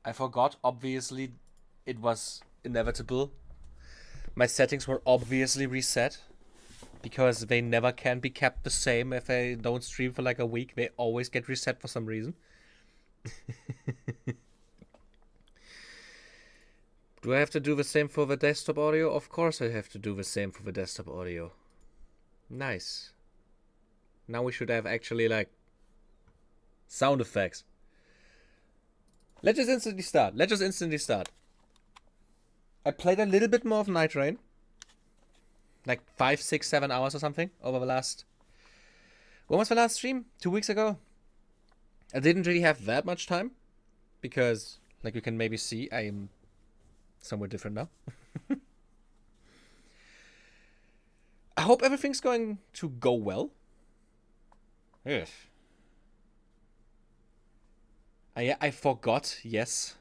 I forgot, obviously, it was inevitable. My settings were obviously reset. Because they never can be kept the same if I don't stream for like a week. They always get reset for some reason. Do I have to do the same for the desktop audio? Of course I have to do the same for the desktop audio. Nice. Now we should have actually like sound effects. Let's just instantly start. I played a little bit more of Night Rain. Like 5, 6, 7 hours or something over the last... When was the last stream? 2 weeks ago? I didn't really have that much time. Because, like you can maybe see, I am somewhere different now. I hope everything's going to go well. Yes. I forgot, yes.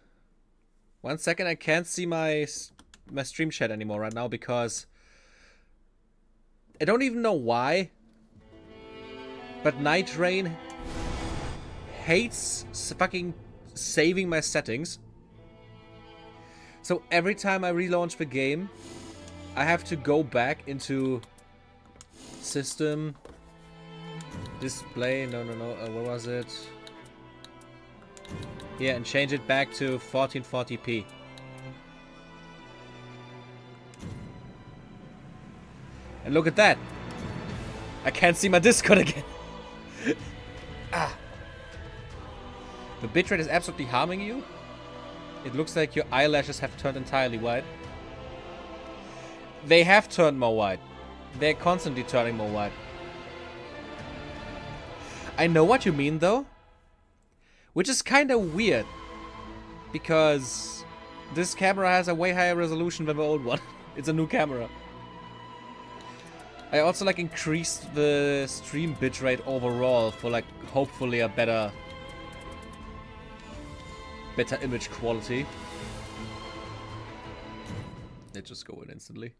1 second, I can't see my stream chat anymore right now because... I don't even know why, but Night Rain hates fucking saving my settings. So every time I relaunch the game, I have to go back into system, display, no, what was it? Yeah, and change it back to 1440p. And look at that. I can't see my Discord again. Ah. The bitrate is absolutely harming you. It looks like your eyelashes have turned entirely white. They have turned more white. They're constantly turning more white. I know what you mean though. Which is kind of weird. Because this camera has a way higher resolution than the old one. It's a new camera. I also like increased the stream bitrate overall for like hopefully a better image quality. Let's just go in instantly.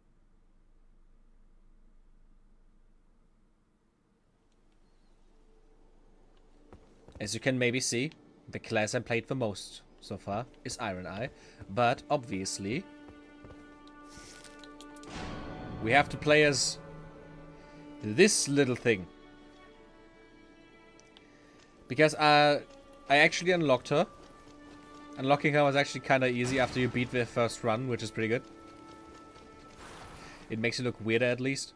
As you can maybe see, the class I played the most so far is Iron Eye, but obviously we have to play as this little thing. Because I actually unlocked her. Unlocking her was actually kind of easy after you beat the first run, which is pretty good. It makes you look weirder at least.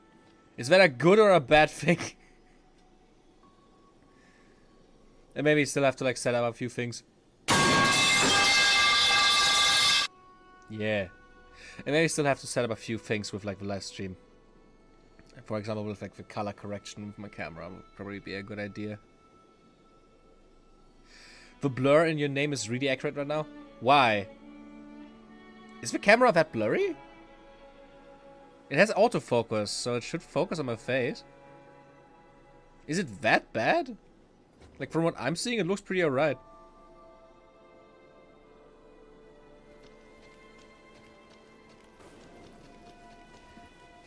Is that a good or a bad thing? And maybe you still have to like set up a few things. Yeah. And maybe you still have to set up a few things with like the live stream. For example, with like the color correction with my camera would probably be a good idea. The blur in your name is really accurate right now? Why? Is the camera that blurry? It has autofocus, so it should focus on my face. Is it that bad? Like from what I'm seeing, it looks pretty alright.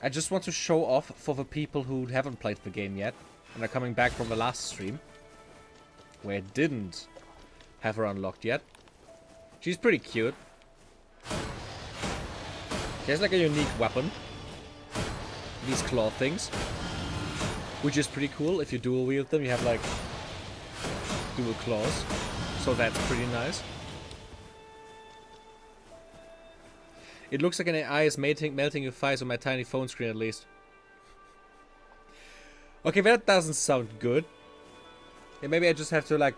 I just want to show off for the people who haven't played the game yet and are coming back from the last stream where I didn't have her unlocked yet. She's pretty cute. She has like a unique weapon. These claw things. Which is pretty cool. If you dual wield them, you have like dual claws. So that's pretty nice. It looks like an AI is melting your thighs on my tiny phone screen at least. Okay, that doesn't sound good. Yeah, maybe I just have to like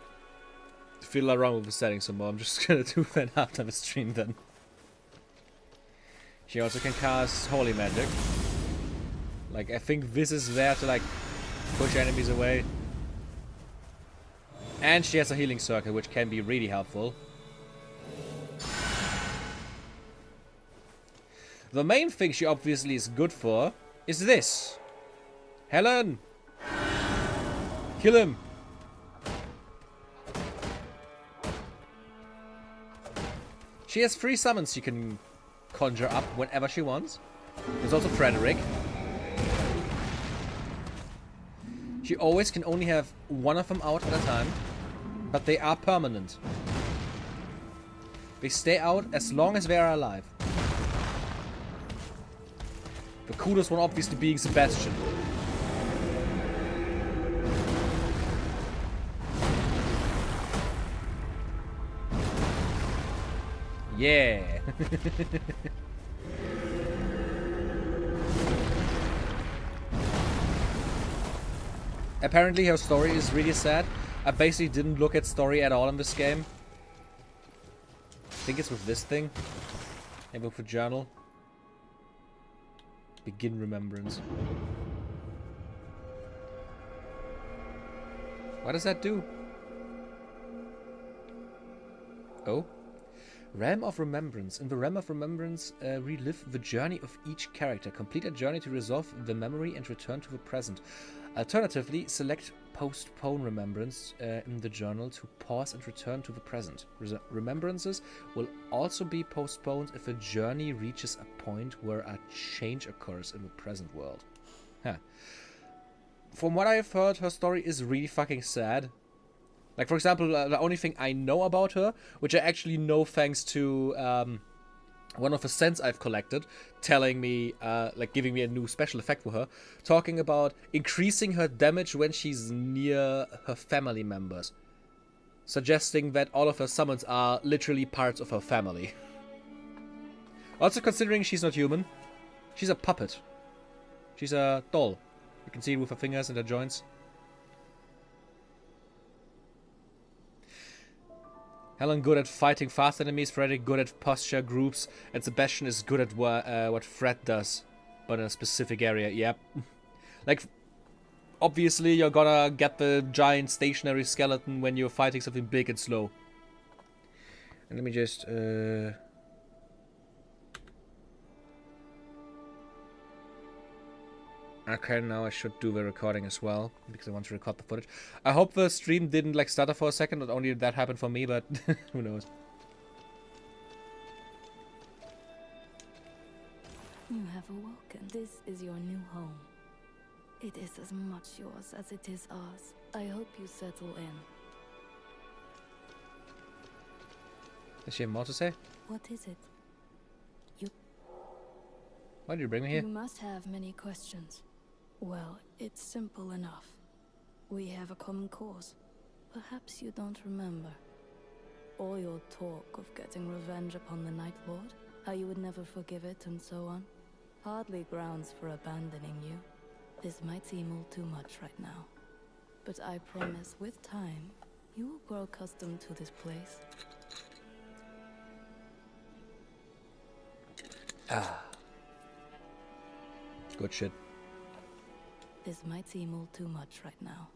fiddle around with the settings some more. I'm just gonna do that after the stream then. She also can cast Holy Magic. Like, I think this is there to like push enemies away. And she has a healing circle, which can be really helpful. The main thing she obviously is good for is this. Helen! Kill him! She has 3 summons she can conjure up whenever she wants. There's also Frederick. She always can only have one of them out at a time, but they are permanent. They stay out as long as they are alive. The coolest one obviously being Sebastian. Yeah. Apparently her story is really sad. I basically didn't look at story at all in this game. I think it's with this thing. Maybe with a journal. Begin remembrance. What does that do? Oh. Realm of Remembrance. In the Realm of Remembrance, relive the journey of each character. Complete a journey to resolve the memory and return to the present. Alternatively, select Postpone Remembrance in the journal to pause and return to the present. Remembrances will also be postponed if a journey reaches a point where a change occurs in the present world. Huh. From what I've heard, her story is really fucking sad. Like, for example, the only thing I know about her, which I actually know thanks to one of the scents I've collected, telling me, like, giving me a new special effect for her, talking about increasing her damage when she's near her family members, suggesting that all of her summons are literally parts of her family. Also, considering she's not human, she's a puppet. She's a doll. You can see it with her fingers and her joints. Helen good at fighting fast enemies, Freddy good at posture groups, and Sebastian is good at what Fred does, but in a specific area. Yep. Like, obviously you're gonna get the giant stationary skeleton when you're fighting something big and slow. And let me just okay, now I should do the recording as well, because I want to record the footage. I hope the stream didn't, like, stutter for a second, not only did that happen for me, but who knows. You have awoken. This is your new home. It is as much yours as it is ours. I hope you settle in. Does she have more to say? What is it? Why did you bring me here? You must have many questions. Well, it's simple enough. We have a common cause. Perhaps you don't remember. All your talk of getting revenge upon the Night Lord, how you would never forgive it and so on. Hardly grounds for abandoning you. This might seem all too much right now. But I promise with time, you will grow accustomed to this place. Ah. Good shit. This might seem all too much right now.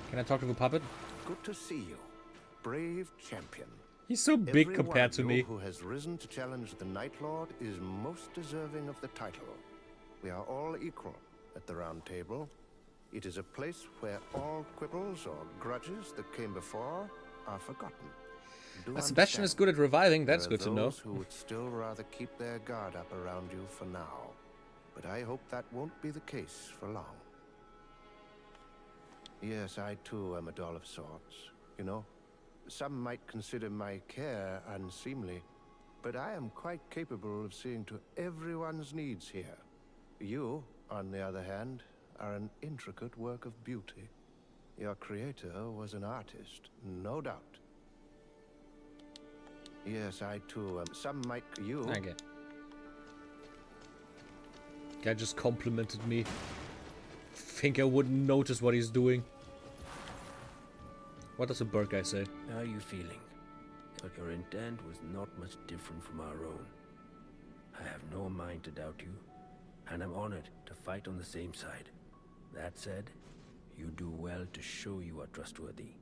Can I talk to the puppet? Good to see you, brave champion. He's so big Every compared one to of me. you who has risen to challenge the Night Lord is most deserving of the title. We are all equal at the Round Table. It is a place where all quibbles or grudges that came before are forgotten. Sebastian is good at reviving, that's good to know. There are those who would still rather keep their guard up around you for now. But I hope that won't be the case for long. Yes, I too am a doll of sorts. You know, some might consider my care unseemly, but I am quite capable of seeing to everyone's needs here. You, on the other hand, are an intricate work of beauty. Your creator was an artist, no doubt. Yes, I too. Some might. You. Okay. Guy just complimented me. Think I wouldn't notice what he's doing. What does a bird guy say? How are you feeling? But your intent was not much different from our own. I have no mind to doubt you, and I'm honored to fight on the same side. That said, you do well to show you are trustworthy.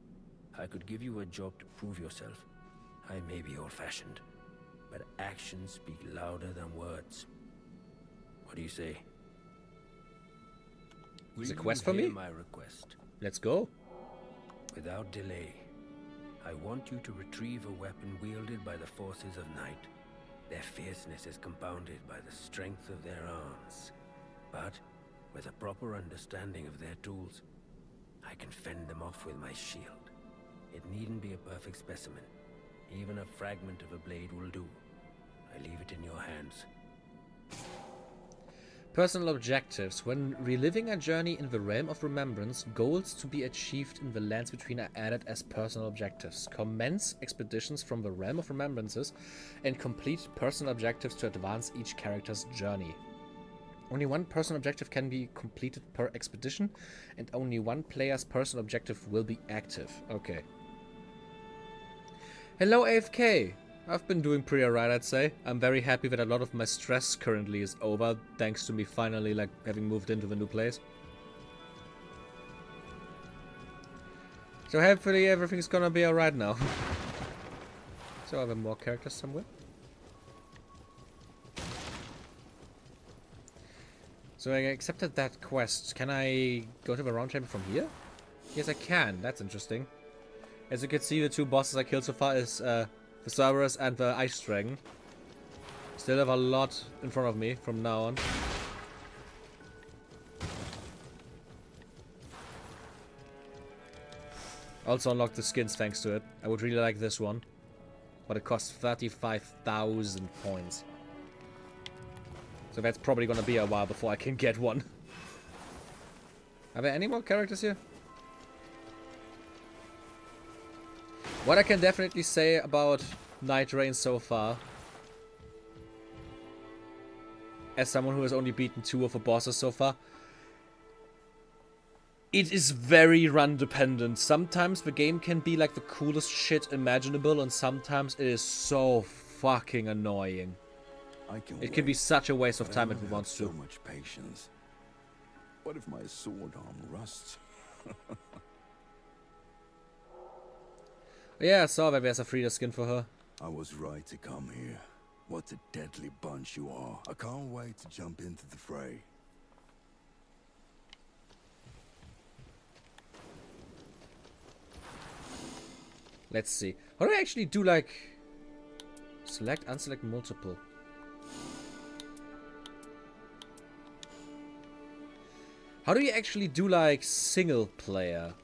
I could give you a job to prove yourself. I may be old-fashioned, but actions speak louder than words. What do you say? Is a quest for me? My request. Let's go. Without delay, I want you to retrieve a weapon wielded by the forces of night. Their fierceness is compounded by the strength of their arms. But with a proper understanding of their tools, I can fend them off with my shield. It needn't be a perfect specimen. Even a fragment of a blade will do. I leave it in your hands. Personal objectives. When reliving a journey in the realm of remembrance, goals to be achieved in the lands between are added as personal objectives. Commence expeditions from the realm of remembrances and complete personal objectives to advance each character's journey. Only one personal objective can be completed per expedition, and only one player's personal objective will be active. Okay. Hello AFK! I've been doing pretty alright, I'd say. I'm very happy that a lot of my stress currently is over, thanks to me finally, like, having moved into the new place. So hopefully everything's gonna be alright now. So are there more characters somewhere? So I accepted that quest. Can I go to the round table from here? Yes, I can. That's interesting. As you can see, the two bosses I killed so far is the Cerberus and the Ice Dragon. Still have a lot in front of me from now on. Also unlocked the skins thanks to it. I would really like this one. But it costs 35,000 points. So that's probably gonna be a while before I can get one. Are there any more characters here? What I can definitely say about Night Rain so far, as someone who has only beaten 2 of the bosses so far, it is very run dependent. Sometimes the game can be like the coolest shit imaginable, and sometimes it is so fucking annoying. It can be such a waste of time if it wants to. So much patience. What if my sword arm rusts? Yeah, I saw that there's a Frida skin for her. I was right to come here. What a deadly bunch you are. I can't wait to jump into the fray. Let's see. How do I actually do, like... Select, unselect, multiple? How do you actually do, like, single player?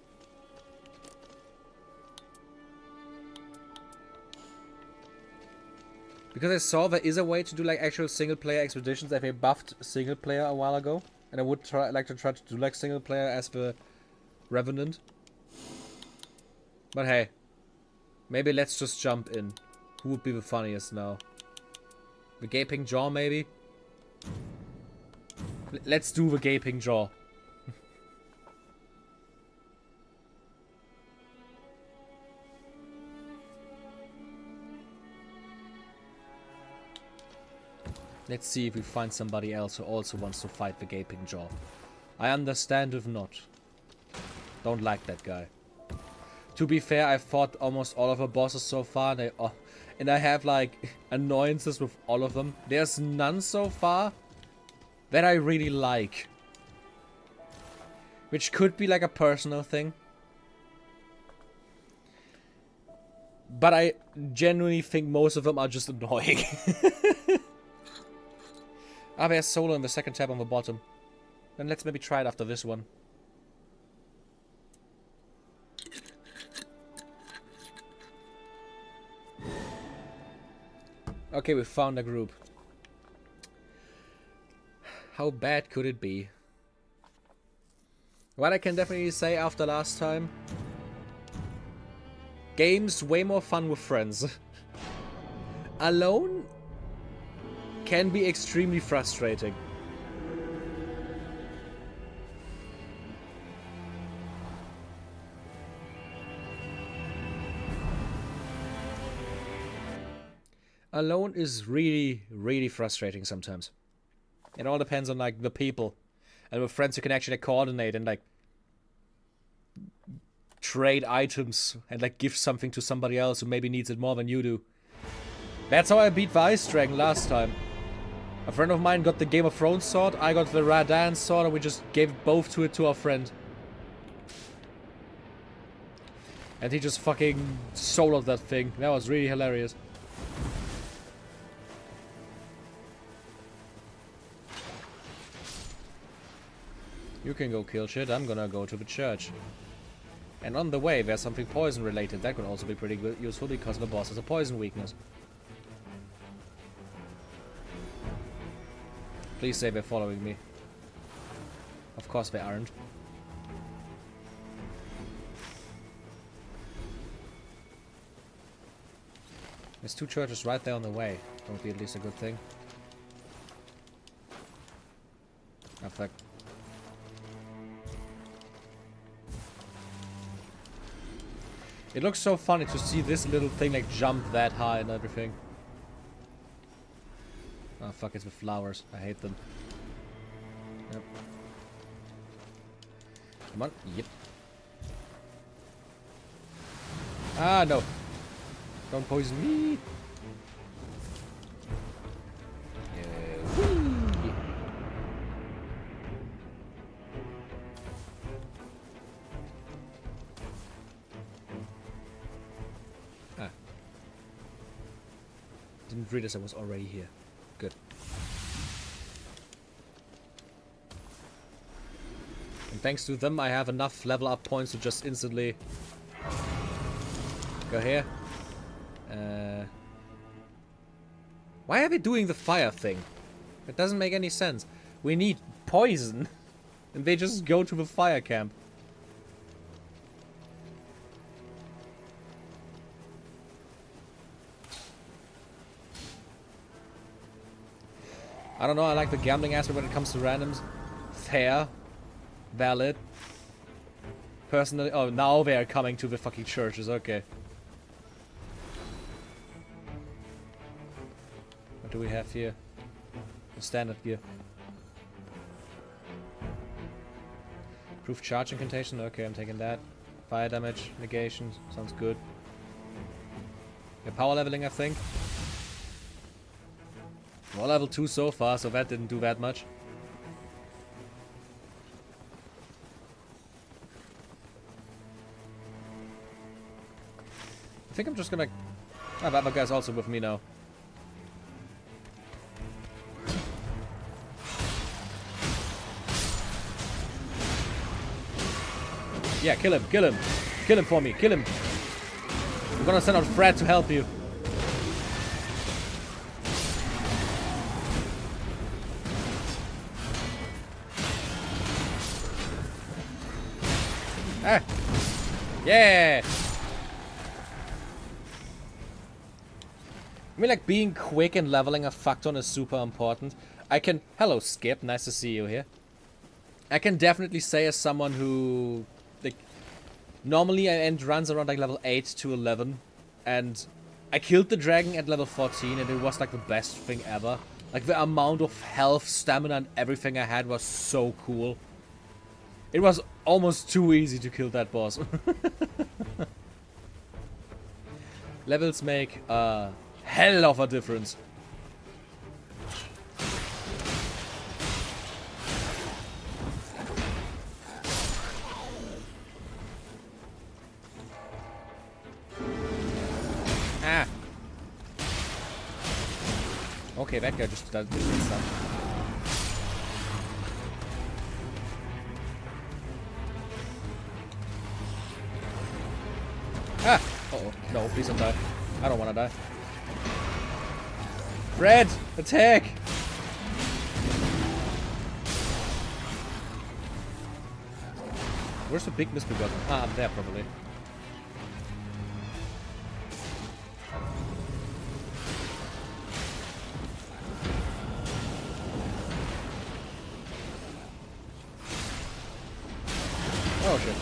Because I saw there is a way to do, like, actual single player expeditions. They buffed single player a while ago. And I would like to try to do, like, single player as the Revenant. But hey. Maybe let's just jump in. Who would be the funniest now? The Gaping Jaw, maybe? Let's do the Gaping Jaw. Let's see if we find somebody else who also wants to fight the Gaping Jaw. I understand if not. Don't like that guy. To be fair, I've fought almost all of the bosses so far, and I have like annoyances with all of them. There's none so far that I really like. Which could be like a personal thing. But I genuinely think most of them are just annoying. Ah, there's solo in the second tab on the bottom. Then let's maybe try it after this one. Okay, we found a group. How bad could it be? What I can definitely say after last time. Games way more fun with friends. Alone can be extremely frustrating. Alone is really, really frustrating sometimes. It all depends on like the people. And with friends you can actually coordinate and like trade items and like give something to somebody else who maybe needs it more than you do. That's how I beat the Ice Dragon last time. A friend of mine got the Game of Thrones sword, I got the Radan sword, and we just gave both to it to our friend. And he just fucking soloed that thing. That was really hilarious. You can go kill shit, I'm gonna go to the church. And on the way, there's something poison related. That could also be pretty good, useful because the boss has a poison weakness. Please say they're following me. Of course they aren't. There's 2 churches right there on the way. That would be at least a good thing. Oh, fuck. It looks so funny to see this little thing like jump that high and everything. Oh fuck, it's with flowers. I hate them. Yep. Come on. Yep. Ah, no. Don't poison me. Whee. Ah. Didn't realize I was already here. Good. And thanks to them, I have enough level up points to just instantly go here. Why are they doing the fire thing? It doesn't make any sense. We need poison. And they just go to the fire camp. I don't know, I like the gambling aspect when it comes to randoms. Fair. Valid. Personally... Oh, now they are coming to the fucking churches, okay. What do we have here? The standard gear. Proof charge incantation, okay, I'm taking that. Fire damage, negation, sounds good. Yeah, power leveling, I think. We're level 2 so far, so that didn't do that much. I think I'm just gonna... Ah, the other guy's also with me now. Yeah, kill him, kill him. Kill him for me, kill him. I'm gonna send out Fred to help you. Ah! Yeah! I mean, like, being quick and leveling a fuckton is super important. I can... Hello, Skip. Nice to see you here. I can definitely say as someone who... Like, normally I end runs around, like, level 8 to 11. And I killed the dragon at level 14, and it was, like, the best thing ever. Like, the amount of health, stamina, and everything I had was so cool. It was almost too easy to kill that boss. Levels make a hell of a difference. Ah. Okay, that guy just does different stuff. Ah! Uh-oh. No, please don't die. I don't want to die. Fred! Attack! Where's the big misbegotten? Ah, I'm there probably. Oh shit.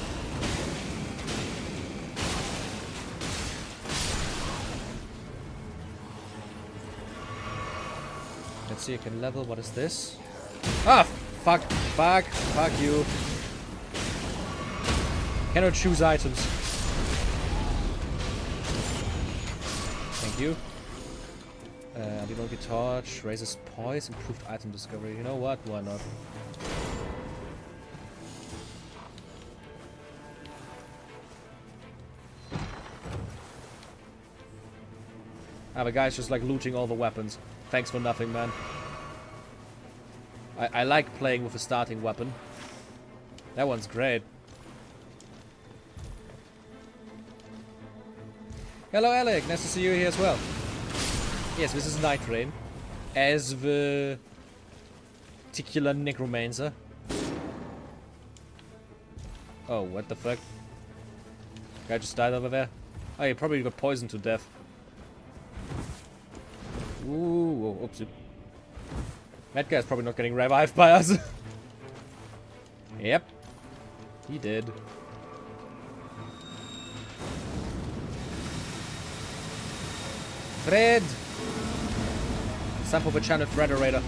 Let's see, I can level. What is this? Ah! Fuck! Fuck! Fuck you! Cannot choose items. Thank you. Anti-donkey torch, raises poise, improved item discovery. You know what? Why not? Ah, the guy's just like looting all the weapons. Thanks for nothing, man. I like playing with a starting weapon. That one's great. Hello, Alec. Nice to see you here as well. Yes, this is Night Rain. As the particular Necromancer. Oh, what the fuck? Guy just died over there. Oh, he probably got poisoned to death. Ooh, oh, oopsie. That guy's probably not getting revived by us. Yep. He did. Fred! It's time for the channel Frederator.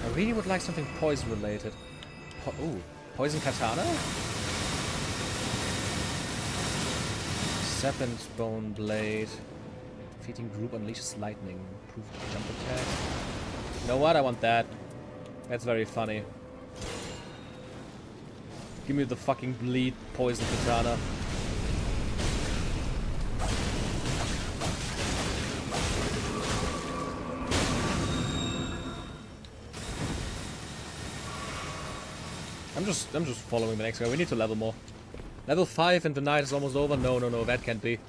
I really would like something poison related. Ooh, poison katana? Serpent bone blade. Defeating group unleashes lightning. Improved jump attack. You know what? I want that. That's very funny. Give me the fucking bleed poison katana. I'm just following the next guy. We need to level more. Level 5 and the night is almost over. No, no, no, that can't be.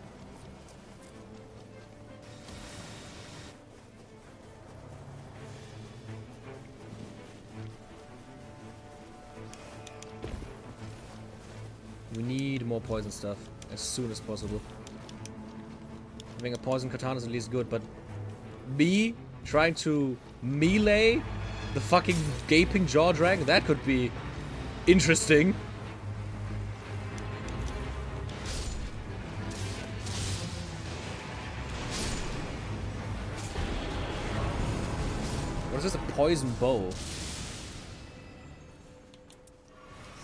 We need more poison stuff as soon as possible. Having a poison katana is at least good, but me trying to melee the fucking gaping jaw dragon, that could be interesting. What is this, a poison bow?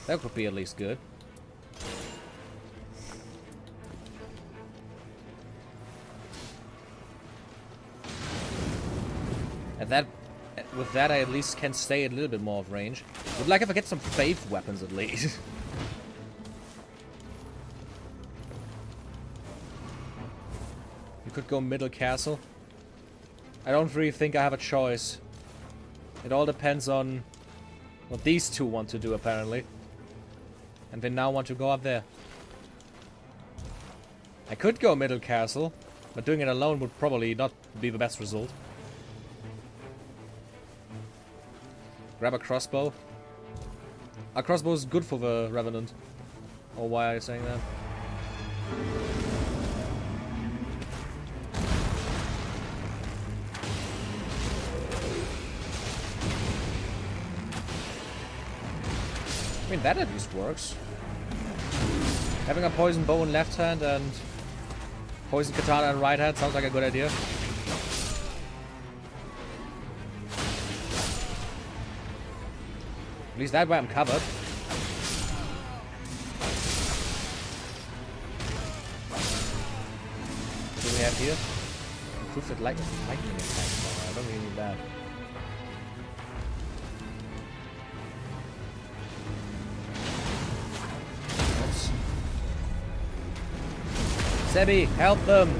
That could be at least good. And that, with that I at least can stay a little bit more of range. Would like if I get some faith weapons at least. We could go middle castle. I don't really think I have a choice. It all depends on what these two want to do apparently. And they now want to go up there. I could go middle castle, but doing it alone would probably not be the best result. Grab a crossbow. A crossbow is good for the Revenant. Or why are you saying that? I mean, that at least works. Having a poison bow in left hand and poison katana in right hand sounds like a good idea. At least that way I'm covered. What do we have here? Improved at lightning attack. No, I don't really need that. Oops. Sebi, help them!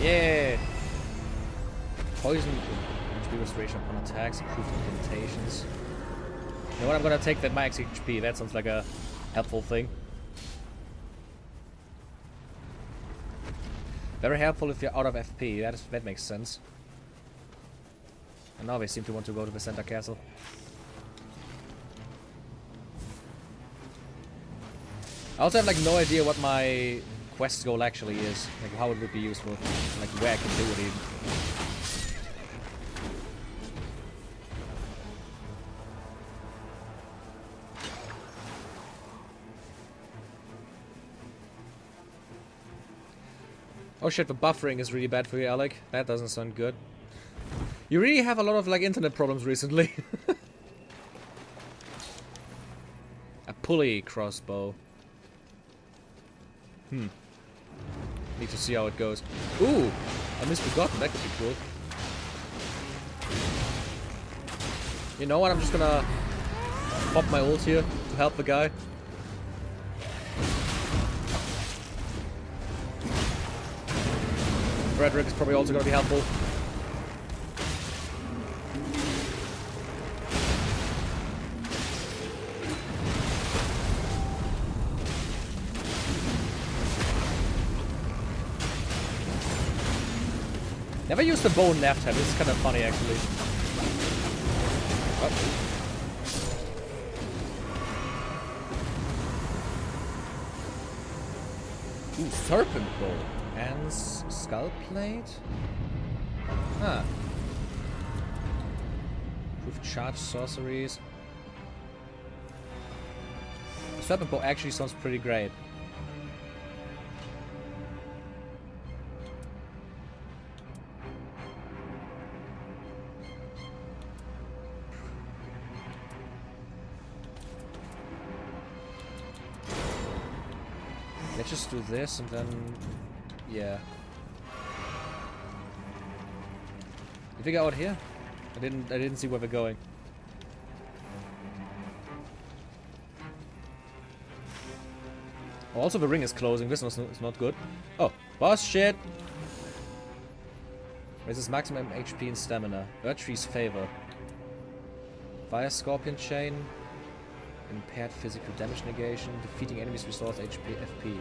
Yeah! Poison HP restoration upon attacks, improved incantations. You know what, I'm gonna take that max HP, that sounds like a helpful thing. Very helpful if you're out of FP, that makes sense. And now they seem to want to go to the center castle. I also have like no idea what my quest goal actually is, like how it would be useful, like where I can do it even. Oh shit, the buffering is really bad for you, Alec. That doesn't sound good. You really have a lot of like internet problems recently. A pulley crossbow. Need to see how it goes. Ooh! I misforgotten, that could be cool. You know what, I'm just gonna pop my ult here to help the guy. Frederick is probably also gonna be helpful. Never used the bow in left hand, it's kind of funny actually. Oh. Ooh, serpent bow. And skull plate? Huh. Proof charge sorceries. The serpent bow actually sounds pretty great. Let's just do this and then, yeah. Did we go out here? I didn't see where we're going. Oh, also the ring is closing. This is not good. Oh, boss shit. Raises maximum HP and stamina. Erdtree's favor. Fire Scorpion Chain. Impaired physical damage negation. Defeating enemies restores HP FP.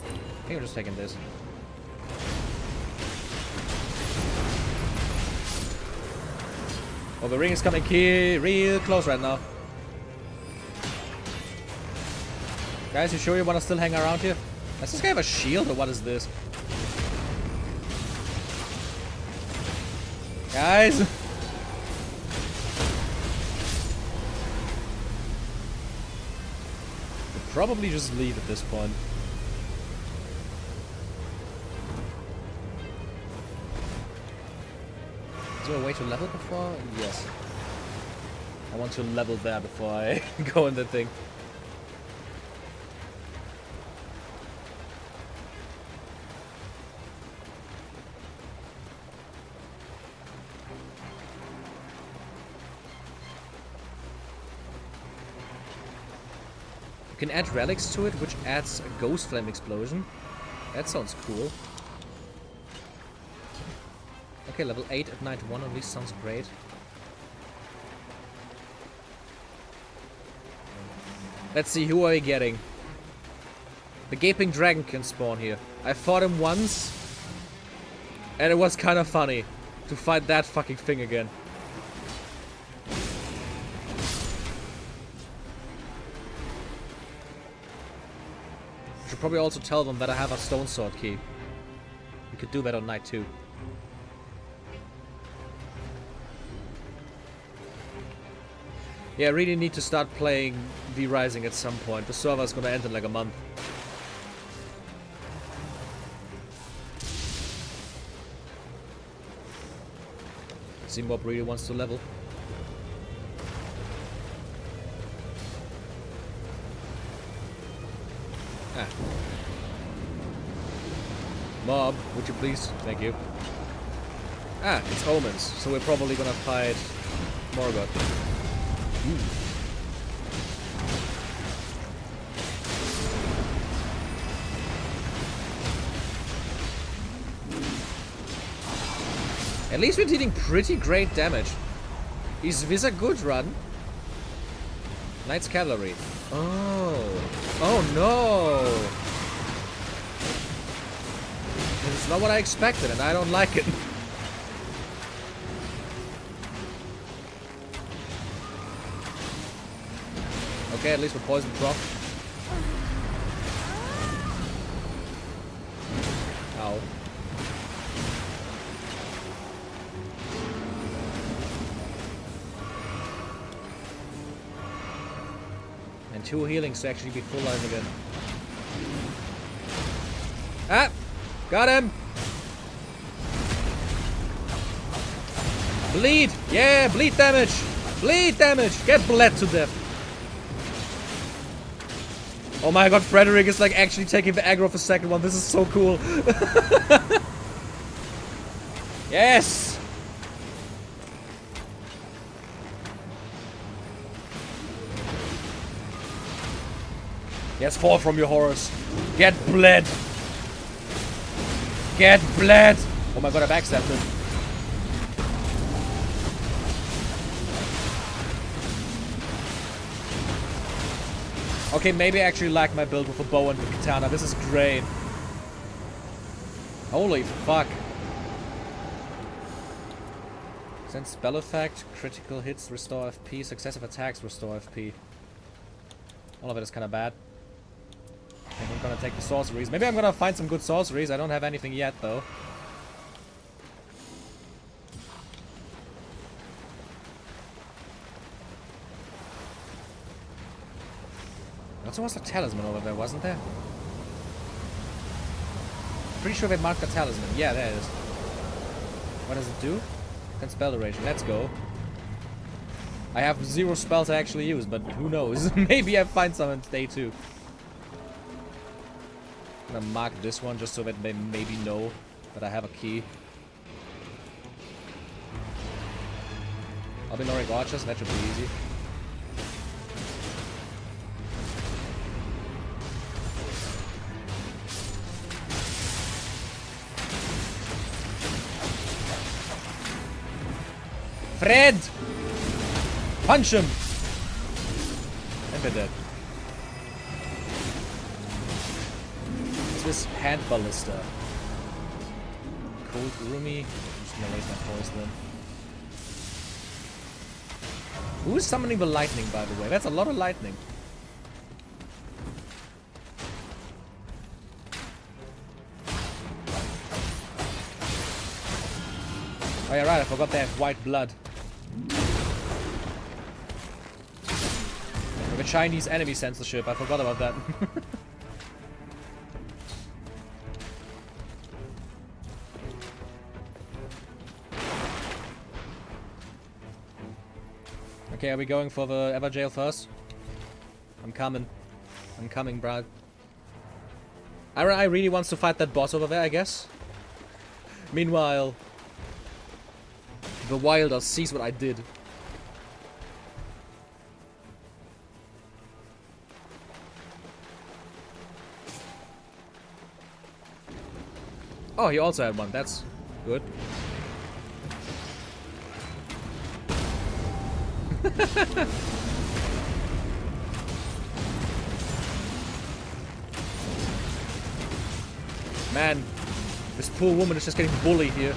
I think I'm just taking this. Oh, the ring is coming real close right now. Guys, you sure you want to still hang around here? Does this guy have a shield or what is this? Guys! Probably just leave at this point. Is there a way to level before? Yes. I want to level there before I go in the thing. You can add relics to it, which adds a ghost flame explosion. That sounds cool. Okay, level 8 at night 1 at least sounds great. Let's see, who are we getting? The Gaping Dragon can spawn here. I fought him once, and it was kind of funny to fight that fucking thing again. Should probably also tell them that I have a stone sword key. We could do that on night 2. Yeah, I really need to start playing V Rising at some point. The server's gonna end in like a month. See, Mob really wants to level. Ah. Mob, would you please? Thank you. Ah, it's Omens, so we're probably gonna fight Morgoth. Ooh. At least we're dealing pretty great damage. Is this a good run? Knight's Cavalry. Oh. Oh no! This is not what I expected and I don't like it. Okay, at least we're poison drop. Ow. And 2 healings to actually be full life again. Ah! Got him! Bleed! Yeah, bleed damage! Bleed damage! Get bled to death! Oh my god, Frederick is like actually taking the aggro for second one. This is so cool. Yes! Yes, fall from your horse. Get bled. Get bled! Oh my god, I backstabbed him. Okay, maybe I actually like my build with a bow and the katana. This is great. Holy fuck. Send spell effect, critical hits restore FP, successive attacks restore FP. All of it is kind of bad. I think I'm gonna take the sorceries. Maybe I'm gonna find some good sorceries. I don't have anything yet, though. There also was a talisman over there, wasn't there? Pretty sure they marked the talisman. Yeah, there it is. What does it do? And spell duration. Let's go. I have 0 spells to actually use, but who knows? Maybe I find some in day 2. I'm gonna mark this one just so that they maybe know that I have a key. Albinoric Archers, that should be easy. Fred! Punch him! And they're dead. What's this hand ballista? Cold Roomy. I'm just gonna waste my poison. Who is summoning the lightning, by the way? That's a lot of lightning. Oh yeah, right, I forgot they have white blood. The Chinese enemy censorship, I forgot about that. Okay, are we going for the Everjail first? I'm coming. I'm coming, Brad. I really wants to fight that boss over there, I guess. Meanwhile, the Wilder sees what I did. Oh, he also had one. That's good. Man, this poor woman is just getting bullied here.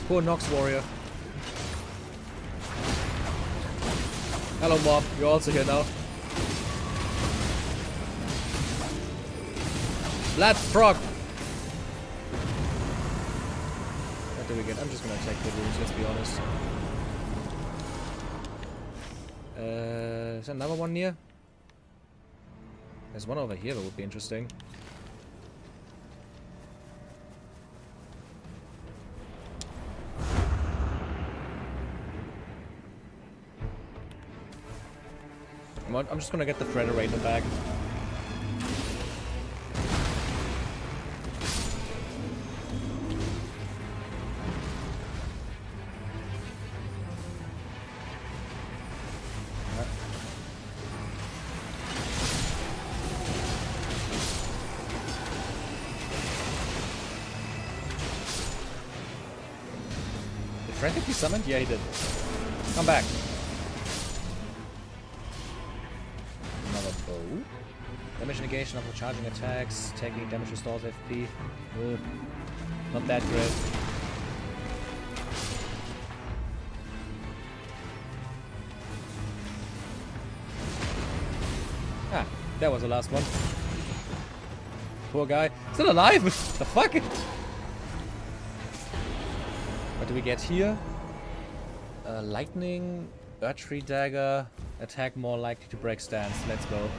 Poor Nox warrior. Hello, mob. You're also here now. Blood frog. What do we get? I'm just gonna take the runes, let's be honest. Is there another one near? There's one over here that would be interesting. I'm just gonna get the Frederator bag. Did Frantic summoned? Yeah, he did. Come back. Damage negation of the charging attacks, taking damage restores FP. Ugh. Not that great. Ah, that was the last one. Poor guy. Still alive! The fuck? What do we get here? Lightning, archery dagger, attack more likely to break stance. Let's go.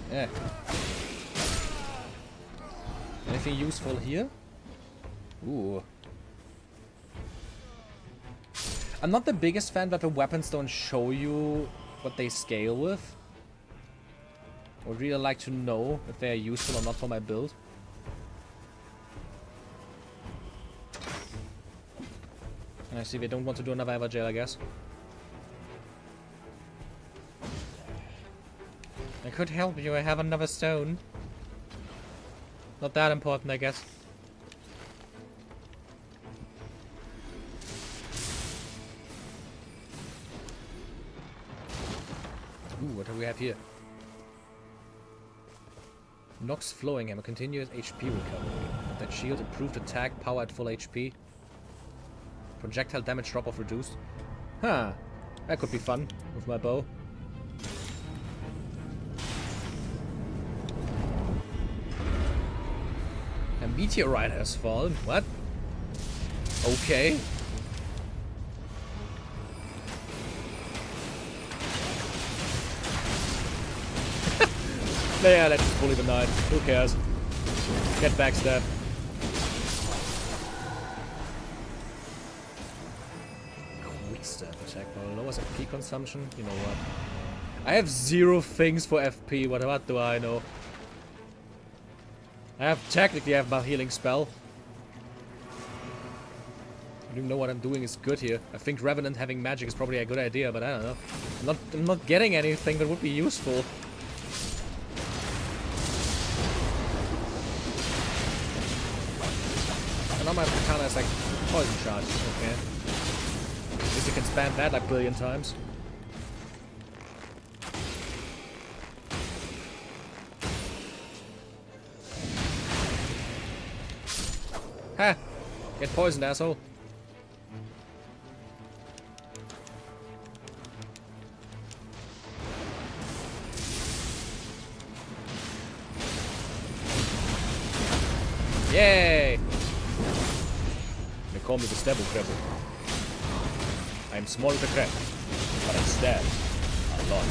Yeah. Anything useful here? Ooh. I'm not the biggest fan that the weapons don't show you what they scale with. I would really like to know if they are useful or not for my build. And I see they don't want to do another Everjail, I guess. I could help you. I have another stone. Not that important, I guess. Ooh, what do we have here? Nox flowing hammer, continuous HP recovery. That shield, improved attack, power at full HP. Projectile damage drop off reduced. Huh. That could be fun with my bow. A meteorite has fallen. What? Okay. Yeah, let's just bully the knight. Who cares? Get backstab. Quick step attack lowers FP consumption. You know what? I have 0 things for FP. What do I know? I technically have my healing spell. I don't even know what I'm doing is good here. I think Revenant having magic is probably a good idea, but I don't know. I'm not getting anything that would be useful. Now my katana is like poison charge. Okay. At least you can spam that like a billion times. Ha! Get poisoned, asshole. Yay! They call me the Stabble Crabble. I'm small as a crab, but I stab a lot.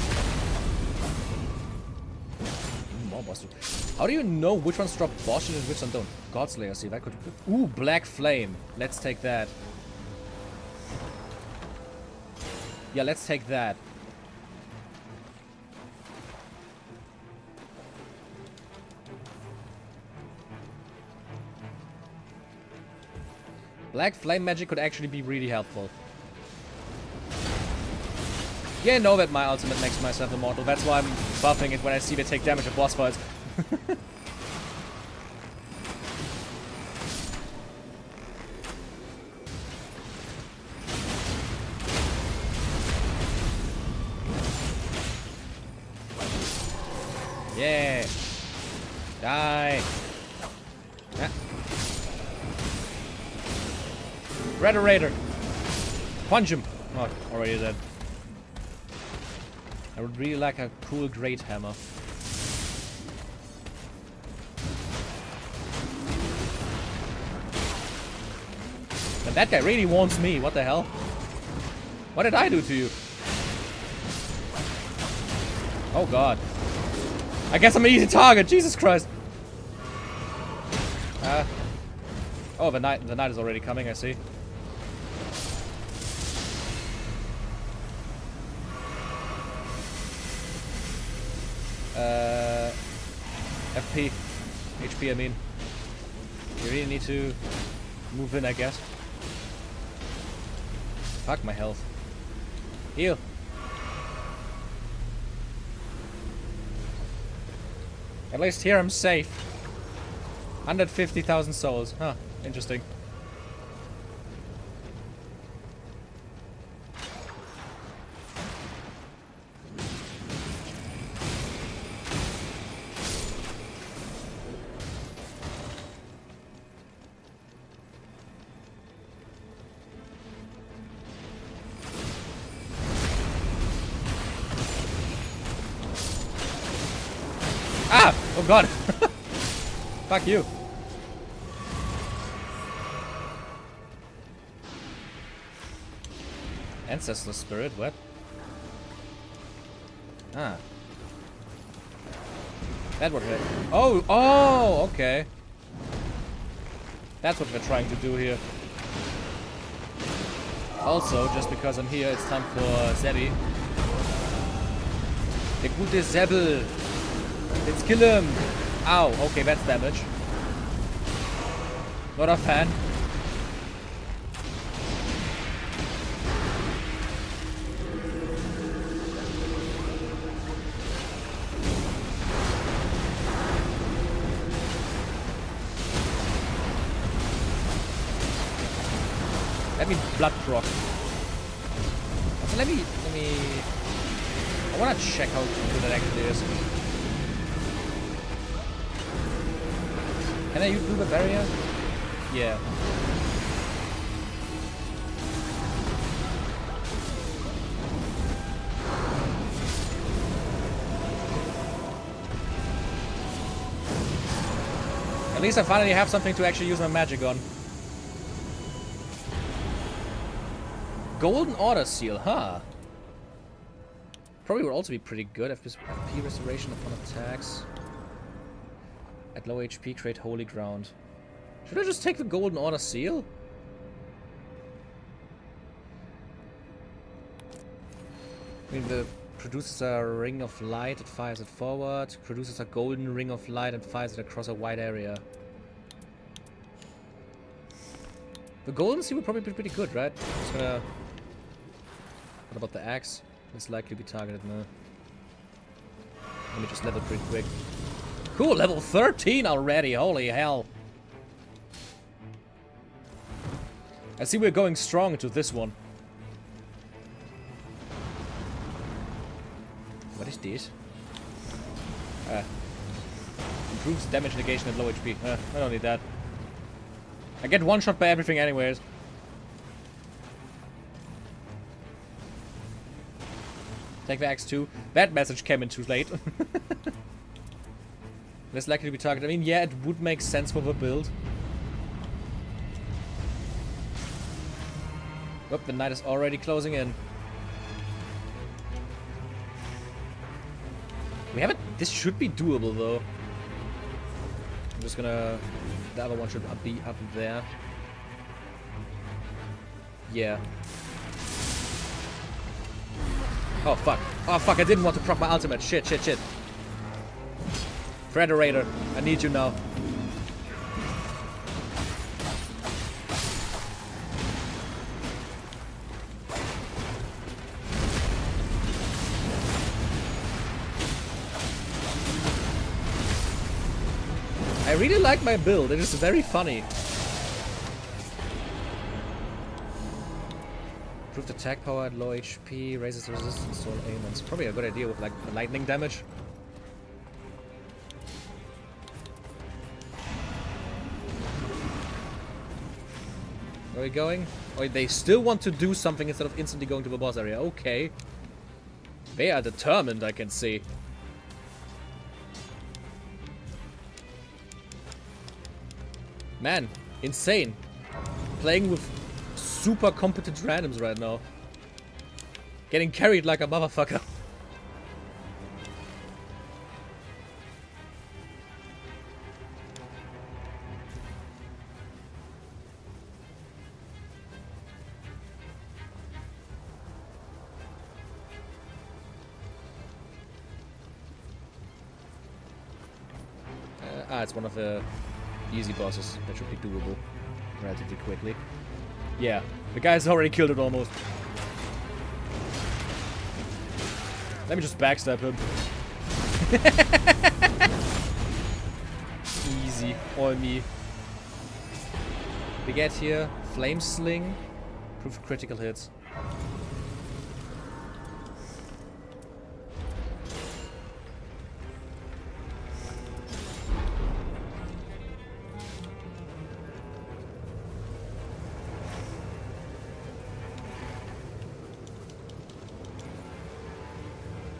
More boss. How do you know which ones drop Boston and which ones don't? Godslayer, see, that could... Ooh, Black Flame. Let's take that. Yeah, let's take that. Black Flame magic could actually be really helpful. Yeah, I know that my ultimate makes myself immortal. That's why I'm buffing it when I see they take damage at boss fights. Yeah. Die. Yeah. Raider. Punch him. Oh, already dead. I would really like a cool great hammer. But that guy really wants me. What the hell? What did I do to you? Oh god. I guess I'm an easy target. Jesus Christ. Oh, the knight is already coming. I see. FP. HP, I mean. You really need to move in, I guess. Fuck my health. Heal. At least here I'm safe. 150,000 souls. Huh. Interesting. Ah! Oh god! Fuck you. Ancestor spirit, what? Ah. That would hit. Oh, okay. That's what we're trying to do here. Also, just because I'm here, it's time for Zebby. Der gute Zebbel. Let's kill him. Ow, okay, that's damage. Not a fan. Let me blood proc. Also, let me. I wanna check how good that actually is. Can I do the barrier? Yeah. At least I finally have something to actually use my magic on. Golden Order Seal, huh? Probably would also be pretty good. FP restoration upon attacks. At low HP, create Holy Ground. Should I just take the Golden Order Seal? I mean, the produces a ring of light, it fires it forward. Produces a golden ring of light and fires it across a wide area. The golden seal would probably be pretty good, right? Just gonna... What about the axe? It's likely to be targeted now. Let me just level pretty quick. Cool, level 13 already, holy hell. I see we're going strong into this one. What is this? Improves damage negation at low HP. I don't need that. I get one shot by everything anyways. Take the axe too. That message came in too late. Less likely to be targeted. I mean, yeah, it would make sense for the build. Oh, the night is already closing in. We haven't... This should be doable, though. I'm just gonna... The other one should be up there. Yeah. Oh, fuck. Oh, fuck, I didn't want to proc my ultimate. Shit, shit, shit. Frederator, I need you now. I really like my build, it is very funny. Improved attack power at low HP, raises resistance to all ailments. Probably a good idea with like lightning damage. Where are we going? Oh, they still want to do something instead of instantly going to the boss area. Okay. They are determined, I can see. Man, insane. Playing with super competent randoms right now. Getting carried like a motherfucker. It's one of the easy bosses that should be doable relatively quickly. Yeah, the guy's already killed it almost. Let me just backstab him. Easy, all me. We get here, Flame Sling, proof critical hits.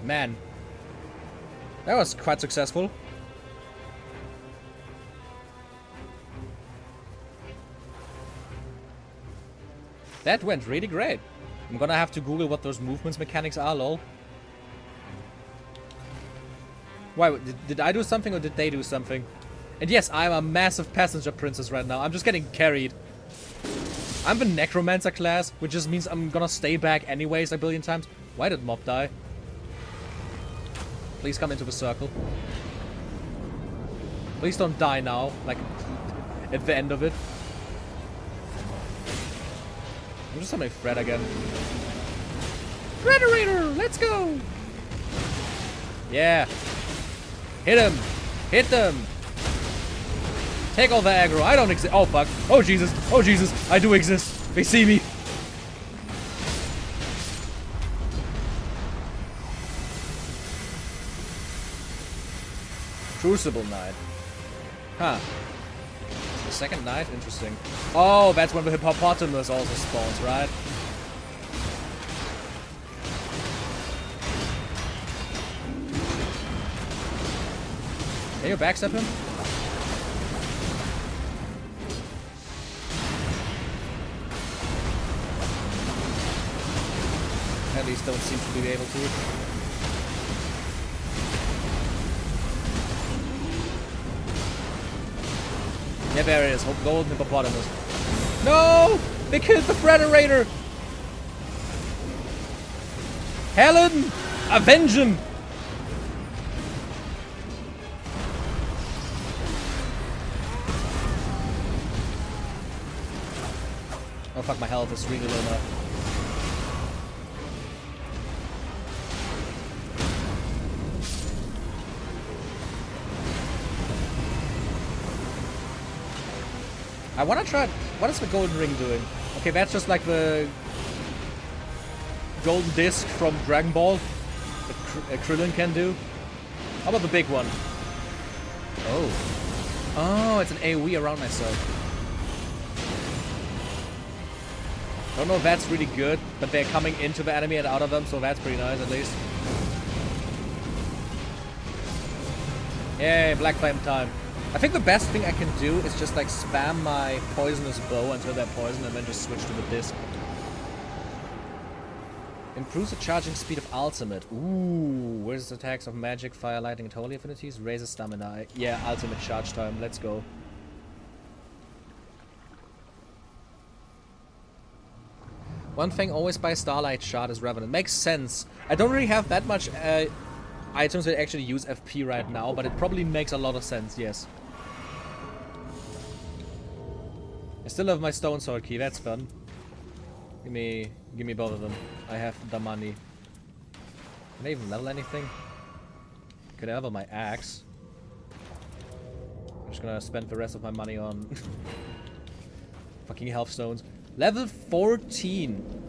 Man, that was quite successful. That went really great. I'm gonna have to Google what those movements mechanics are, lol. Why, did I do something or did they do something? And yes, I'm a massive passenger princess right now. I'm just getting carried. I'm the Necromancer class, which just means I'm gonna stay back anyways a billion times. Why did Mob die? Please come into the circle. Please don't die now, like at the end of it. I'm just summoning Fred again. Frederator, let's go! Yeah. Hit him! Hit them! Take all the aggro. I don't exist. Oh fuck. Oh Jesus. Oh Jesus. I do exist. They see me. Crucible Knight. Huh. The second night? Interesting. Oh, that's when the hippopotamus also spawns, right? Can you backstep him? At least don't seem to be able to. Yeah, there it is. Golden hippopotamus. No! They killed the Frederator! Helen! Avenge him! Oh fuck, my health is really low now. I wanna try. What is the golden ring doing? Okay, that's just like the golden disc from Dragon Ball that Krillin can do. How about the big one? Oh. Oh, it's an AoE around myself. Don't know if that's really good, but they're coming into the enemy and out of them, so that's pretty nice at least. Yay, Black Flame time. I think the best thing I can do is just like spam my poisonous bow until they're poisoned and then just switch to the disc. Improves the charging speed of ultimate. Ooh, where's the attacks of magic, fire, lightning, and holy affinities? Raises stamina. Yeah, ultimate charge time. Let's go. One thing, always buy Starlight Shard as Revenant. Makes sense. I don't really have that much items that actually use FP right now, but it probably makes a lot of sense, yes. I still have my stone sword key, that's fun. Give me both of them. I have the money. Can I even level anything? Can I level my axe? I'm just gonna spend the rest of my money on fucking health stones. Level 14.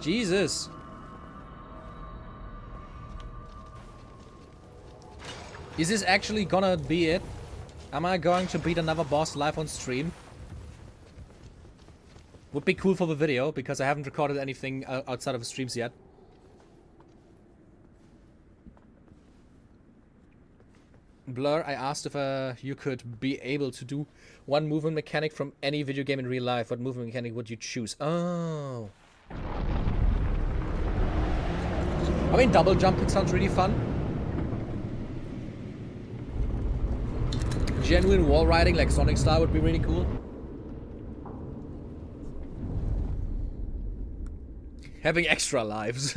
Jesus. Is this actually gonna be it? Am I going to beat another boss live on stream? Would be cool for the video, because I haven't recorded anything outside of the streams yet. Blur, I asked if you could be able to do one movement mechanic from any video game in real life. What movement mechanic would you choose? Oh. I mean, double jumping sounds really fun. Genuine wall riding like Sonic style would be really cool. Having extra lives.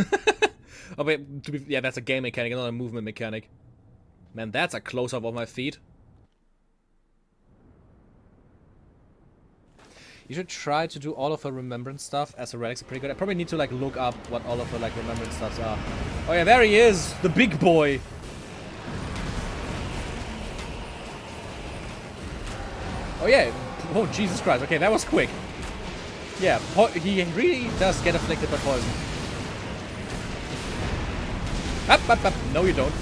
Oh wait, yeah, that's a game mechanic, not a movement mechanic. Man, that's a close-up of my feet. You should try to do all of her remembrance stuff as a relics are pretty good. I probably need to like look up what all of her like remembrance stuffs are. Oh yeah, there he is, the big boy. Oh yeah, oh Jesus Christ, okay, that was quick. Yeah, he really does get afflicted by poison. Up, up, up. No, you don't.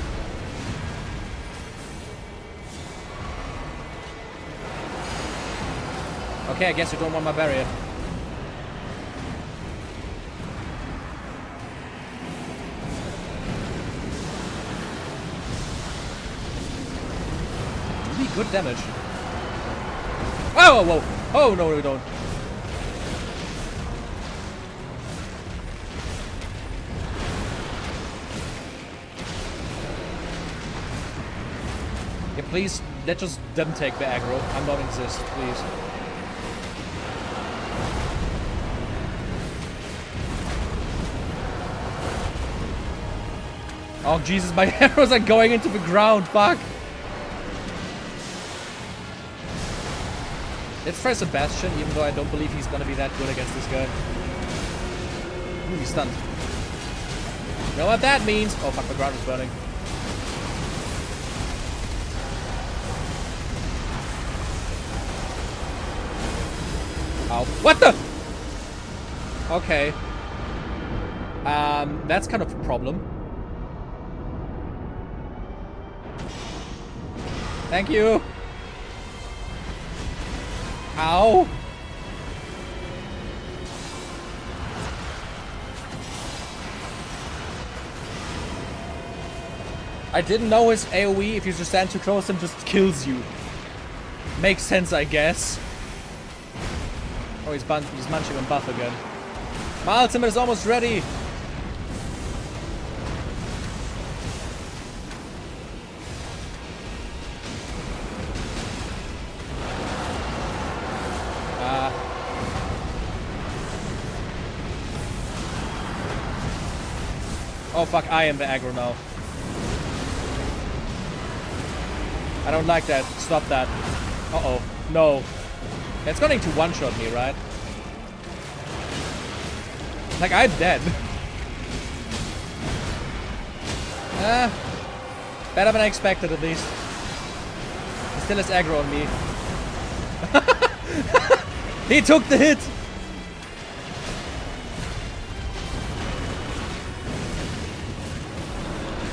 Okay, I guess you don't want my barrier. Really good damage. Oh, whoa, whoa. Oh, no, we don't. Yeah, please, let just them take the aggro. I'm not exist, please. Oh Jesus, my arrows are going into the ground, fuck! Let's try Sebastian, even though I don't believe he's gonna be that good against this guy. Ooh, he's stunned. You know what that means? Oh fuck, the ground is burning. Ow. What the? Okay. That's kind of a problem. Thank you. Ow. I didn't know his AoE, if you just stand too close, him just kills you. Makes sense, I guess. Oh, he's munching on buff again. My ultimate is almost ready. Oh fuck, I am the aggro now. I don't like that. Stop that. Uh-oh. No. It's going to one-shot me, right? Like, I'm dead. Better than I expected, at least. He still has aggro on me. He took the hit!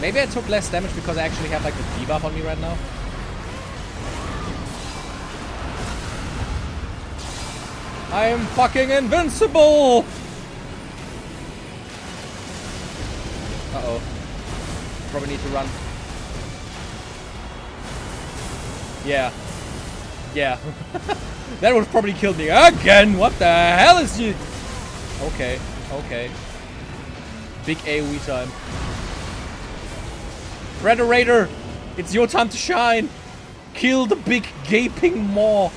Maybe I took less damage because I actually have, like, the debuff on me right now. I am fucking invincible! Uh-oh. Probably need to run. Yeah. Yeah. That would probably kill me again! What the hell is you? Okay. Okay. Big AoE time. Predator! It's your time to shine! Kill the big gaping maw!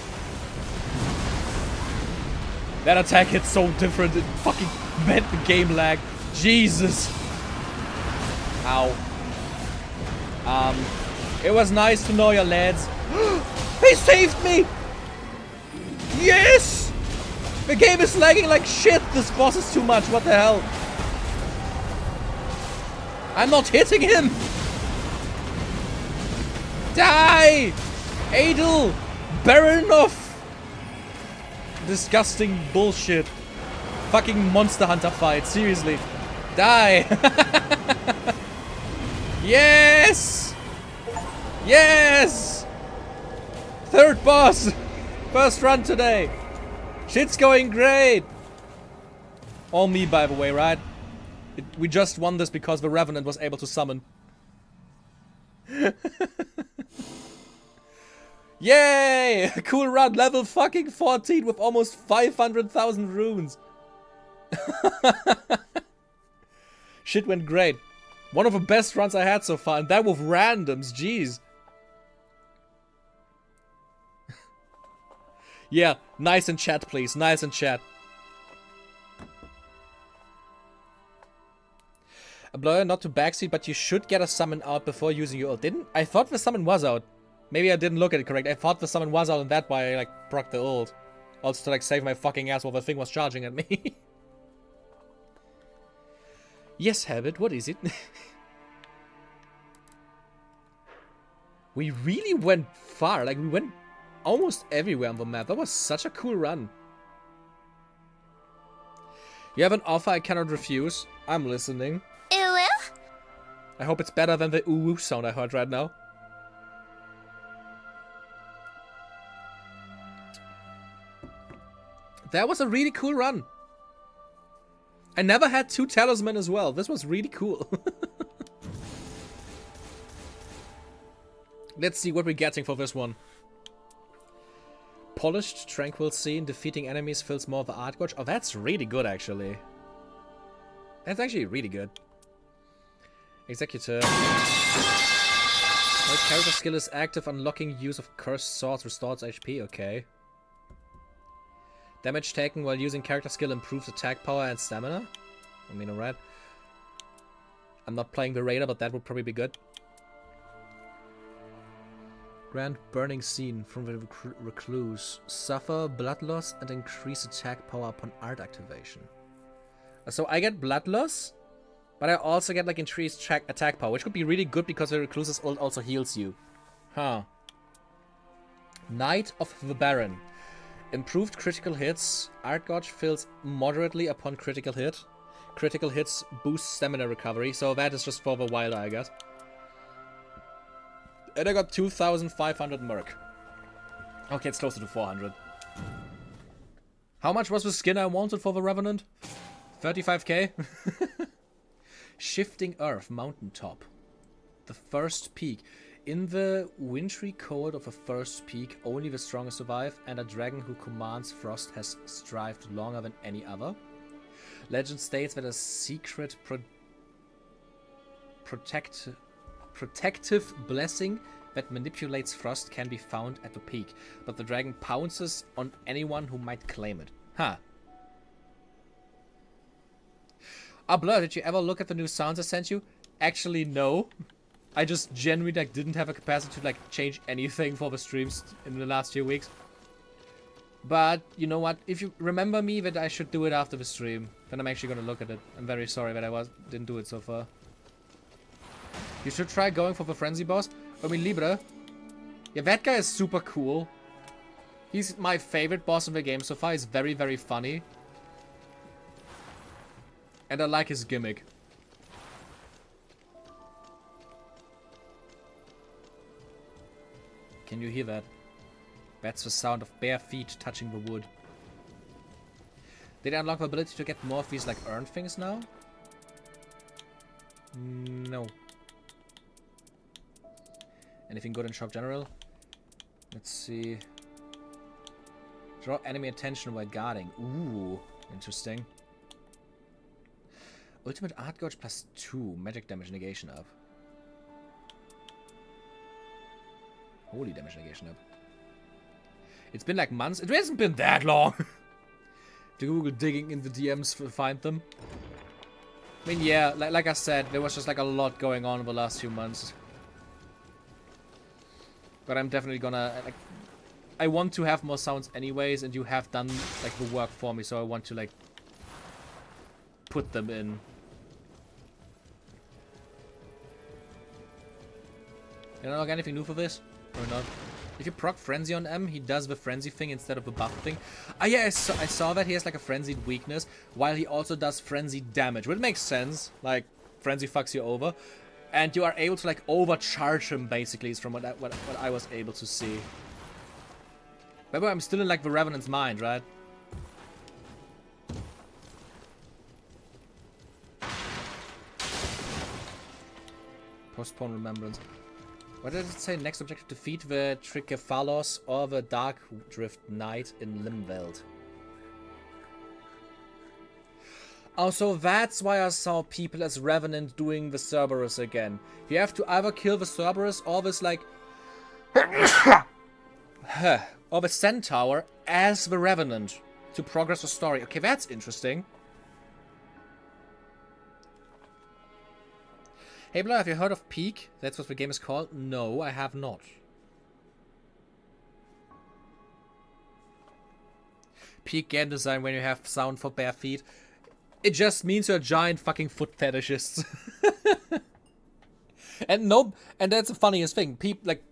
That attack hits so different, it fucking meant the game lag. Jesus! Ow. It was nice to know you, lads. He saved me! Yes! The game is lagging like shit! This boss is too much, what the hell? I'm not hitting him! Die! Adel! Baronoff! Disgusting bullshit. Fucking Monster Hunter fight, seriously. Die! Yes! Yes! Third boss! First run today! Shit's going great! All me, by the way, right? We just won this because the Revenant was able to summon. Yay! Cool run, level fucking 14 with almost 500,000 runes. Shit went great. One of the best runs I had so far, and that with randoms, jeez. Yeah, nice in chat, please. Nice in chat. A blur, not to backseat, but you should get a summon out before using your ult. Didn't? I thought the summon was out. Maybe I didn't look at it correct. I thought the summon was out and that why I like proc the ult. Also to like save my fucking ass while the thing was charging at me. Yes, Habit, what is it? We really went far. Like we went almost everywhere on the map. That was such a cool run. You have an offer I cannot refuse. I'm listening. I hope it's better than the ooh sound I heard right now. That was a really cool run. I never had 2 talisman as well. This was really cool. Let's see what we're getting for this one. Polished, tranquil scene. Defeating enemies fills more of the art gauge. Oh, that's really good, actually. That's actually really good. Executor. My character skill is active. Unlocking use of cursed swords restores HP. Okay. Damage taken while using character skill improves attack power and stamina. I mean, alright. I'm not playing the Raider, but that would probably be good. Grand burning scene from the recluse. Suffer blood loss and increase attack power upon art activation. So I get blood loss, but I also get like increased attack power, which could be really good because the recluse's ult also heals you. Huh. Knight of the Baron. Improved critical hits. Art Gouge fills moderately upon critical hit. Critical hits boost stamina recovery, so that is just for the wilder, I guess. And I got 2,500 merc. Okay, it's closer to 400. How much was the skin I wanted for the Revenant? 35k? Shifting Earth, Mountaintop. The first peak. In the wintry cold of the first peak, only the strongest survive, and a dragon who commands frost has strived longer than any other. Legend states that a secret protective blessing that manipulates frost can be found at the peak, but the dragon pounces on anyone who might claim it. Huh. Blur, did you ever look at the new sounds I sent you? Actually, no. I just genuinely like didn't have a capacity to like change anything for the streams in the last few weeks. But you know what? If you remember me that I should do it after the stream, then I'm actually gonna look at it. I'm very sorry that I didn't do it so far. You should try going for the frenzy boss. I mean, Libre. Yeah, that guy is super cool. He's my favorite boss in the game so far. He's very, very funny. And I like his gimmick. Can you hear that? That's the sound of bare feet touching the wood. Did I unlock the ability to get more of these like earned things now? No. Anything good in Shop General? Let's see. Draw enemy attention while guarding. Ooh, interesting. Ultimate Art Gouge +2. Magic damage negation up. Holy damage negation up. It's been like months. It hasn't been that long. To Google digging in the DMs to find them. I mean, yeah, like I said, there was just like a lot going on in the last few months. But I'm definitely gonna like. I want to have more sounds anyways, and you have done like the work for me, so I want to like put them in. You don't know anything new for this? Or not? If you proc Frenzy on M, he does the Frenzy thing instead of the buff thing. Ah yeah, I saw that he has like a Frenzied weakness, while he also does Frenzied damage, which makes sense. Like, Frenzy fucks you over. And you are able to like overcharge him basically, is from what I was able to see. By the way, I'm still in like the Revenant's mind, right? Postpone remembrance. What did it say? Next objective, defeat the Tricephalos or the Dark Drift Knight in Limveld. Oh, so that's why I saw people as Revenant doing the Cerberus again. You have to either kill the Cerberus or this like... or the Centaur as the Revenant to progress the story. Okay, that's interesting. Hey Blair, have you heard of Peak? That's what the game is called? No, I have not. Peak game design when you have sound for bare feet. It just means you're giant fucking foot fetishists. And no, and that's the funniest thing. Like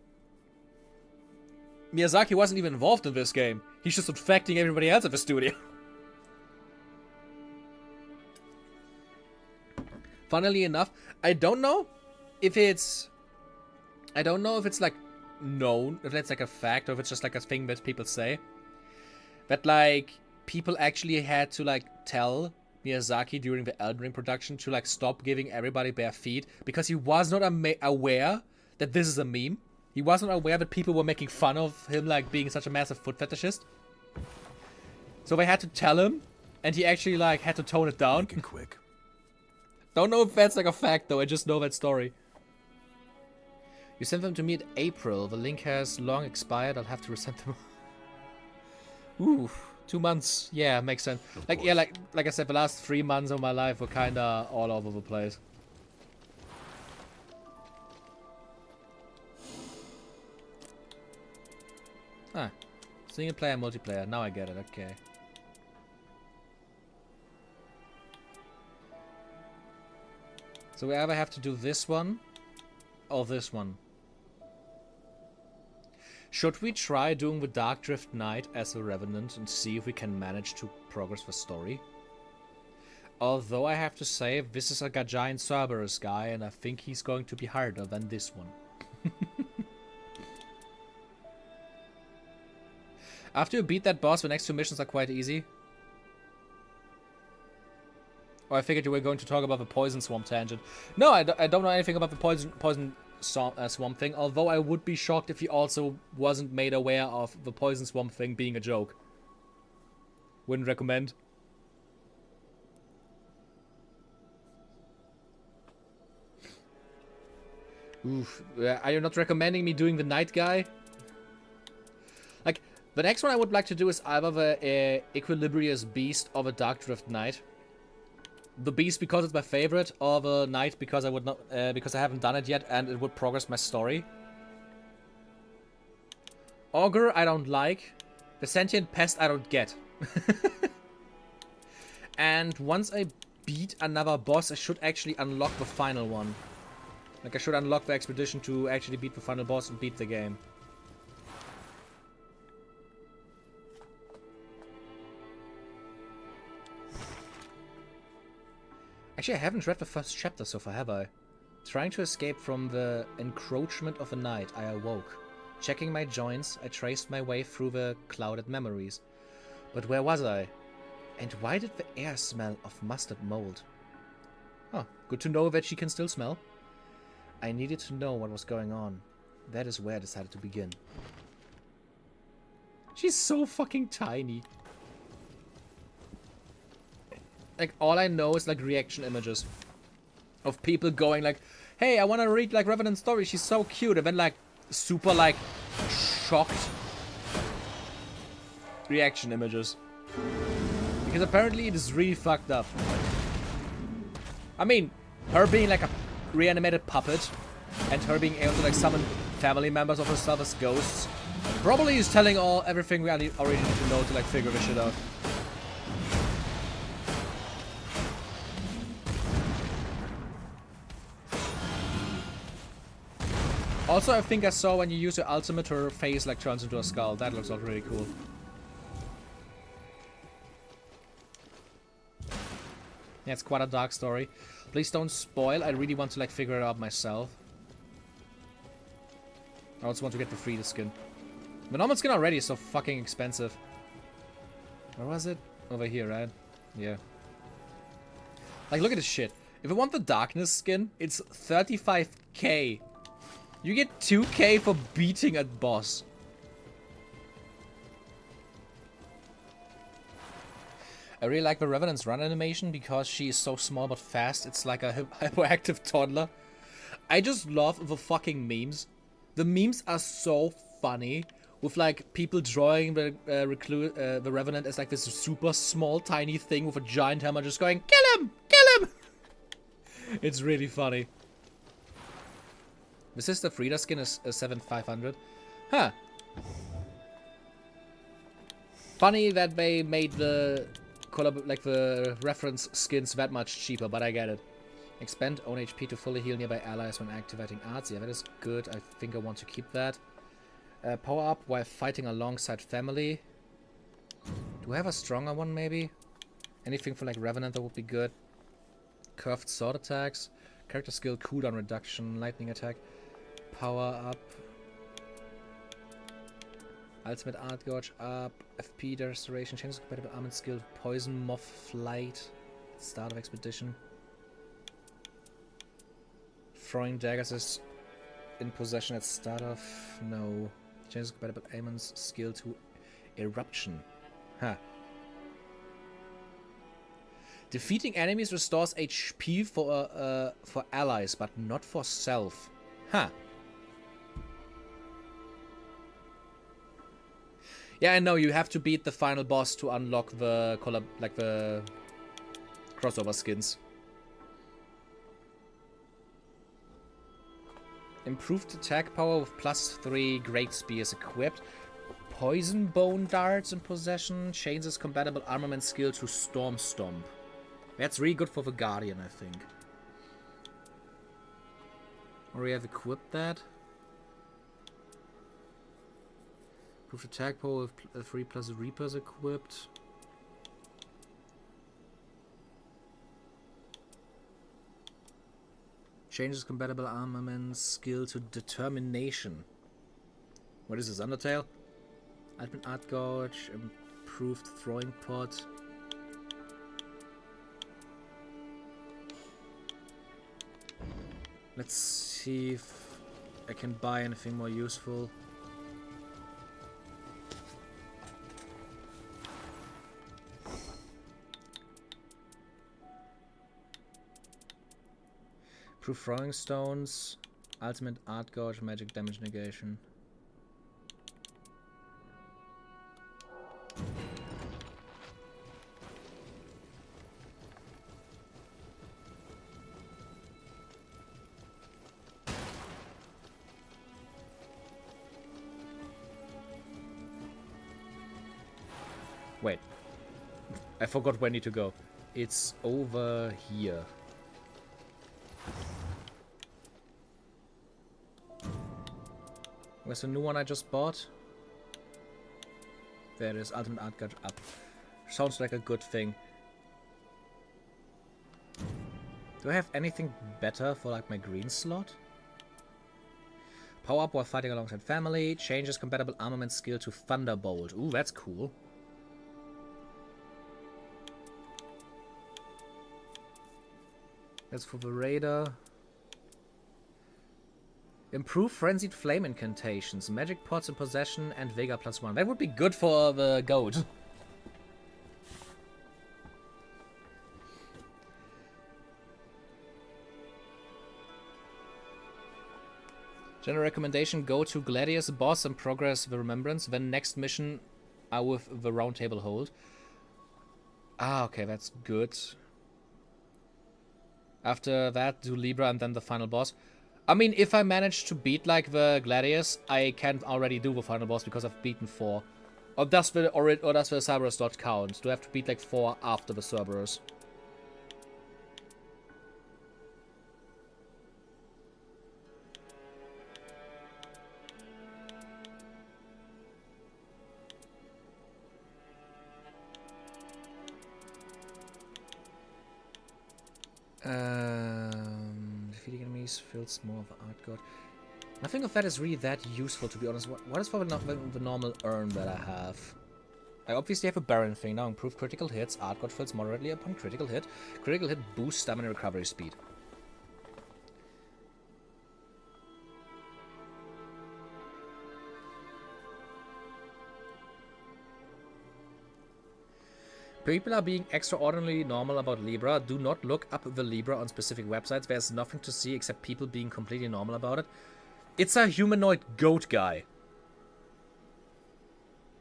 Miyazaki wasn't even involved in this game. He's just infecting everybody else at the studio. Funnily enough, I don't know if it's like known, if that's like a fact, or if it's just like a thing that people say. That like people actually had to like tell Miyazaki during the Elden Ring production to like stop giving everybody bare feet because he was not aware that this is a meme. He wasn't aware that people were making fun of him like being such a massive foot fetishist. So they had to tell him, and he actually like had to tone it down. Make it quick. Don't know if that's like a fact though, I just know that story. You sent them to me in April. The link has long expired. I'll have to resend them. Ooh, 2 months. Yeah, makes sense. Like yeah, like I said, the last 3 months of my life were kinda all over the place. Ah. Single player, multiplayer. Now I get it, okay. So we either have to do this one or this one. Should we try doing the Dark Drift Knight as a Revenant and see if we can manage to progress the story? Although I have to say, this is a giant Cerberus guy, and I think he's going to be harder than this one. After you beat that boss, the next two missions are quite easy. Oh, I figured you were going to talk about the Poison Swamp tangent. No, I don't know anything about the Poison Swamp thing, although I would be shocked if he also wasn't made aware of the Poison Swamp thing being a joke. Wouldn't recommend. Oof. Are you not recommending me doing the Night Guy? Like, the next one I would like to do is either the Equilibrious Beast or the Dark Drift Knight. The Beast because it's my favorite, or the Knight because I would not, because I haven't done it yet and it would progress my story. Augur I don't like. The Sentient Pest I don't get. And once I beat another boss, I should actually unlock the final one. Like, I should unlock the expedition to actually beat the final boss and beat the game. Actually, I haven't read the first chapter so far, have I? Trying to escape from the encroachment of the night, I awoke. Checking my joints, I traced my way through the clouded memories. But where was I? And why did the air smell of mustard mold? Oh, good to know that she can still smell. I needed to know what was going on. That is where I decided to begin. She's so fucking tiny. Like, all I know is, like, reaction images of people going, like, hey, I want to read, like, Revenant's story. She's so cute. And then, like, super, like, shocked reaction images. Because apparently it is really fucked up. I mean, her being, like, a reanimated puppet and her being able to, like, summon family members of herself as ghosts probably is telling everything we already need to know to, like, figure this shit out. Also, I think I saw when you use your ultimate, her face like turns into a skull. That looks all really cool. Yeah, it's quite a dark story. Please don't spoil. I really want to like figure it out myself. I also want to get the Frida skin. The normal skin already is so fucking expensive. Where was it? Over here, right? Yeah. Like, look at this shit. If I want the darkness skin, it's 35k. You get 2k for beating a boss. I really like the Revenant's run animation because she is so small but fast. It's like a hyperactive toddler. I just love the fucking memes. The memes are so funny. With like people drawing the Revenant as like this super small tiny thing with a giant hammer just going, kill him! Kill him! It's really funny. The Sister Frida skin is 7,500. Huh. Funny that they made the the reference skins that much cheaper, but I get it. Expend own HP to fully heal nearby allies when activating arts. Yeah, that is good. I think I want to keep that. Power up while fighting alongside family. Do I have a stronger one maybe? Anything for like Revenant that would be good. Curved sword attacks. Character skill cooldown reduction. Lightning attack. Power up. Ultimate art gauge up. FP restoration. Changes compatible armament skill. Poison moth flight. Start of expedition. Throwing daggers is in possession at start of. No. Changes compatible Amon's skill to eruption. Huh. Defeating enemies restores HP for allies, but not for self. Huh. Yeah, I know you have to beat the final boss to unlock the the crossover skins. Improved attack power with +3 great spears equipped. Poison bone darts in possession. Changes compatible armament skill to Storm Stomp. That's really good for the Guardian, I think. Or we have equipped that. Improved attack power with 3 plus Reapers equipped. Changes compatible armament skill to determination. What is this, Undertale? Ultimate Art Gouge, improved throwing pot. Let's see if I can buy anything more useful. Proof throwing stones, ultimate art gouge, magic damage negation. Wait, I forgot where I need to go. It's over here. Where's the new one I just bought? There it is, Ultimate Art Gouge up. Sounds like a good thing. Do I have anything better for like my green slot? Power up while fighting alongside family. Changes compatible armament skill to Thunderbolt. Ooh, that's cool. That's for the Raider. Improve Frenzied Flame incantations, Magic Pots in possession, and Vega +1. That would be good for the goat. General recommendation, go to Gladius boss and progress the Remembrance. Then next mission are with the Round Table Hold. Ah, okay, that's good. After that, do Libra and then the final boss. I mean, if I manage to beat, like, the Gladius, I can already do the final boss because I've beaten 4. Or does the Cerberus not count? Do I have to beat, like, 4 after the Cerberus? Defeating enemies fills more of art god. Nothing of that is really that useful, to be honest. What is for the normal urn that I have? I obviously have a Baron thing now. Improve critical hits. Art god fills moderately upon critical hit. Critical hit boosts stamina recovery speed. People are being extraordinarily normal about Libra. Do not look up the Libra on specific websites. There's nothing to see except people being completely normal about it. It's a humanoid goat guy.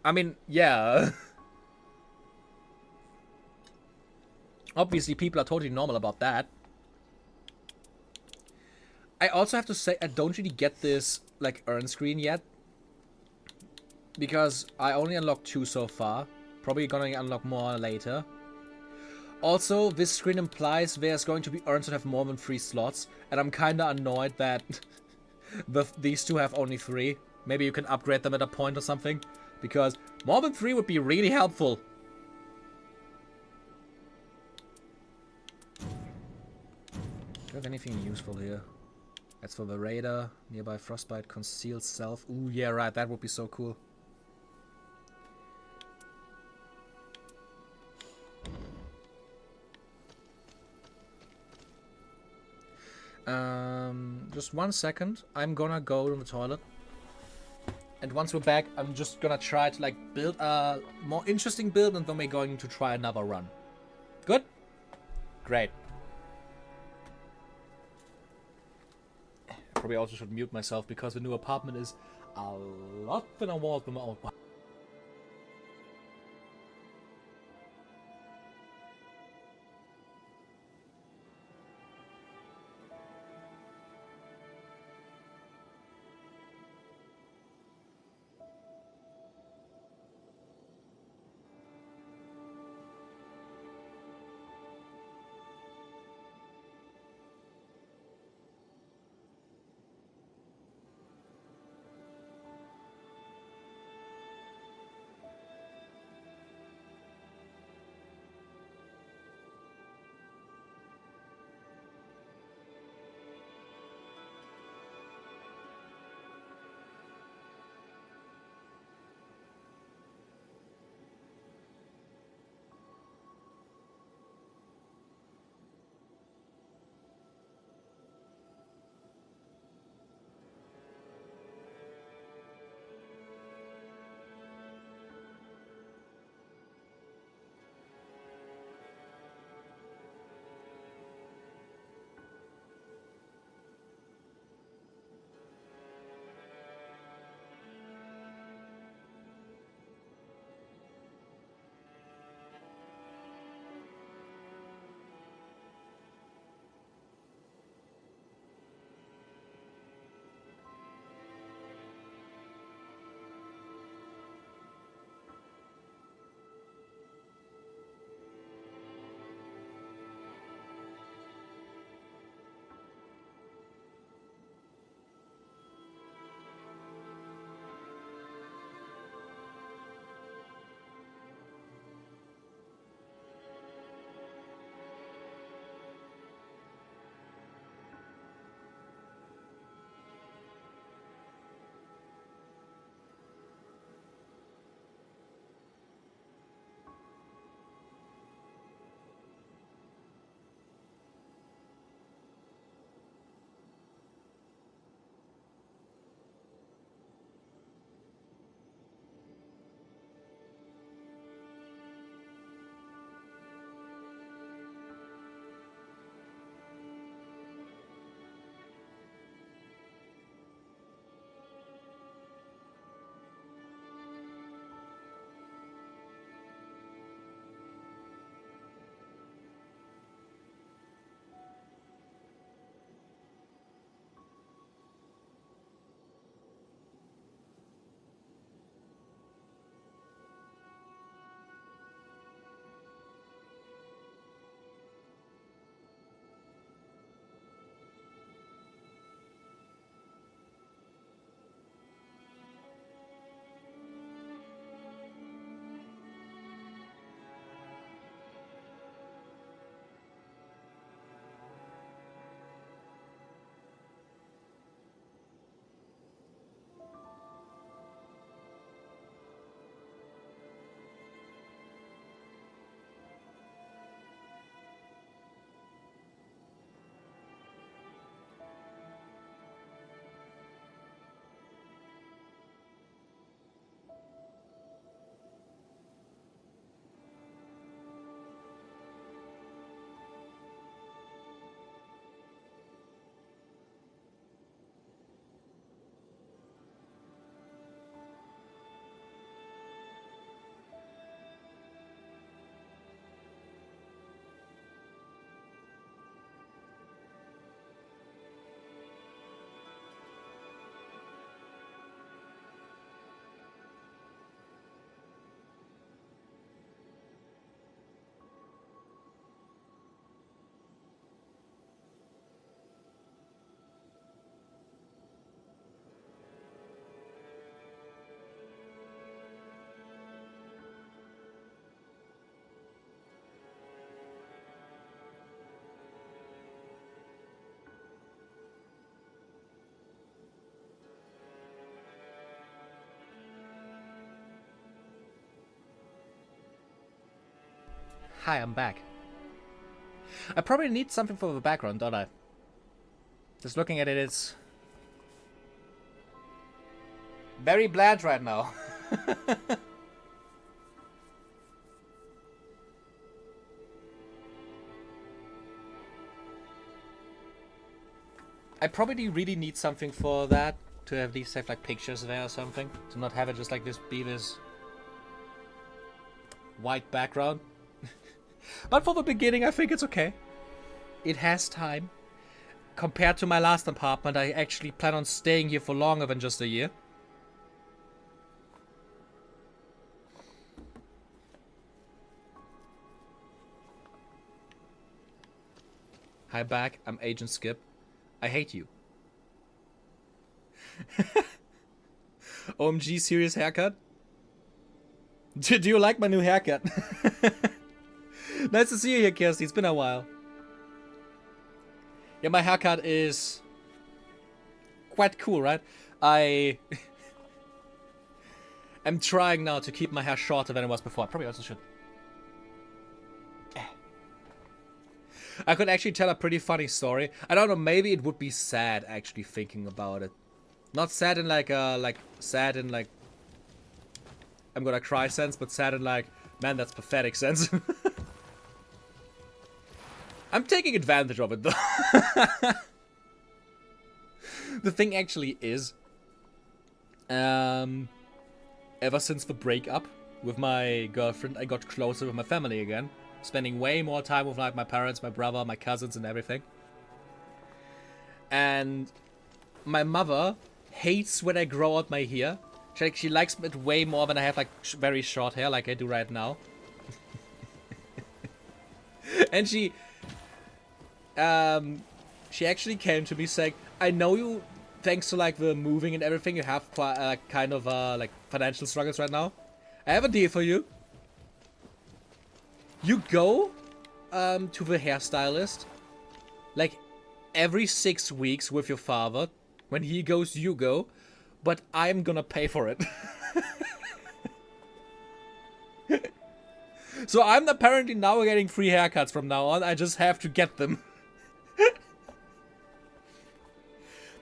I mean, yeah. Obviously, people are totally normal about that. I also have to say, I don't really get this, like, urn screen yet. Because I only unlocked 2 so far. Probably gonna unlock more later. Also, this screen implies there's going to be urns that have more than 3 slots. And I'm kinda annoyed that these 2 have only 3. Maybe you can upgrade them at a point or something. Because more than 3 would be really helpful. Do you have anything useful here? That's for the Raider. Nearby Frostbite, Concealed Self. Ooh, yeah, right. That would be so cool. Just 1 second. I'm gonna go to the toilet. And once we're back, I'm just gonna try to, like, build a more interesting build, and then we're going to try another run. Good? Great. I probably also should mute myself because the new apartment is a lot thinner walls than my old one. Hi, I'm back. I probably need something for the background, don't I? Just looking at it, it's very bland right now. I probably really need something for that, to at least have like pictures there or something, to not have it just like this be this white background. But for the beginning, I think it's okay. It has time. Compared to my last apartment, I actually plan on staying here for longer than just a year. Hi back, I'm Agent Skip. I hate you. OMG, serious haircut? Do you like my new haircut? Nice to see you here, Kirsty. It's been a while. Yeah, my haircut is quite cool, right? I am trying now to keep my hair shorter than it was before. I probably also should. I could actually tell a pretty funny story. I don't know, maybe it would be sad actually thinking about it. Not sad in like sad in like I'm gonna cry sense, but sad in like, man, that's pathetic sense. I'm taking advantage of it though. The thing actually is, ever since the breakup with my girlfriend, I got closer with my family again. Spending way more time with like my parents, my brother, my cousins and everything. And my mother hates when I grow out my hair. She likes it way more when I have like very short hair like I do right now. And she actually came to me saying, I know you, thanks to like the moving and everything, you have kind of like financial struggles right now. I have a deal for you. You go to the hairstylist like every 6 weeks with your father. When he goes, you go. But I'm gonna pay for it. So I'm apparently now getting free haircuts from now on. I just have to get them.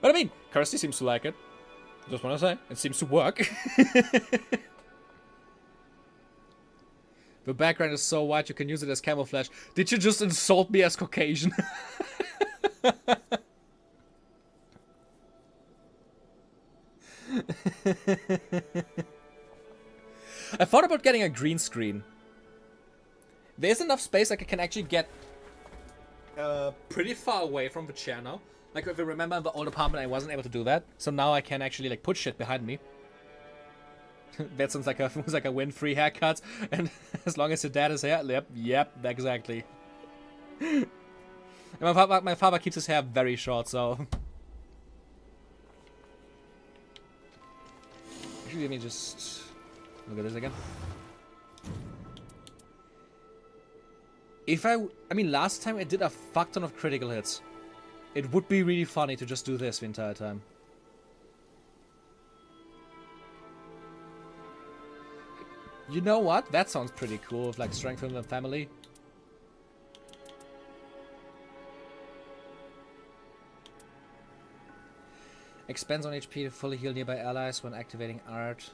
But I mean, Kirsty seems to like it. Just wanna say, it seems to work. The background is so white you can use it as camouflage. Did you just insult me as Caucasian? I thought about getting a green screen. There's enough space like I can actually get pretty far away from the chair now. Like if you remember in the old apartment I wasn't able to do that. So now I can actually like put shit behind me. That sounds like a win-free haircut, and as long as your dad is here, yep, exactly. And my father keeps his hair very short, so. Actually, let me just look at this again. I mean, last time I did a fuck ton of critical hits. It would be really funny to just do this the entire time. You know what? That sounds pretty cool, with like strengthen the family. Expands on HP to fully heal nearby allies when activating art.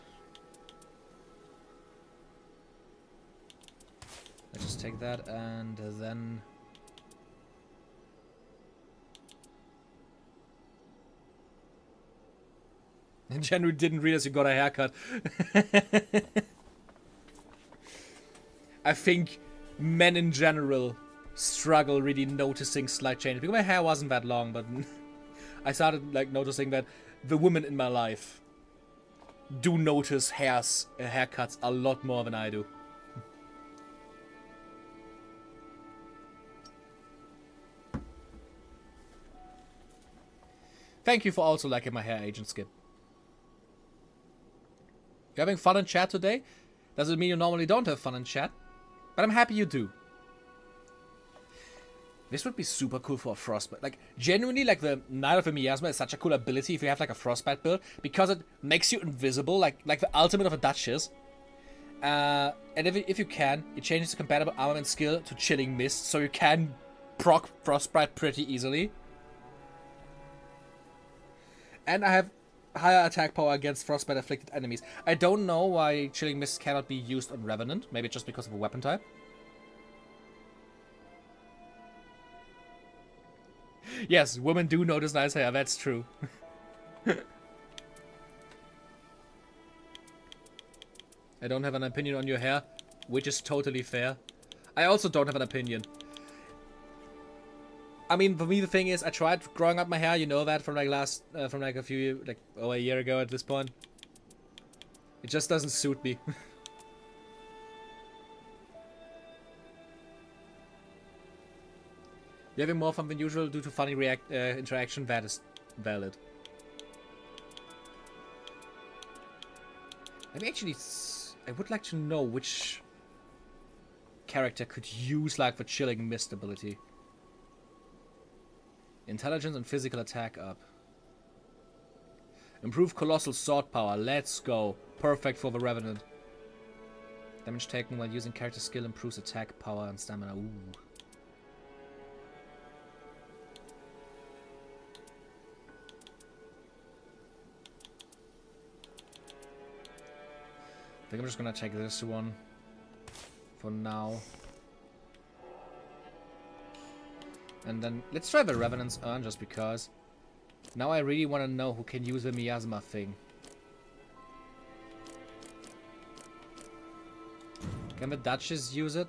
Let's just take that and then... Genuinely didn't realize you got a haircut. I think men in general struggle really noticing slight changes. Because my hair wasn't that long, but I started like noticing that the women in my life do notice haircuts a lot more than I do. Thank you for also liking my hair, Agent Skip. You having fun in chat today? Doesn't mean you normally don't have fun in chat. But I'm happy you do. This would be super cool for a frostbite. Like, genuinely, like, the Knight of the Miasma is such a cool ability if you have, like, a frostbite build. Because it makes you invisible, like the ultimate of a Duchess. And if you can, it changes the compatible armament skill to Chilling Mist, so you can proc Frostbite pretty easily. And I have higher attack power against Frostbite afflicted enemies. I don't know why Chilling Mist cannot be used on Revenant. Maybe just because of a weapon type. Yes, women do notice nice hair, that's true. I don't have an opinion on your hair, which is totally fair. I also don't have an opinion. I mean, for me the thing is, I tried growing up my hair, you know that from like a year ago at this point. It just doesn't suit me. You're having more fun than usual due to funny interaction, that is valid. I would like to know which character could use like the Chilling Mist ability. Intelligence and physical attack up. Improve colossal sword power. Let's go. Perfect for the Revenant. Damage taken while using character skill improves attack power and stamina. Ooh. I think I'm just gonna take this one for now. And then let's try the Revenant's Urn just because. Now I really want to know who can use the Miasma thing. Can the Duchess use it?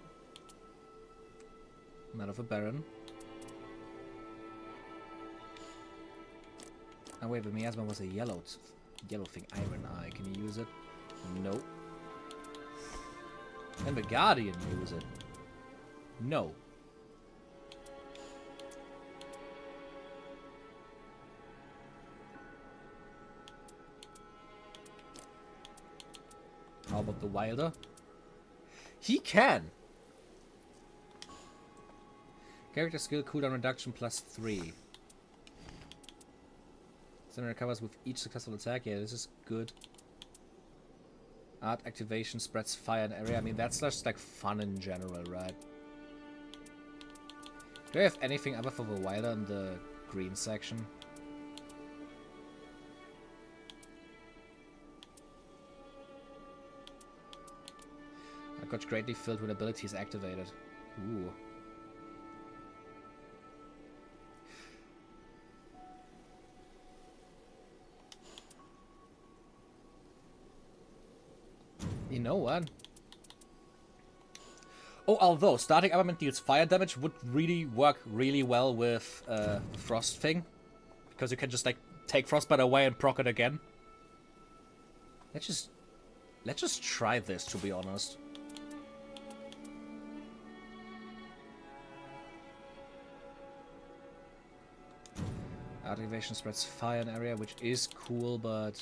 Not of a Baron. Oh wait, the Miasma was a yellow thing. Iron Eye. Can you use it? No. Can the Guardian use it? No. How about the Wilder? He can! Character skill cooldown reduction +3. Then recovers with each successful attack. Yeah, this is good. Art activation spreads fire in area. I mean, that's just like fun in general, right? Do I have anything other for the Wilder in the green section? I got greatly filled with abilities activated. Ooh. You know what? Oh, although starting armament deals fire damage would really work really well with Frost thing. Because you can just like take Frostbite away and proc it again. Let's just try this, to be honest. Activation spreads fire in area, which is cool, but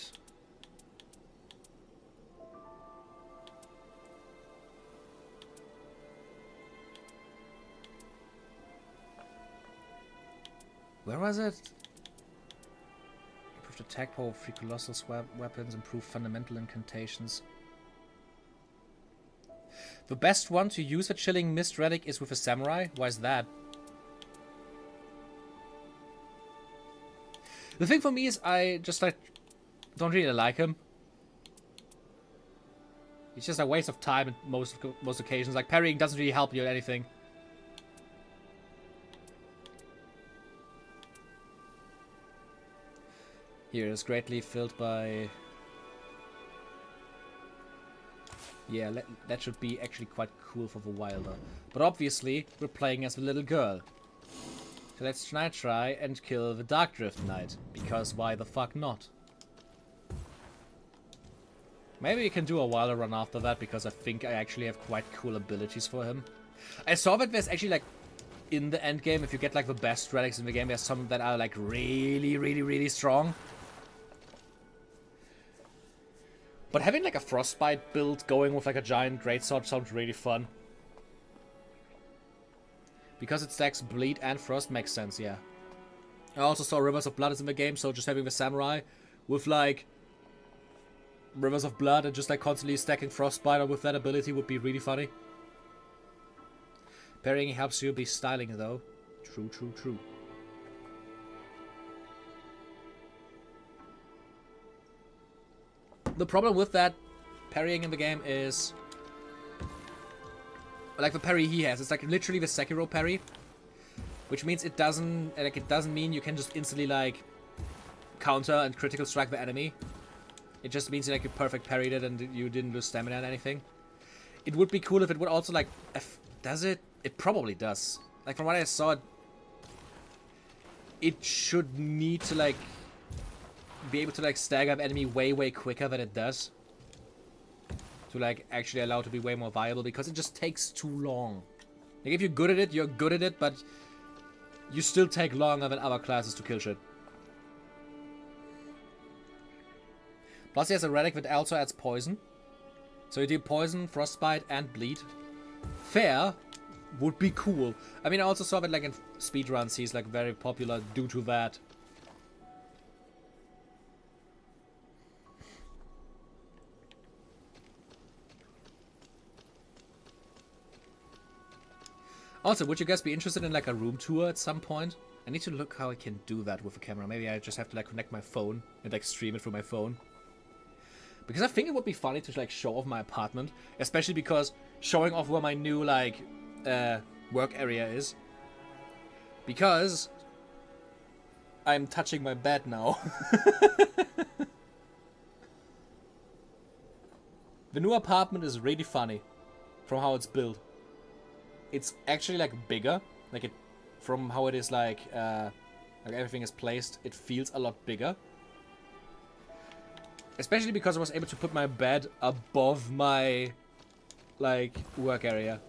where was it? Improved attack power, free colossal weapons, improved fundamental incantations. The best one to use a Chilling Mist relic is with a samurai. Why is that? The thing for me is I just like don't really like him. It's just a waste of time at most occasions. Like parrying doesn't really help you at anything. Here is greatly filled by. Yeah, that should be actually quite cool for the Wilder. But obviously, we're playing as the little girl. So let's try and kill the Darkdrift Knight. Because why the fuck not? Maybe we can do a Wilder run after that, because I think I actually have quite cool abilities for him. I saw that there's actually, like, in the end game, if you get, like, the best relics in the game, there's some that are, like, really, really, really strong. But having, like, a Frostbite build going with, like, a giant greatsword sounds really fun. Because it stacks Bleed and Frost makes sense, yeah. I also saw Rivers of Blood is in the game, so just having the Samurai with, like, Rivers of Blood and just like constantly stacking Frostbite with that ability would be really funny. Parrying helps you be styling though. True, true, true. The problem with that parrying in the game is like the parry he has. It's like literally the Sekiro parry, which means it doesn't mean you can just instantly like counter and critical strike the enemy. It just means like you perfect parried it and you didn't lose stamina and anything. It would be cool if it would also like does it? It probably does. Like from what I saw, it should need to like be able to like stagger the enemy way quicker than it does. To like actually allow it to be way more viable, because it just takes too long. Like if you're good at it, you're good at it, but you still take longer than other classes to kill shit. Plus he has a relic that also adds poison. So you do poison, frostbite, and bleed. Fair would be cool. I mean, I also saw that like in speedruns he's like very popular due to that. Also, would you guys be interested in like a room tour at some point? I need to look how I can do that with a camera. Maybe I just have to like connect my phone and like stream it through my phone. Because I think it would be funny to like show off my apartment, especially because showing off where my new like work area is. Because I'm touching my bed now. The new apartment is really funny from how it's built. It's actually like bigger, like it from how it is like everything is placed. It feels a lot bigger. Especially because I was able to put my bed above my, like, work area.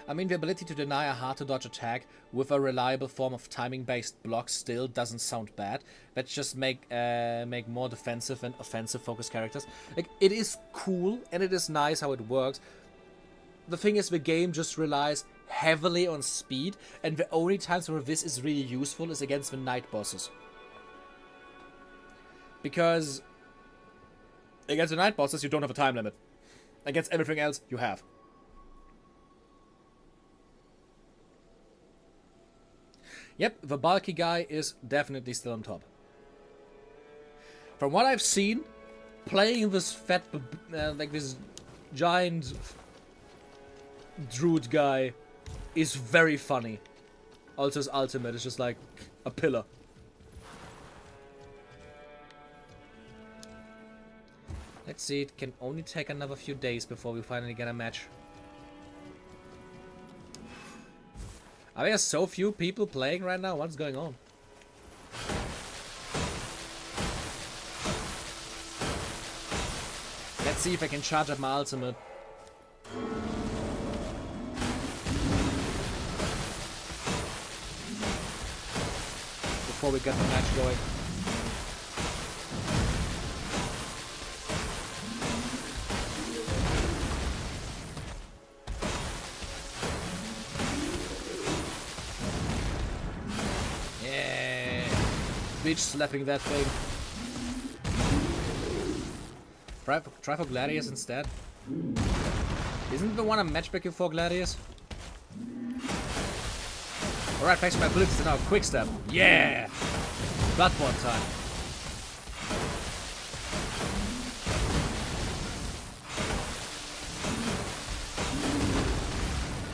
I mean, the ability to deny a hard-to-dodge attack with a reliable form of timing-based block still doesn't sound bad. Let's just make more defensive and offensive-focused characters. Like, it is cool, and it is nice how it works. The thing is, the game just relies heavily on speed, and the only times where this is really useful is against the night bosses. Because against the night bosses, you don't have a time limit. Against everything else, you have. Yep, the bulky guy is definitely still on top. From what I've seen, playing this fat, like this giant druid guy is very funny. Also his ultimate is just like a pillar. Let's see, it can only take another few days before we finally get a match. Are there so few people playing right now? What's going on? Let's see if I can charge up my ultimate. Before we get the match going. Yeah, bitch slapping that thing. Try for Gladius instead. Isn't the one I'm matchmaking for Gladius? Alright, thanks for my abilities to now quick step. Yeah! Bloodborne time.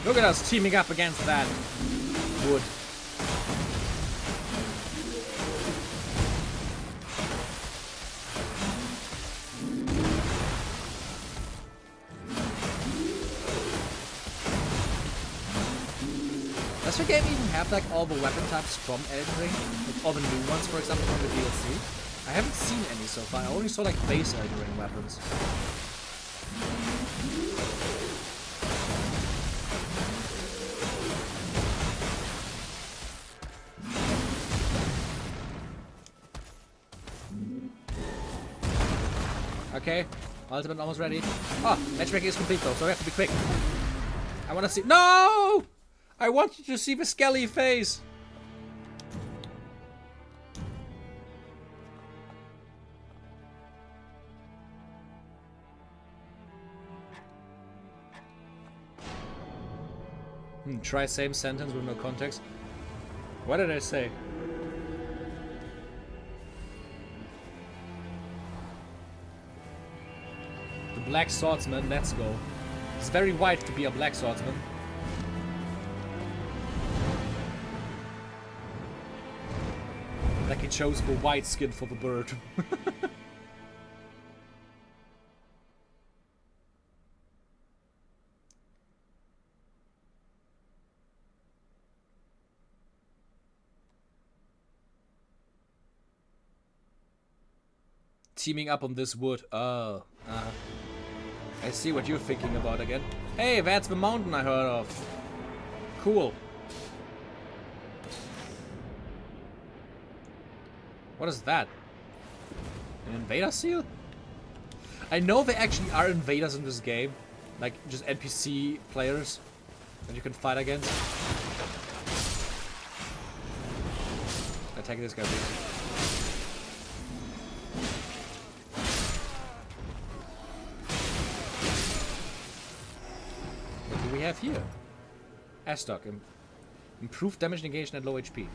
Look at us teaming up against that wood. Does the game even have like all the weapon types from Elden Ring? Like all the new ones, for example, from the DLC? I haven't seen any so far. I only saw like base Elden Ring weapons. Okay, ultimate almost ready. Oh, matchmaking is complete though, so we have to be quick. I want to see. No! I want you to see the skelly face. Try same sentence with no context. What did I say? The Black Swordsman, let's go. It's very white to be a Black Swordsman. Like he chose the white skin for the bird. Teaming up on this wood. Oh. I see what you're thinking about again. Hey, that's the mountain I heard of. Cool. What is that? An invader seal? I know there actually are invaders in this game. Like, just NPC players that you can fight against. Attack this guy, please. What do we have here? Astock. Improved damage negation at low HP.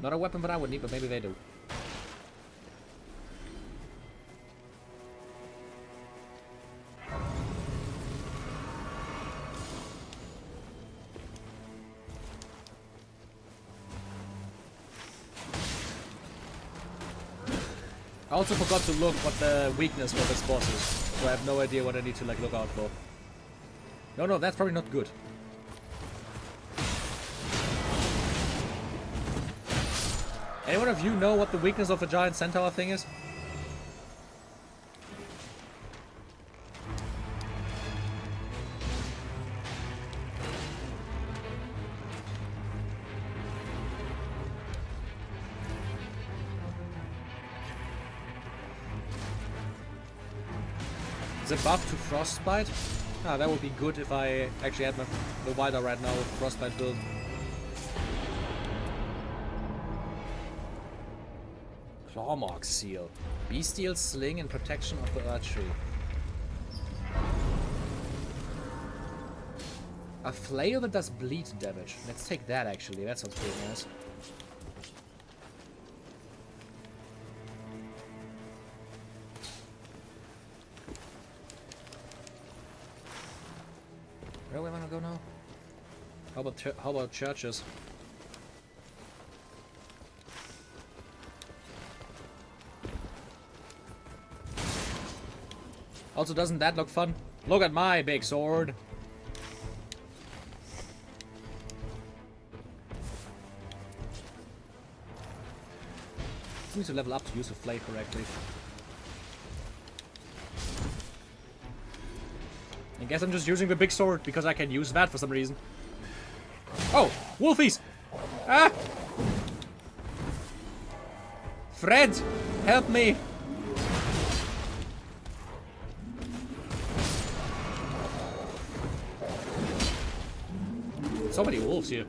Not a weapon that I would need, but maybe they do. I also forgot to look what the weakness for this boss is, so I have no idea what I need to like look out for. No, that's probably not good. Anyone of you know what the weakness of a giant centaur thing is? Is it buff to frostbite? Ah, that would be good if I actually had the wider right now with frostbite build. Clawmark seal. Bestial sling and protection of the archery. A flail that does bleed damage. Let's take that actually. That sounds pretty nice. Where do we want to go now? How about churches? Also, doesn't that look fun? Look at my big sword. Need to level up to use the flail correctly. I guess I'm just using the big sword because I can use that for some reason. Oh, wolfies! Ah! Fred, help me! So many wolves here.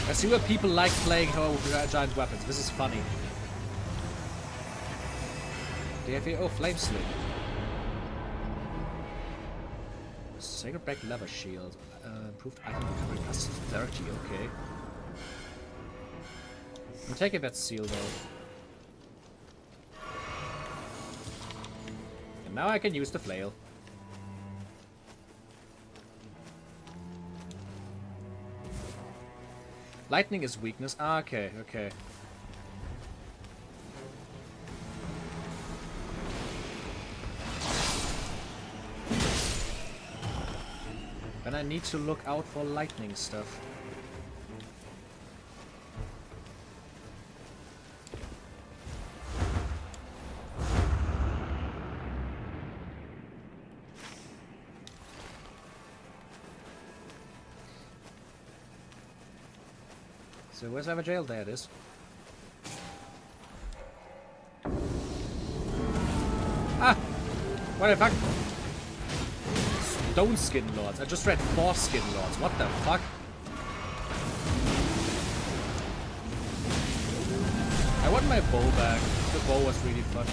I see where people like playing her with giant weapons. This is funny. They have here. Oh, flame sling. Sacred black leather shield. Improved item recovery plus 30. Okay. I'm taking that seal though. And now I can use the flail. Lightning is weakness. Ah, okay, okay. And I need to look out for lightning stuff. So where's our jail? There it is. Ah! What the fuck? Stone Skin Lords. I just read 4 Skin Lords. What the fuck? I want my bow back. The bow was really funny.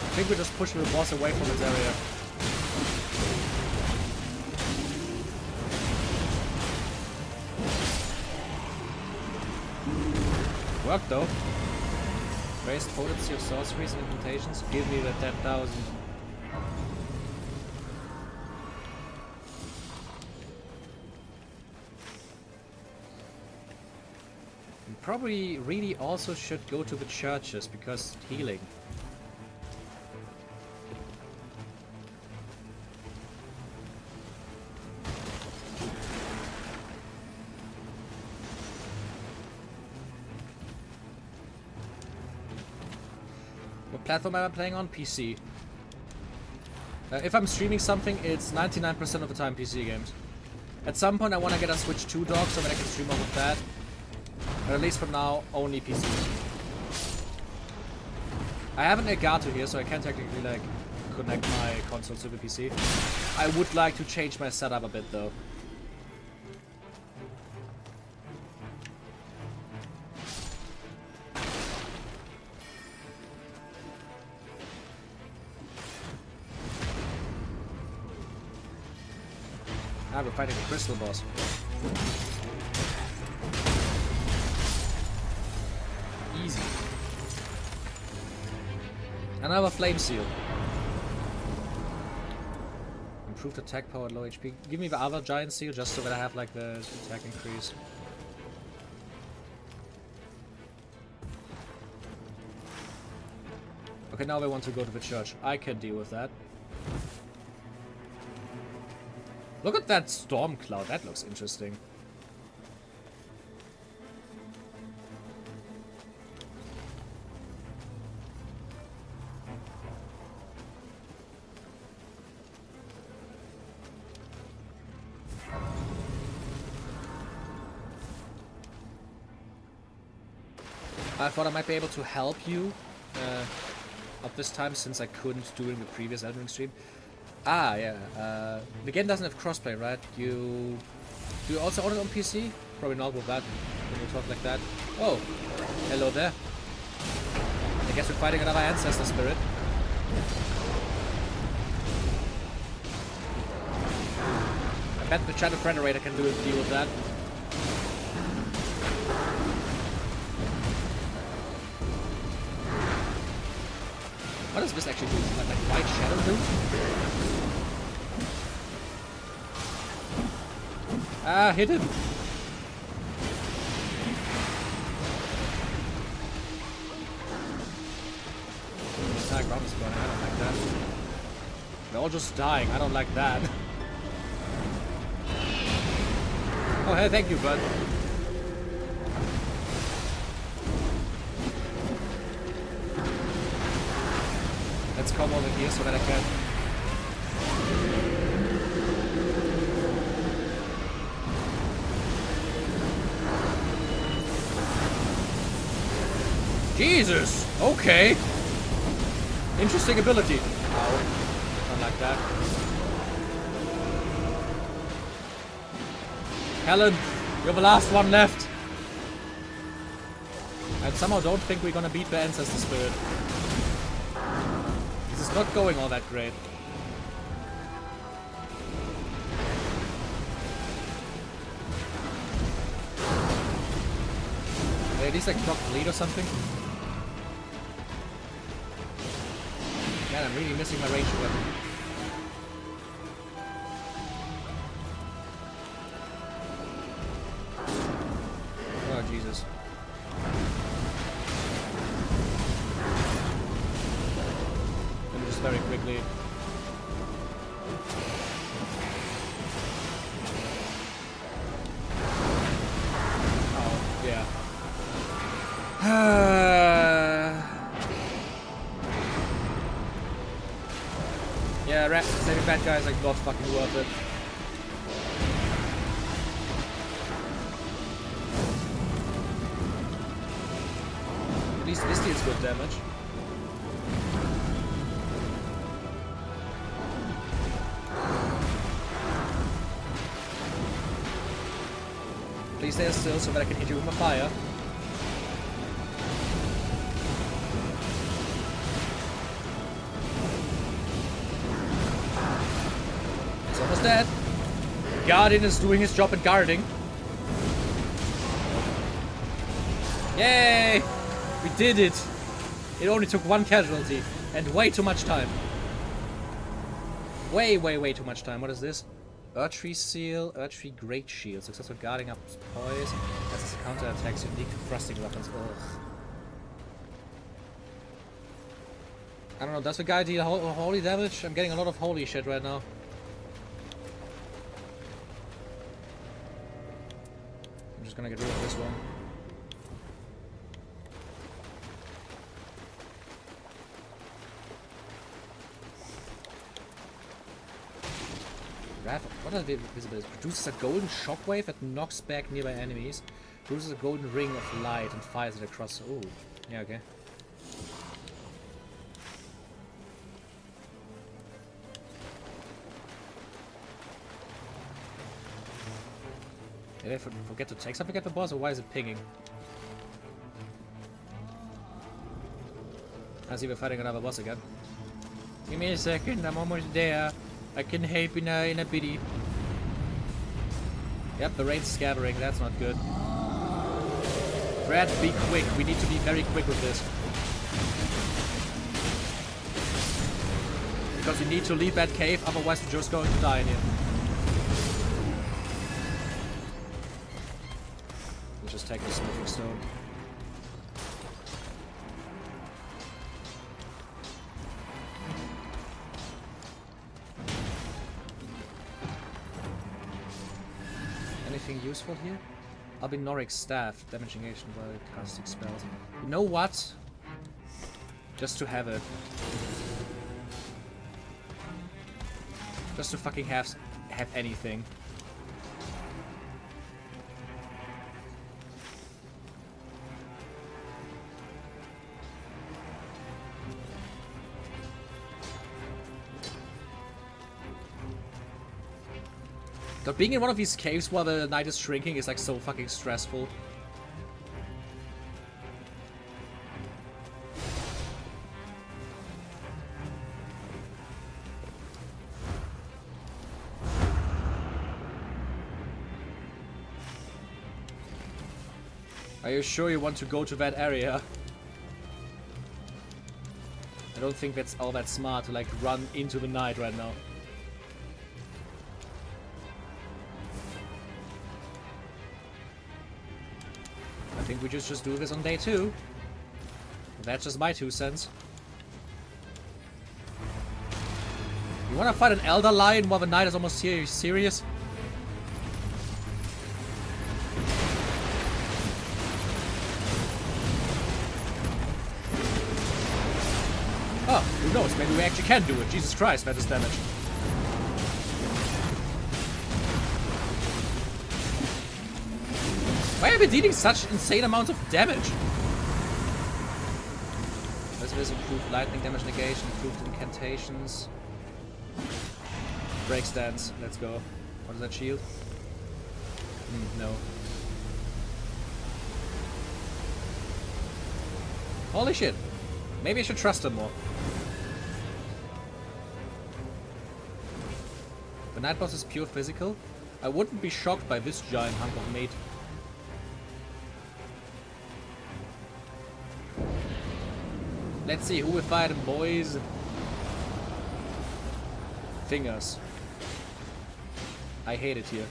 I think we're just pushing the boss away from its area. Worked though. Raised potency of sorceries and incantations. Give me the 10,000. And probably really also should go to the churches because healing. Platform am I playing on? PC. If I'm streaming something, it's 99% of the time PC games. At some point I want to get a Switch 2 dock so that I can stream over that. But at least for now, only PC. I have an Elgato here, so I can technically like connect my console to the PC. I would like to change my setup a bit though. We're fighting a crystal boss. Easy. Another flame seal. Improved attack power at low HP. Give me the other giant seal just so that I have like the attack increase. Okay, now they want to go to the church. I can deal with that. Look at that storm cloud, that looks interesting. I thought I might be able to help you up this time since I couldn't during the previous Elden stream. Ah, yeah. The game doesn't have crossplay, right? Do you also own it on PC? Probably not with that. When you talk like that. Oh, hello there. I guess we're fighting another ancestor spirit. I bet the Shadow Frederator can deal with that. What does this actually do? Like white shadow do? Ah, hit him! Attack ground is burning. I don't like that. They're all just dying. I don't like that. Oh, hey, thank you, bud. Let's come over here so that I can... Jesus! Okay! Interesting ability. Ow. Not like that. Helen, you're the last one left. I somehow don't think we're gonna beat the Ancestor Spirit. This is not going all that great. At least like knock bleed or something. Man, I'm really missing my ranged weapon. Oh Jesus. Let me just very quickly. Oh, yeah. Yeah, saving that guy is like not fucking worth it. least this deals good damage. Please stay still so that I can hit you with my fire. It's almost dead. Guardian is doing his job at guarding. Yay! We did it! It only took one casualty and way too much time. Way too much time. What is this? Earthtree Seal, Earthtree Great Shield. Successful guarding up poise. As a counter attacks unique to thrusting weapons. Ugh. I don't know, does the guy deal holy damage? I'm getting a lot of holy shit right now. I'm just gonna get rid of this one. What are the visibilities? Produces a golden shockwave that knocks back nearby enemies. Produces a golden ring of light and fires it across. Oh, yeah, okay. Did I forget to take something at the boss, or why is it pinging? I see we're fighting another boss again. Give me a second, I'm almost there. I can help in a biddy. Yep, the rain's scattering, that's not good. Brad, be quick. We need to be very quick with this. Because we need to leave that cave, otherwise we're just going to die in here. We'll just take the smithing stone. Anything useful here? Albinoric staff, damaging agent while casting spells. You know what? Just to have it. Just to fucking have anything. God, being in one of these caves while the night is shrinking is like so fucking stressful. Are you sure you want to go to that area? I don't think that's all that smart to like run into the night right now. I think we just do this on day 2. That's just my 2 cents. You wanna fight an Elder Lion while the night is almost here? Are you serious? Oh, who knows? Maybe we actually can do it. Jesus Christ, that is damage. Why are we dealing such insane amounts of damage? This improved lightning damage negation, improved incantations. Break stance, let's go. What is that shield? No. Holy shit. Maybe I should trust him more. The night boss is pure physical. I wouldn't be shocked by this giant hunk of meat. Let's see who will fight him, boys. Fingers. I hate it here.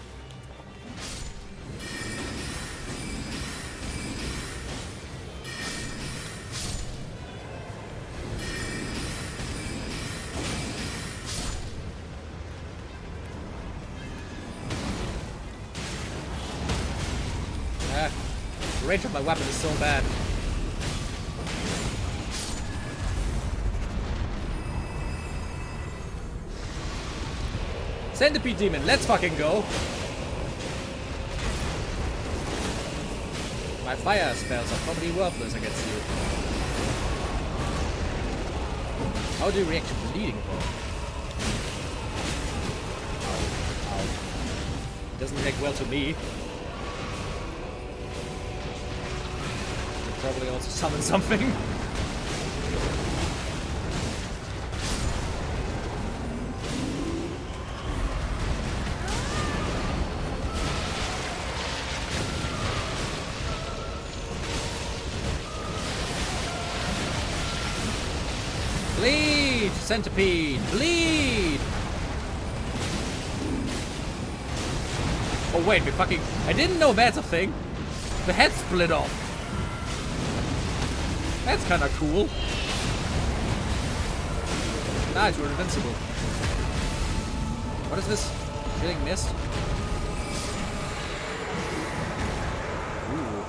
The range of my weapon is so bad. Centipede Demon, let's fucking go! My fire spells are probably worthless against you. How do you react to bleeding, though? Ow. It doesn't react well to me. Probably also summon something. Bleed! Centipede! Bleed! Oh wait, we fucking... I didn't know that's a thing. The head split off. That's kinda cool. Nice, we're invincible. What is this? Killing mist? Ooh.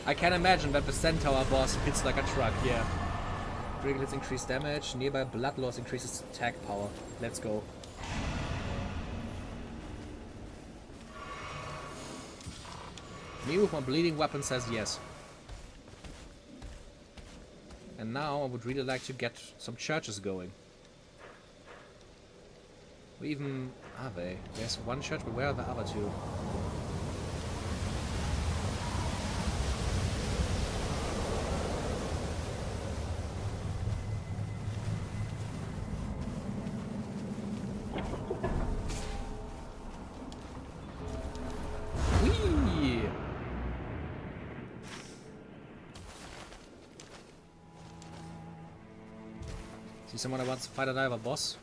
I can imagine that the Centaur boss hits like a truck, yeah. Critical hits increase damage, nearby blood loss increases attack power. Let's go. Me with my bleeding weapon says yes. And now I would really like to get some churches going. Or even... are they? There's one church, but where are the other two? See someone that wants to fight another boss?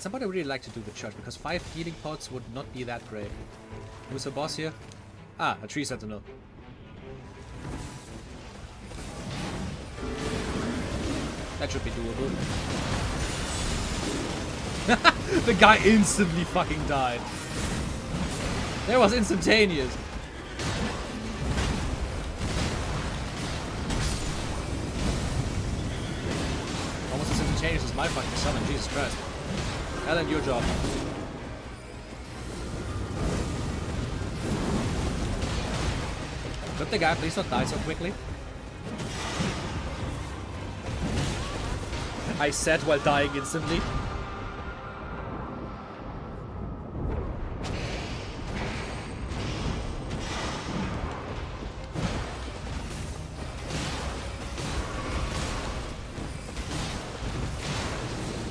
Somebody would really like to do the church because 5 healing pots would not be that great. Who's the boss here? Ah, a tree sentinel. That should be doable. The guy instantly fucking died. That was instantaneous. Almost as instantaneous as my fucking summon, Jesus Christ. Elden, your job. Could the guy please not die so quickly? I said while dying instantly.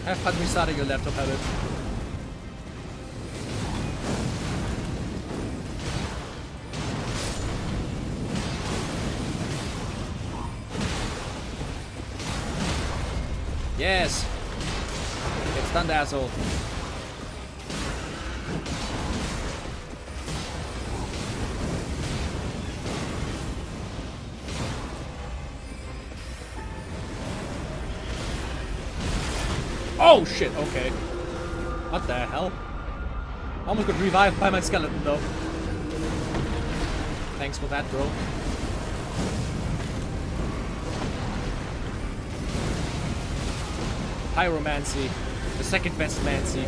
Have fun restarting your laptop, habit. Yes! Get stunned, asshole. Oh shit, okay. What the hell? I almost got revived by my skeleton though. Thanks for that, bro. Pyromancy. The second best mancy.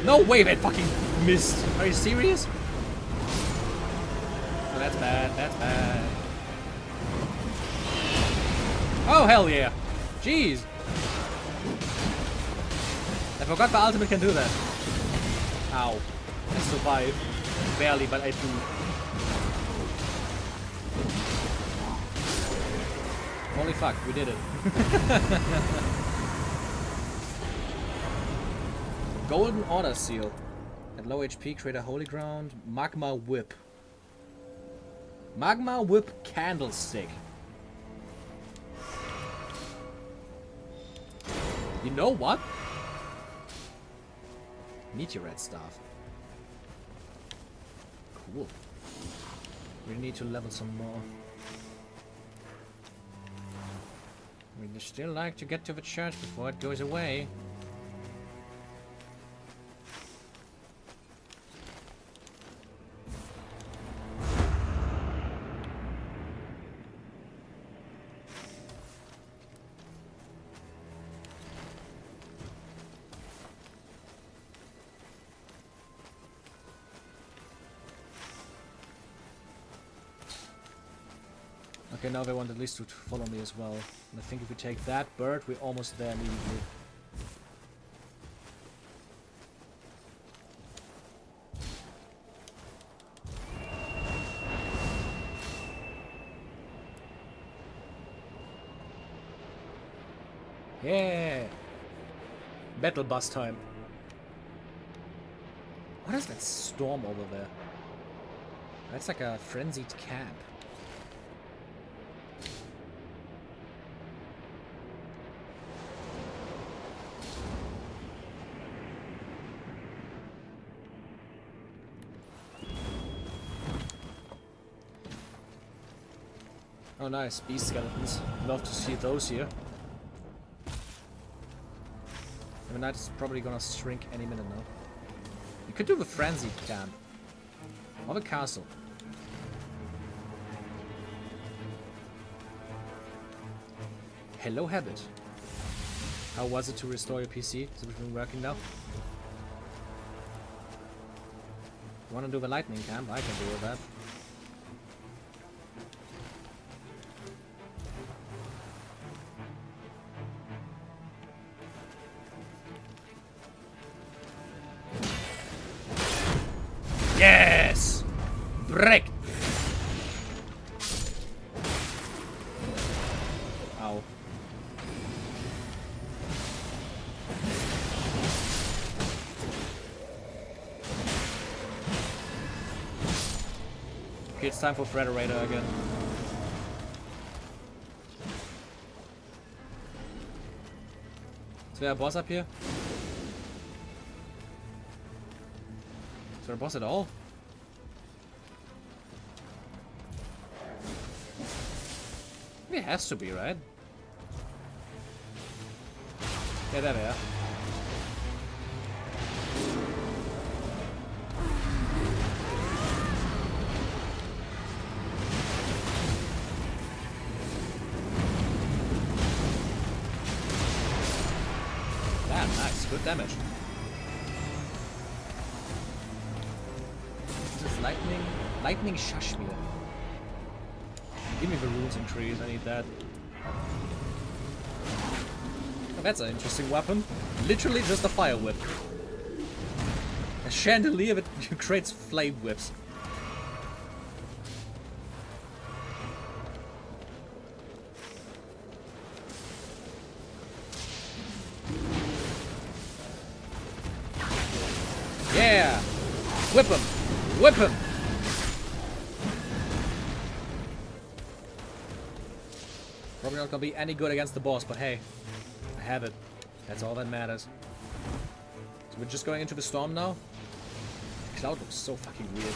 No way that fucking missed. Are you serious? Oh, that's bad. That's bad. Oh, hell yeah. Jeez. I forgot the ultimate can do that. Ow. I survive. Barely, but I do. Holy fuck, we did it. Golden Order Seal. At low HP, create a holy ground. Magma Whip. Magma Whip Candlestick. You know what? Meteorite Staff. Cool. We need to level some more. We'd still like to get to the church before it goes away. Okay, now they want at least to follow me as well. And I think if we take that bird, we're almost there immediately. Yeah! Battle bus time. What is that storm over there? That's like a frenzied camp. Oh nice, beast skeletons. Love to see those here. The night's probably gonna shrink any minute now. You could do the frenzied camp. Or the castle. Hello Habit. How was it to restore your PC? Is everything working now? Wanna do the lightning camp? I can do that. Yes! Break! Ow. Okay, it's time for Frederator again. Is there a boss up here? Is there a boss at all? It has to be, right? Yeah, there they are. Damn, nice. Good damage. Lightning Shashmir. Give me the runes increase, I need that. Oh, that's an interesting weapon. Literally just a fire whip. A chandelier that creates flame whips. Yeah! Whip him! Whip him! Probably not gonna be any good against the boss, but hey, I have it. That's all that matters. So we're just going into the storm now? Cloud looks so fucking weird.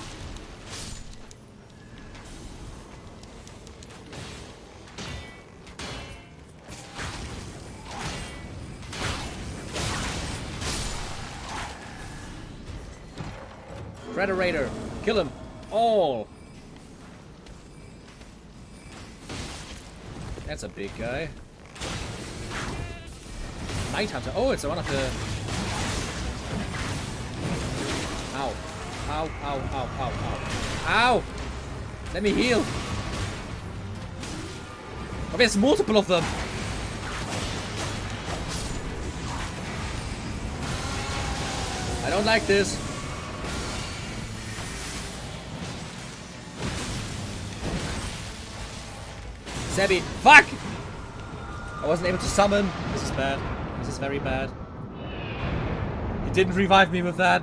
Frederator! Kill him! All! That's a big guy. Night Hunter. Oh, it's one of the... Ow. Ow, ow, ow, ow, ow. Ow! Let me heal. Oh, there's multiple of them. I don't like this. Sebby. Fuck! I wasn't able to summon. This is bad. This is very bad. He didn't revive me with that.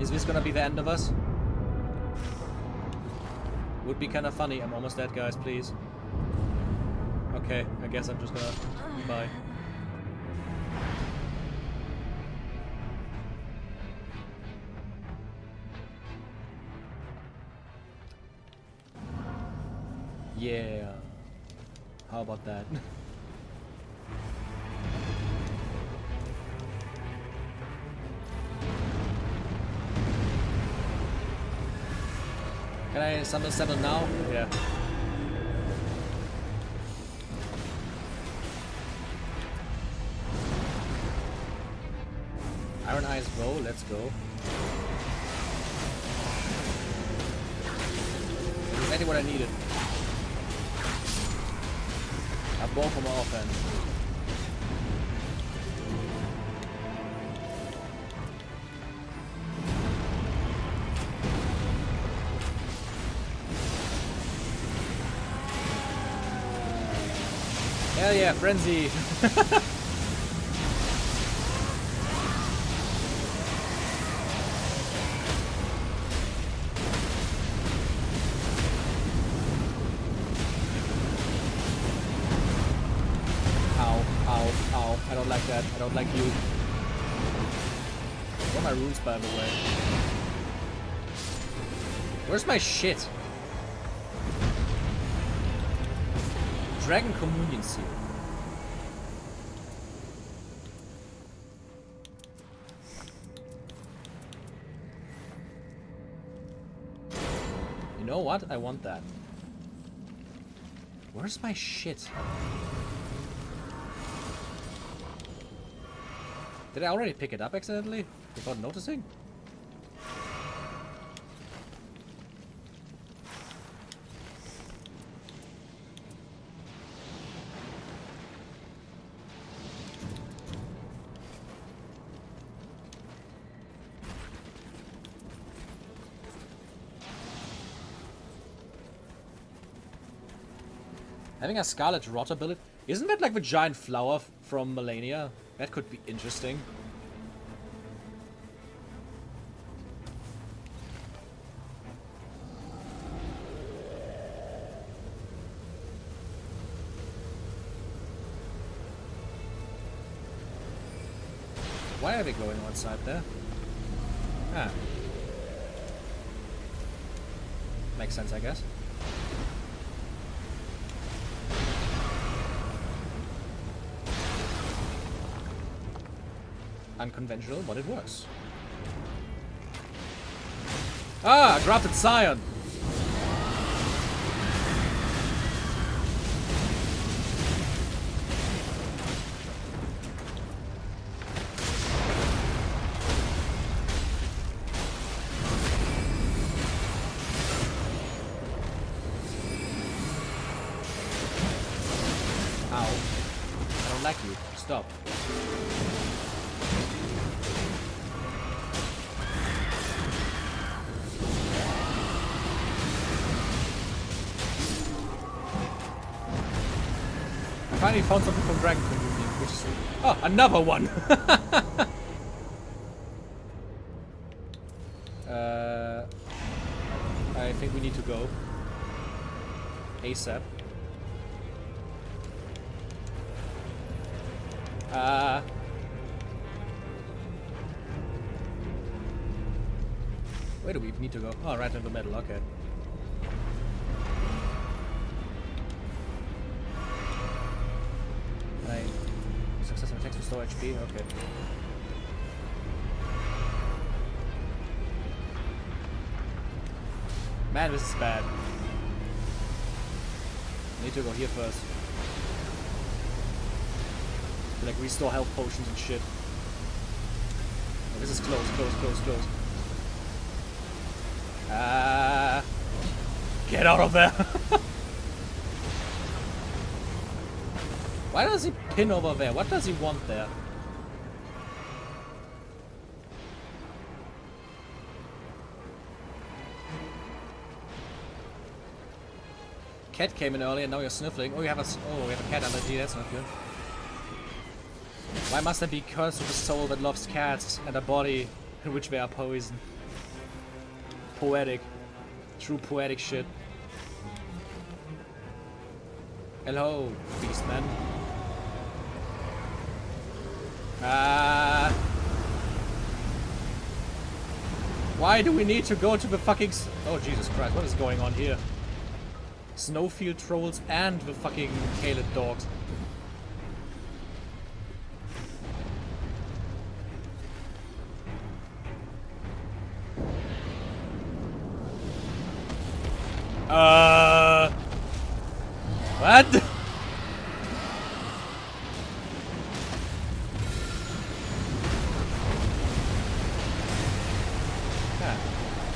Is this gonna be the end of us? Would be kind of funny. I'm almost dead, guys. Please. Okay, I guess I'm just gonna... Bye. Yeah. How about that? Can I summon 7 now? Yeah. Iron Eyes Bow, let's go. If there's exactly what I needed. A ball from offense. Hell yeah, frenzy! Ow, I don't like that. I don't like you. Where are my runes, by the way? Where's my shit? Dragon Communion Seal. You know what? I want that. Where's my shit? Did I already pick it up accidentally? Without noticing? Having a Scarlet Rot ability. Isn't that like the giant flower from Melania? That could be interesting. Why are they going one side there? Ah. Makes sense, I guess. Unconventional, but it works. Ah, grafted scion. Ow. I don't like you. Stop. Finally found something from Dragon Communion, which is... Oh, another one! I think we need to go. ASAP. Where do we need to go? Oh, right in the middle, okay. Successful attacks restore HP, okay. Man, this is bad. I need to go here first. To, like, restore health potions and shit. Oh, this is close. Get out of there! Why does he pin over there? What does he want there? Cat came in early and now you're sniffling. Oh, we have a cat allergy. That's not good. Why must I be cursed with a soul that loves cats and a body in which they are poison? Poetic. True poetic shit. Hello, beastman. Why do we need to go to the fucking... Oh, Jesus Christ, what is going on here? Snowfield trolls and the fucking Caled dogs. What?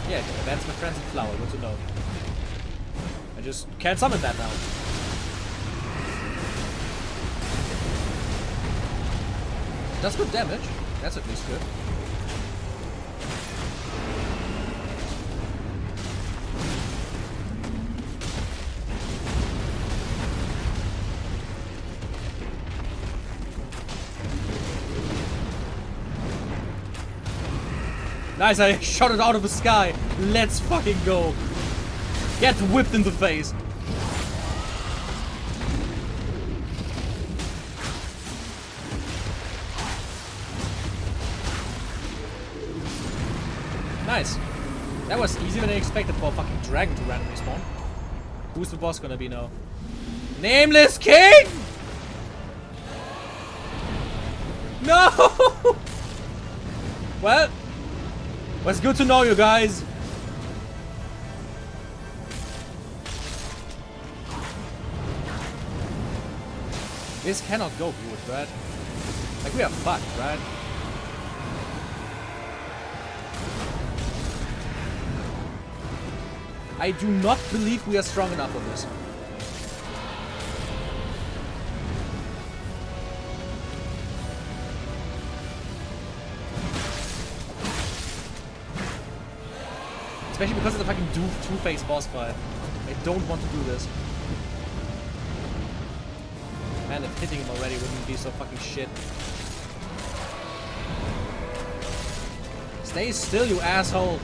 Yeah, that's my friends in flower, good to know. just can't summon that now. Does good damage. That's at least good. Nice, I shot it out of the sky. Let's fucking go. Get whipped in the face. Nice. That was easier than I expected for a fucking dragon to randomly spawn. Who's the boss gonna be now? Nameless King! No! Well, it's good to know you guys. This cannot go good, right? Like, we are fucked, right? I do not believe we are strong enough for this. Especially because it's a fucking two-face boss fight. I don't want to do this. Man, if hitting him already wouldn't be so fucking shit. Stay still, you asshole!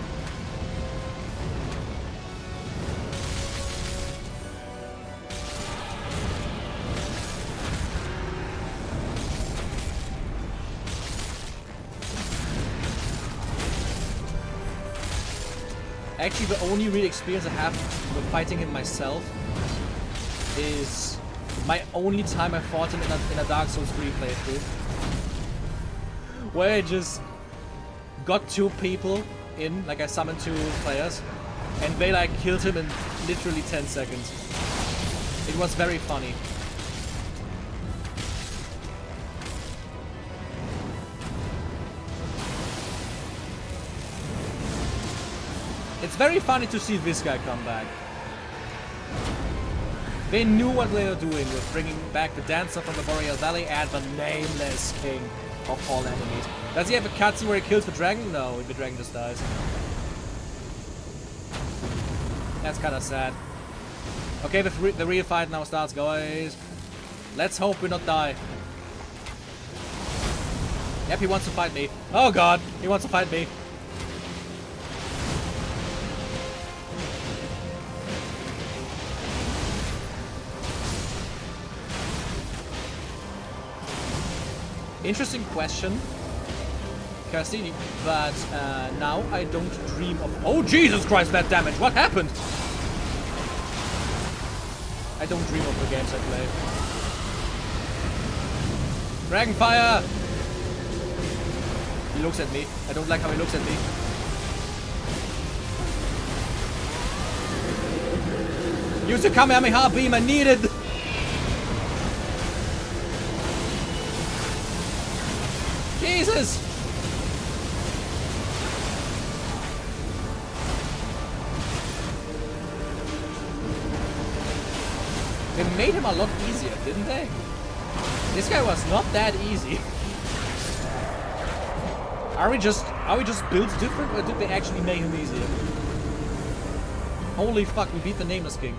Actually, the only real experience I have with fighting him myself is my only time I fought him in a Dark Souls 3 playthrough, where I just got 2 people in, like I summoned 2 players, and they like killed him in literally 10 seconds. It was very funny. It's very funny to see this guy come back. They knew what they were doing with bringing back the Dancer from the Boreal Valley and the Nameless King of all enemies. Does he have a cutscene where he kills the dragon? No, the dragon just dies. That's kind of sad. Okay, the real fight now starts, guys. Let's hope we not die. Yep, he wants to fight me. Oh god, he wants to fight me. Interesting question, Cassini, but now I don't dream of— oh Jesus Christ, that damage! What happened? I don't dream of the games I play. Dragonfire! He looks at me. I don't like how he looks at me. Use the Kamehameha beam, I need it! Jesus! They made him a lot easier, didn't they? This guy was not that easy. Are we just built different, or did they actually make him easier? Holy fuck, we beat the Nameless King.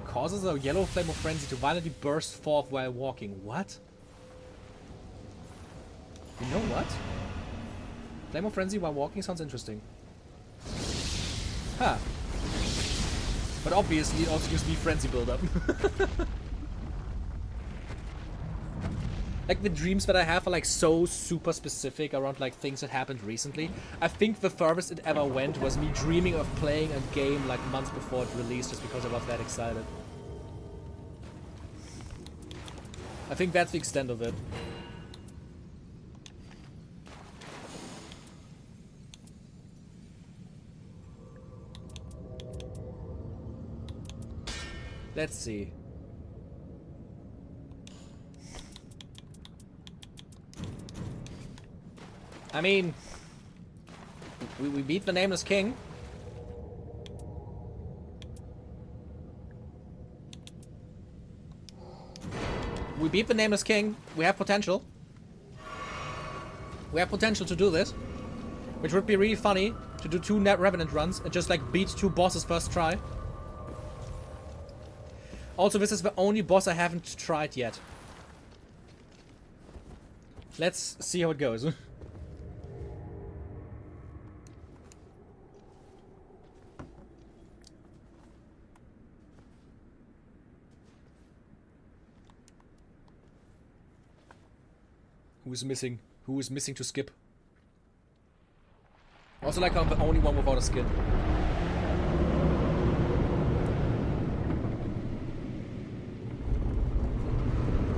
Causes a yellow flame of frenzy to violently burst forth while walking. What? You know what? Flame of frenzy while walking sounds interesting. Huh. But obviously it also gives me frenzy buildup. Like, the dreams that I have are like so super specific around like things that happened recently. I think the furthest it ever went was me dreaming of playing a game like months before it released just because I was that excited. I think that's the extent of it. Let's see. I mean, we beat the Nameless King. We beat the Nameless King. We have potential. We have potential to do this. Which would be really funny, to do 2 Net Revenant runs and just like beat 2 bosses first try. Also, this is the only boss I haven't tried yet. Let's see how it goes. Who is missing? Who is missing to skip? Also, like, I'm the only one without a skin.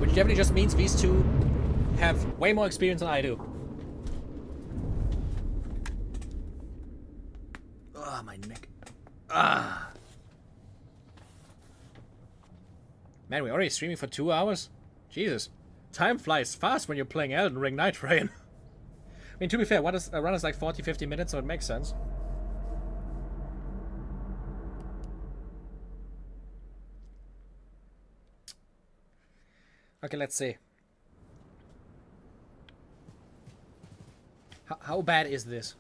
Which definitely just means these two have way more experience than I do. Ah, my neck. Ah. Man, we're already streaming for 2 hours? Jesus. Time flies fast when you're playing Elden Ring Night Rain. I mean, to be fair, a run is like 40-50 minutes, so it makes sense. Okay, let's see. How bad is this?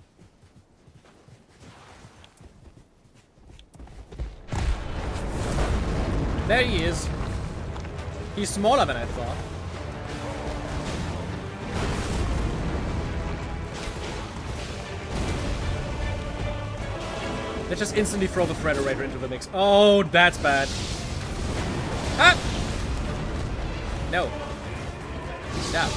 There he is. He's smaller than I thought. Let's just instantly throw the Frederator into the mix. Oh, that's bad. Ah! No. Stop.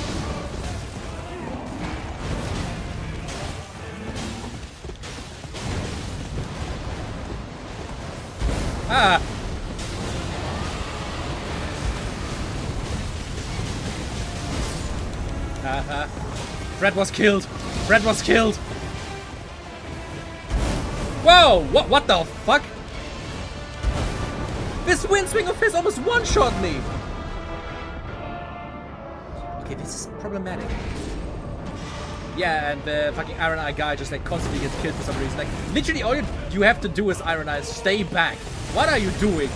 Ah! Fred was killed. Fred was killed. Whoa! What the fuck? This wind swing of his almost one-shot me. Okay, this is problematic. Yeah, and the fucking Iron Eye guy just like constantly gets killed for some reason. Like, literally all you have to do is Iron Eye, stay back. What are you doing?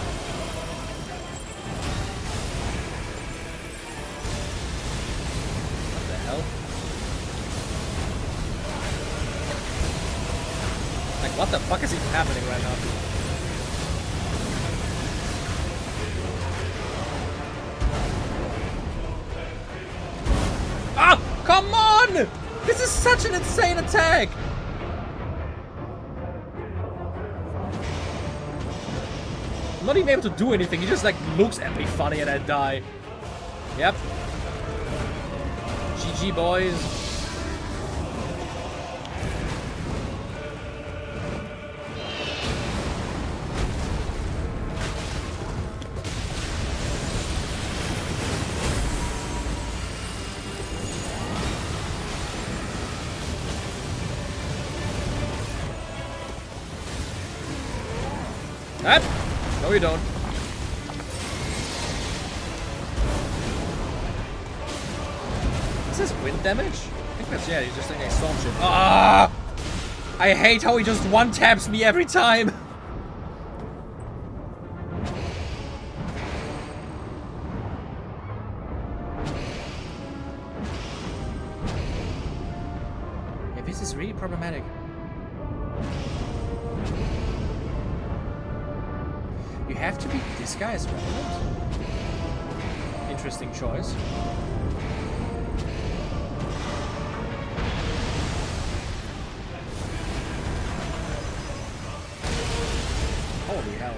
What the hell? Like, what the fuck is even happening right now? Ah! Come on! This is such an insane attack! I'm not even able to do anything. He just like looks at me funny and I die. Yep. GG, boys. No, you don't. Is this wind damage? I think that's, yeah, he's just like a storm shit. Ah! I hate how he just one-taps me every time. Yeah, this is really problematic. You have to beat this guy as well. Interesting choice. Holy hell.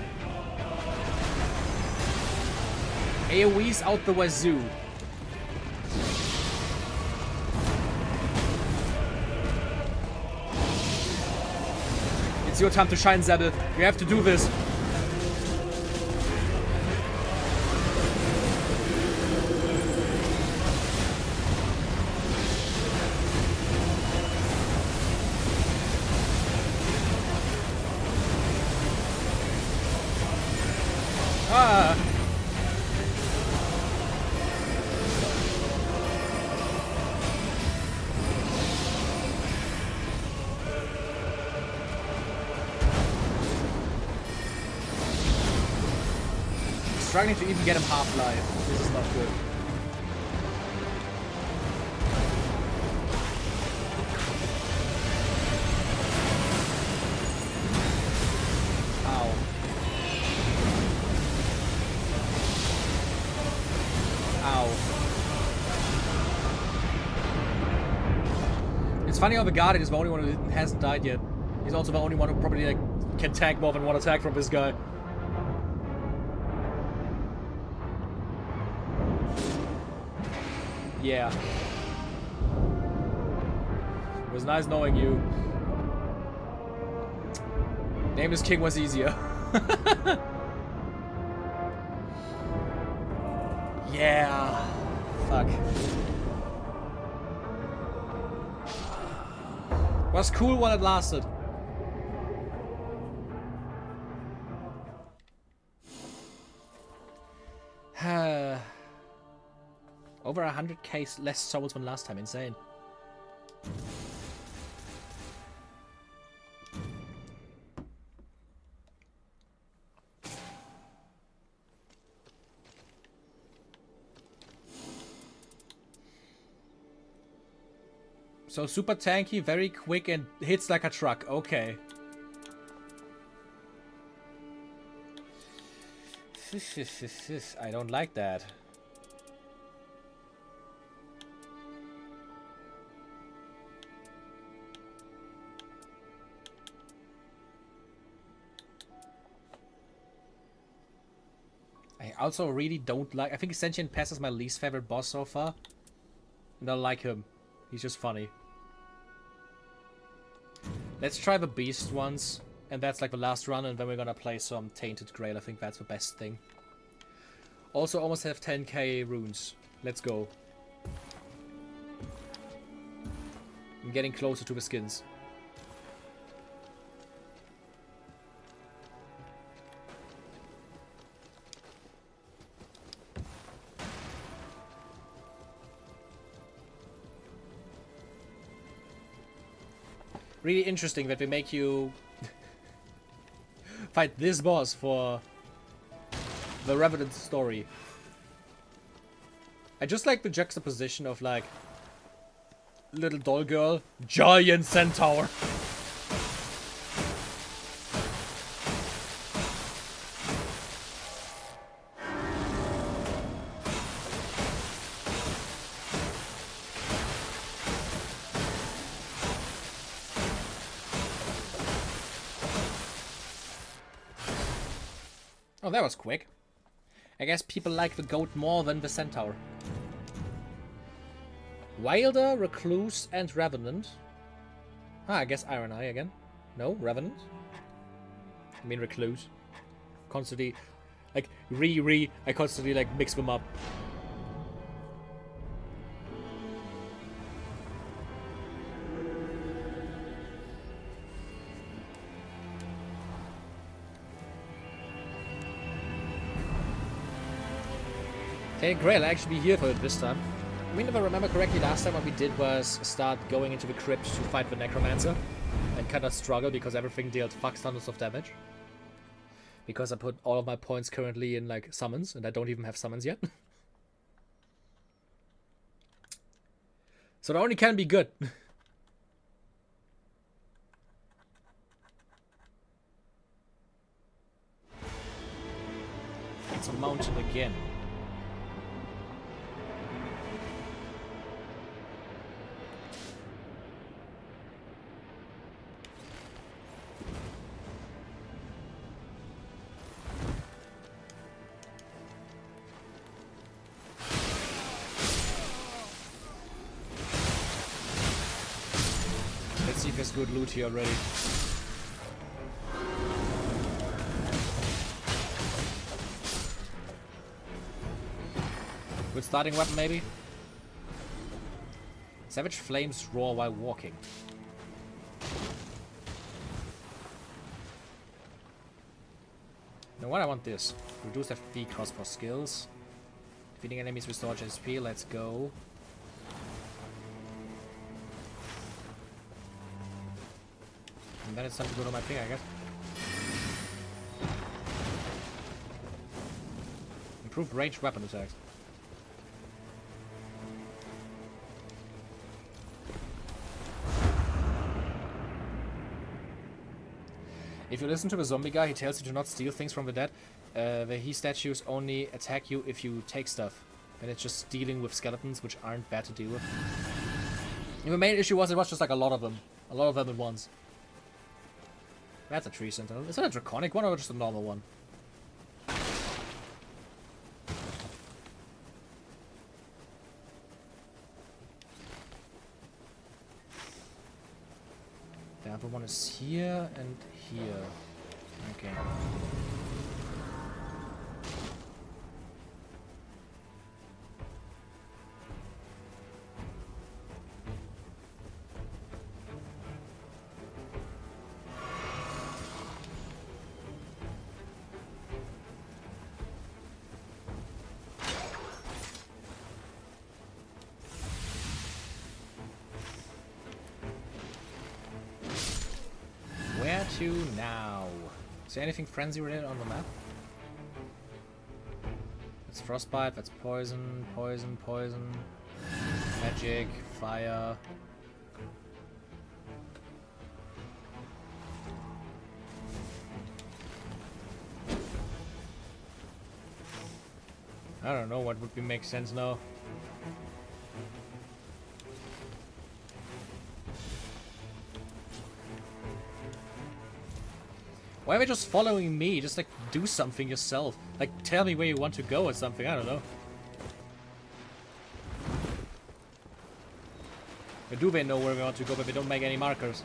AoE's out the wazoo. It's your time to shine, Zebel. You have to do this. Struggling to even get him half-life. This is not good. Ow. Ow. It's funny how the Guardian is the only one who hasn't died yet. He's also the only one who probably like can tank more than one attack from this guy. Yeah. It was nice knowing you. Nameless King was easier. Yeah. Fuck. Was cool while it lasted. Over 100k less souls than last time. Insane. So super tanky, very quick, and hits like a truck. Okay. I don't like that. I also really don't like... I think Sentient Pest is my least favorite boss so far. And I like him. He's just funny. Let's try the Beast once. And that's like the last run, and then we're gonna play some Tainted Grail. I think that's the best thing. Also almost have 10k runes. Let's go. I'm getting closer to the skins. Really interesting that they make you fight this boss for the Revenant story. I just like the juxtaposition of like little doll girl, giant centaur. Oh, that was quick. I guess people like the goat more than the centaur. Wilder, Recluse, and Revenant. Ah, I guess Iron Eye again. No, Revenant. I mean Recluse. Constantly, like, I constantly, like, mix them up. Okay, Grail, I'll actually be here for it this time. I mean, if I remember correctly, last time what we did was start going into the crypt to fight the Necromancer. And kind of struggle because everything dealt fuck tons of damage. Because I put all of my points currently in, like, summons, and I don't even have summons yet. So it only can be good. It's a mountain again. Let's see if there's good loot here already. Good starting weapon, maybe? Savage flames roar while walking. Now what I want this. Reduce FP cost for skills. Defeating enemies restores HP, let's go. And then it's time to go to my thing, I guess. Improved ranged weapon attacks. If you listen to the zombie guy, he tells you to not steal things from the dead. The he statues only attack you if you take stuff. And it's just dealing with skeletons, which aren't bad to deal with. And the main issue was it was just like a lot of them. A lot of them at once. That's a tree sentinel. Is that a draconic one or just a normal one? The other one is here and here. Okay. Where to now? Is there anything frenzy related on the map? That's frostbite, that's poison, poison, poison, magic, fire. I don't know what would make sense now. Why are they just following me? Just like do something yourself. Like tell me where you want to go or something, I don't know. Or do they know where they want to go but they don't make any markers?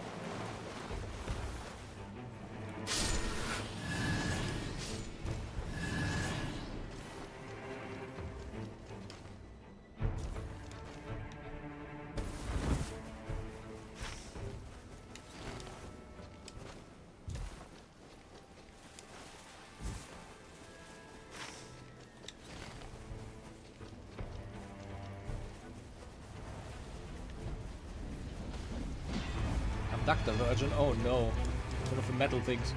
Abductor Virgin? Oh no. One of the metal things.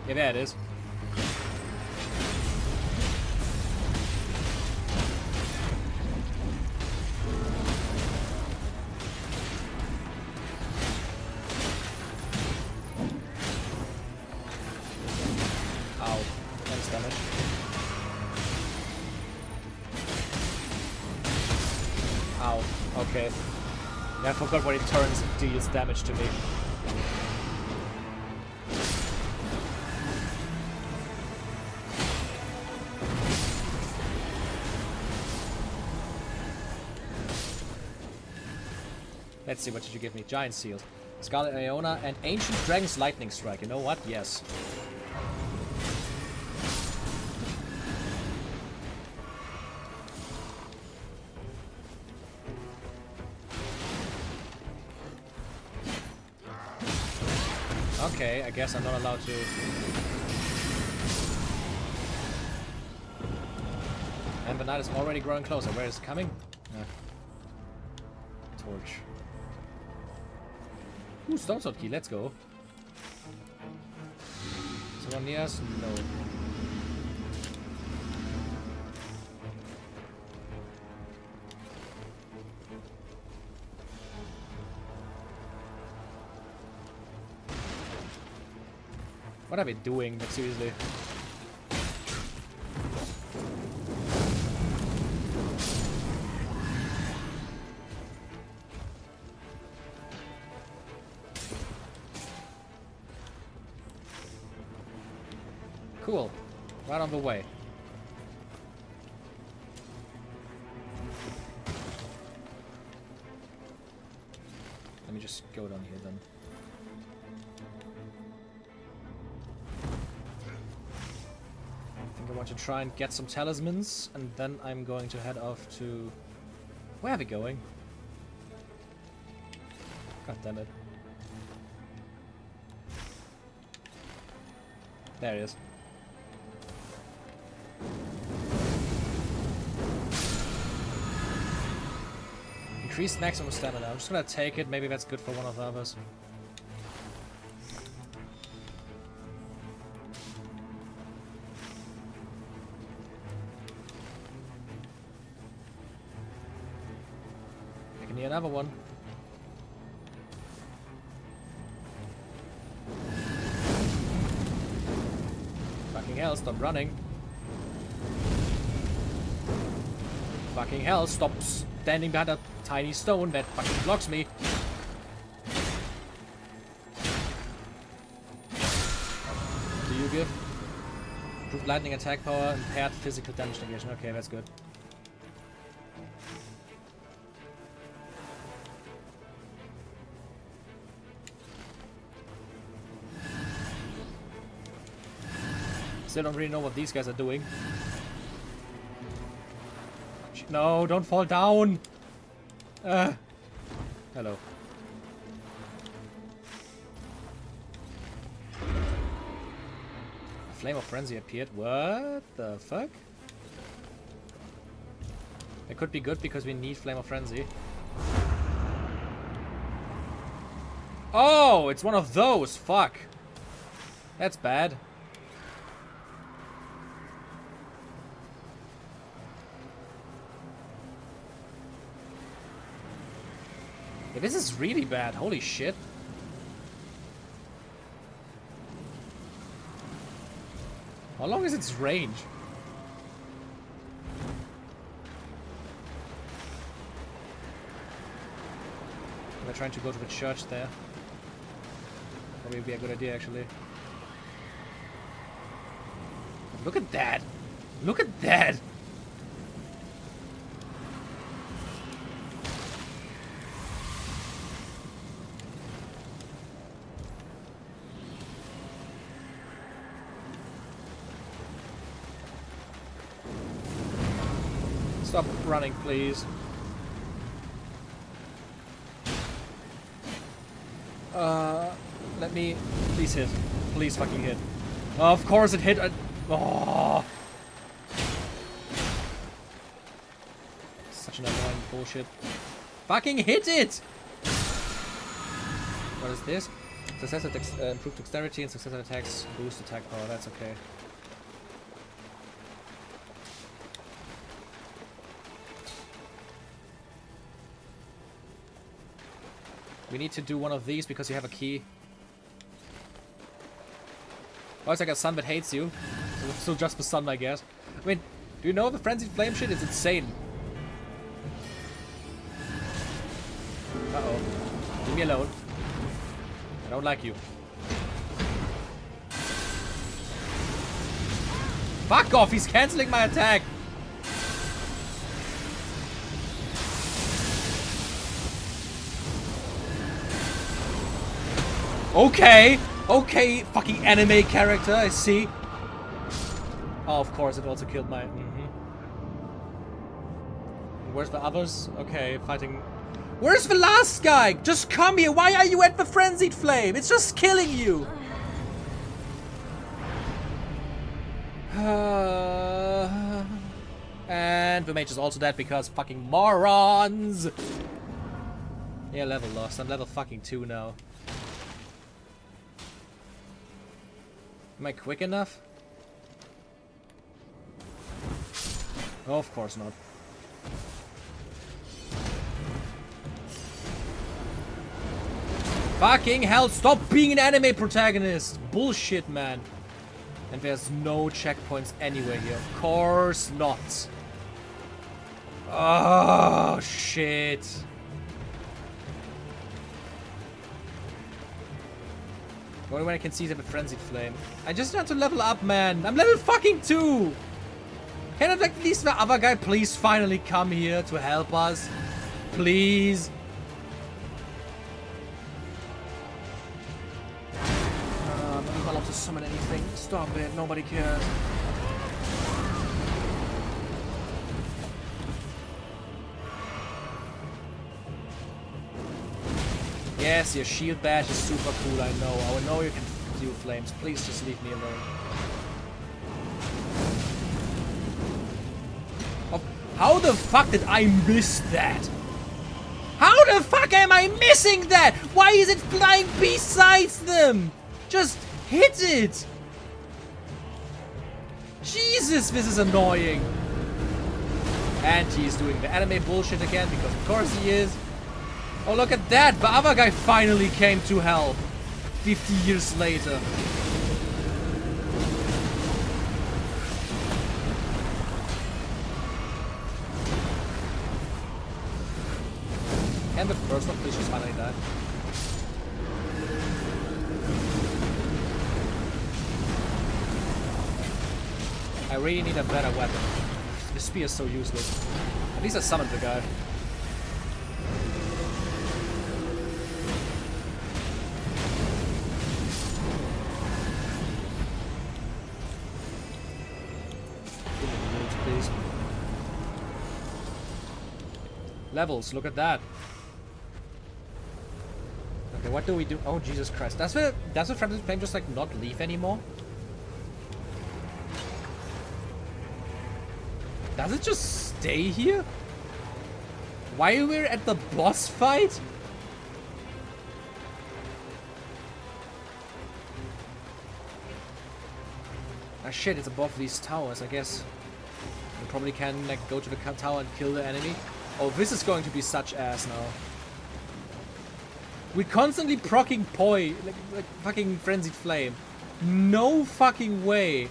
Yeah, there it is. Ow. Thanks, damage. Ow. Okay. Yeah, I forgot when it turns and deals damage to me. Let's see, what did you give me? Giant Seals, Scarlet Iona, and Ancient Dragon's Lightning Strike. You know what? Yes. Okay, I guess I'm not allowed to. And the night is already growing closer. Where is it coming? Torch. Ooh, Stone Sword Key, let's go. Someone near us? No. What are we doing? Like, seriously. Cool. Right on the way. Let me just go down here then. I want to try and get some talismans, and then I'm going to head off to... Where are we going? God damn it. There it is. Increased maximum stamina. I'm just gonna take it, maybe that's good for one of the others. I can hear another one. hell, stop running. Fucking hell, stop standing behind a tiny stone that fucking blocks me. Do you give? Improved lightning attack power, impaired physical damage negation. Okay, that's good. Still don't really know what these guys are doing. No, don't fall down! Hello. Flame of Frenzy appeared. What the fuck? It could be good because we need Flame of Frenzy. Oh, it's one of those. Fuck. That's bad. Yeah, this is really bad. Holy shit. How long is its range? We're trying to go to the church there. Probably would be a good idea, actually. Look at that! Look at that! Stop running, please. Let me... Please hit. Please fucking hit. Of course it hit. Oh. Such an annoying bullshit. Fucking hit it! What is this? Success attacks, improved dexterity and success attacks boost attack power. That's okay. We need to do one of these because you have a key. Oh, it's like a sun that hates you. So just for sun, I guess. I mean, do you know the frenzied flame shit? It's insane. Uh-oh. Leave me alone. I don't like you. Fuck off! He's canceling my attack! Okay! Okay, fucking anime character, I see. Oh, of course, it also killed my... Where's the others? Okay, fighting... Where's the last guy? Just come here! Why are you at the frenzied flame? It's just killing you! And the mage is also dead because fucking morons! Yeah, level lost. I'm level fucking 2 now. Am I quick enough? Oh, of course not. Fucking hell, stop being an anime protagonist! Bullshit, man. And there's no checkpoints anywhere here. Of course not. Oh, shit. Only when I can see the frenzied flame. I just want to level up, man. I'm level fucking 2. Can like at least the other guy please finally come here to help us? Please. I'm not allowed to summon anything. Stop it. Nobody cares. Yes, your shield badge is super cool, I know. I know you can do flames. Please just leave me alone. Oh, how the fuck did I miss that? How the fuck am I missing that? Why is it flying besides them? Just hit it! Jesus, this is annoying. And he's doing the anime bullshit again, because of course he is. Oh, look at that! The other guy finally came to help. 50 years later. And the first one, please just finally die. I really need a better weapon. The spear is so useless. At least I summoned the guy. Give me the moves, please. Levels, look at that. Okay, what do we do? Oh, Jesus Christ. Does the Frantic Flame just like not leave anymore? Does it just stay here? While we're at the boss fight? Ah shit, it's above these towers, I guess. We probably can like go to the tower and kill the enemy. Oh, this is going to be such ass now. We're constantly proccing Poi, like fucking Frenzied Flame. No fucking way.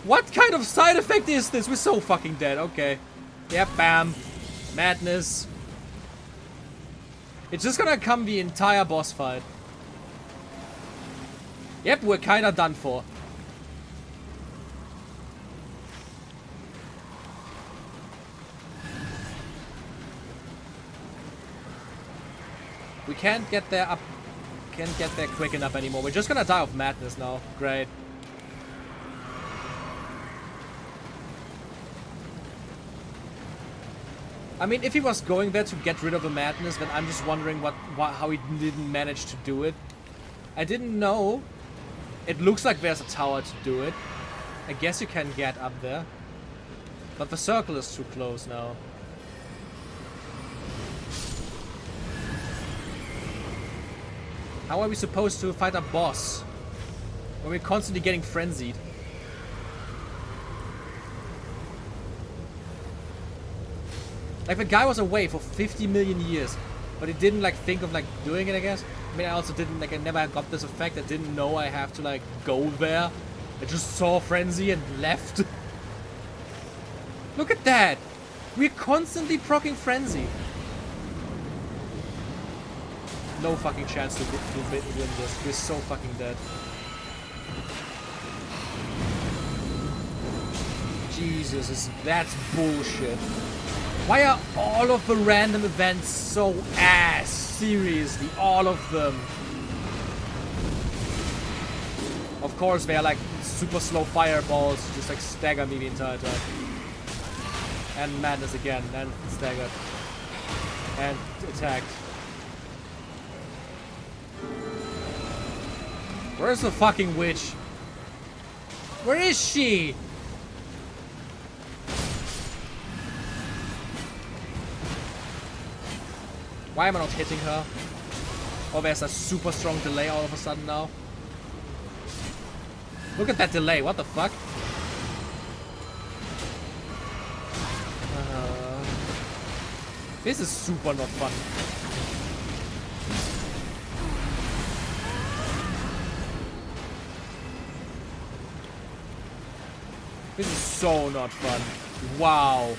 What kind of side effect is this? We're so fucking dead. Okay. Yep, bam. Madness. It's just gonna come the entire boss fight. Yep, we're kinda done for. We can't get there up. Can't get there quick enough anymore. We're just gonna die of madness now. Great. I mean, if he was going there to get rid of the madness, then I'm just wondering how he didn't manage to do it. I didn't know. It looks like there's a tower to do it. I guess you can get up there. But the circle is too close now. How are we supposed to fight a boss when we're constantly getting frenzied? Like, the guy was away for 50 million years, but he didn't, like, think of, like, doing it, I guess. I mean, I also didn't, like, I never got this effect. I didn't know I have to, like, go there. I just saw Frenzy and left. Look at that! We're constantly proccing Frenzy. No fucking chance to win this. We're so fucking dead. Jesus, that's bullshit. Why are all of the random events so ass? Seriously, all of them. Of course, they're like super slow fireballs, just like stagger me the entire time. And madness again, and staggered. And attacked. Where's the fucking witch? Where is she? Why am I not hitting her? Oh, there's a super strong delay all of a sudden now. Look at that delay, what the fuck? This is super not fun. This is so not fun. Wow.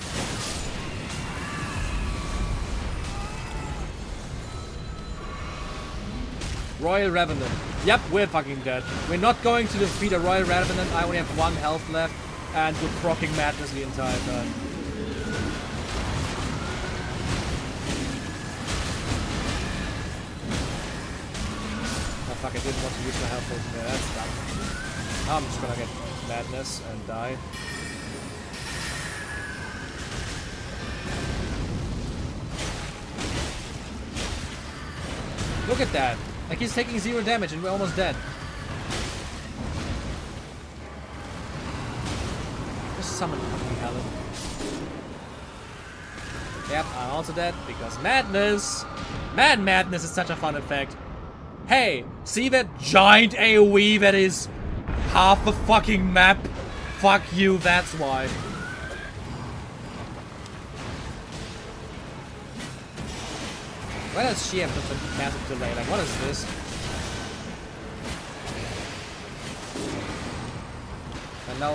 Royal Revenant. Yep, we're fucking dead. We're not going to defeat a Royal Revenant. I only have 1 health left. And we're proccing madness the entire time. Oh fuck, I didn't want to use my health potion there. That's dumb. I'm just gonna get madness and die. Look at that. Like, he's taking 0 damage and we're almost dead. Just summon fucking Helen. Yep, I'm also dead because madness. Madness is such a fun effect. Hey, see that giant AoE that is half the fucking map? Fuck you, that's why. Why does she have such a massive delay? Like, what is this? And now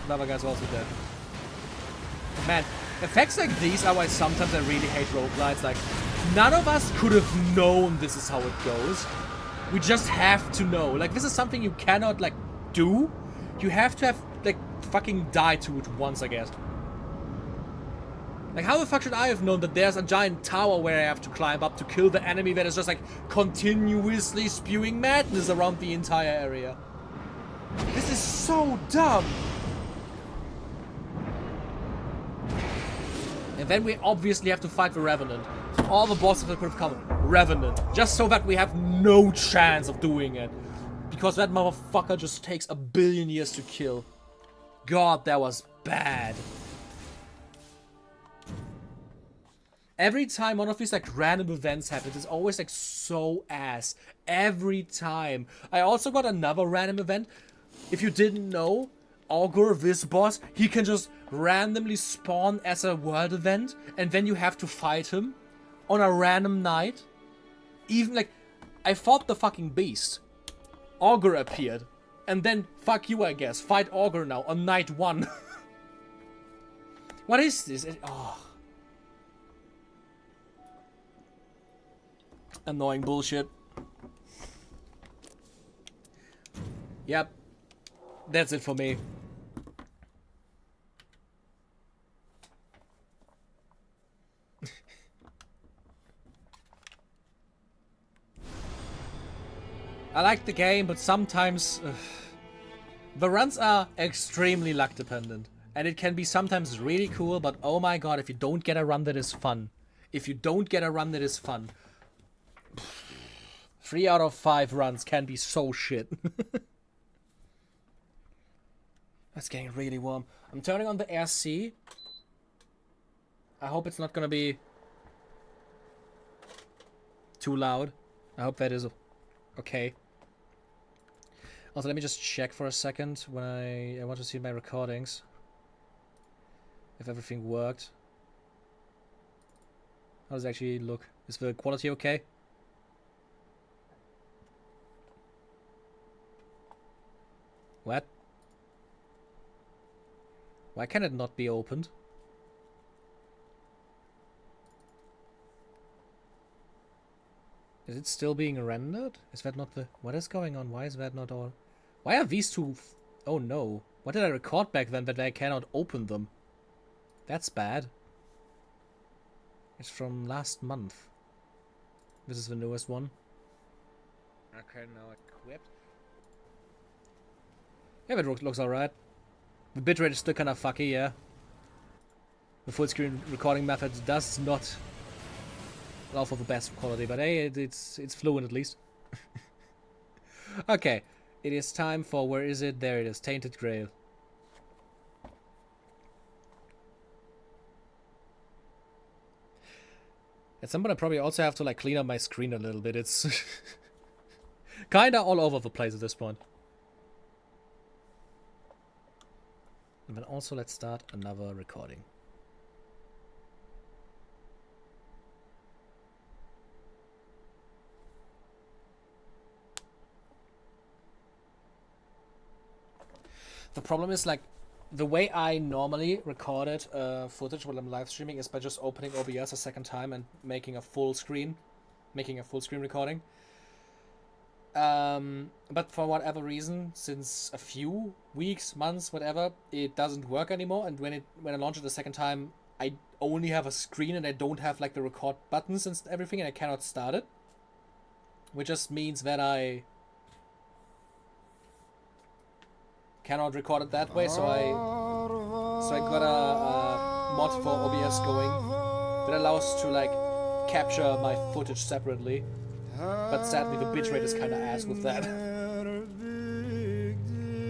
the other guy's also dead. Man, Effects like these are why sometimes I really hate roguelites. Like, none of us could have known this is how it goes. We just have to know. Like, this is something you cannot, like, do. You have to have, like, fucking die to it once, I guess. Like, how the fuck should I have known that there's a giant tower where I have to climb up to kill the enemy that is just, like, continuously spewing madness around the entire area? This is so dumb! And then we obviously have to fight the Revenant. So all the bosses that could have come. Revenant. Just so that we have no chance of doing it. Because that motherfucker just takes 1 billion years to kill. God, that was bad. Every time one of these like random events happens, it's always like so ass. Every time. I also got another random event. If you didn't know, Augur, this boss, he can just randomly spawn as a world event, and then you have to fight him on a random night. Even like, I fought the fucking beast. Augur appeared, and then fuck you, I guess. Fight Augur now on night 1. What is this? Oh. Annoying bullshit. Yep. That's it for me. I like the game, but sometimes the runs are extremely luck dependent. And it can be sometimes really cool, but oh my god, if you don't get a run that is fun. If you don't get a run that is fun. 3 out of 5 runs can be so shit. That's getting really warm. I'm turning on the RC. I hope it's not gonna be too loud. I hope that is okay. Also, let me just check for a second when I want to see my recordings. If everything worked. How does it actually look? Is the quality okay? What? Why can it not be opened? Is it still being rendered? Is that not the... What is going on? Why is that not all... Why are these two... Oh no. What did I record back then that I cannot open them? That's bad. It's from last month. This is the newest one. Okay, now equipped. Yeah, that looks alright. The bitrate is still kind of fucky, yeah. The full screen recording method does not allow for the best quality, but hey, it's fluent at least. Okay, it is time for, where is it? There it is, Tainted Grail. At some point I probably also have to like clean up my screen a little bit. It's kinda all over the place at this point. And then also let's start another recording. The problem is, like, the way I normally recorded footage while I'm live streaming is by just opening OBS a second time and making a full screen recording. But for whatever reason, since a few weeks, months, whatever, it doesn't work anymore. And when I launch it the second time, I only have a screen and I don't have like the record buttons and everything, and I cannot start it. Which just means that I cannot record it that way. So I got a mod for OBS going that allows to like capture my footage separately. But sadly, the bitrate is kind of ass with that. Do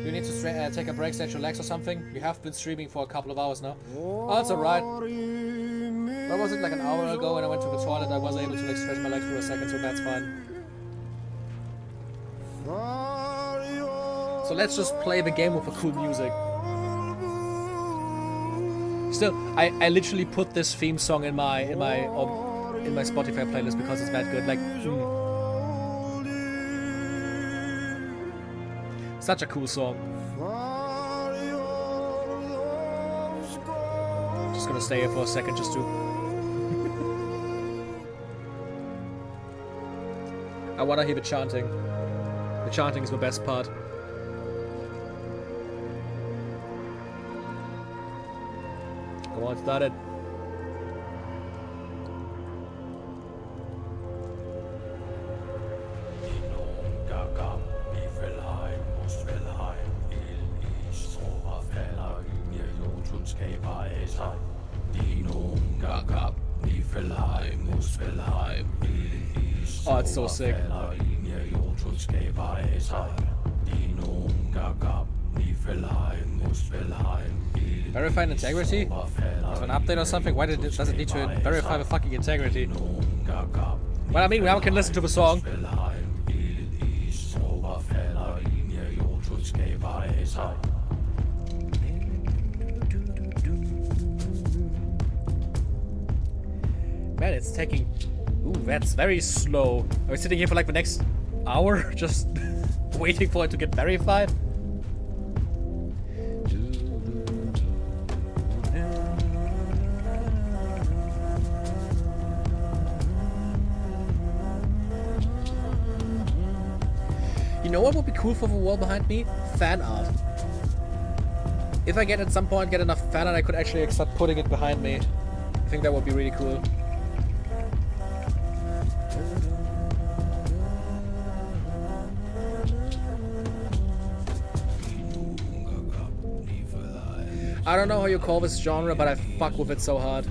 you need to take a break, stretch your legs or something? You have been streaming for a couple of hours now. Oh, that's alright. What was it, like an hour ago when I went to the toilet? I was able to like stretch my legs for a second, so that's fine. So let's just play the game with the cool music. Still, I literally put this theme song in my Spotify playlist because it's that good. Like, such a cool song. Just gonna stay here for a second just to... I wanna hear the chanting. The chanting is the best part. Come on, start it. Oh, it's so sick. Verified integrity? Is an update or something? Why does it need to verify the fucking integrity? Well, I mean, we now can listen to the song. Man, it's taking... Ooh, that's very slow. Are we sitting here for like the next hour? Just waiting for it to get verified? You know what would be cool for the wall behind me? Fan art. If I get at some point get enough fan art, I could actually start putting it behind me. I think that would be really cool. I don't know how you call this genre, but I fuck with it so hard.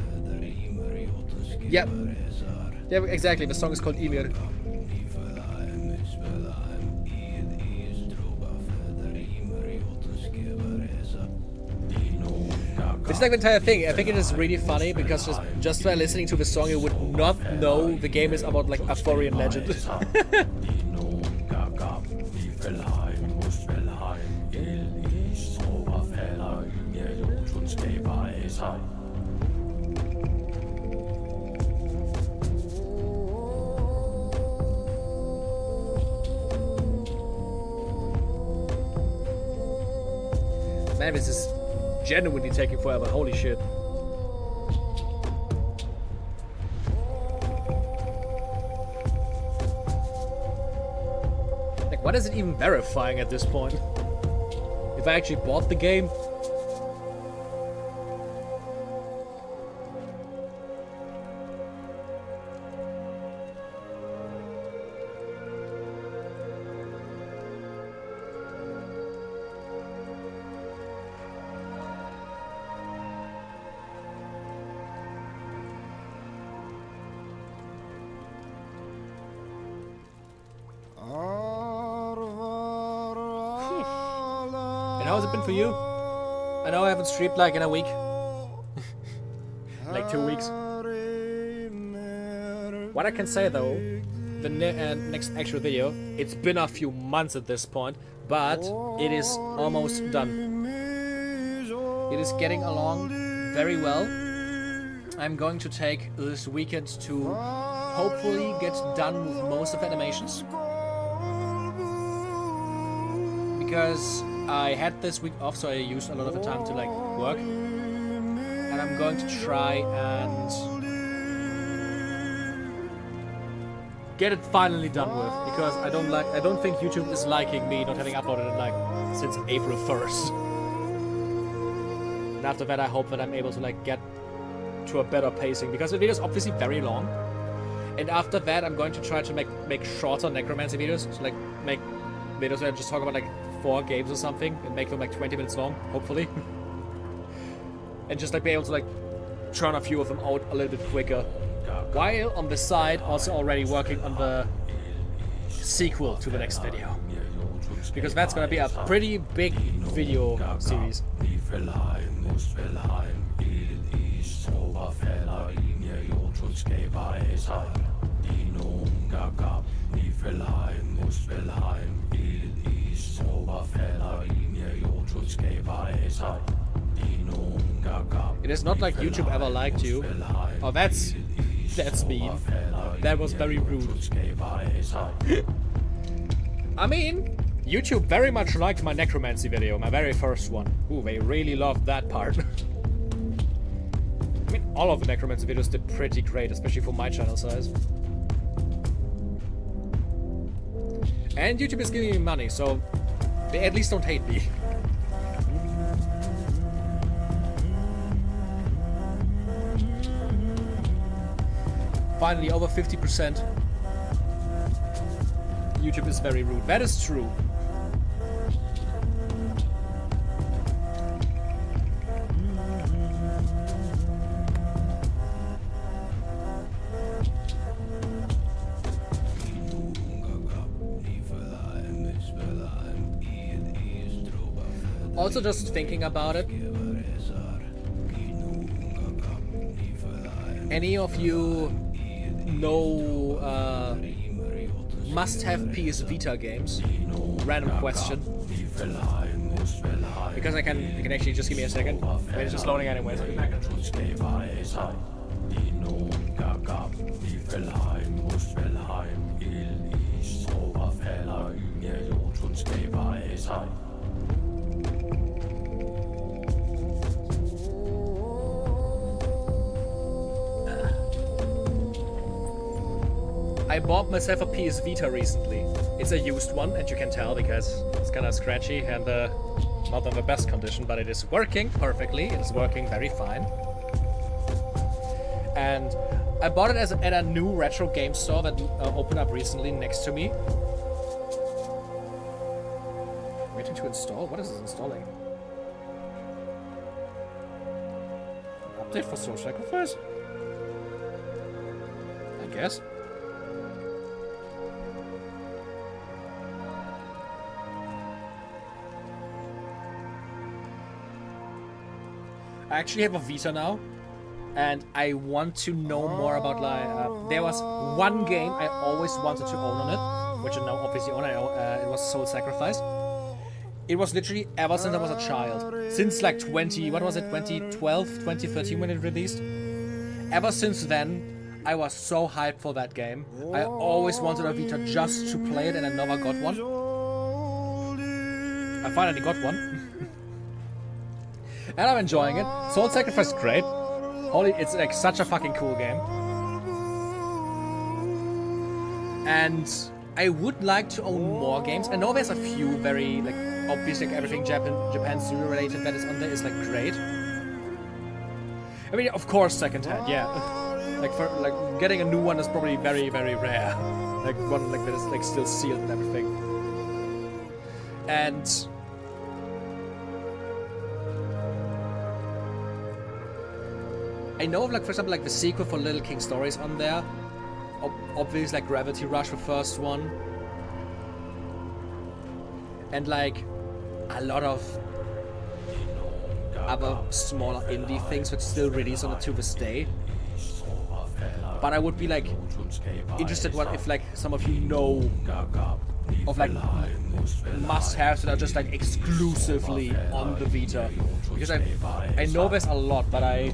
Yep. Yeah, exactly. The song is called Ymir. It's like the entire thing. I think it is really funny because just by listening to the song, you would not know the game is about like a Arthurian legend. Man, this is genuinely taking forever. Holy shit. Like, what is it even verifying at this point? If I actually bought the game? How's it been for you? I know I haven't streamed like in a week. Like 2 weeks. What I can say though, the next actual video, it's been a few months at this point, but it is almost done. It is getting along very well. I'm going to take this weekend to hopefully get done with most of the animations. Because I had this week off, so I used a lot of the time to like work, and I'm going to try and get it finally done with, because I don't think YouTube is liking me not having uploaded it like since April 1st. And after that, I hope that I'm able to like get to a better pacing, because the video is obviously very long. And after that, I'm going to try to make shorter Necromancy videos, so like make videos where I just talk about like 4 games or something and make them like 20 minutes long, hopefully. And just like be able to like churn a few of them out a little bit quicker, while on the side also already working on the sequel to the next video, because that's gonna be a pretty big video series. It is not like YouTube ever liked you. Oh, that's mean. That was very rude. I mean, YouTube very much liked my Necromancy video, my very first one. Ooh, they really loved that part. all of the Necromancin videos did pretty great, especially for my channel size. And YouTube is giving me money, so they at least don't hate me. Finally, over 50%. YouTube is very rude. That is true. Also, just thinking about it, any of you know must-have PS Vita games? Random question. Because you can actually just give me a second. Wait, it's just loading anyways. I'll be back. I bought myself a PS Vita recently. It's a used one, and you can tell because it's kind of scratchy and not in the best condition, but it is working perfectly. It is working very fine. And I bought it at a new retro game store that opened up recently next to me. Waiting to install? What is this installing? An update for Soul Sacrifice? I guess. I actually have a Vita now, and I want to know more about like. There was one game I always wanted to own on it, which I now obviously own. It was Soul Sacrifice. It was literally ever since I was a child, since like 2012, 2013 when it released. Ever since then, I was so hyped for that game. I always wanted a Vita just to play it, and I never got one. I finally got one. And I'm enjoying it. Soul Sacrifice is great. Holy, it's like such a fucking cool game. And I would like to own more games. I know there's a few very, like, obviously like everything Japan Studio related that is on there is like great. I mean, of course, secondhand, yeah. Like for like getting a new one is probably very, very rare. Like one like that is like still sealed and everything. And I know of, like, for example, like the sequel for Little King Stories on there. Obviously, like Gravity Rush, the first one. And like a lot of other smaller indie things that still release on it to this day. But I would be like interested what if like some of you know of like must-haves that are just like exclusively on the Vita. Because I know there's a lot, but I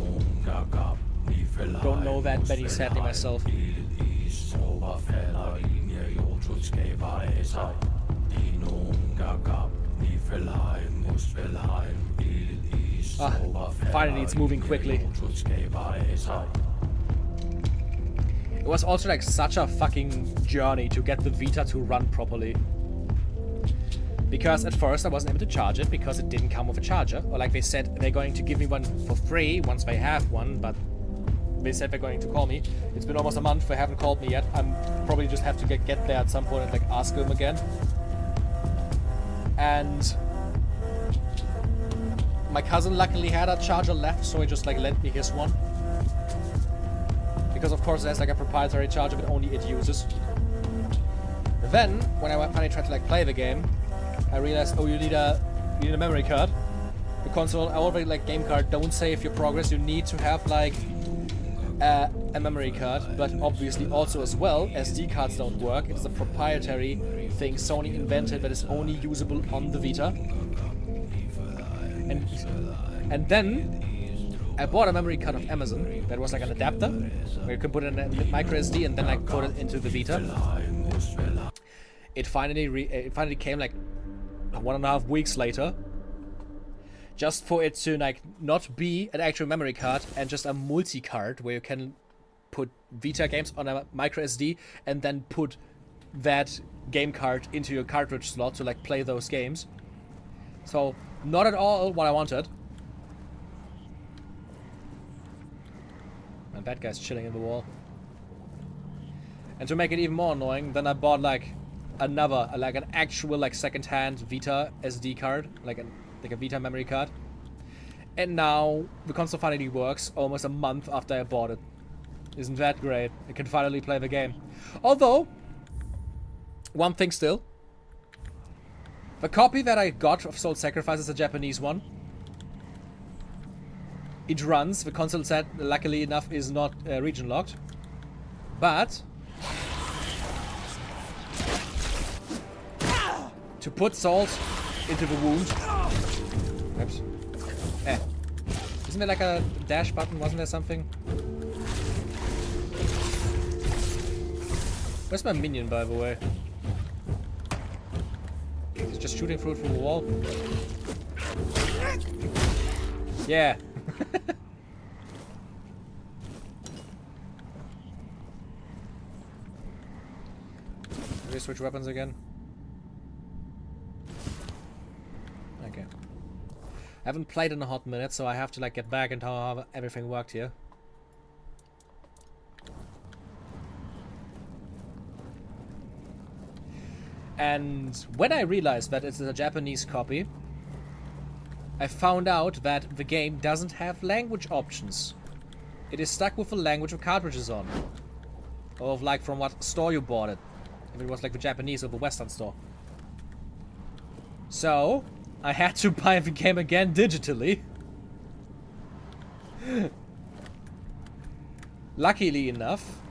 don't know that many sadly myself. Finally it's moving quickly. It was also like such a fucking journey to get the Vita to run properly. Because at first I wasn't able to charge it because it didn't come with a charger. Or like they said they're going to give me one for free once they have one, but they said they're going to call me. It's been almost a month, they haven't called me yet. I'm probably just have to get there at some point and like ask them again. And my cousin luckily had a charger left, so he just like lent me his one. Because of course there's like a proprietary charger that only it uses. Then, when I finally tried to like play the game, I realized, oh, you need a memory card. The console, already like game card, don't save your progress. You need to have like a memory card, but obviously also as well, SD cards don't work. It is a proprietary thing Sony invented that is only usable on the Vita. And then I bought a memory card of Amazon that was like an adapter where you could put in a micro SD and then like put it into the Vita. It finally came like 1.5 weeks later. just for it to like not be an actual memory card and just a multi-card where you can put Vita games on a micro SD and then put that game card into your cartridge slot to like play those games. So not at all what I wanted. And that guy's chilling in the wall. And to make it even more annoying, then I bought like another, like an actual like second-hand Vita SD card, like a Vita memory card. And now the console finally works almost a month after I bought it. Isn't that great? I can finally play the game. Although, one thing still. The copy that I got of Soul Sacrifice is a Japanese one. It runs. The console set, luckily enough, is not region locked. But to put salt into the wound. Oops. Isn't there like a dash button? Wasn't there something? Where's my minion, by the way? He's just shooting through the wall. Yeah. Did we switch weapons again? Okay. I haven't played in a hot minute, so I have to like get back into how everything worked here. And when I realized that it's a Japanese copy, I found out that the game doesn't have language options. It is stuck with the language the cartridge is on. Or of like from what store you bought it. If it was like the Japanese or the Western store. So, I had to buy the game again digitally. Luckily enough,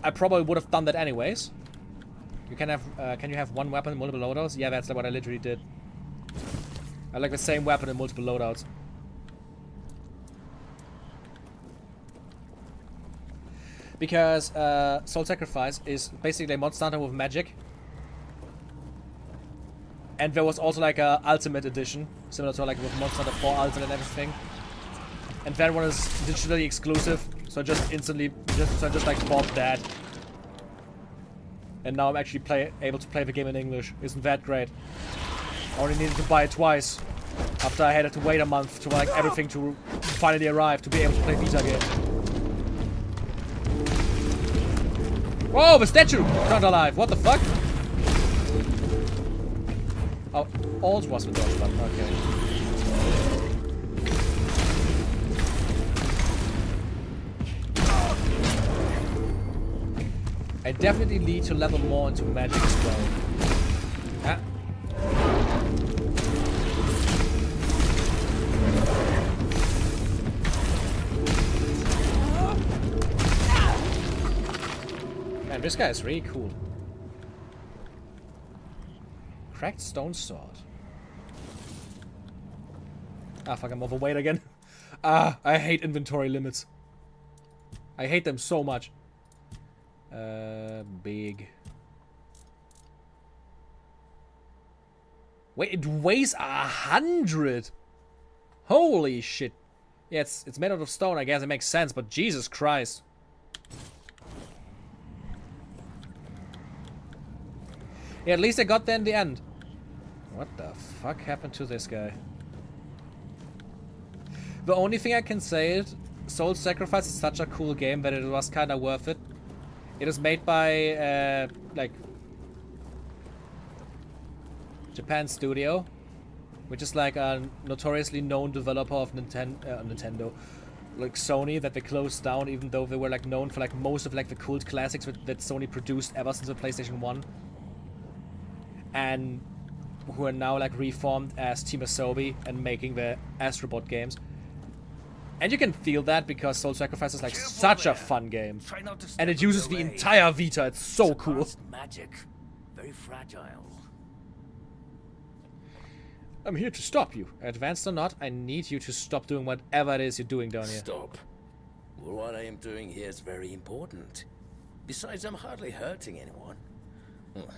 I probably would have done that anyways. You can you have one weapon in multiple loadouts? Yeah, that's what I literally did. I like the same weapon in multiple loadouts. Because Soul Sacrifice is basically a monster hunter with magic. And there was also like a Ultimate Edition, similar to like with Monster Hunter 4 Ultimate and everything. And that one is digitally exclusive, so I just like bought that. And now I'm actually able to play the game in English. Isn't that great? I only needed to buy it twice. After I had to wait a month to like everything to finally arrive to be able to play Vita games. Whoa, the statue turned alive. What the fuck? Oh, alt was the dodge button. Okay. I definitely need to level more into magic as well. Ah. Man, this guy is really cool. Cracked stone sword. Ah, fuck, I'm overweight again. Ah, I hate inventory limits. I hate them so much. Big. Wait, it weighs 100. Holy shit. Yeah, it's made out of stone, I guess it makes sense, but Jesus Christ. Yeah, at least I got there in the end. What the fuck happened to this guy? The only thing I can say is Soul Sacrifice is such a cool game that it was kinda worth it. It is made by, like, Japan Studio, which is like a notoriously known developer of Nintendo, like Sony, that they closed down even though they were like known for like most of like the cult classics that Sony produced ever since the PlayStation 1. And who are now like reformed as Team Asobi and making the Astrobot games. And you can feel that because Soul Sacrifice is like such a fun game. And it uses the entire Vita, it's so cool. Magic, very fragile. I'm here to stop you. Advanced or not, I need you to stop doing whatever it is you're doing down here. Stop. Well, what I am doing here is very important. Besides, I'm hardly hurting anyone. Well,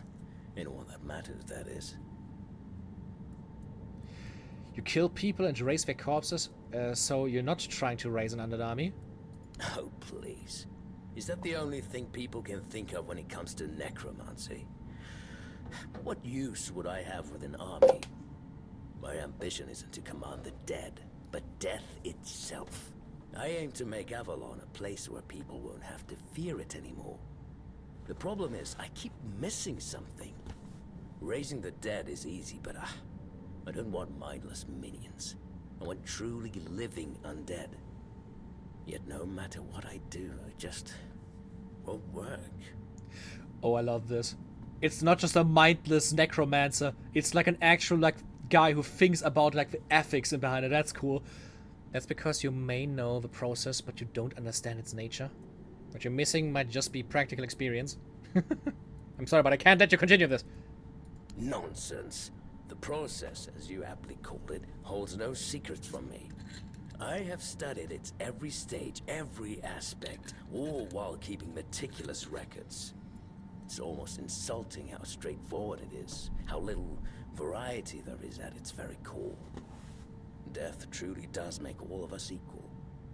anyone that matters, that is. You kill people and raise their corpses, so you're not trying to raise an undead army. Oh, please. Is that the only thing people can think of when it comes to necromancy? What use would I have with an army? My ambition isn't to command the dead, but death itself. I aim to make Avalon a place where people won't have to fear it anymore. The problem is, I keep missing something. Raising the dead is easy, but I don't want mindless minions. I want truly living undead. Yet no matter what I do, it just won't work. Oh, I love this. It's not just a mindless necromancer. It's like an actual like guy who thinks about like the ethics in behind it. That's cool. That's because you may know the process, but you don't understand its nature. What you're missing might just be practical experience. I'm sorry, but I can't let you continue this. Nonsense. The process, as you aptly called it, holds no secrets from me. I have studied its every stage, every aspect, all while keeping meticulous records. It's almost insulting how straightforward it is, how little variety there is at its very core. Death truly does make all of us equal.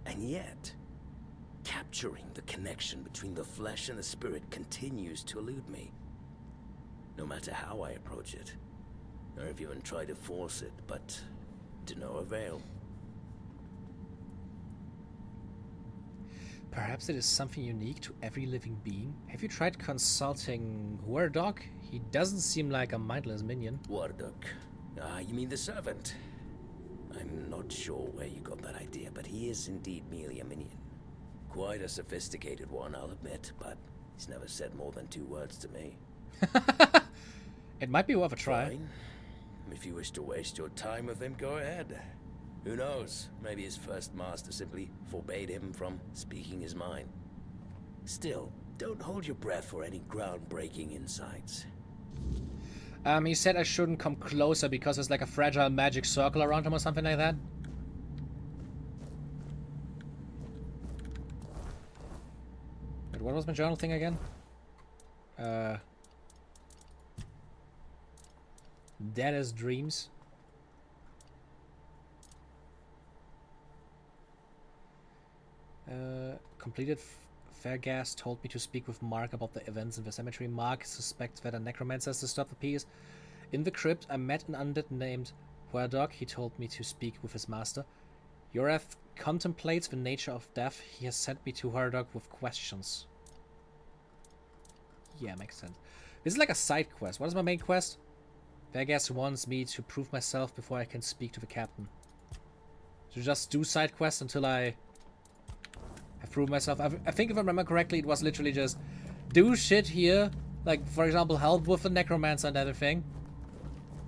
And yet, capturing the connection between the flesh and the spirit continues to elude me. No matter how I approach it. I've even tried to force it, but to no avail. Perhaps it is something unique to every living being. Have you tried consulting Wardog? He doesn't seem like a mindless minion. Wardog? You mean the servant? I'm not sure where you got that idea, but he is indeed merely a minion. Quite a sophisticated one, I'll admit, but he's never said more than 2 words to me. It might be worth a try. Fine. If you wish to waste your time with him, go ahead. Who knows? Maybe his first master simply forbade him from speaking his mind. Still, don't hold your breath for any groundbreaking insights. He said I shouldn't come closer because there's like a fragile magic circle around him or something like that. Wait, what was my journal thing again? Dead as dreams. Completed Fairgas told me to speak with Mark about the events in the cemetery. Mark suspects that a necromancer has disturbed the peace. In the crypt, I met an undead named Wardog. He told me to speak with his master. Yorath contemplates the nature of death. He has sent me to Wardog with questions. Yeah, makes sense. This is like a side quest. What is my main quest? Fairgas wants me to prove myself before I can speak to the captain. So just do side quests until I have proved myself. I think if I remember correctly, it was literally just do shit here. Like, for example, help with the necromancer and everything.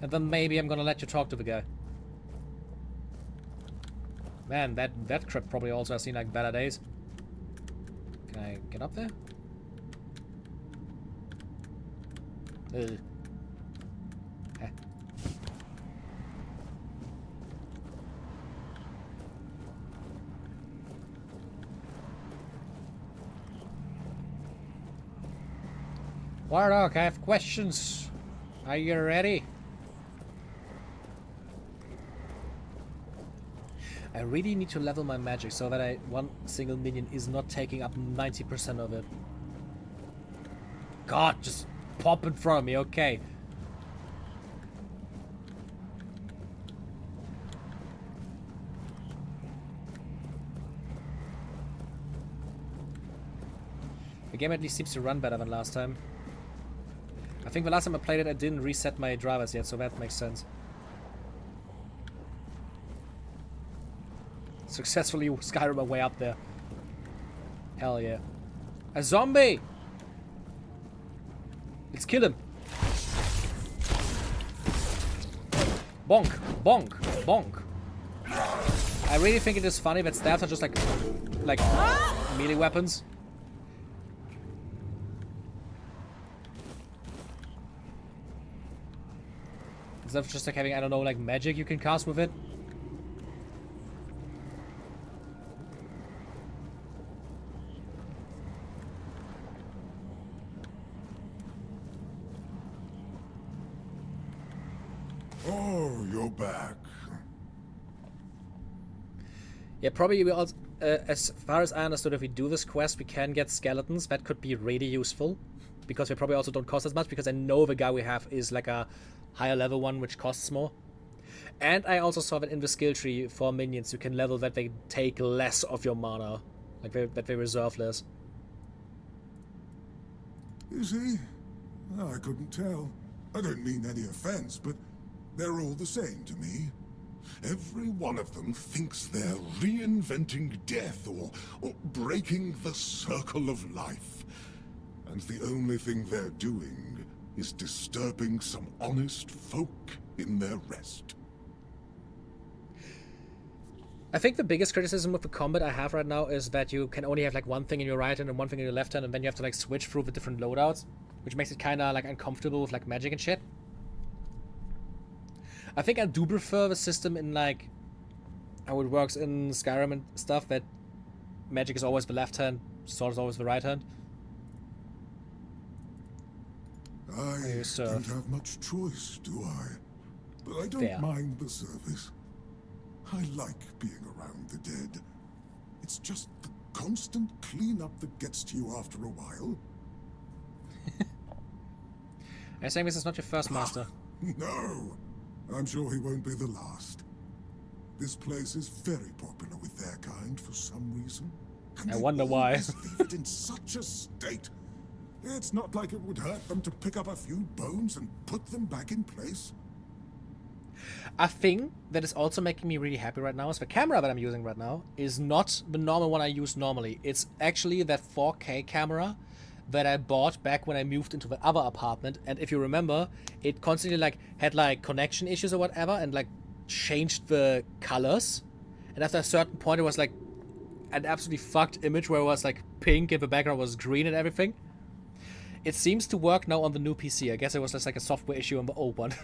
And then maybe I'm gonna let you talk to the guy. Man, that crypt probably also has seen like better days. Can I get up there? Ugh. Eh. Warlock, I have questions. Are you ready? I really need to level my magic so that one single minion is not taking up 90% of it. God, just pop in front of me, okay. The game at least seems to run better than last time. I think the last time I played it, I didn't reset my drivers yet, so that makes sense. Successfully Skyrim my way up there. Hell yeah. A zombie! Let's kill him. Bonk, bonk, bonk. I really think it is funny that staffs are just like melee weapons. Instead of just like having, I don't know, like magic you can cast with it. Oh, you're back. Yeah, probably we also, as far as I understood, if we do this quest, we can get skeletons. That could be really useful, because they probably also don't cost as much, because I know the guy we have is like a higher level one, which costs more. And I also saw that in the skill tree for minions, you can level that they take less of your mana, like that they reserve less. Is he? I couldn't tell. I don't mean any offense, but they're all the same to me. Every one of them thinks they're reinventing death or breaking the circle of life. And the only thing they're doing is disturbing some honest folk in their rest. I think the biggest criticism with the combat I have right now is that you can only have like one thing in your right hand and one thing in your left hand, and then you have to like switch through the different loadouts, which makes it kind of like uncomfortable with like magic and shit. I think I do prefer the system in like how it works in Skyrim and stuff, that magic is always the left hand, sword is always the right hand. I don't have much choice, do I? But I don't mind the service. I like being around the dead. It's just the constant cleanup that gets to you after a while. Are you saying this is not your first master? No, I'm sure he won't be the last. This place is very popular with their kind for some reason. And I wonder why. Leave it in such a state. It's not like it would hurt them to pick up a few bones and put them back in place. A thing that is also making me really happy right now is the camera that I'm using right now is not the normal one I use normally. It's actually that 4K camera that I bought back when I moved into the other apartment. And if you remember, it constantly like had like connection issues or whatever, and like changed the colors. And after a certain point, it was like an absolutely fucked image where it was like pink and the background was green and everything. It seems to work now on the new PC. I guess it was just like a software issue on the old one.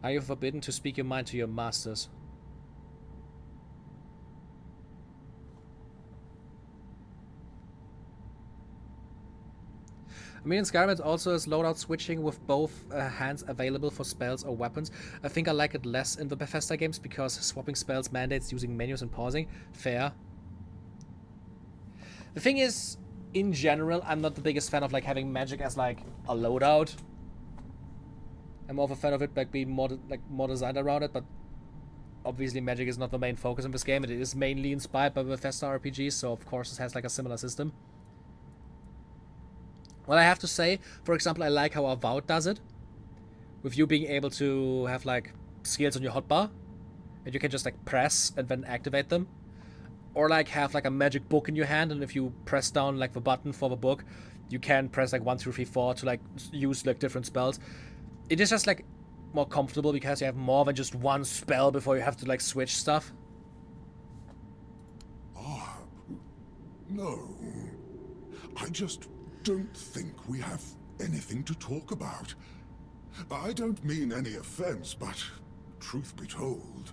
Are you forbidden to speak your mind to your masters? I mean, in Skyrim it also is loadout switching with both hands available for spells or weapons. I think I like it less in the Bethesda games because swapping spells mandates using menus and pausing. Fair. The thing is, in general, I'm not the biggest fan of like having magic as like a loadout. I'm more of a fan of it like being more designed around it, but obviously magic is not the main focus in this game. It is mainly inspired by Bethesda RPGs, so of course it has like a similar system. Well, I have to say, for example, I like how Avowed does it, with you being able to have like skills on your hotbar, and you can just like press and then activate them, or like have like a magic book in your hand, and if you press down like the button for the book, you can press like 1, 2, 3, 4 to like use like different spells. It is just like more comfortable because you have more than just one spell before you have to like switch stuff. No. I just don't think we have anything to talk about. I don't mean any offense, but truth be told,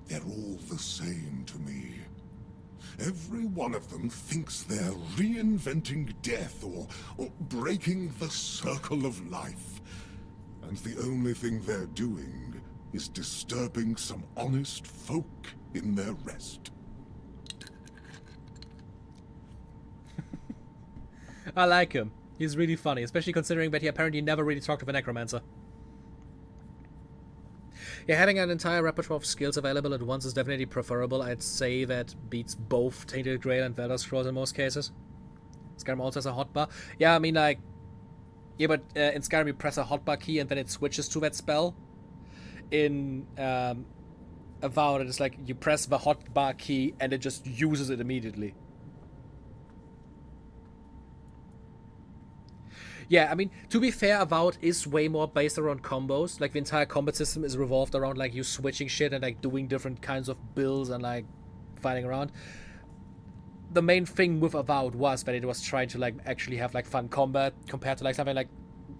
they're all the same to me. Every one of them thinks they're reinventing death or breaking the circle of life. And the only thing they're doing is disturbing some honest folk in their rest. I like him. He's really funny, especially considering that he apparently never really talked to the Necromancer. Yeah, having an entire repertoire of skills available at once is definitely preferable. I'd say that beats both Tainted Grail and Elder Scrolls in most cases. Skyrim also has a hotbar. Yeah, I mean, like... Yeah, but in Skyrim you press a hotbar key and then it switches to that spell. In Avowed, it's like you press the hotbar key and it just uses it immediately. Yeah, I mean, to be fair, Avowed is way more based around combos. Like, the entire combat system is revolved around, like, you switching shit and, like, doing different kinds of builds and, like, fighting around. The main thing with Avowed was that it was trying to, like, actually have, like, fun combat compared to, like, something like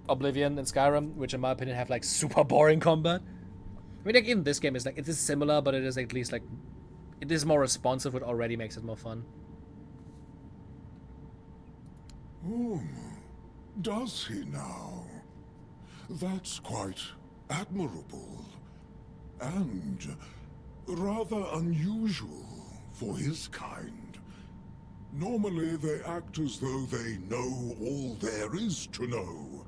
Oblivion and Skyrim, which, in my opinion, have, like, super boring combat. I mean, like, even this game is, like, it is similar, but it is at least, like, it is more responsive, which already makes it more fun. Oh. Does he now? That's quite admirable. and rather unusual for his kind. Normally they act as though they know all there is to know,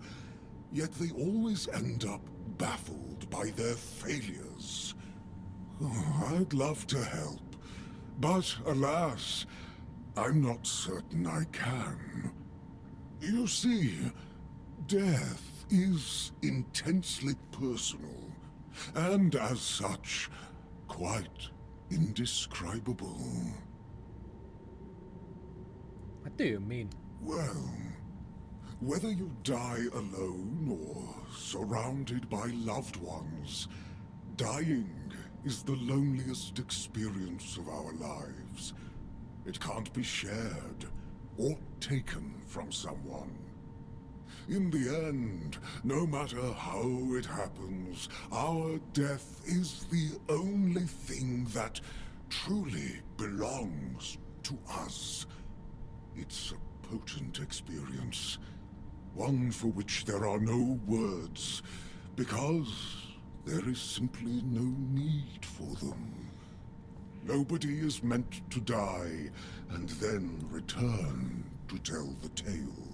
yet they always end up baffled by their failures. Oh, I'd love to help, but alas, I'm not certain I can. You see, death is intensely personal, and as such, quite indescribable. What do you mean? Well, whether you die alone or surrounded by loved ones, dying is the loneliest experience of our lives. It can't be shared or taken from someone. In the end, no matter how it happens, our death is the only thing that truly belongs to us. It's a potent experience, one for which there are no words, because there is simply no need for them. Nobody is meant to die and then return to tell the tale.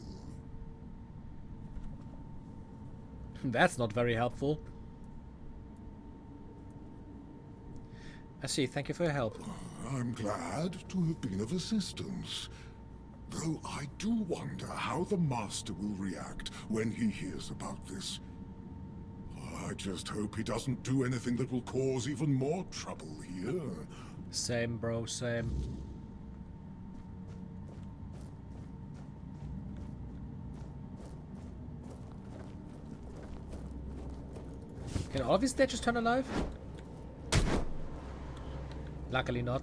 That's not very helpful. I see, thank you for your help. I'm glad to have been of assistance. Though I do wonder how the Master will react when he hears about this. I just hope he doesn't do anything that will cause even more trouble here. Same, bro, same. Can all of these statues turn alive? Luckily not.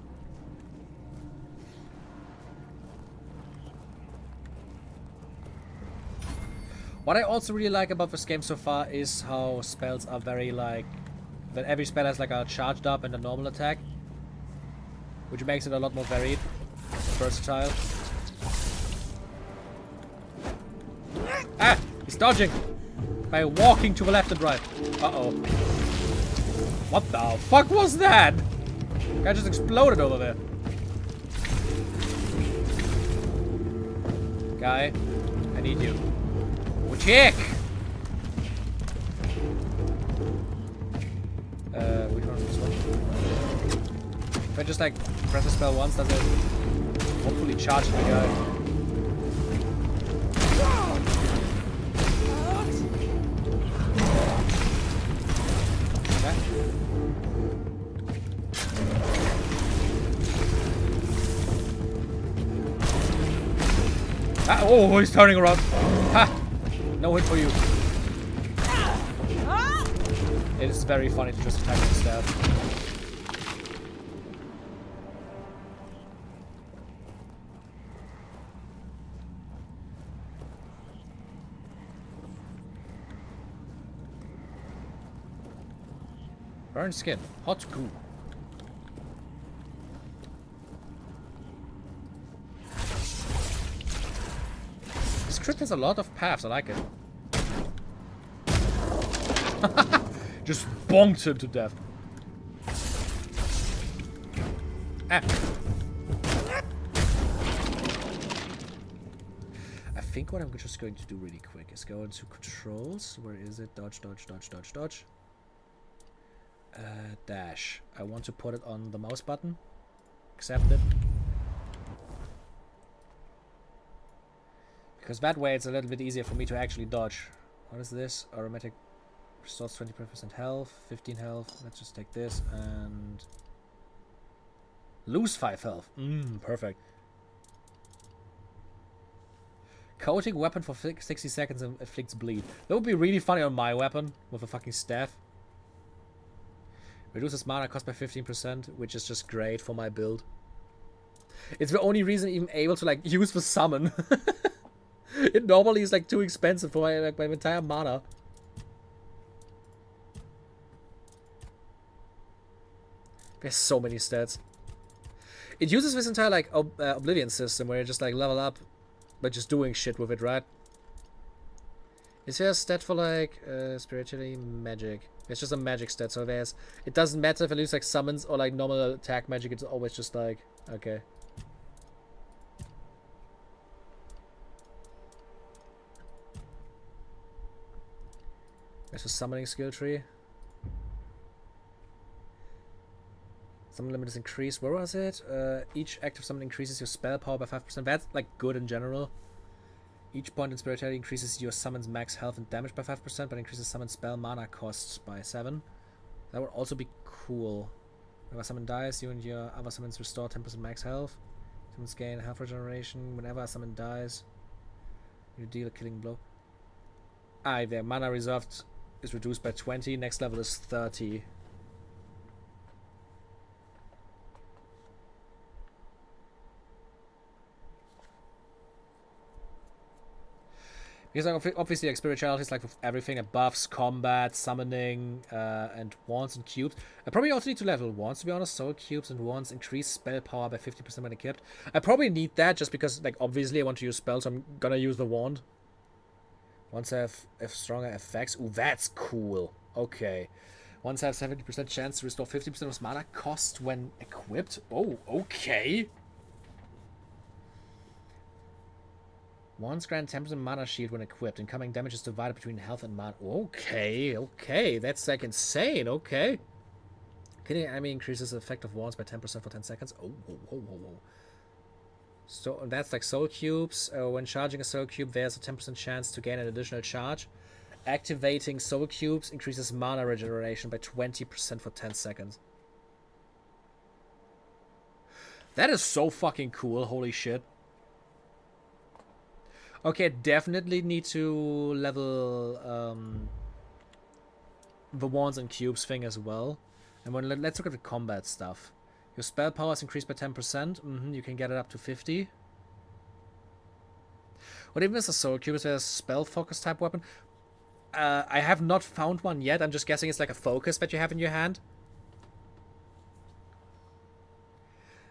What I also really like about this game so far is how spells are very like... that every spell has like a charged up and a normal attack. Which makes it a lot more varied. Versatile. Ah! He's dodging! By walking to the left and right. Uh-oh. What the fuck was that? Guy just exploded over there. Guy, I need you. Check! Which one is this one? If I just like press the spell once, does it hopefully charge the guy? Okay. Ah, oh, he's turning around. Ha! No hit for you. It is very funny to just attack and stab. Burn skin. Hot goo. This crit has a lot of paths, I like it. Just bonked him to death. Ah. I think what I'm just going to do really quick is go into controls. Where is it? Dodge, dodge, dodge, dodge, dodge. Dash. I want to put it on the mouse button. Accept it. Because that way it's a little bit easier for me to actually dodge. What is this? Aromatic restores 20% health, 15 health. Let's just take this and lose 5 health. Perfect. Coating weapon for 60 seconds and inflicts bleed. That would be really funny on my weapon with a fucking staff. Reduces mana cost by 15%, which is just great for my build. It's the only reason I'm even able to like use the summon. It normally is like too expensive for my, like, my entire mana. There's so many stats. It uses this entire like Oblivion system where you just like level up by just doing shit with it, right? Is there a stat for like spirituality magic? It's just a magic stat, so it doesn't matter if I lose like summons or like normal attack magic, it's always just like, okay. There's a summoning skill tree. Summon limit is increased. Where was it? Each active summon increases your spell power by 5%. That's like good in general. Each point in spirituality increases your summon's max health and damage by 5%, but increases summon spell mana costs by 7. That would also be cool. Whenever a summon dies, you and your other summons restore 10% max health. Summons gain health regeneration. Whenever a summon dies, you deal a killing blow. Their mana reserved is reduced by 20. Next level is 30. Because obviously like spirituality is like with everything, buffs, combat, summoning, and wands and cubes. I probably also need to level wands, to be honest. Soul cubes and wands increase spell power by 50% when equipped. I probably need that just because like obviously I want to use spells, so I'm gonna use the wand. Wands have stronger effects. Ooh, that's cool. Okay. Wands have 70% chance to restore 50% of mana cost when equipped. Oh, okay. Wands grant 10% mana shield when equipped. Incoming damage is divided between health and mana. Okay, okay. That's like insane. Okay. Killing an enemy increases the effect of wands by 10% for 10 seconds. Oh, whoa, whoa, whoa, whoa. So that's like soul cubes. When charging a soul cube, there's a 10% chance to gain an additional charge. Activating soul cubes increases mana regeneration by 20% for 10 seconds. That is so fucking cool. Holy shit. Okay, definitely need to level the wands and cubes thing as well. And let's look at the combat stuff. Your spell power is increased by 10%. You can get it up to 50. What even is a soul cube? Is there a spell focus type weapon? I have not found one yet. I'm just guessing it's like a focus that you have in your hand.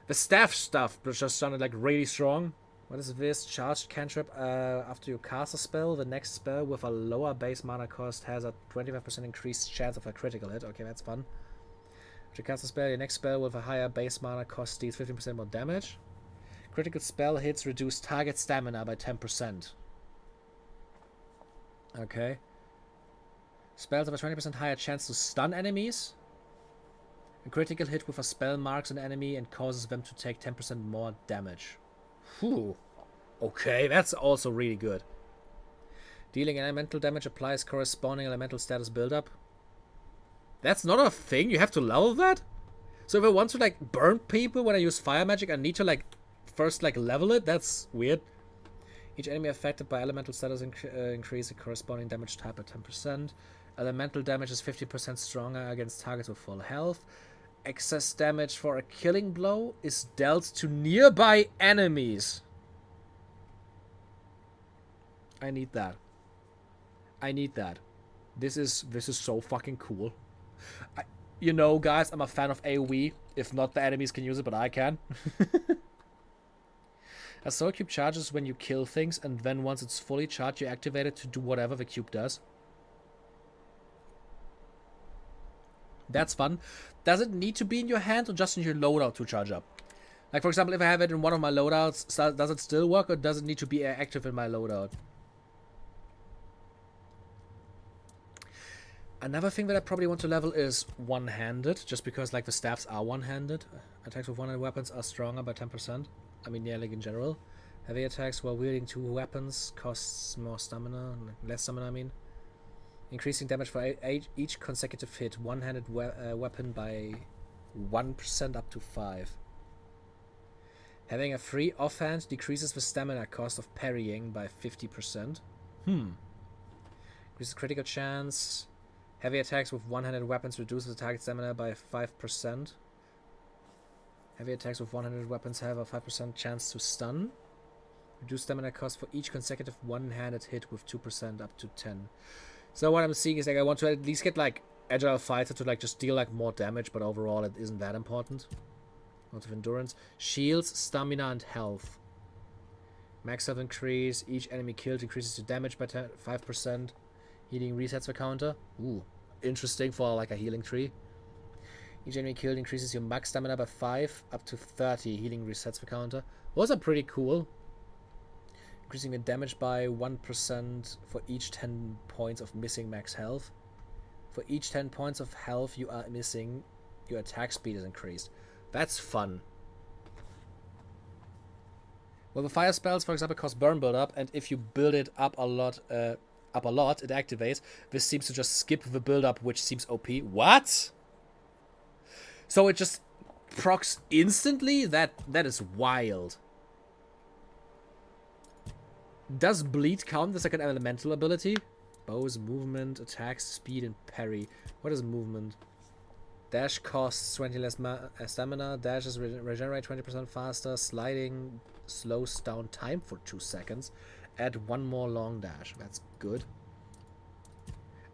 The staff stuff just sounded like really strong. What is this? Charged cantrip. After you cast a spell, the next spell with a lower base mana cost has a 25% increased chance of a critical hit. Okay, that's fun. After you cast a spell, your next spell with a higher base mana cost deals 15% more damage. Critical spell hits reduce target stamina by 10%. Okay. Spells have a 20% higher chance to stun enemies. A critical hit with a spell marks an enemy and causes them to take 10% more damage. Whew. Okay, that's also really good. Dealing elemental damage applies corresponding elemental status buildup. That's not a thing? You have to level that? So if I want to like burn people when I use fire magic, I need to like first like level it? That's weird. Each enemy affected by elemental status increase a corresponding damage type by 10%. Elemental damage is 50% stronger against targets with full health. Excess damage for a killing blow is dealt to nearby enemies. I need that. I need that. This is so fucking cool. You know, guys, I'm a fan of AoE. If not, the enemies can use it, but I can. A soul cube charges when you kill things, and then once it's fully charged, you activate it to do whatever the cube does. That's fun. Does it need to be in your hand or just in your loadout to charge up? Like, for example, if I have it in one of my loadouts, does it still work or does it need to be active in my loadout? Another thing that I probably want to level is one-handed, just because like the staffs are one-handed. Attacks with one-handed weapons are stronger by 10%. I mean, yeah, like in general. Heavy attacks while wielding two weapons costs more stamina, less stamina, I mean. Increasing damage for each consecutive hit. One-handed weapon by 1% up to 5. Having a free offhand decreases the stamina cost of parrying by 50%. Increases critical chance. Heavy attacks with one-handed weapons reduces the target stamina by 5%. Heavy attacks with one-handed weapons have a 5% chance to stun. Reduce stamina cost for each consecutive one-handed hit with 2% up to 10. So what I'm seeing is like I want to at least get like Agile Fighter to like just deal like more damage, but overall it isn't that important. Lots of endurance. Shields, stamina, and health. Max health increase. Each enemy killed increases the damage by 5%. Healing resets the counter. Ooh, interesting for like a healing tree. Each enemy killed increases your max stamina by 5 up to 30. Healing resets the counter. Those are pretty cool. Increasing the damage by 1% for each 10 points of missing max health. For each 10 points of health you are missing, your attack speed is increased. That's fun. Well, the fire spells, for example, cost burn build-up, and if you build it up a lot, it activates. This seems to just skip the build-up, which seems OP. What? So it just procs instantly? That is wild. Does bleed count as like an elemental ability? Bows, movement, attacks, speed, and parry. What is movement? Dash costs 20 less stamina. Dashes regenerate 20% faster. Sliding slows down time for 2 seconds. Add 1 more long dash. That's good.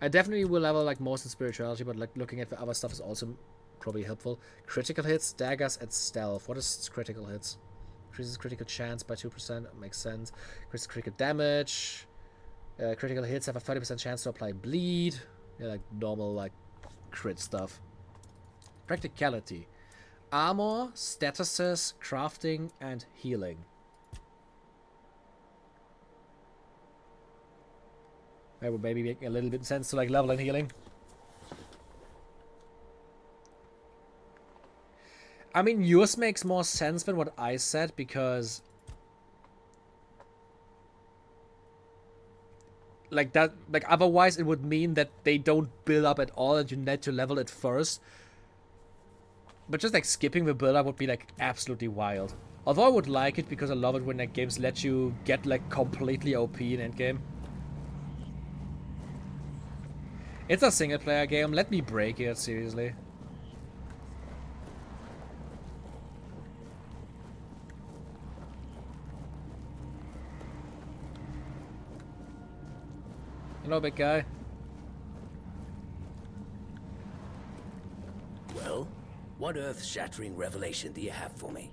I definitely will level like most in spirituality, but like looking at the other stuff is also probably helpful. Critical hits, daggers, and stealth. What is critical hits? Increases critical chance by 2%. Makes sense. Increases critical damage. Critical hits have a 30% chance to apply bleed. Yeah, like normal like crit stuff. Practicality. Armor, statuses, crafting, and healing. That would maybe make a little bit sense to like level and healing. I mean, yours makes more sense than what I said because like that, like otherwise it would mean that they don't build up at all and you need to level it first. But just like skipping the build up would be like absolutely wild. Although I would like it because I love it when like games let you get like completely OP in endgame. It's a single player game, let me break it, seriously. Hello, big guy. Well, what earth-shattering revelation do you have for me?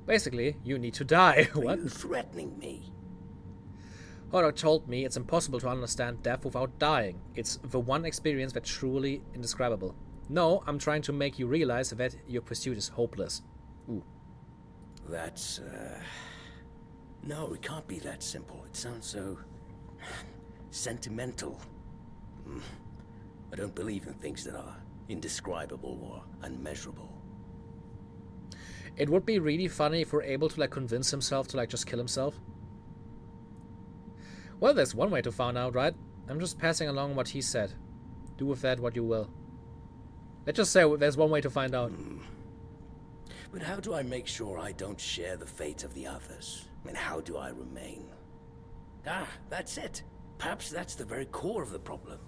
Basically, you need to die. Are What? you threatening me? Horror told me it's impossible to understand death without dying. It's the one experience that's truly indescribable. No, I'm trying to make you realize that your pursuit is hopeless. Ooh. That's, no, it can't be that simple. It sounds so sentimental. I don't believe in things that are indescribable or unmeasurable. It would be really funny if we're able to like convince himself to like just kill himself. Well, there's one way to find out, right? I'm just passing along what he said. Do with that what you will. Let's just say there's one way to find out. But how do I make sure I don't share the fate of the others? And how do I remain? Ah, that's it. Perhaps that's the very core of the problem.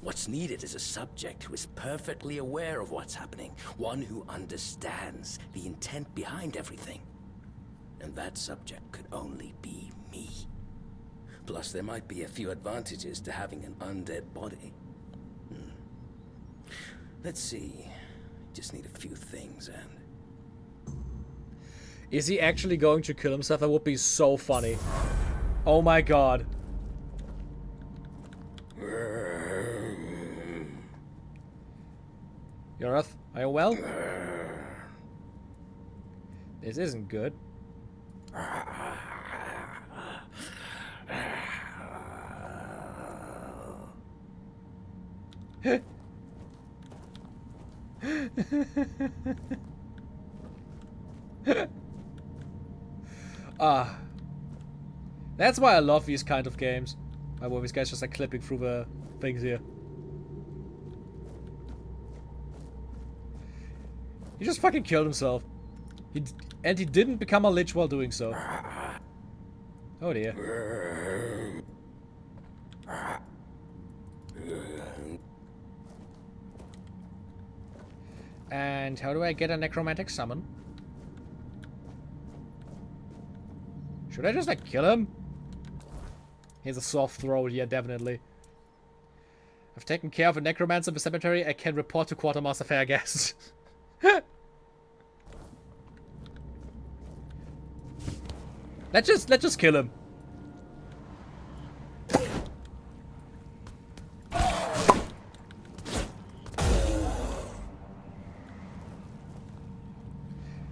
What's needed is a subject who is perfectly aware of what's happening. One who understands the intent behind everything. And that subject could only be me. Plus, there might be a few advantages to having an undead body. Let's see. Just need a few things and... Is he actually going to kill himself? That would be so funny. Oh my god. Yorath, are you well? This isn't good. That's why I love these kind of games. Where these guys just like clipping through the things here. He just fucking killed himself. And he didn't become a lich while doing so. Oh dear. And how do I get a necromantic summon? Should I just like kill him? He's a soft throw, yeah, definitely. I've taken care of a necromancer in the cemetery. I can report to Quartermaster Fairguest. Let's just kill him.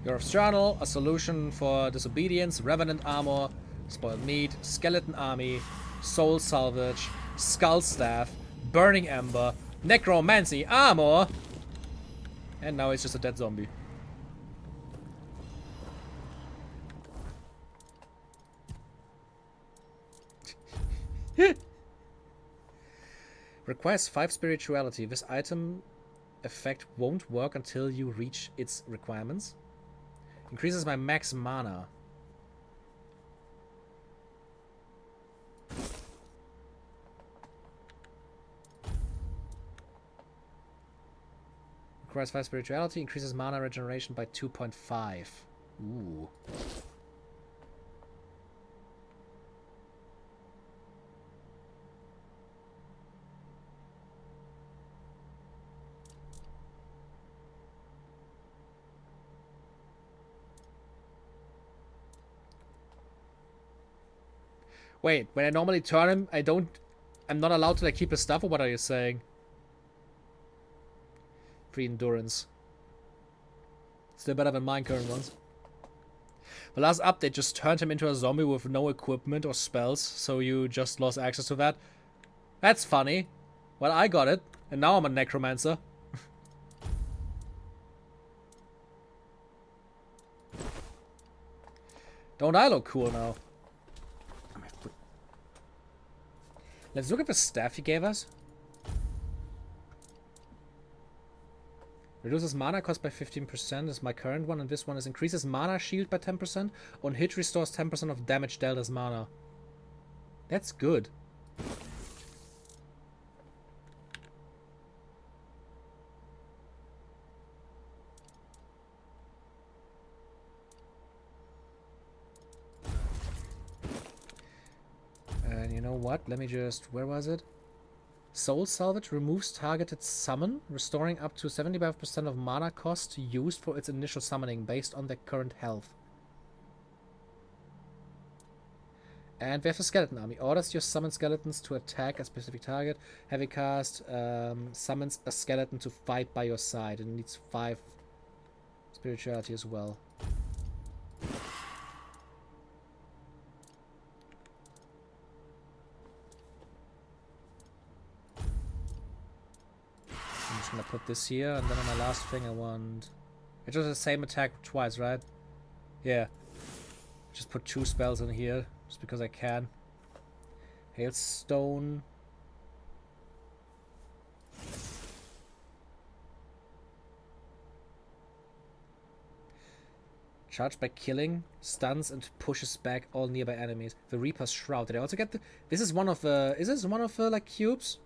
Yorf's Journal, a solution for disobedience, revenant armor, spoiled meat, skeleton army, soul salvage, skull staff, burning ember, necromancy armor, and now it's just a dead zombie. Requires 5 spirituality. This item effect won't work until you reach its requirements. Increases my max mana. Requires 5 spirituality. Increases mana regeneration by 2.5. Ooh. Wait, when I normally turn him, I'm not allowed to like keep his stuff, or what are you saying? Free endurance. Still better than mine current ones. The last update just turned him into a zombie with no equipment or spells, so you just lost access to that. That's funny. Well, I got it, and now I'm a necromancer. Don't I look cool now? Let's look at the staff he gave us. Reduces mana cost by 15% is my current one, and this one is increases mana shield by 10%. On hit restores 10% of damage dealt as mana. That's good. And you know what? Let me just... Where was it? Soul Salvage removes targeted summon, restoring up to 75% of mana cost used for its initial summoning based on their current health. And we have a skeleton army. Orders your summoned skeletons to attack a specific target. Heavy cast summons a skeleton to fight by your side. And it needs 5 spirituality as well. I'm just gonna put this here, and then on my last thing I want... It does the same attack twice, right? Yeah. Just put 2 spells in here, just because I can. Hailstone. Charged by killing, stuns, and pushes back all nearby enemies. The Reaper's Shroud. Did I also get the... This is one of the... Is this one of the, like, cubes?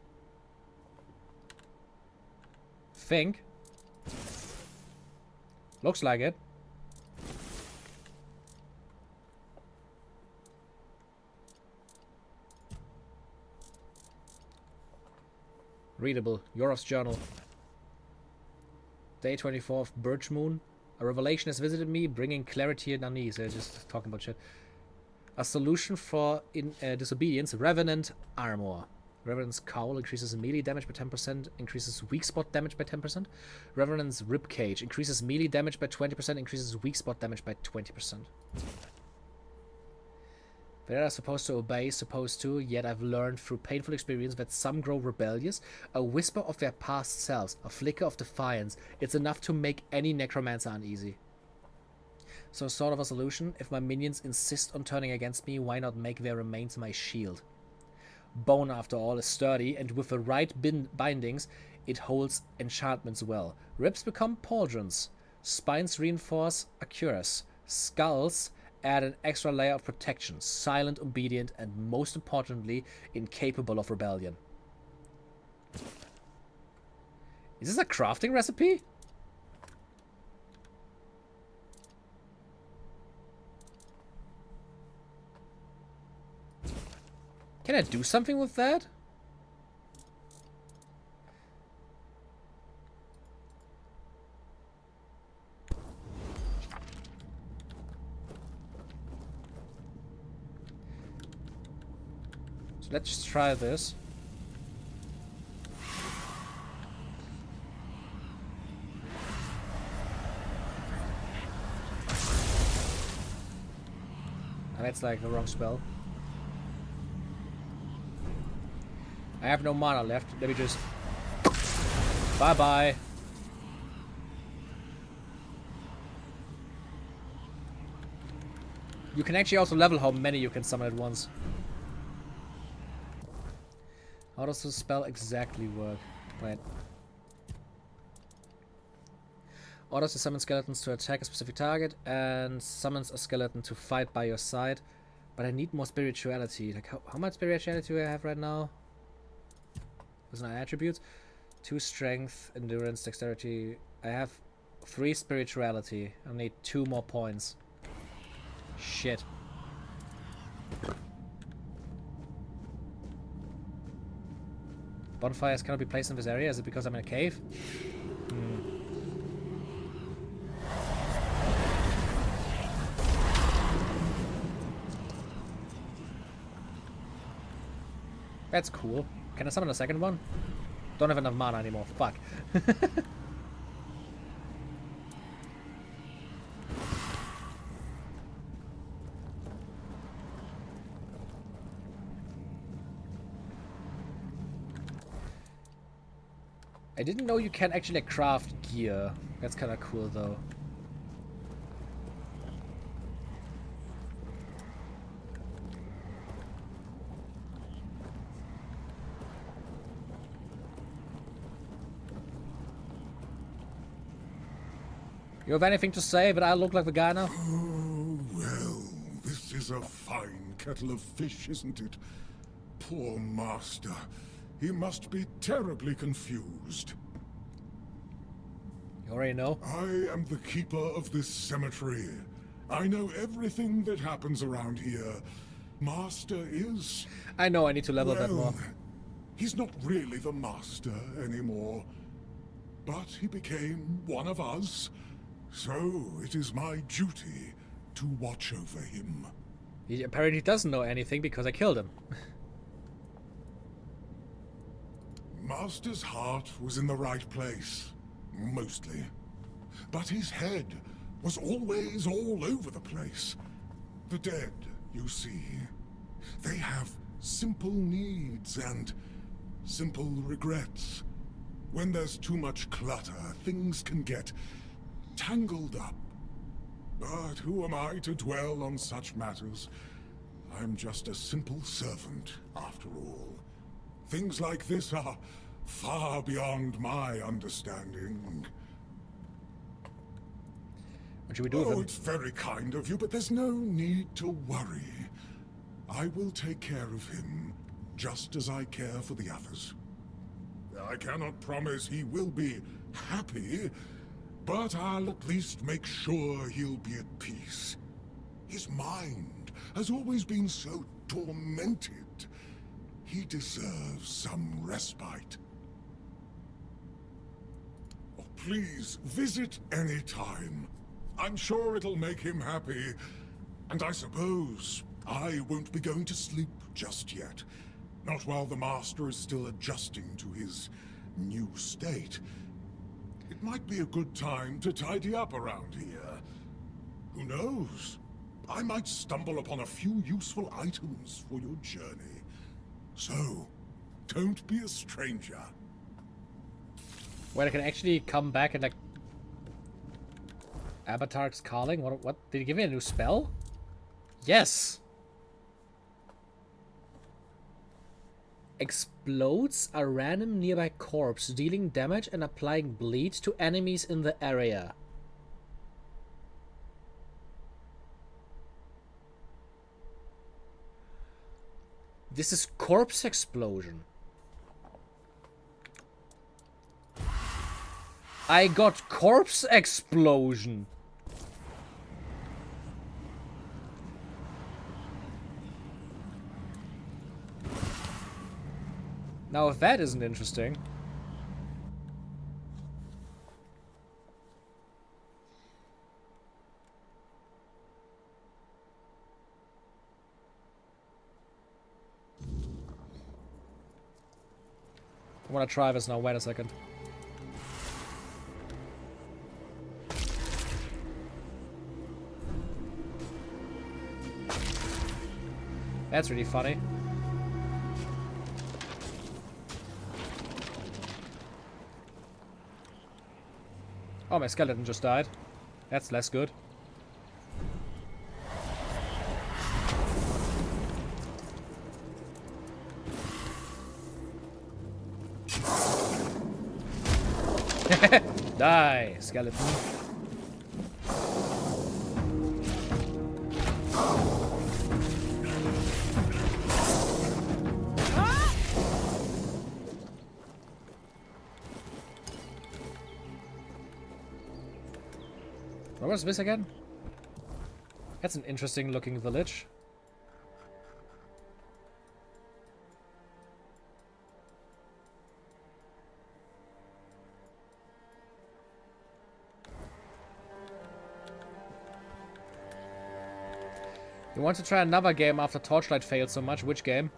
Think. Looks like it. Readable. Yorof's Journal. Day 24 of Birch Moon. A revelation has visited me, bringing clarity and unease. They're just talking about shit. A solution for disobedience. Revenant Armor. Revenant's Cowl increases melee damage by 10%, increases weak spot damage by 10%. Revenant's Ribcage increases melee damage by 20%, increases weak spot damage by 20%. They are supposed to obey, supposed to, yet I've learned through painful experience that some grow rebellious. A whisper of their past selves, a flicker of defiance. It's enough to make any necromancer uneasy. So sort of a solution, if my minions insist on turning against me, why not make their remains my shield? Bone, after all, is sturdy, and with the right bindings, it holds enchantments well. Ribs become pauldrons. Spines reinforce a cuirass. Skulls add an extra layer of protection. Silent, obedient, and most importantly, incapable of rebellion. Is this a crafting recipe? Can I do something with that? So let's just try this. That's like the wrong spell. I have no mana left. Let me just... Bye-bye. You can actually also level how many you can summon at once. How does the spell exactly work? Wait. Orders to summon skeletons to attack a specific target and summons a skeleton to fight by your side. But I need more spirituality. Like how much spirituality do I have right now? Those are my attributes. 2 strength, endurance, dexterity. I have 3 spirituality. I need 2 more points. Shit. Bonfires cannot be placed in this area. Is it because I'm in a cave? That's cool. Can I summon a second one? Don't have enough mana anymore. Fuck. I didn't know you can actually craft gear. That's kind of cool though. You have anything to say, but I look like the guy now? Oh, well, this is a fine kettle of fish, isn't it? Poor master. He must be terribly confused. You already know? I am the keeper of this cemetery. I know everything that happens around here. Master is... I know, I need to level that more. He's not really the master anymore. But he became one of us. So it is my duty to watch over him. He apparently doesn't know anything because I killed him. Master's heart was in the right place, mostly. But his head was always all over the place. The dead, you see, they have simple needs and simple regrets. When there's too much clutter, things can get tangled up. But who am I to dwell on such matters? I'm just a simple servant, after all. Things like this are far beyond my understanding. What should we do with him? It's very kind of you, but there's no need to worry. I will take care of him, just as I care for the others. I cannot promise he will be happy, but I'll at least make sure he'll be at peace. His mind has always been so tormented. He deserves some respite. Oh, please, visit any time. I'm sure it'll make him happy. And I suppose I won't be going to sleep just yet. Not while the Master is still adjusting to his new state. It might be a good time to tidy up around here. Who knows? I might stumble upon a few useful items for your journey. So, don't be a stranger. Wait, I can actually come back and like... Avatar's calling? What? Did he give me a new spell? Yes! Explodes a random nearby corpse, dealing damage and applying bleed to enemies in the area. This is corpse explosion. I got corpse explosion. Now if that isn't interesting. I wanna try this now, wait a second. That's really funny. Oh, my skeleton just died. That's less good. Die, skeleton. What was this again? That's an interesting looking village. You want to try another game after Torchlight failed so much? Which game?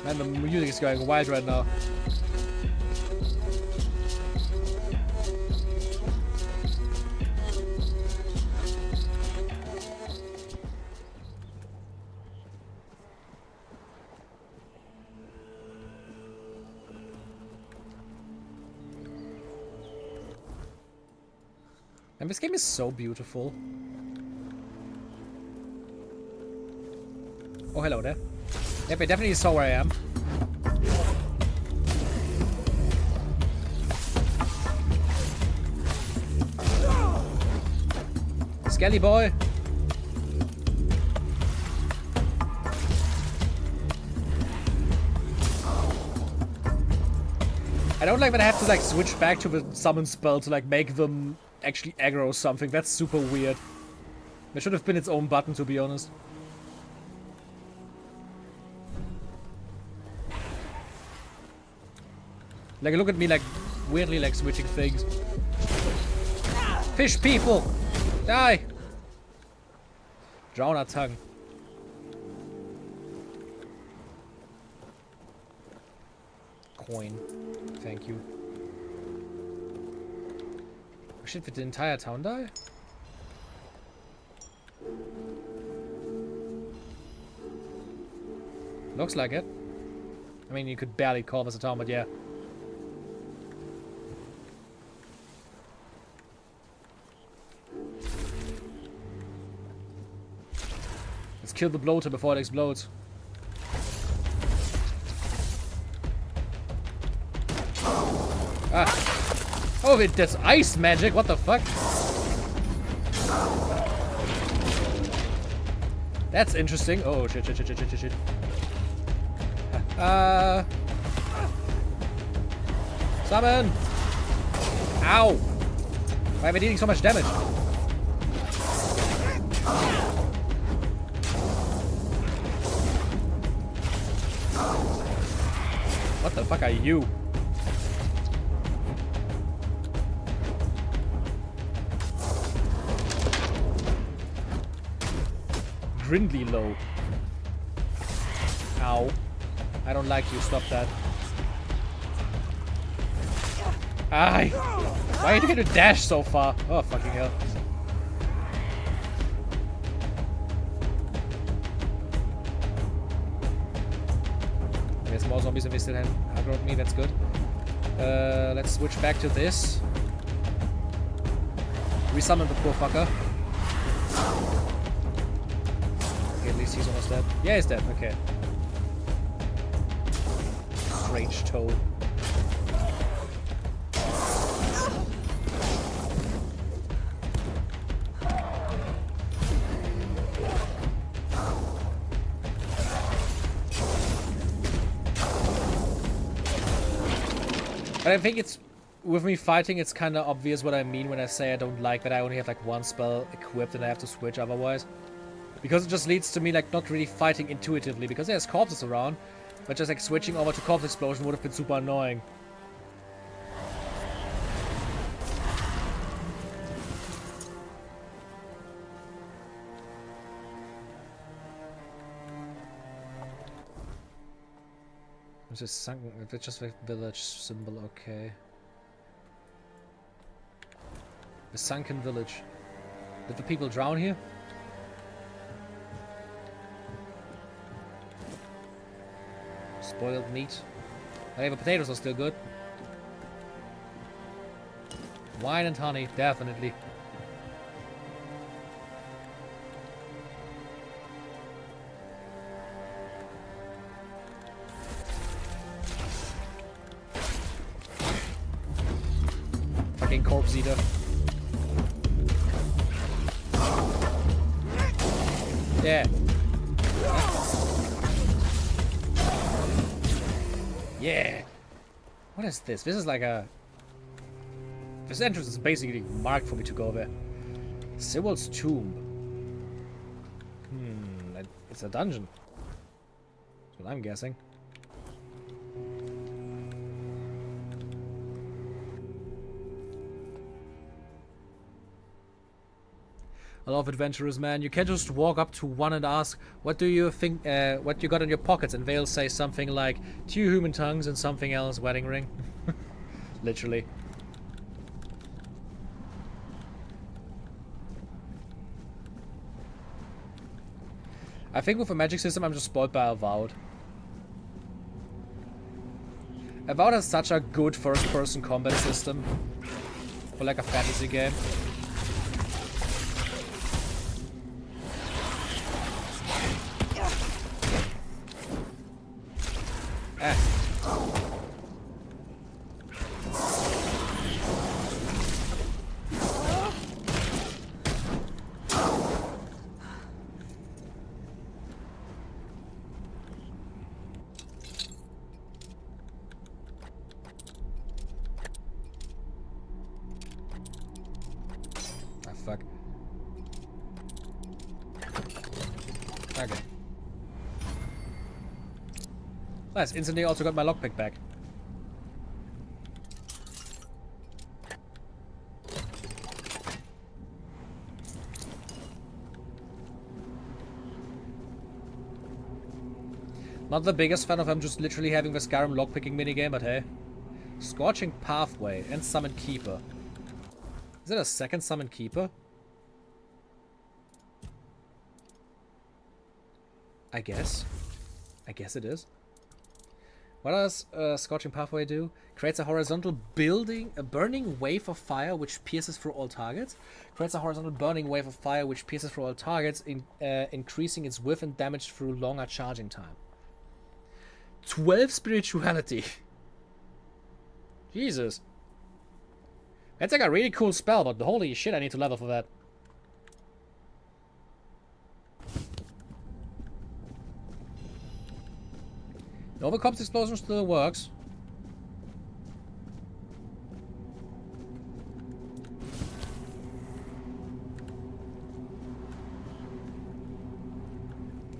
Man, the music is going wild right now. And this game is so beautiful. Oh, hello there. Yep, I definitely saw where I am. Skelly boy. I don't like that I have to like switch back to the summon spell to like make them actually aggro something. That's super weird. There should have been its own button, to be honest. Like, look at me, like, weirdly, like, switching things. Fish people! Die! Drown our tongue. Coin. Thank you. Oh, shit, did the entire town die? Looks like it. I mean, you could barely call this a town, but yeah. Let's kill the bloater before it explodes. Ah. Oh, that's ice magic. What the fuck? That's interesting. Oh, shit, shit, shit, shit, shit, shit. Summon! Ow! Why am I dealing so much damage? What the fuck are you? Grindly low. Ow. I don't like you. Stop that. Aye. Why are you going to dash so far? Oh, fucking hell. There's more zombies and they still haven't aggroed me. That's good. Let's switch back to this. Resummon the poor fucker. Okay, at least he's almost dead. Yeah, he's dead. Okay. Rage toad. But I think it's, with me fighting, it's kind of obvious what I mean when I say I don't like that I only have like one spell equipped and I have to switch otherwise. Because it just leads to me like not really fighting intuitively, because there's corpses around, but just like switching over to corpse explosion would have been super annoying. It's just sunken. It's just a village symbol. Okay. The sunken village. Did the people drown here? Spoiled meat. Hey, the potatoes are still good. Wine and honey, definitely. Fucking corpse eater. Yeah. Yeah. What is this? This is like a... This entrance is basically marked for me to go there. Sewell's tomb. It's a dungeon. That's what I'm guessing. I love adventurers, man. You can't just walk up to one and ask, what do you think, what you got in your pockets? And they'll say something like, 2 human tongues and something else, wedding ring. Literally. I think with a magic system, I'm just spoiled by Avowed. Avowed has such a good first-person combat system for like a fantasy game. Fuck. Okay. Nice, instantly also got my lockpick back. Not the biggest fan of just literally having the Skyrim lockpicking minigame, but hey. Scorching Pathway and Summon Keeper. Is it a second Summon Keeper? I guess. I guess it is. What does Scorching Pathway do? Creates a horizontal burning wave of fire which pierces through all targets. Creates a horizontal burning wave of fire which pierces through all targets, increasing its width and damage through longer charging time. 12 spirituality. Jesus. That's like a really cool spell, but holy shit, I need to level for that. Nova Corpse Explosion still works.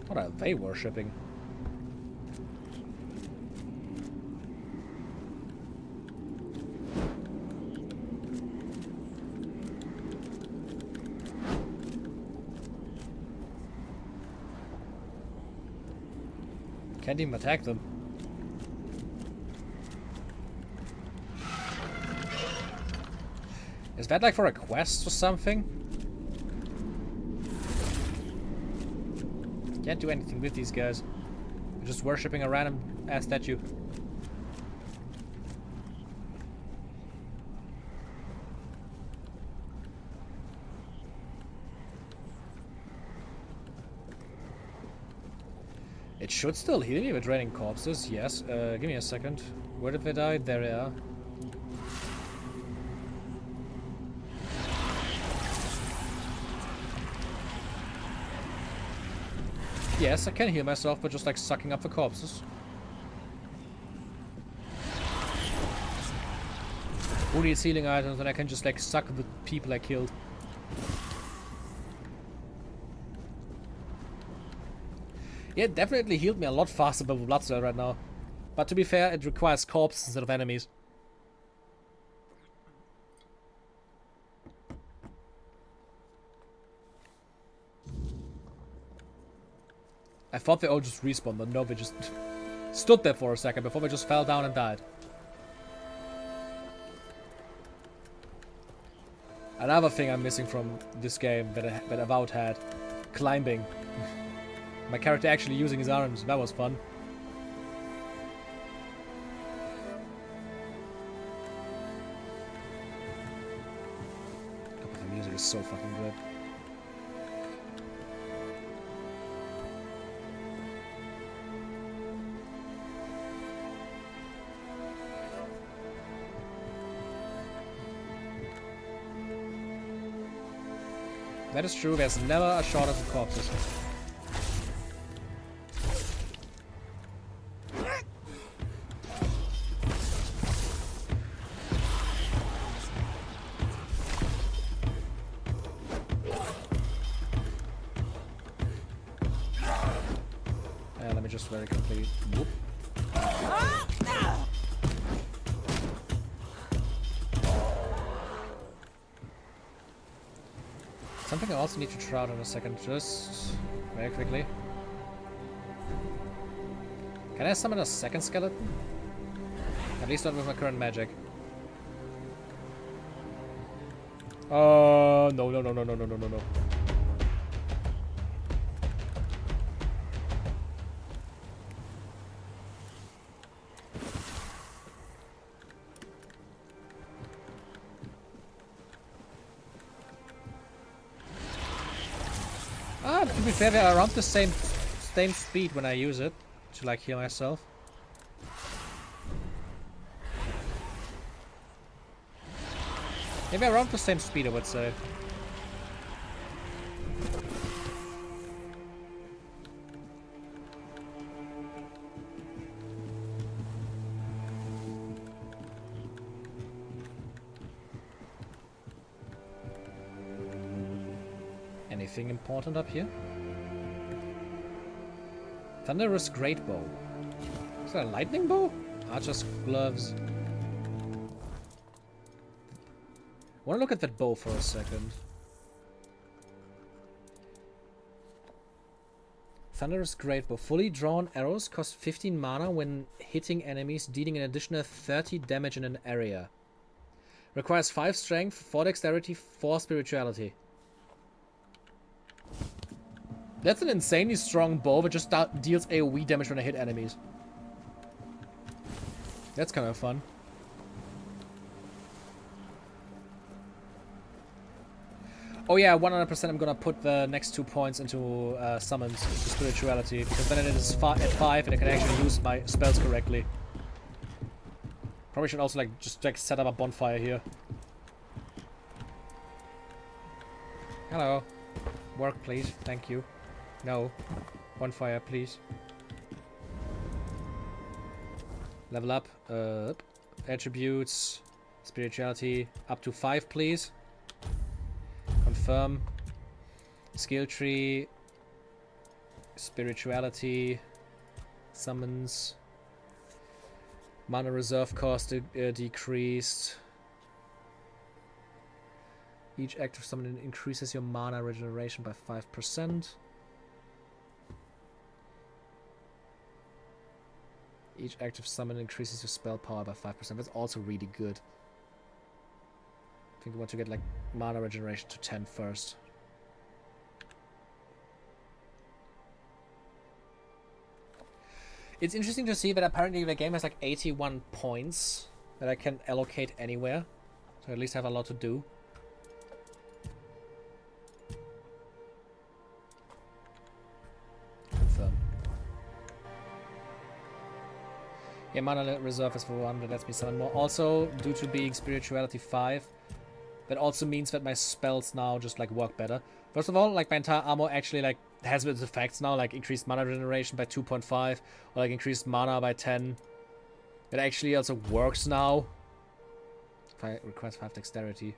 What are they worshipping? Can't even attack them. Is that like for a quest or something? Can't do anything with these guys. They're just worshipping a random ass statue. It should still heal me with draining corpses, yes. Give me a second. Where did they die? There they are. Yes, I can heal myself by just like sucking up the corpses. Who needs healing items and I can just like suck the people I killed? Yeah, it definitely healed me a lot faster with Bloodstone right now. But to be fair, it requires corpses instead of enemies. I thought they all just respawned, but no, they just stood there for a second before they just fell down and died. Another thing I'm missing from this game that Avowed had. Climbing. My character actually using his arms. That was fun. Oh, the music is so fucking good. That is true, there's never a shortage of corpses. Let me just very quickly. Whoop. Something I also need to try out in a second, just very quickly. Can I summon a second skeleton? At least not with my current magic. No. To be fair, they're around the same speed when I use it to like heal myself. Maybe around the same speed, I would say. Anything important up here? Thunderous Great Bow. Is that a lightning bow? Archer's gloves. Wanna look at that bow for a second. Thunderous Great Bow. Fully drawn arrows cost 15 mana when hitting enemies, dealing an additional 30 damage in an area. Requires 5 strength, 4 dexterity, 4 spirituality. That's an insanely strong bow that just deals AoE damage when I hit enemies. That's kind of fun. Oh yeah, 100% I'm gonna put the next 2 points into summons, into spirituality, because then it is at 5 and I can actually use my spells correctly. Probably should also just set up a bonfire here. Hello. Work, please. Thank you. No. Bonfire, please. Level up. Attributes. Spirituality. Up to 5, please. Confirm. Skill tree. Spirituality. Summons. Mana reserve cost decreased. Each active summon increases your mana regeneration by 5%. Each active summon increases your spell power by 5%. That's also really good. I think we want to get like mana regeneration to 10 first. It's interesting to see that apparently the game has like 81 points that I can allocate anywhere. So at least I have a lot to do. Confirm. Yeah, mana reserve is for 1, that lets me summon more. Also, due to being spirituality 5, that also means that my spells now just like work better. First of all, like my entire armor actually like has its effects now, like increased mana regeneration by 2.5 or like increased mana by 10. It actually also works now. It requires 5 dexterity.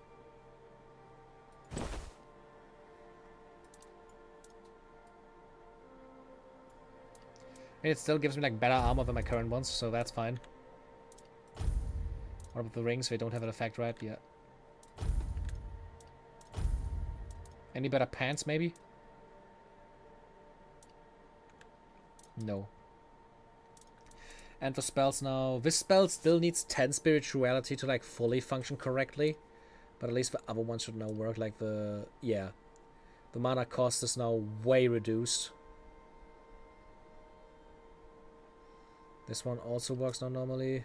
And it still gives me like better armor than my current ones, so that's fine. What about the rings? They don't have an effect, right? Yeah. Any better pants, maybe? No. And for spells now, this spell still needs 10 spirituality to like fully function correctly. But at least the other ones should now work, like the... Yeah. The mana cost is now way reduced. This one also works now normally.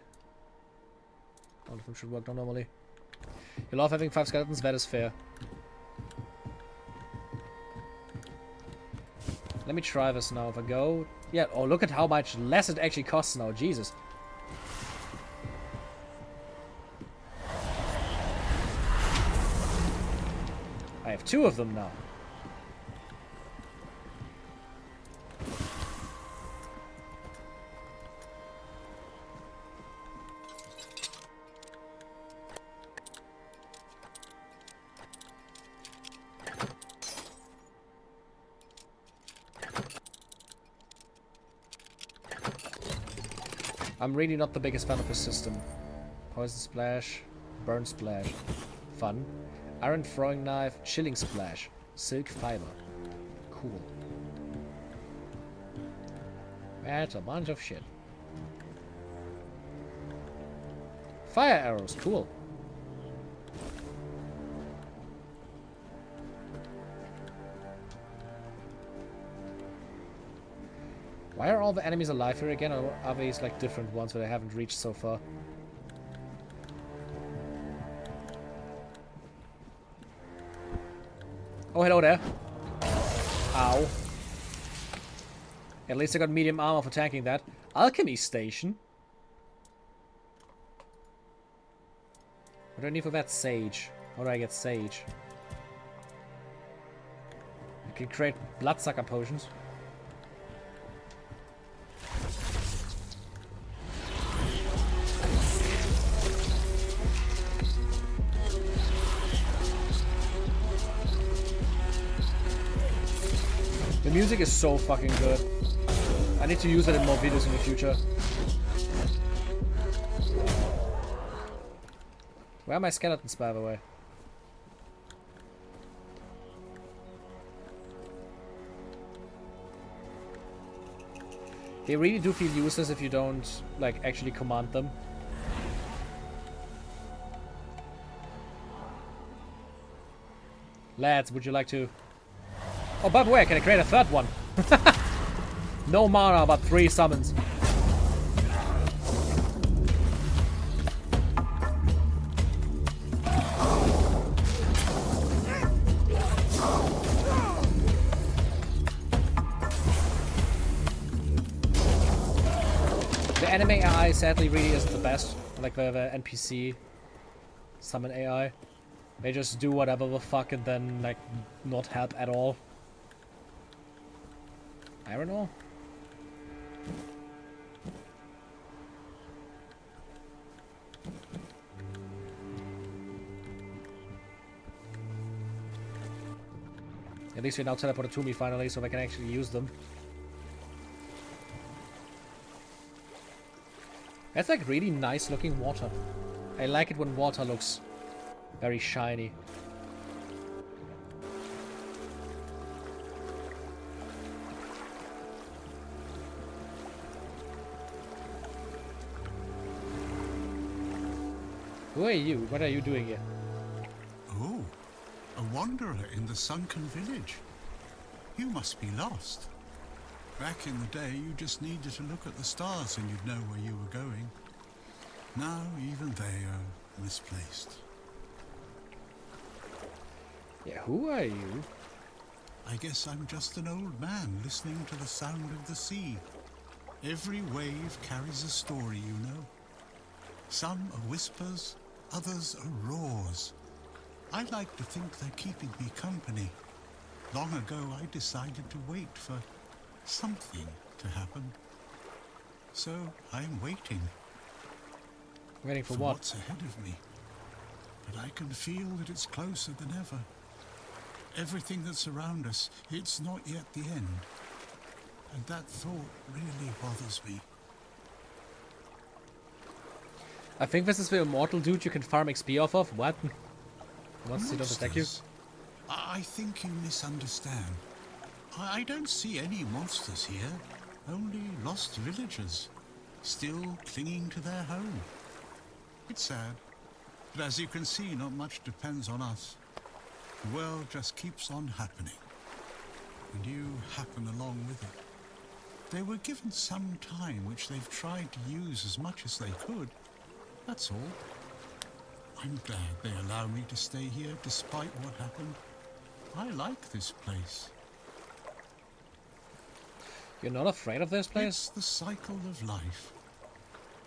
All of them should work now normally. You love having 5 skeletons? That is fair. Let me try this now. If I go... Yeah, oh, look at how much less it actually costs now. Jesus. I have 2 of them now. I'm really not the biggest fan of this system. Poison Splash, Burn Splash, fun. Iron Throwing Knife, Chilling Splash, Silk Fiber. Cool. That's a bunch of shit. Fire Arrows, cool. Why are all the enemies alive here again, or are these like different ones that I haven't reached so far? Oh, hello there. Ow. At least I got medium armor for tanking that. Alchemy Station. What do I need for that? Sage. How do I get sage? I can create bloodsucker potions. The music is so fucking good. I need to use it in more videos in the future. Where are my skeletons, by the way? They really do feel useless if you don't, like, actually command them. Lads, would you like to... Oh, by the way, can I create a third one? No mana, but 3 summons. The anime AI sadly really isn't the best. Like the NPC summon AI. They just do whatever the fuck and then like not help at all. I don't know. At least you're now teleported to me finally, so I can actually use them. That's like really nice looking water. I like it when water looks very shiny. Who are you? What are you doing here? Oh, a wanderer in the sunken village. You must be lost. Back in the day, you just needed to look at the stars and you'd know where you were going. Now, even they are misplaced. Yeah, who are you? I guess I'm just an old man listening to the sound of the sea. Every wave carries a story, you know. Some are whispers, others are roars. I like to think they're keeping me company. Long ago, I decided to wait for something to happen. So I'm waiting. Waiting for what? What's ahead of me. But I can feel that it's closer than ever. Everything that's around us, it's not yet the end. And that thought really bothers me. I think this is the immortal dude you can farm XP off of. What? Wants to attack you? Monsters? I think you misunderstand. I don't see any monsters here. Only lost villagers, still clinging to their home. It's sad. But as you can see, not much depends on us. The world just keeps on happening. And you happen along with it. They were given some time which they've tried to use as much as they could. That's all. I'm glad they allow me to stay here despite what happened. I like this place. You're not afraid of this place? It's the cycle of life.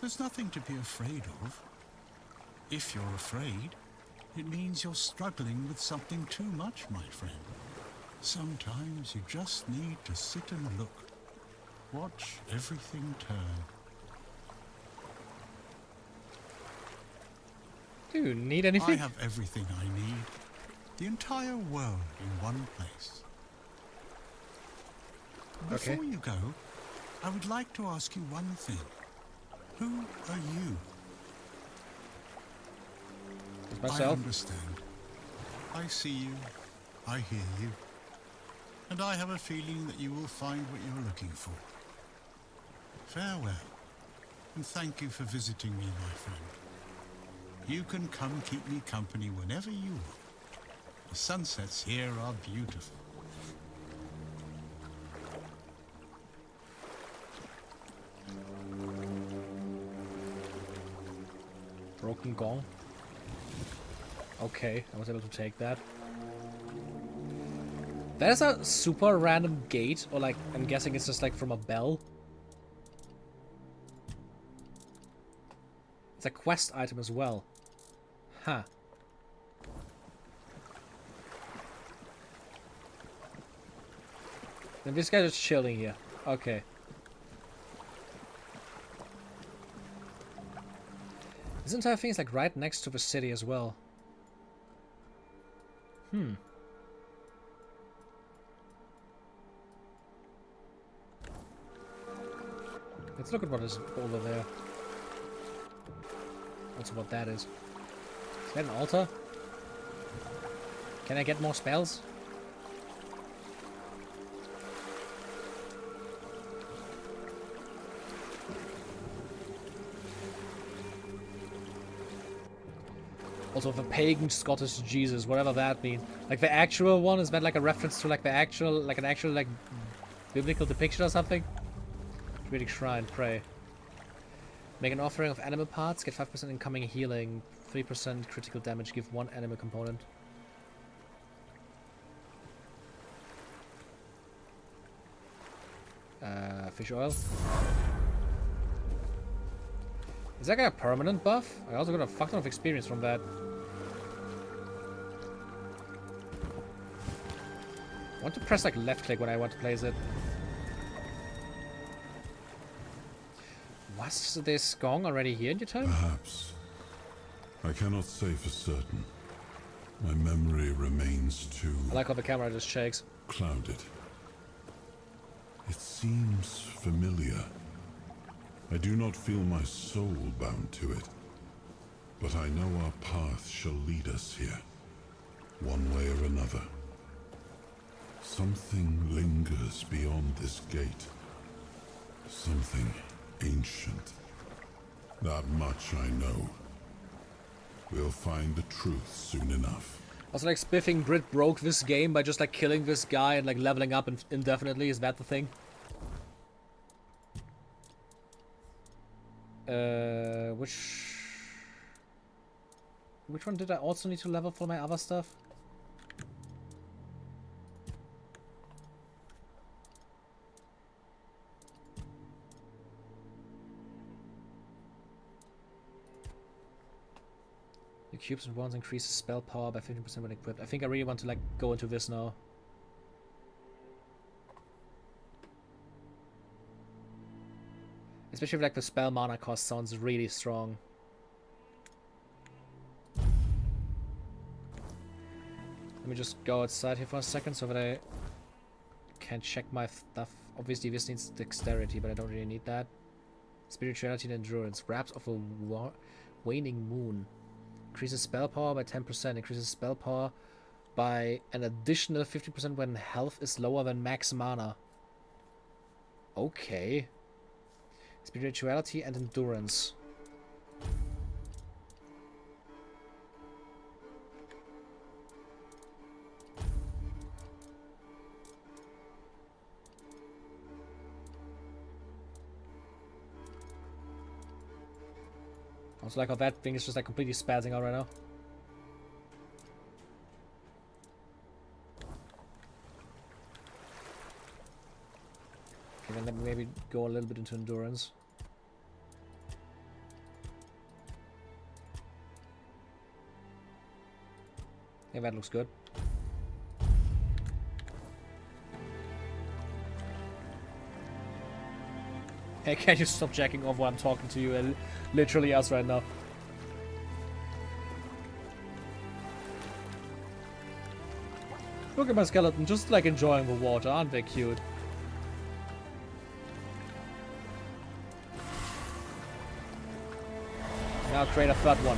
There's nothing to be afraid of. If you're afraid, it means you're struggling with something too much, my friend. Sometimes you just need to sit and look. Watch everything turn. Do you need anything? I have everything I need. The entire world in one place. Okay. Before you go, I would like to ask you one thing. Who are you? It's I myself. understand. I see you. I hear you. And I have a feeling that you will find what you're looking for. Farewell. And thank you for visiting me, my friend. You can come keep me company whenever you want. The sunsets here are beautiful. Broken gong. Okay, I was able to take that. That is a super random gate, or like, I'm guessing it's just like from a bell. It's a quest item as well. Huh. And this guy is chilling here. Okay. This entire thing is like right next to the city as well. Hmm. Let's look at what is over there. Also what that is. Is that an altar? Can I get more spells? Also the pagan Scottish Jesus, whatever that means. Like the actual one, is that like a reference to like the actual, like an actual like biblical depiction or something? Druidic shrine, pray. Make an offering of animal parts, get 5% incoming healing, 3% critical damage, give 1 animal component. Fish oil. Is that guy a permanent buff? I also got a fuck ton of experience from that. I want to press like left click when I want to place it. Was this gong already here in your time? Perhaps. I cannot say for certain. My memory remains too I like how the camera just shakes. clouded. It seems familiar. I do not feel my soul bound to it, but I know our path shall lead us here, one way or another. Something lingers beyond this gate. Something ancient. That much I know. We'll find the truth soon enough. Also, like, Spiffing Brit broke this game by just, like, killing this guy and, like, leveling up indefinitely. Is that the thing? Which one did I also need to level for my other stuff? Your cubes and wands increases spell power by 15% when equipped. I think I really want to like go into this now. Especially if like the spell mana cost sounds really strong. Let me just go outside here for a second so that I can check my stuff. Obviously this needs dexterity, but I don't really need that. Spirituality and endurance. Wraps of a waning moon. Increases spell power by 10%. Increases spell power by an additional 50% when health is lower than max mana. Okay. Spirituality and endurance. Also like how that thing is just like completely spazzing out right now. Okay, then let me maybe go a little bit into endurance. Yeah, that looks good. Hey, can you stop jacking off while I'm talking to you? Literally us right now. Look at my skeleton, just like enjoying the water. Aren't they cute? Now create a third one.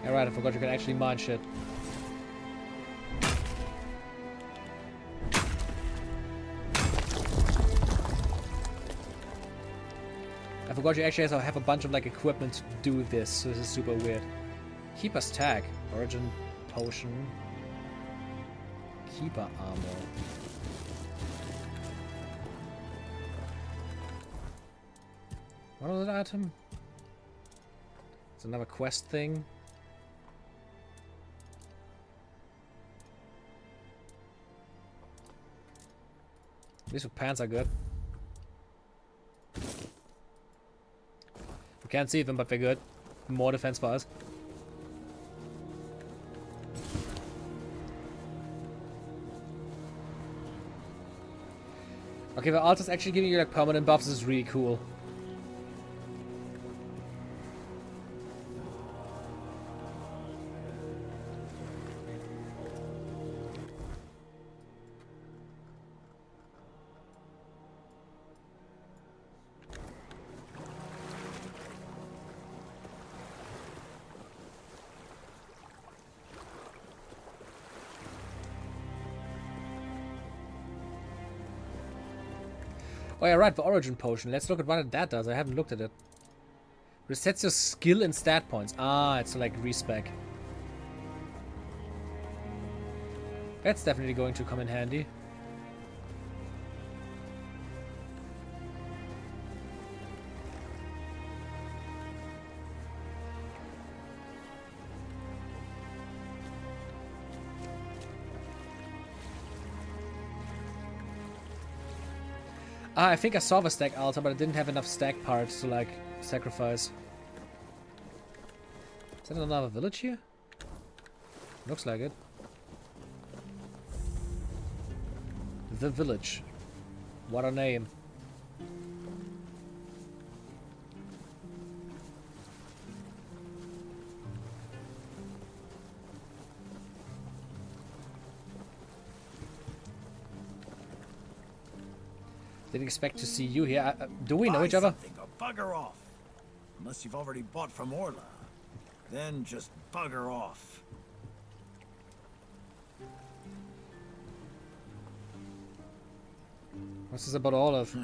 Alright, I forgot you can actually mine shit. I forgot you actually have a bunch of like equipment to do this, so this is super weird. Keeper's tag. Origin potion. Keeper armor. What was that item? It's another quest thing. These pants are good. We can't see them, but they're good. More defense for us. Okay, the altar's actually giving you like permanent buffs. This is really cool. Oh yeah, right, the origin potion. Let's look at what that does. I haven't looked at it. Resets your skill and stat points. Ah, it's like respec. That's definitely going to come in handy. Ah, I think I saw the stack altar, but I didn't have enough stack parts to, like, sacrifice. Is that another village here? Looks like it. The village. What a name. Didn't expect to see you here. Do we know each other? Or bugger off. Unless you've already bought from Orla. Then just bugger off. What's this about Olaf?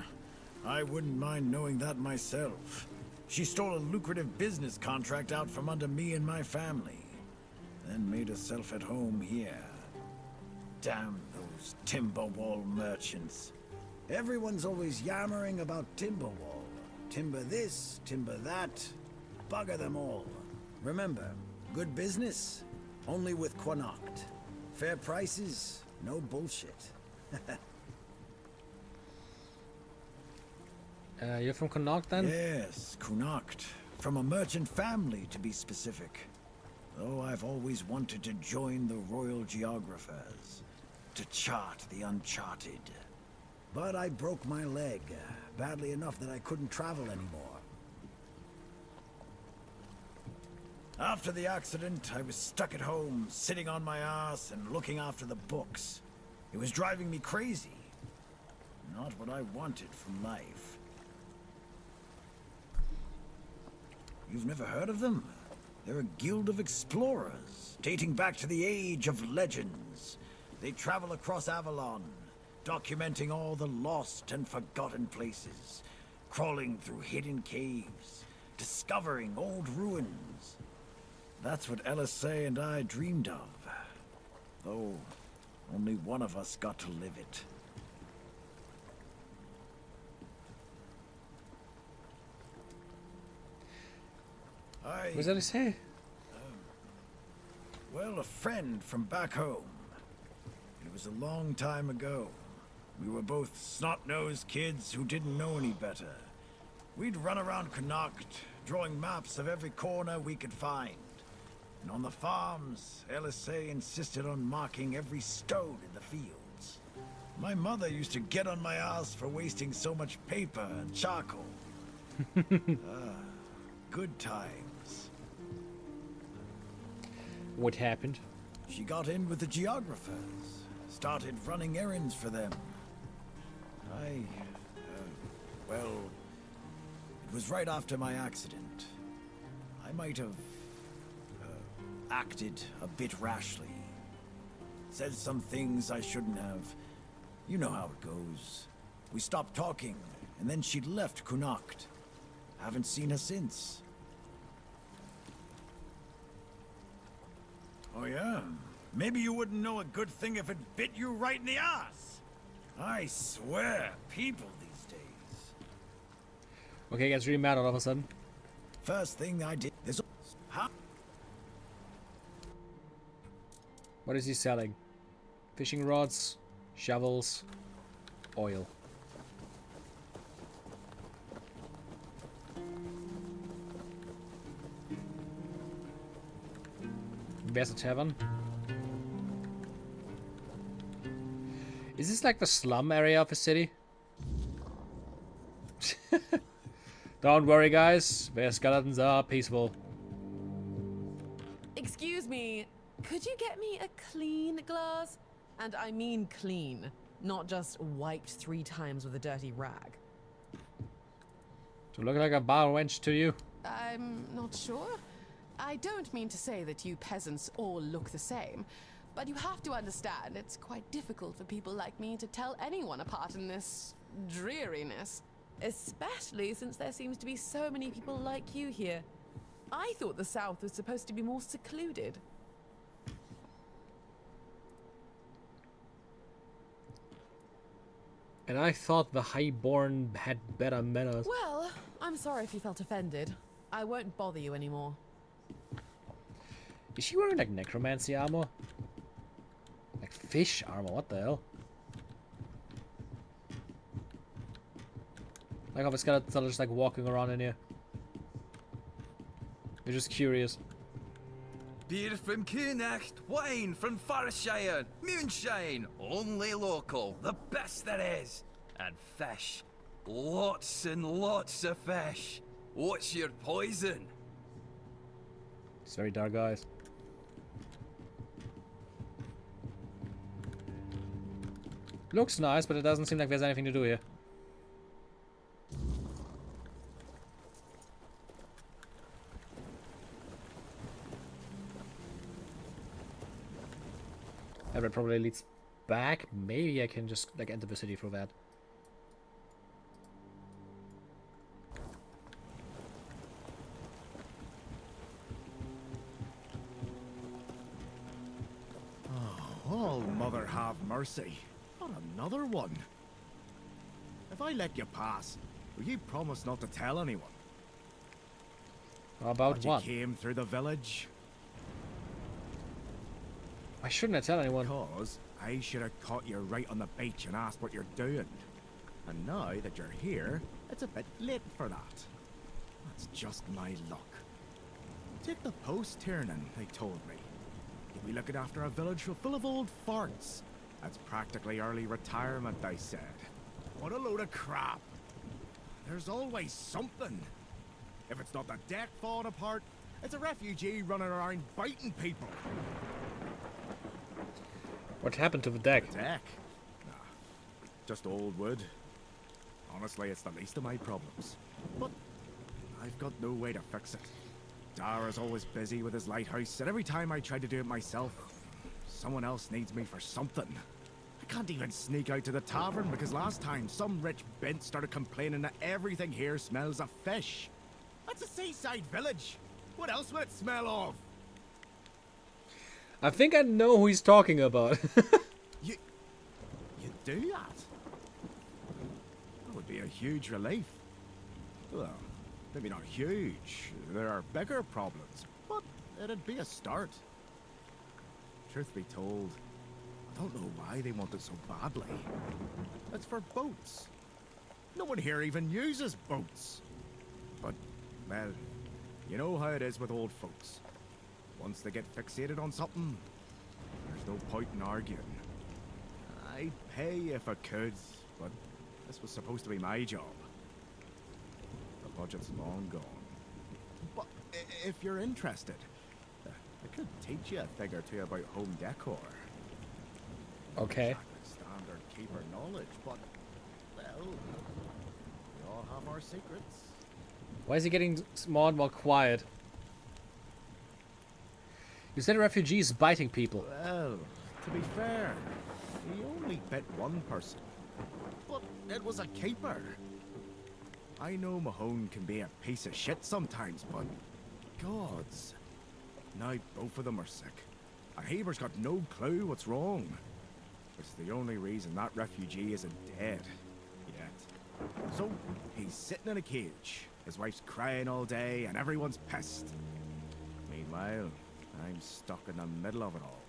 I wouldn't mind knowing that myself. She stole a lucrative business contract out from under me and my family. Then made herself at home here. Damn those Timberwall merchants. Everyone's always yammering about Timberwall. Timber this, timber that. Bugger them all. Remember, good business, only with knockknock. Fair prices, no bullshit. You're from knockknock then? Yes, knockknock. From a merchant family, to be specific. Though I've always wanted to join the royal geographers. To chart the uncharted. But I broke my leg, badly enough that I couldn't travel anymore. After the accident, I was stuck at home, sitting on my ass and looking after the books. It was driving me crazy. Not what I wanted from life. You've never heard of them? They're a guild of explorers, dating back to the Age of Legends. They travel across Avalon, documenting all the lost and forgotten places, crawling through hidden caves, discovering old ruins. That's what LSA and I dreamed of, though only one of us got to live it. What does that say? Well, a friend from back home. It was a long time ago. We were both snot-nosed kids who didn't know any better. We'd run around Connacht, drawing maps of every corner we could find. And on the farms, LSA insisted on marking every stone in the fields. My mother used to get on my ass for wasting so much paper and charcoal. Good times. What happened? She got in with the geographers, started running errands for them. Well, it was right after my accident. I might have acted a bit rashly. Said some things I shouldn't have. You know how it goes. We stopped talking, and then she'd left Connacht. Haven't seen her since. Oh yeah? Maybe you wouldn't know a good thing if it bit you right in the ass. I swear, people these days. Okay, gets really mad all of a sudden. First thing I did this. Huh? What is he selling? Fishing rods, shovels, oil. Where's the tavern? Is this like the slum area of a city? Don't worry, guys. Where skeletons are peaceful. Excuse me, could you get me a clean glass? And I mean clean, not just wiped 3 times with a dirty rag. To look like a bar wench to you? I'm not sure. I don't mean to say that you peasants all look the same, but you have to understand it's quite difficult for people like me to tell anyone apart in this dreariness. Especially since there seems to be so many people like you here. I thought the South was supposed to be more secluded. And I thought the highborn had better manners. Well, I'm sorry if you felt offended. I won't bother you anymore. Is she wearing like necromancy armor? Like fish armor, what the hell? Like how the skeletons are just like walking around in here. You're just curious. Beer from Connacht, wine from Forestshire, moonshine, only local, the best there is. And fish, lots and lots of fish. What's your poison? It's very dark, guys. Looks nice, but it doesn't seem like there's anything to do here. That probably leads back. Maybe I can just like enter the city through that. Oh, Mother have mercy. Not another one. If I let you pass, will you promise not to tell anyone? About that what? You came through the village? Why shouldn't I tell anyone? Because I should have caught you right on the beach and asked what you're doing. And now that you're here, it's a bit late for that. That's just my luck. Take the post turning, they told me. You'll be looking after a village full of old farts. That's practically early retirement, they said. What a load of crap. There's always something. If it's not the deck falling apart, it's a refugee running around biting people. What happened to the deck? The deck? Nah, just old wood. Honestly, it's the least of my problems. But I've got no way to fix it. Dara's always busy with his lighthouse, and every time I try to do it myself, someone else needs me for something. I can't even sneak out to the tavern because last time some rich bent started complaining that everything here smells of fish. That's a seaside village. What else would it smell of? I think I know who he's talking about. You do that? That would be a huge relief. Well, maybe not huge. There are bigger problems, but it'd be a start. Truth be told, I don't know why they want it so badly. It's for boats. No one here even uses boats. But, well, you know how it is with old folks. Once they get fixated on something, there's no point in arguing. I'd pay if I could, but this was supposed to be my job. The budget's long gone. But if you're interested, I could teach you a thing or two about home decor. Okay. Not exactly standard keeper knowledge, but, well, we all have our secrets. Why is he getting more and more quiet? You said a refugee is biting people. Well, to be fair, he only bit one person. But it was a keeper. I know Mahone can be a piece of shit sometimes, but gods. Now both of them are sick. And Haber's got no clue what's wrong. Which is the only reason that refugee isn't dead yet. So, he's sitting in a cage. His wife's crying all day and everyone's pissed. Meanwhile, I'm stuck in the middle of it all.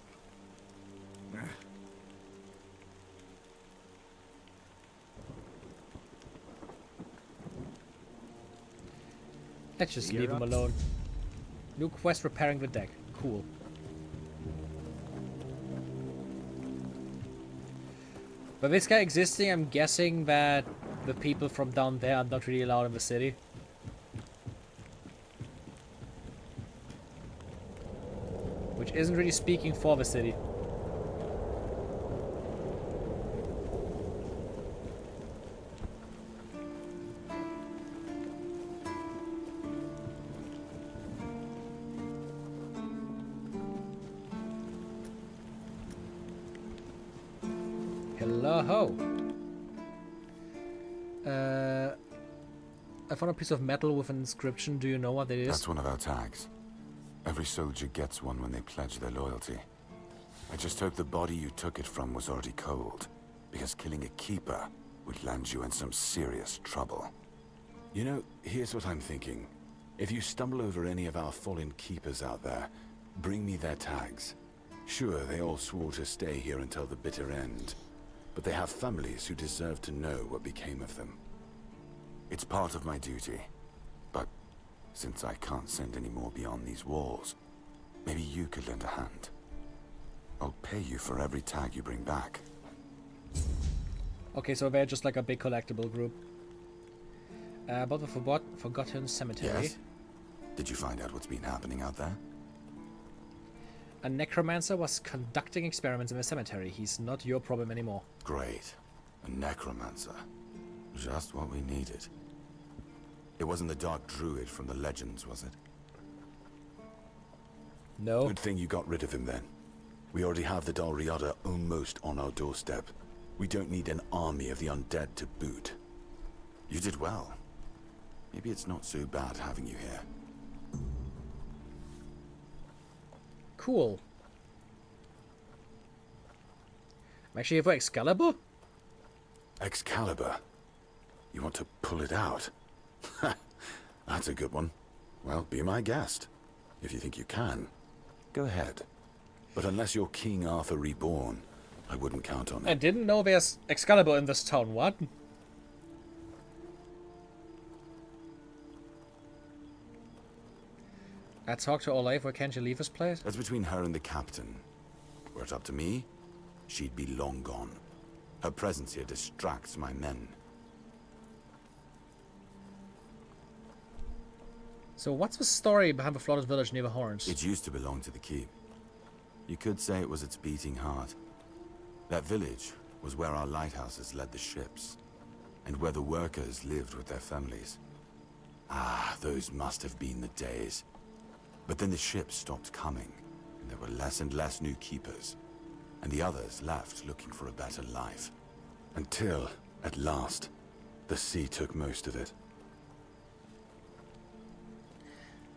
Let's just See you, leave him Rats. alone. New quest, repairing the deck. Cool. But this guy existing, I'm guessing that the people from down there are not really allowed in the city. Which isn't really speaking for the city. Hello. I found a piece of metal with an inscription. Do you know what it is? That's one of our tags. Every soldier gets one when they pledge their loyalty. I just hope the body you took it from was already cold, because killing a keeper would land you in some serious trouble. You know, here's what I'm thinking. If you stumble over any of our fallen keepers out there, bring me their tags. Sure, they all swore to stay here until the bitter end, but they have families who deserve to know what became of them. It's part of my duty, but since I can't send any more beyond these walls, maybe you could lend a hand. I'll pay you for every tag you bring back. Okay, so they're just like a big collectible group. About the Forgotten Cemetery. Yes? Did you find out what's been happening out there? A necromancer was conducting experiments in the cemetery. He's not your problem anymore. Great. A necromancer. Just what we needed. It wasn't the dark druid from the legends, was it? No. Good thing you got rid of him then. We already have the Dalriada almost on our doorstep. We don't need an army of the undead to boot. You did well. Maybe it's not so bad having you here. Cool. I'm actually here for Excalibur? Excalibur? You want to pull it out? That's a good one. Well, be my guest. If you think you can, go ahead. But unless you're King Arthur reborn, I wouldn't count on it. I didn't know there's Excalibur in this town. What? I talked to Olaf. Why can't you leave this place? That's between her and the captain. Were it up to me, she'd be long gone. Her presence here distracts my men. So what's the story behind the flooded village near the Horns? It used to belong to the keep. You could say it was its beating heart. That village was where our lighthouses led the ships, and where the workers lived with their families. Ah, those must have been the days. But then the ships stopped coming, and there were less and less new keepers. and the others left looking for a better life. Until, at last, the sea took most of it.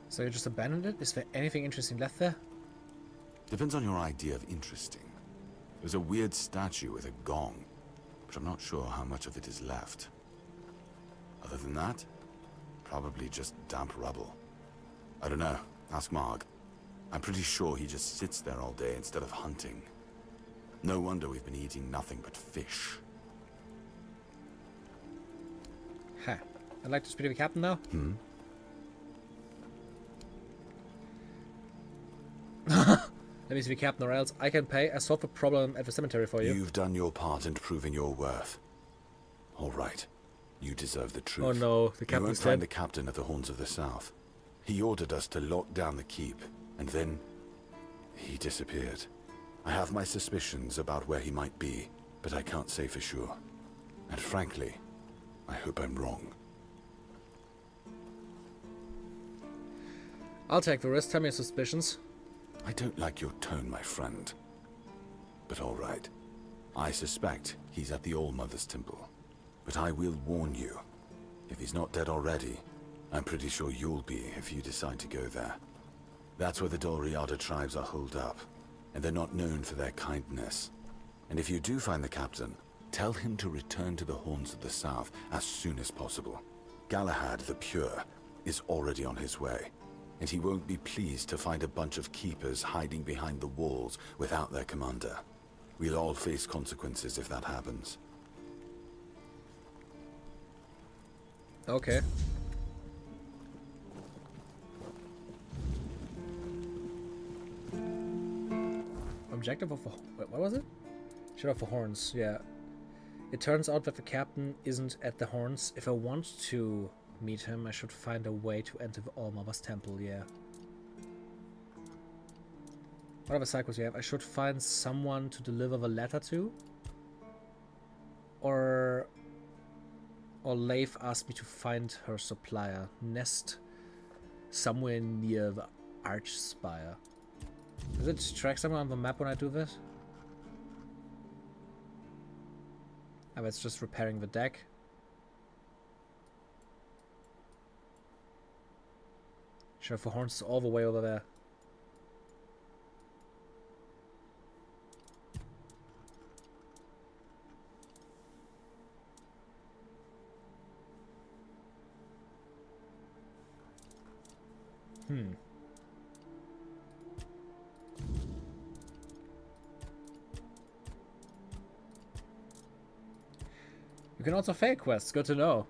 So you just abandoned it? Is there anything interesting left there? Depends on your idea of interesting. There's a weird statue with a gong, but I'm not sure how much of it is left. Other than that, probably just damp rubble. I don't know. Ask Marg. I'm pretty sure he just sits there all day instead of hunting. No wonder we've been eating nothing but fish. Huh. I'd like to speak to the captain now. Hmm? Let me see the captain, or else I can pay. I solved the problem at the cemetery for you. You've done your part in proving your worth. All right. You deserve the truth. Oh no, the You captain's won't find dead. the captain at the Horns of the South. He ordered us to lock down the keep, and then he disappeared. I have my suspicions about where he might be, but I can't say for sure. And frankly, I hope I'm wrong. I'll take the risk. Tell me your suspicions. I don't like your tone, my friend. But all right. I suspect he's at the All-Mother's Temple. But I will warn you. If he's not dead already, I'm pretty sure you'll be if you decide to go there. That's where the Dolriada tribes are holed up, and they're not known for their kindness. And if you do find the captain, tell him to return to the Horns of the South as soon as possible. Galahad the Pure is already on his way, and he won't be pleased to find a bunch of keepers hiding behind the walls without their commander. We'll all face consequences if that happens. Okay. Objective of the... Wait, what was it? Shadow of the Horns, yeah. It turns out that the captain isn't at the Horns. If I want to meet him, I should find a way to enter the All-Mother's Temple, yeah. What other cycles you have? I should find someone to deliver the letter to. Or Leif asked me to find her supplier. Nest somewhere near the Archspire. Does it track somewhere on the map when I do this? Oh, it's just repairing the deck. Shadow for Horns is all the way over there. You can also fail quests, good to know.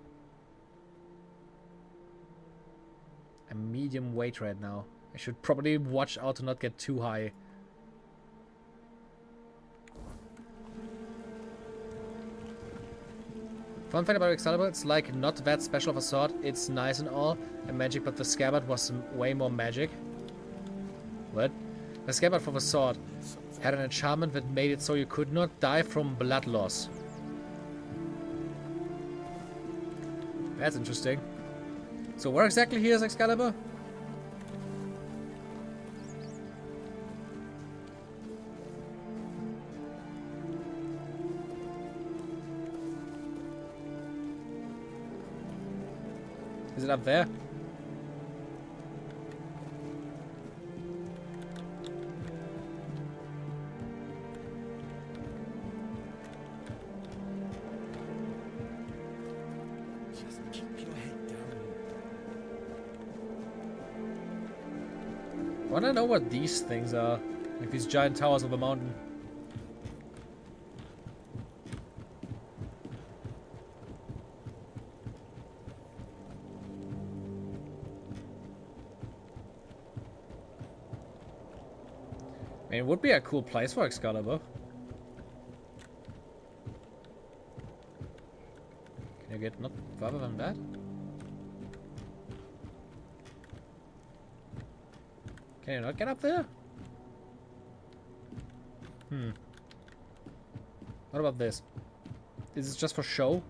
I'm medium weight right now. I should probably watch out to not get too high. Fun fact about Excalibur, it's like not that special of a sword. It's nice and all, and magic, but the scabbard was way more magic. What? The scabbard for the sword had an enchantment that made it so you could not die from blood loss. That's interesting. So where exactly here is Excalibur? Is it up there? Just keep your head down. I wanna know what these things are. Like these giant towers of the mountain. I mean, it would be a cool place for Excalibur. Can you get not further than that? Can you not get up there? What about this? Is this just for show?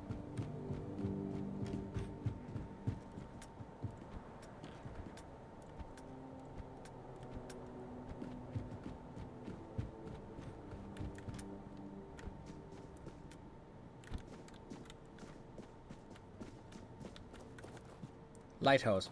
Lighthouse.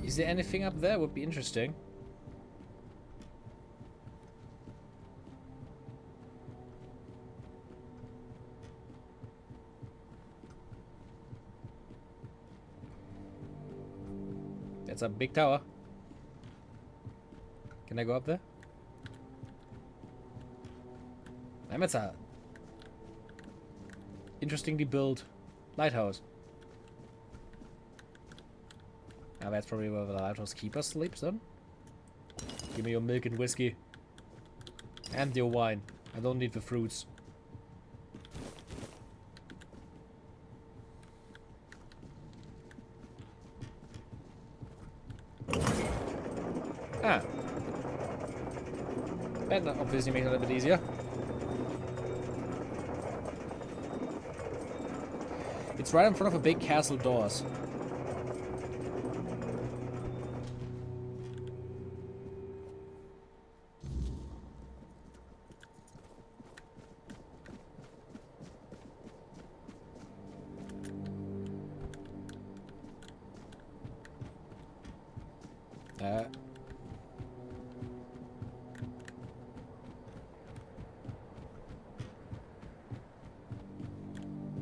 Is there anything up there? Would be interesting. That's a big tower. Can I go up there? It's a interestingly built lighthouse. Now that's probably where the lighthouse keeper sleeps then. Give me your milk and whiskey. And your wine. I don't need the fruits. Ah. That obviously makes it a little bit easier. It's right in front of a big castle doors.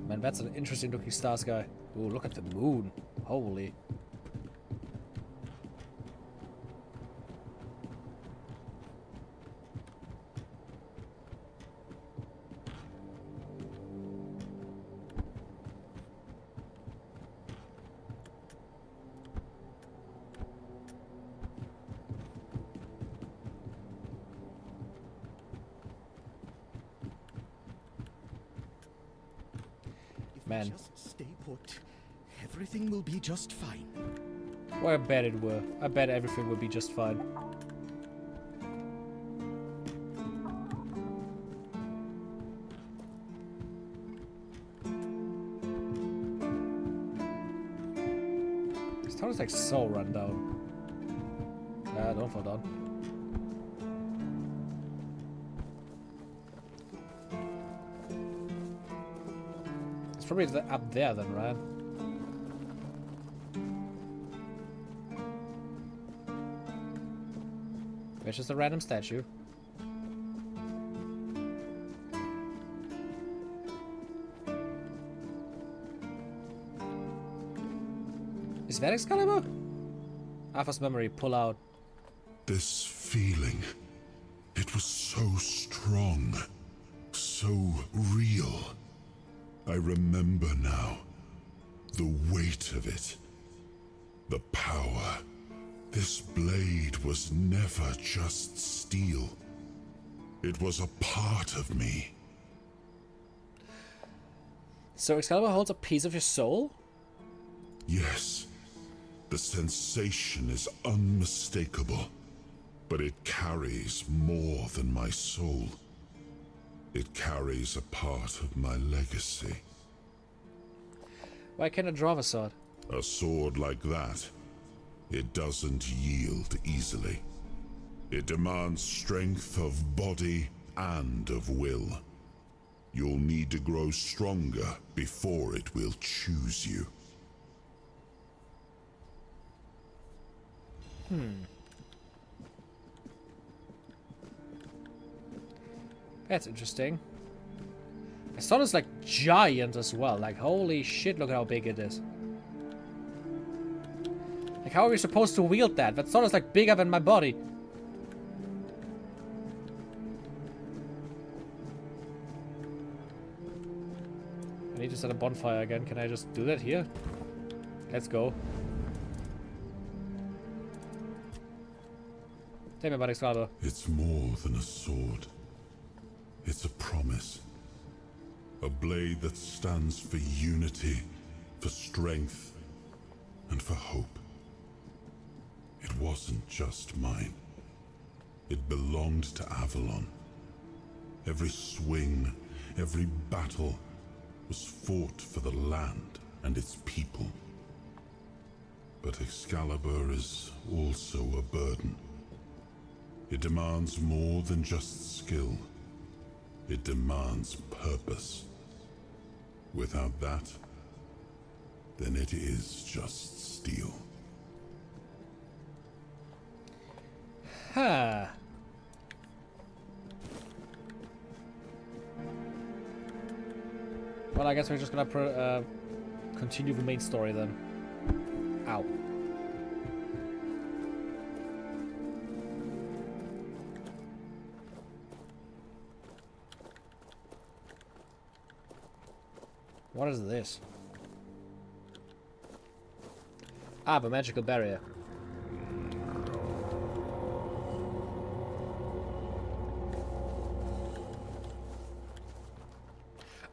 Man, that's an interesting looking star sky. Oh, look at the moon. Holy. Man. Just stay put. Everything will be just fine. Well, I bet it will. I bet everything will be just fine. This town is like so run down. Don't fall down. Probably up there then, right? It's just a random statue. Is that Excalibur? Arthur's memory, pull out. This feeling, it was so strong, so real. I remember now. The weight of it. The power. This blade was never just steel. It was a part of me. So Excalibur holds a piece of your soul? Yes. The sensation is unmistakable. But it carries more than my soul. It carries a part of my legacy. Why can't I draw the sword? A sword like that, it doesn't yield easily. It demands strength of body and of will. You'll need to grow stronger before it will choose you. That's interesting. The sword is like giant as well. Like, holy shit, look how big it is. Like, how are we supposed to wield that? That sword is like bigger than my body. I need to set a bonfire again. Can I just do that here? Let's go. Tell me about Excalibur. It's more than a sword. It's a promise. A blade that stands for unity, for strength, and for hope. It wasn't just mine. It belonged to Avalon. Every swing, every battle was fought for the land and its people. But Excalibur is also a burden. It demands more than just skill. It demands purpose. Without that, then it is just steel. Huh. Well, I guess we're just gonna continue the main story then. Ow. What is this? Ah, the magical barrier.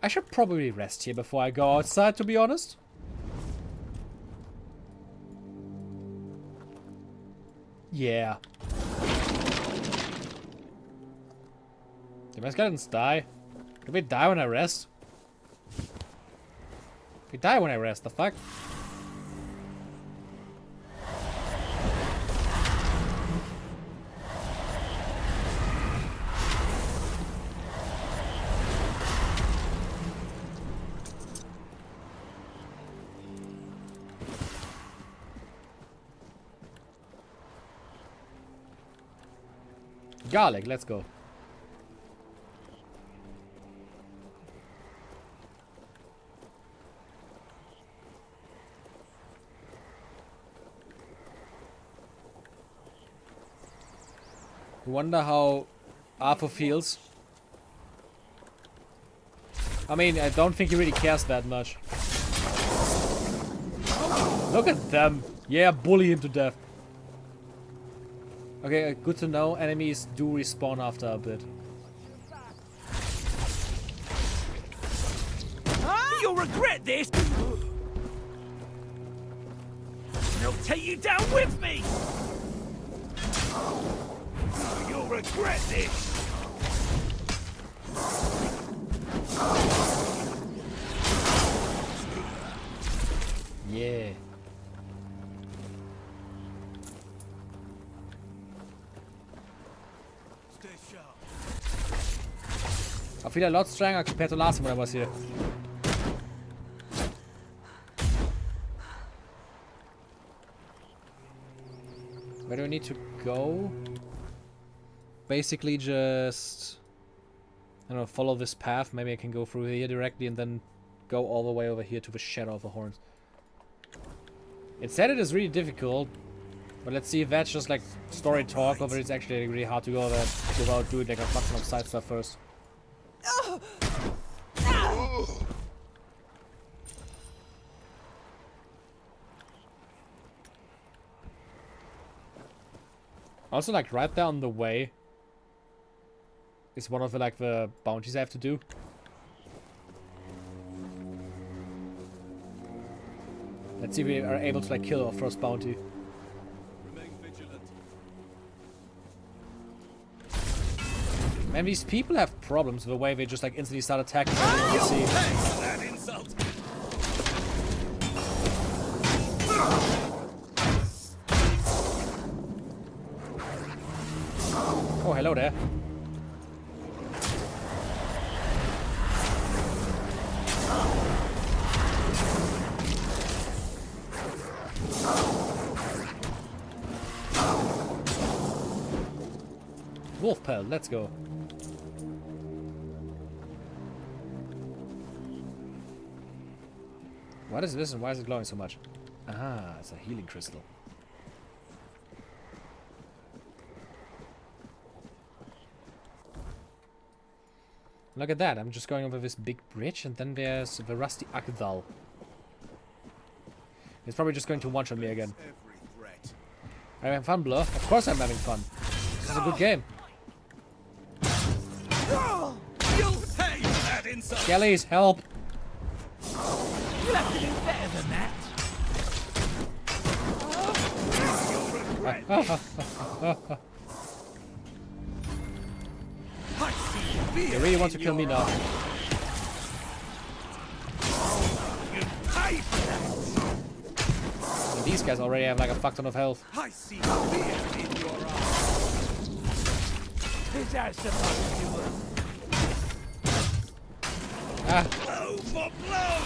I should probably rest here before I go outside, to be honest. Yeah. Did my skeletons die? Did we die when I rest? We die when I rest, the fuck? Garlic, let's go. Wonder how Arthur feels. I mean, I don't think he really cares that much. Look at them. Yeah, bully him to death. Okay, good to know. Enemies do respawn after a bit. You'll regret this! I'll take you down with me! You'll regret this! Yeah. I feel a lot stronger compared to last time when I was here. Where do I need to go? Basically just... I don't know, follow this path. Maybe I can go through here directly and then go all the way over here to the Shadow of the Horns. It said it is really difficult, but let's see if that's just like story talk or if it's actually really hard to go there without doing like a bunch of side stuff first. Also, like right there on the way is one of the like the bounties I have to do. Let's see if we are able to like kill our first bounty. Man, these people have problems with the way they just like instantly start attacking everyone they see. That insult! Oh, hello there. Wolf pelt, let's go. What is this and why is it glowing so much? Ah, it's a healing crystal. Look at that, I'm just going over this big bridge and then there's the rusty Akdal. It's probably just going to one-shot me again. Are you having fun, Blur? Of course I'm having fun. This is a good game. Skellies, help! You'll have to do better than that. I see you. You really want to kill me now? And these guys already have like a fuck ton of health. I see fear in your eyes. Is that supposed to work? Ah. Blow for blow!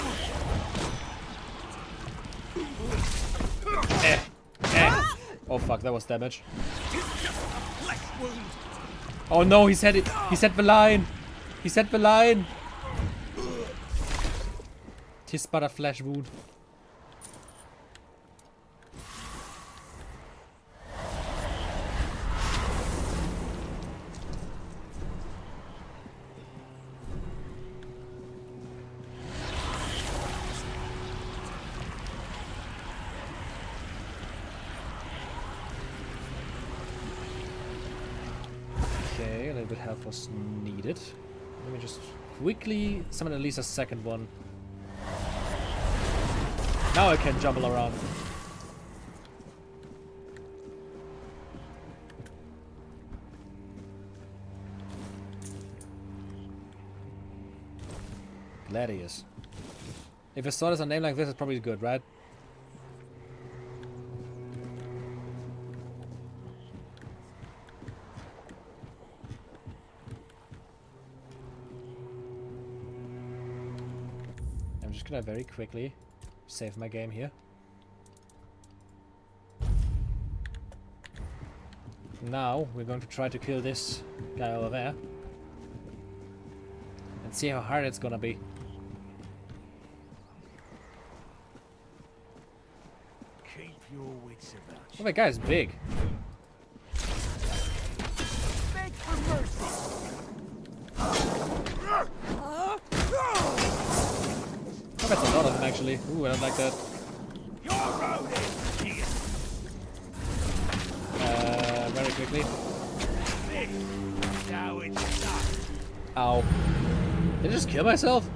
Oh fuck, that was damage. Oh no, he said it. He said the line. He said the line. Tis but a flesh wound. Okay, a little bit health was needed. Let me just quickly summon at least a second one. Now I can jumble around. Gladius. If a sword has a name like this, it's probably good, right? I'm just gonna very quickly save my game here. Now we're going to try to kill this guy over there and see how hard it's gonna be. Keep your wits about you. Oh, that guy's big. Beg for mercy. Oh, that's a lot of them actually. Ooh, I don't like that. Your road is here. Very quickly. Now it's done. Ow. Did I just kill myself?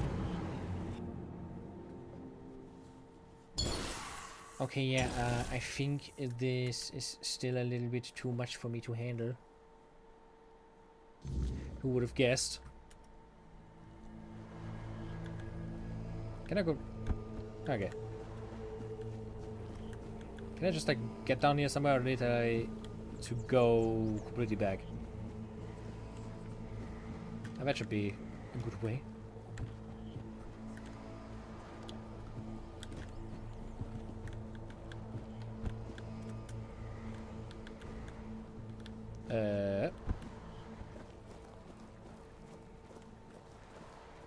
Okay, yeah, I think this is still a little bit too much for me to handle. Who would have guessed? Can I go? Okay. Can I just like get down here somewhere, or need I to go completely back? That should be a good way.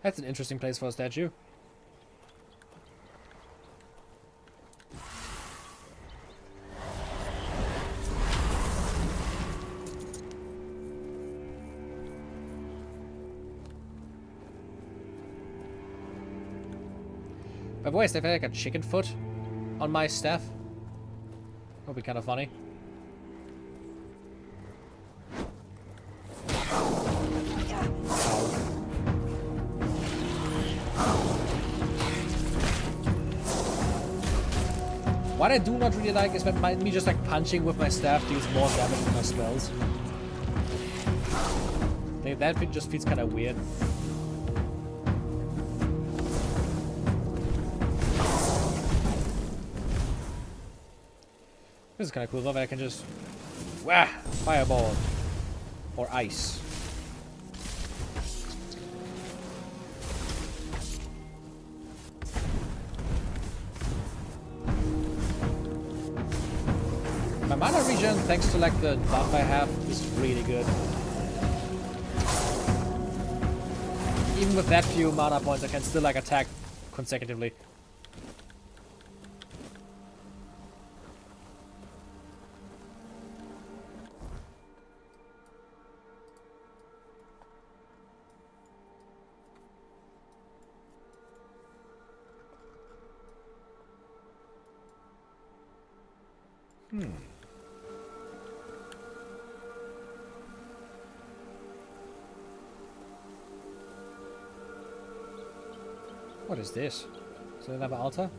That's an interesting place for a statue. By the way, if I had like a chicken foot on my staff, that would be kind of funny. What I do not really like is that me just like punching with my staff deals more damage than my spells. That just feels kind of weird. This is kind of cool though, that I can just wah, fireball or ice. My mana regen, thanks to like the buff I have, is really good. Even with that few mana points, I can still like attack consecutively. What is this? Is it another altar?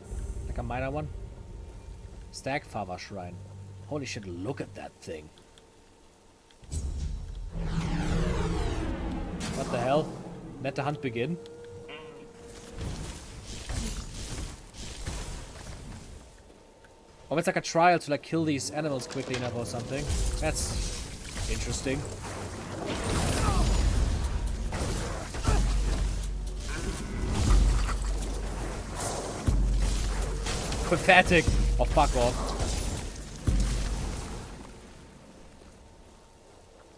Like a minor one? Stagfather Shrine. Holy shit, look at that thing. What the hell? Let the hunt begin. Oh, it's like a trial to like kill these animals quickly enough or something. That's interesting. Pathetic. Oh, fuck off.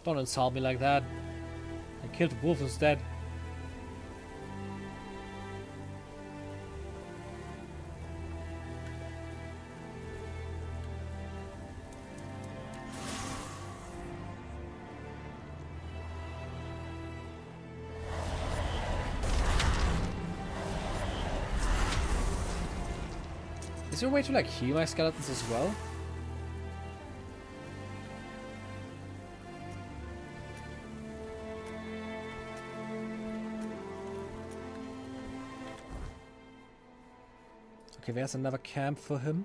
Don't insult me like that. I killed the wolf instead. Is there a way to like heal my skeletons as well? Okay, there's another camp for him.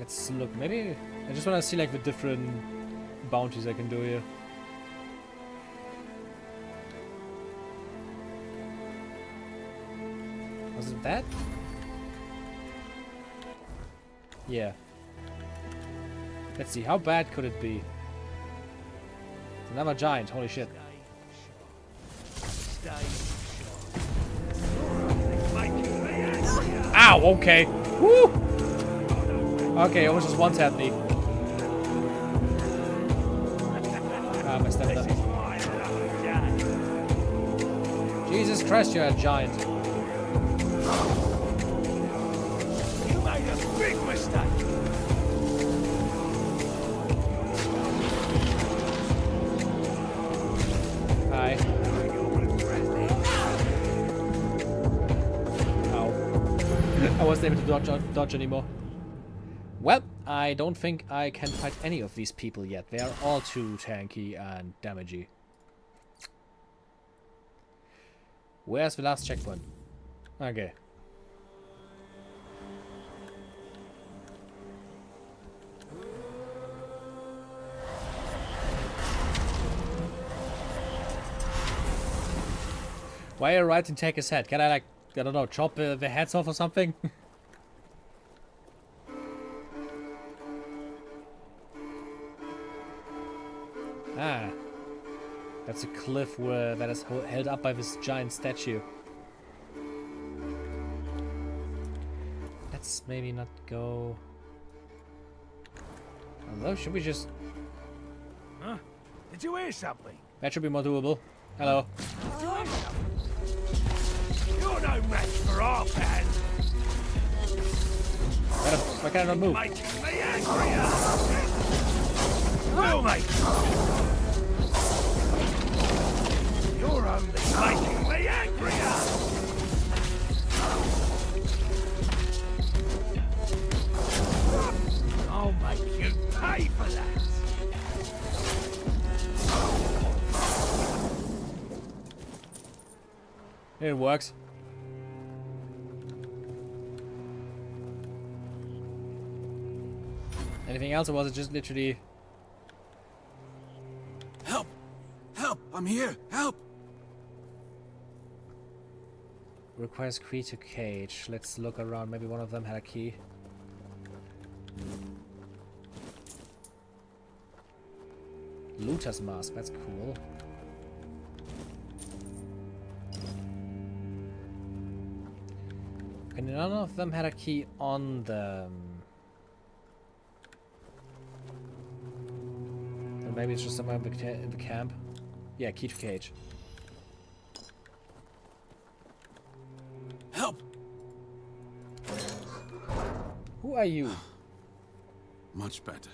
Let's look. Maybe I just want to see like the different bounties I can do here. Was it that? Yeah. Let's see, how bad could it be? Another giant, holy shit. Ow, okay. Woo! Okay, almost just one-tapped me. Ah, my stamina. Jesus Christ, you're a giant. You made a big mistake. Hi. Ow. I wasn't able to dodge anymore. Well, I don't think I can fight any of these people yet. They are all too tanky and damagey. Where's the last checkpoint? Okay. Why are you right to take his head? Can I like, I don't know, chop the heads off or something? Ah. That's a cliff where that is held up by this giant statue. Let's maybe not go. Although, should we just... Huh? Did you hear something? That should be more doable. Hello. You're no match for our band. Why can I not move? Making me angrier. Will make. You're only making me angrier. I'll make you pay for that. It works. Anything else, or was it just literally... Help! Help! I'm here! Help! Requires key to cage. Let's look around. Maybe one of them had a key. Looter's mask. That's cool. And none of them had a key on them. Or maybe it's just somewhere in the camp. Yeah, key to cage. Help! Who are you? Much better.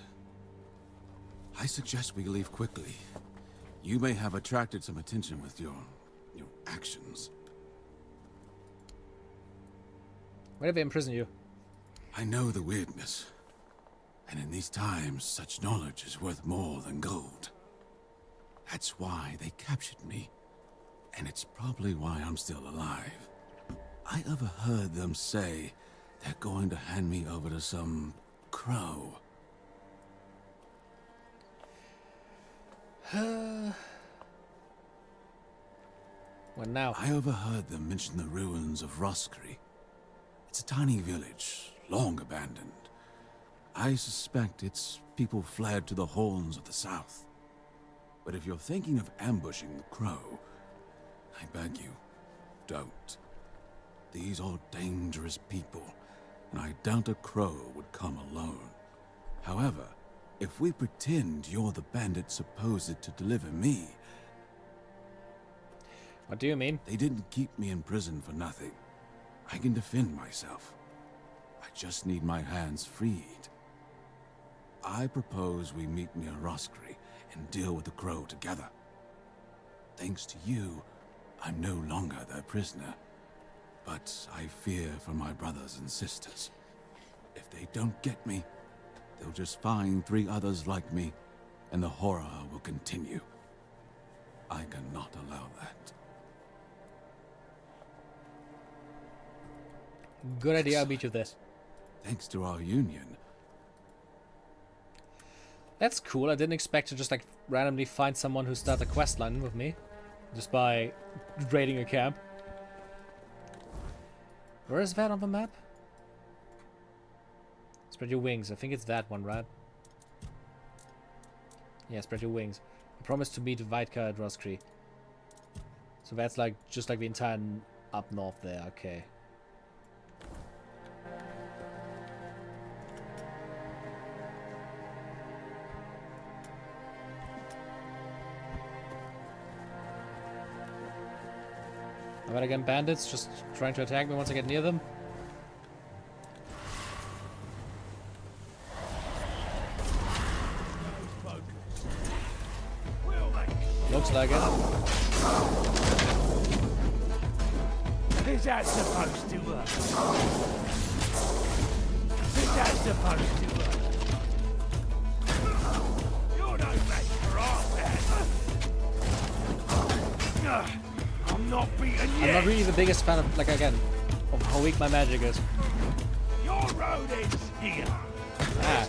I suggest we leave quickly. You may have attracted some attention with your actions. Where did they imprison you? I know the weirdness. And in these times, such knowledge is worth more than gold. That's why they captured me. And it's probably why I'm still alive. I overheard them say they're going to hand me over to some crow What now? I overheard them mention the ruins of Roskri. It's a tiny village, long abandoned. I suspect its people fled to the Horns of the South. But if you're thinking of ambushing the Crow, I beg you, don't. These are dangerous people, and I doubt a Crow would come alone. However, if we pretend you're the bandit supposed to deliver me... What do you mean? They didn't keep me in prison for nothing. I can defend myself. I just need my hands freed. I propose we meet near Roskri and deal with the Crow together. Thanks to you, I'm no longer their prisoner. But I fear for my brothers and sisters. If they don't get me, they'll just find 3 others like me, and the horror will continue. I cannot allow that. Good idea, I'll beat you this. Thanks to our union. That's cool. I didn't expect to just like randomly find someone who starts a quest line with me. Just by raiding a camp. Where is that on the map? Spread your wings. I think it's that one, right? Yeah, spread your wings. I promised to meet Vaitka at Roskri. So that's like just like the entire up north there. Okay. But again, bandits just trying to attack me once I get near them. Looks like it. Is that supposed to work? Is that supposed to work? You're no match for our man. I'm not beaten yet. I'm not really the biggest fan of, like, again, of how weak my magic is. Your road ends here. Ah.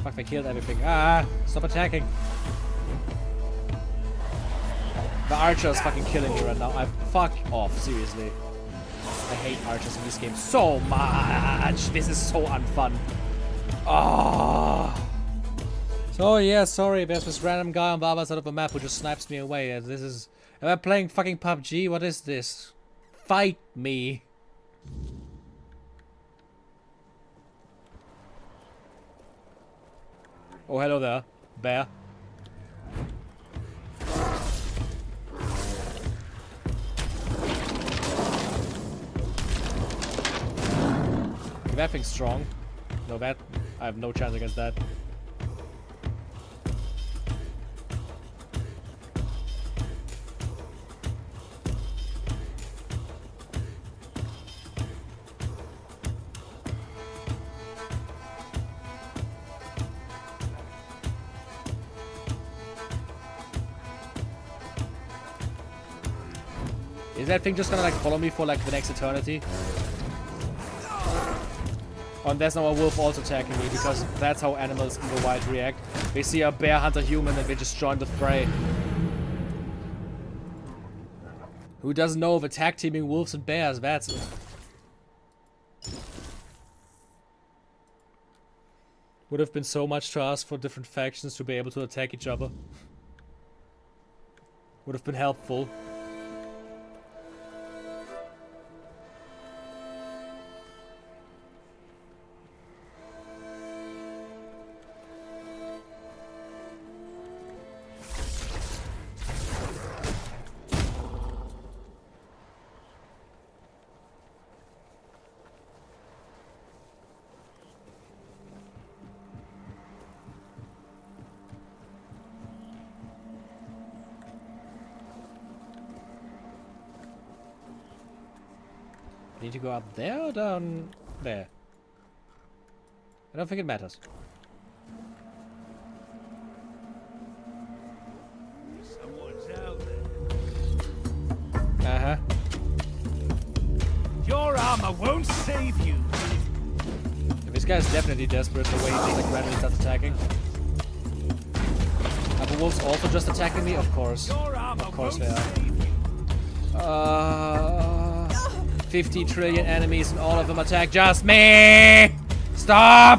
Fuck, they killed everything. Ah, stop attacking. The archer is fucking killing me right now. Fuck off, seriously. I hate archers in this game so much. This is so unfun. Oh. So yeah, sorry, there's this random guy on the other side of the map who just snipes me away. This is... Am I playing fucking PUBG? What is this? Fight me. Oh, hello there, bear. Okay, that thing's strong. No, that... I have no chance against that. Is that thing just gonna like follow me for like the next eternity? Oh, and there's now a wolf also attacking me because that's how animals in the wild react. They see a bear hunter human and they just join the fray. Who doesn't know of attack teaming wolves and bears? That's it. Would have been so much to ask for different factions to be able to attack each other. Would have been helpful. Need to go up there or down there? I don't think it matters. Someone's out there. Uh-huh. Your armor won't save you. This guy's definitely desperate the way he just like randomly starts attacking. I have a wolves also just attacking me? Of course. Of course they are. 50 trillion enemies and all of them attack just me! Stop!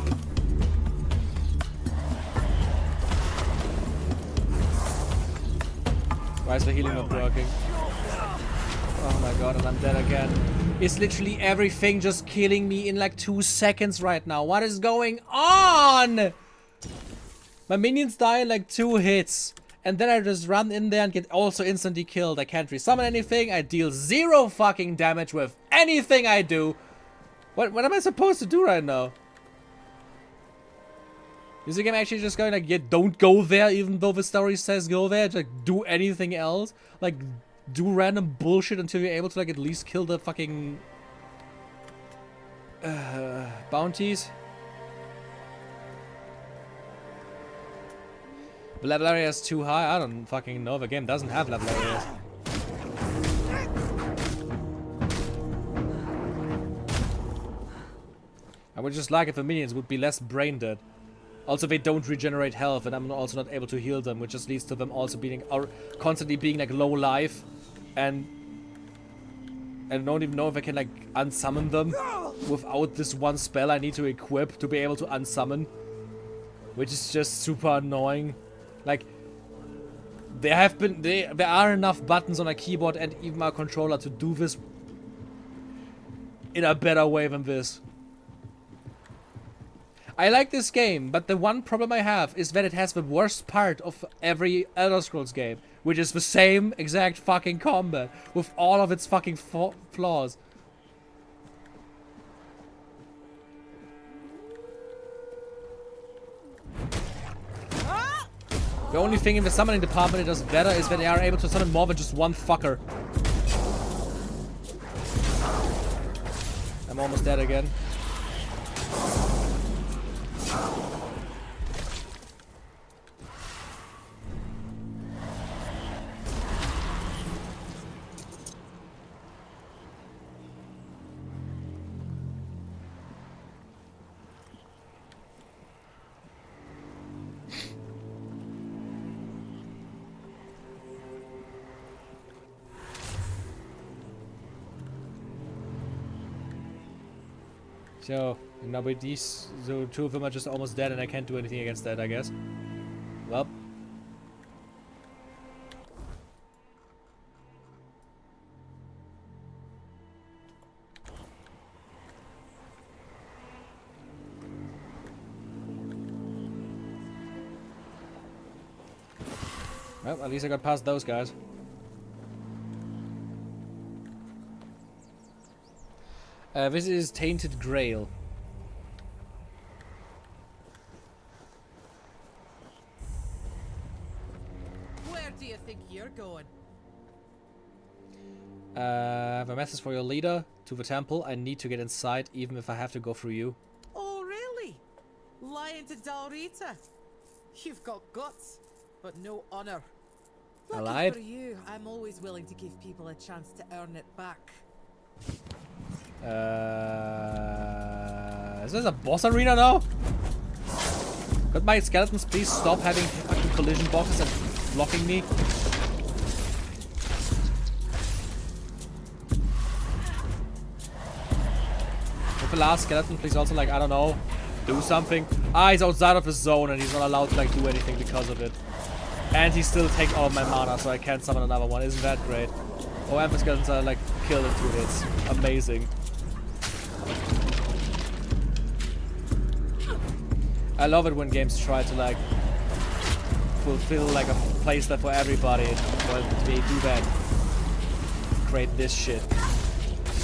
Why is the healing not working? Oh my god, and I'm dead again. Is literally everything just killing me in like 2 seconds right now? What is going on? My minions die in like 2 hits. And then I just run in there and get also instantly killed. I can't resummon anything. I deal 0 fucking damage with anything I do. What am I supposed to do right now? Is the game actually just going like, yeah, don't go there even though the story says go there? Just like, do anything else? Like, do random bullshit until you're able to like at least kill the fucking bounties? The level area is too high? I don't fucking know. The game doesn't have level areas. I would just like if the minions would be less brain dead. Also, they don't regenerate health, and I'm also not able to heal them, which just leads to them also being or constantly being like low life, and I don't even know if I can like unsummon them without this one spell I need to equip to be able to unsummon, which is just super annoying. Like, there are enough buttons on a keyboard and even a controller to do this in a better way than this. I like this game, but the one problem I have is that it has the worst part of every Elder Scrolls game, which is the same exact fucking combat with all of its fucking flaws. The only thing in the summoning department it does better is that they are able to summon more than just one fucker. I'm almost dead again. So, now with these, so 2 of them are just almost dead and I can't do anything against that, I guess. Well. Well, at least I got past those guys. This is Tainted Grail. Where do you think you're going? I have a message for your leader to the temple. I need to get inside, even if I have to go through you. Oh, really? Lying to Dalrita? You've got guts, but no honor. I Lucky lied. for you, I'm always willing to give people a chance to earn it back. Is this a boss arena now? Could my skeletons please stop having fucking collision boxes and blocking me? With the last skeleton, please also, like, I don't know, do something. Ah, he's outside of his zone and he's not allowed to, like, do anything because of it. And he still takes all of my mana, so I can't summon another one. Isn't that great? Oh, and the skeletons are, like, killed in 2 hits. Amazing. I love it when games try to like fulfill like a playstyle for everybody. Well, they do that. Create this shit.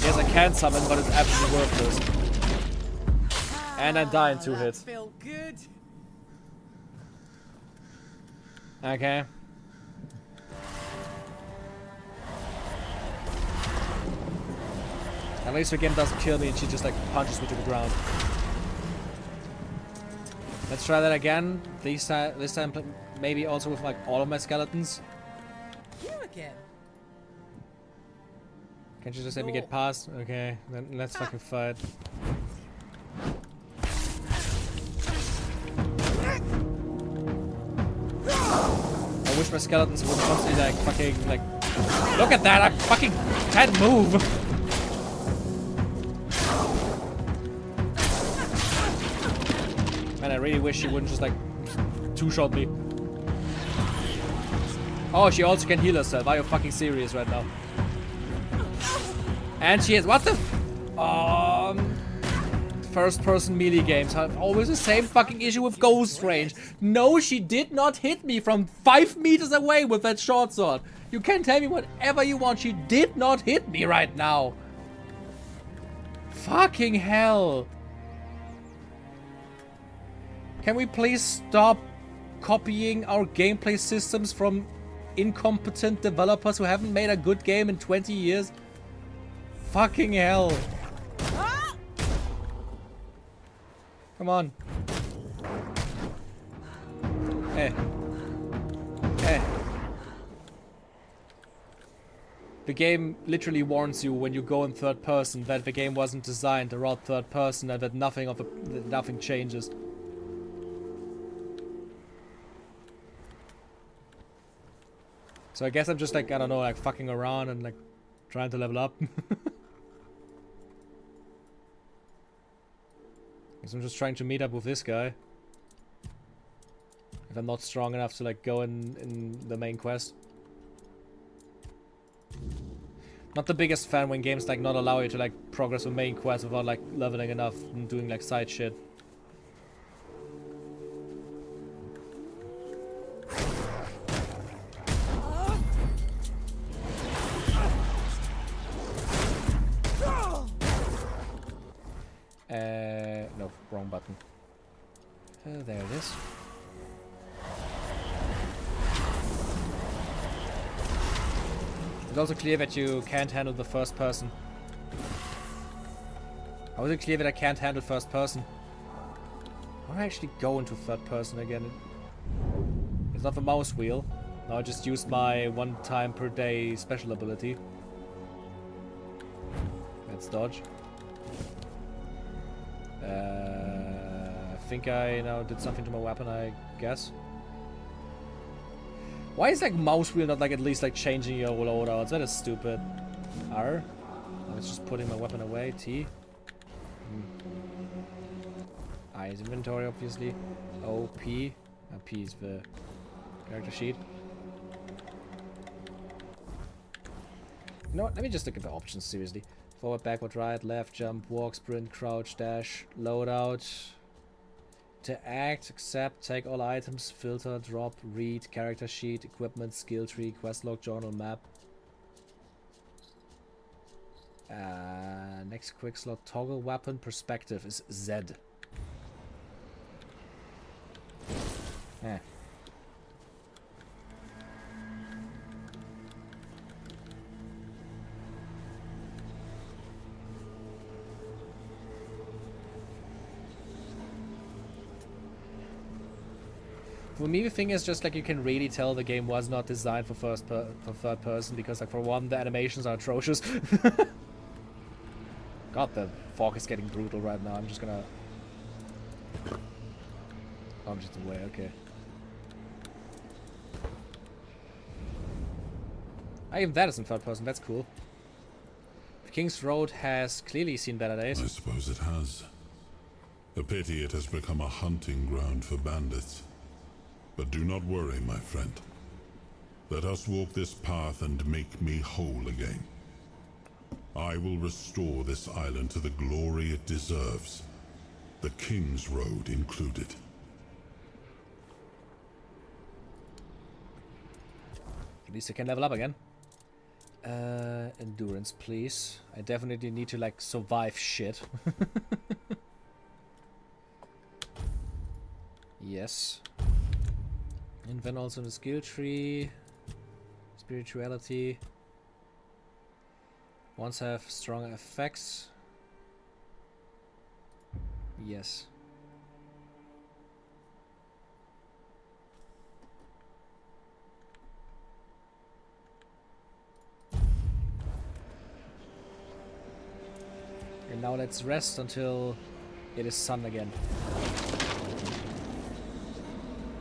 Yes, I can summon, but it's absolutely worthless. And I die in 2 hits. Felt good. Okay. At least the game doesn't kill me and she just like punches me to the ground. Let's try that again. This time maybe also with like all of my skeletons. You again? Can't you just let me get past? Okay, then let's fucking fight. wish my skeletons would constantly like fucking like. Look at that! I fucking can't move. Man, I really wish she wouldn't just like two-shot me. Oh, she also can heal herself. Are you fucking serious right now? And she is. What the? First-person melee games have always the same fucking issue with ghost range. No, she did not hit me from 5 meters away with that short sword. You can tell me whatever you want. She did not hit me right now. Fucking hell. Can we please stop copying our gameplay systems from incompetent developers who haven't made a good game in 20 years? Fucking hell. Come on. Hey. Hey. The game literally warns you when you go in third person that the game wasn't designed around third person and that nothing changes. So I guess I'm just like, I don't know, like fucking around and like trying to level up. Guess I'm just trying to meet up with this guy. If I'm not strong enough to like go in the main quest. Not the biggest fan when games like not allow you to like progress with main quest without like leveling enough and doing like side shit. No, wrong button. There it is. It's also clear that you can't handle the first person. How is it clear that I can't handle first person? How do I actually go into third person again? It's not the mouse wheel. No, I just used my 1 time per day special ability. Let's dodge. I think I now did something to my weapon, I guess. Why is like mouse wheel not like at least like changing your loadouts? That is stupid. R. I was just putting my weapon away. T. I is inventory, obviously. O, P. P is the character sheet. You know what? Let me just look at the options seriously. Forward, backward, right, left, jump, walk, sprint, crouch, dash, loadout. To act, accept, take all items, filter, drop, read, character sheet, equipment, skill tree, quest log, journal, map. Next quick slot, toggle weapon, perspective is Z. Eh. For me, the thing is just like you can really tell the game was not designed for third person because, like, for one, the animations are atrocious. God, the fog is getting brutal right now. I'm just gonna. Oh, I'm just away. Okay. Even that is in third person. That's cool. The King's Road has clearly seen better days. I suppose it has. A pity it has become a hunting ground for bandits. But do not worry, my friend. Let us walk this path and make me whole again. I will restore this island to the glory it deserves, the King's Road included. At least I can level up again. Endurance, please. I definitely need to, like, survive shit. Yes. And then also the skill tree, spirituality. Once have stronger effects. Yes. And now let's rest until it is sun again.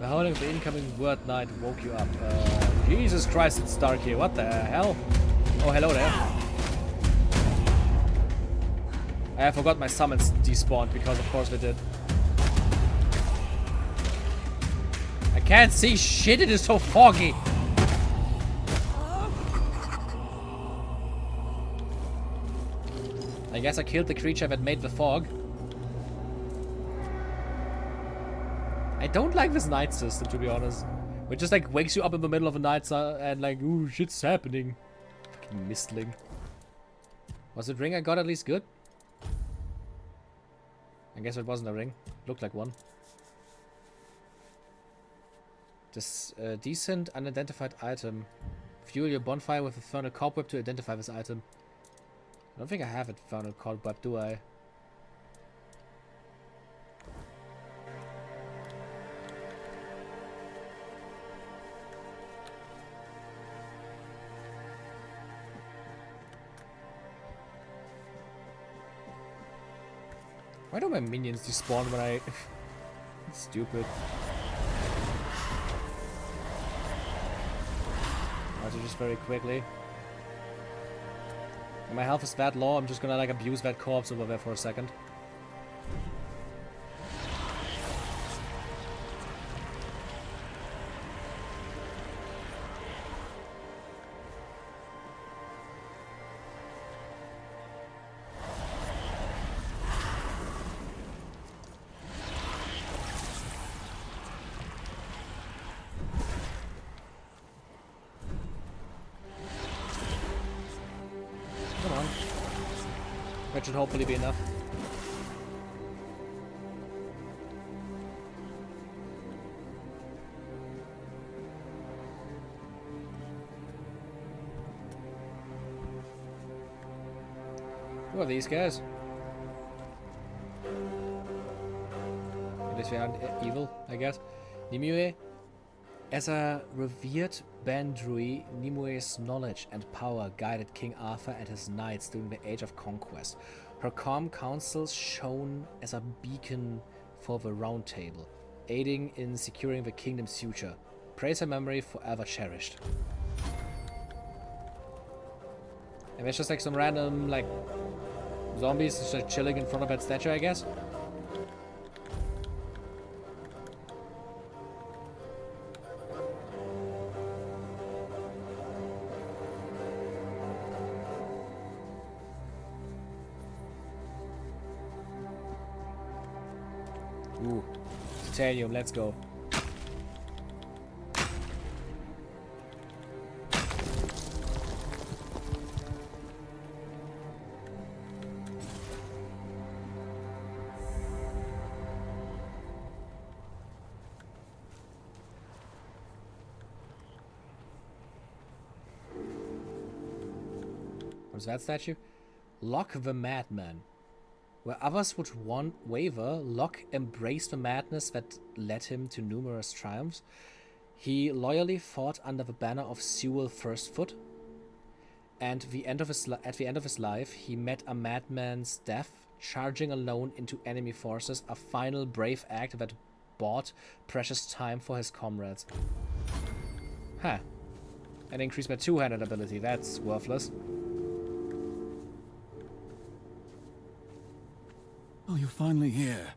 The howling of the incoming word night woke you up. Jesus Christ, it's dark here. What the hell? Oh, hello there. I forgot my summons despawned because of course they did. I can't see shit, it is so foggy. I guess I killed the creature that made the fog. I don't like this night system, to be honest. It just like wakes you up in the middle of the night and like, ooh, shit's happening. Fucking mistling. Was the ring I got at least good? I guess it wasn't a ring. Looked like one. This decent unidentified item. Fuel your bonfire with a thermal cobweb to identify this item. I don't think I have a thermal cobweb, do I? Why do my minions despawn when I... Stupid. Also just very quickly. And my health is that low, I'm just gonna like abuse that corpse over there for a second. That should hopefully be enough. Who are these guys? At least they aren't evil, I guess. Nimue. As a revered Bandrui, Nimue's knowledge and power guided King Arthur and his knights during the Age of Conquest. Her calm counsel shone as a beacon for the Round Table, aiding in securing the kingdom's future. Praise her memory forever cherished. And there's just like some random like zombies just like chilling in front of that statue, I guess. Ooh, titanium, let's go. What's that statue? Locke the Madman. Where others would waver, Locke embraced the madness that led him to numerous triumphs. He loyally fought under the banner of Sewell Firstfoot, and at the end of his life, he met a madman's death, charging alone into enemy forces, a final brave act that bought precious time for his comrades. Huh. And increased my two-handed ability, that's worthless. Oh, you're finally here.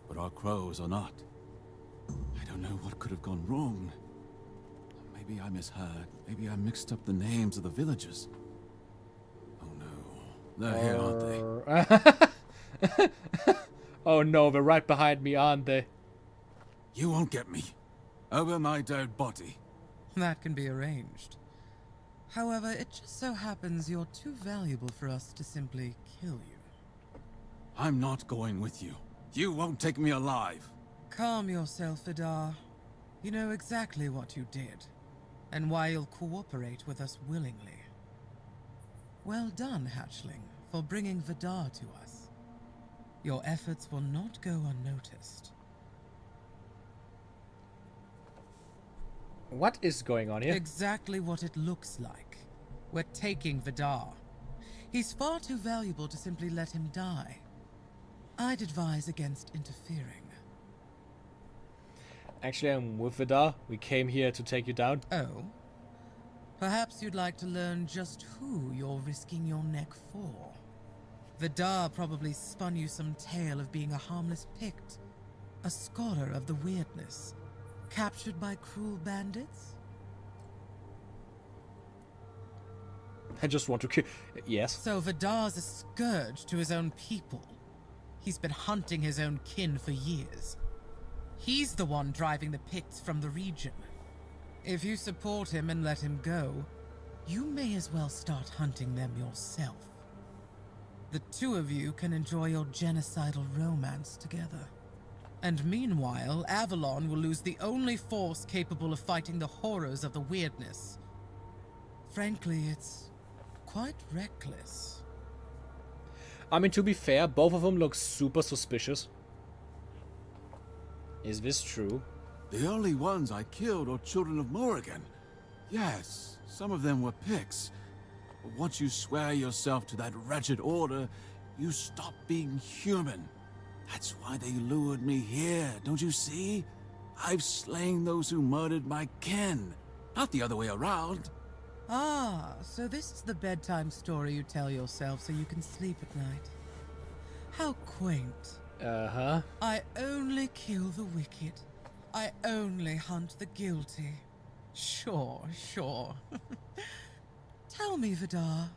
But our crows are not. I don't know what could have gone wrong. Maybe I misheard. Maybe I mixed up the names of the villagers. Oh no. They're here, aren't they? Oh no, they're right behind me, aren't they? You won't get me. Over my dead body. That can be arranged. However, it just so happens you're too valuable for us to simply kill you. I'm not going with you. You won't take me alive. Calm yourself, Vidar. You know exactly what you did, and why you'll cooperate with us willingly. Well done, Hatchling, for bringing Vidar to us. Your efforts will not go unnoticed. What is going on here? Exactly what it looks like. We're taking Vidar. He's far too valuable to simply let him die. I'd advise against interfering. Actually, I'm with Vidar. We came here to take you down. Oh? Perhaps you'd like to learn just who you're risking your neck for. Vidar probably spun you some tale of being a harmless Pict, a scholar of the weirdness, captured by cruel bandits? I just want to kill... Yes. So Vidar's a scourge to his own people. He's been hunting his own kin for years. He's the one driving the Picts from the region. If you support him and let him go, you may as well start hunting them yourself. The two of you can enjoy your genocidal romance together. And meanwhile, Avalon will lose the only force capable of fighting the horrors of the weirdness. Frankly, it's quite reckless. I mean, to be fair, both of them look super suspicious. Is this true? The only ones I killed are children of Morrigan. Yes, some of them were Picts. But once you swear yourself to that wretched order, you stop being human. That's why they lured me here, don't you see? I've slain those who murdered my kin, not the other way around. Ah, so this is the bedtime story you tell yourself so you can sleep at night. How quaint. Uh-huh. I only kill the wicked. I only hunt the guilty. Sure. Tell me, Vidar,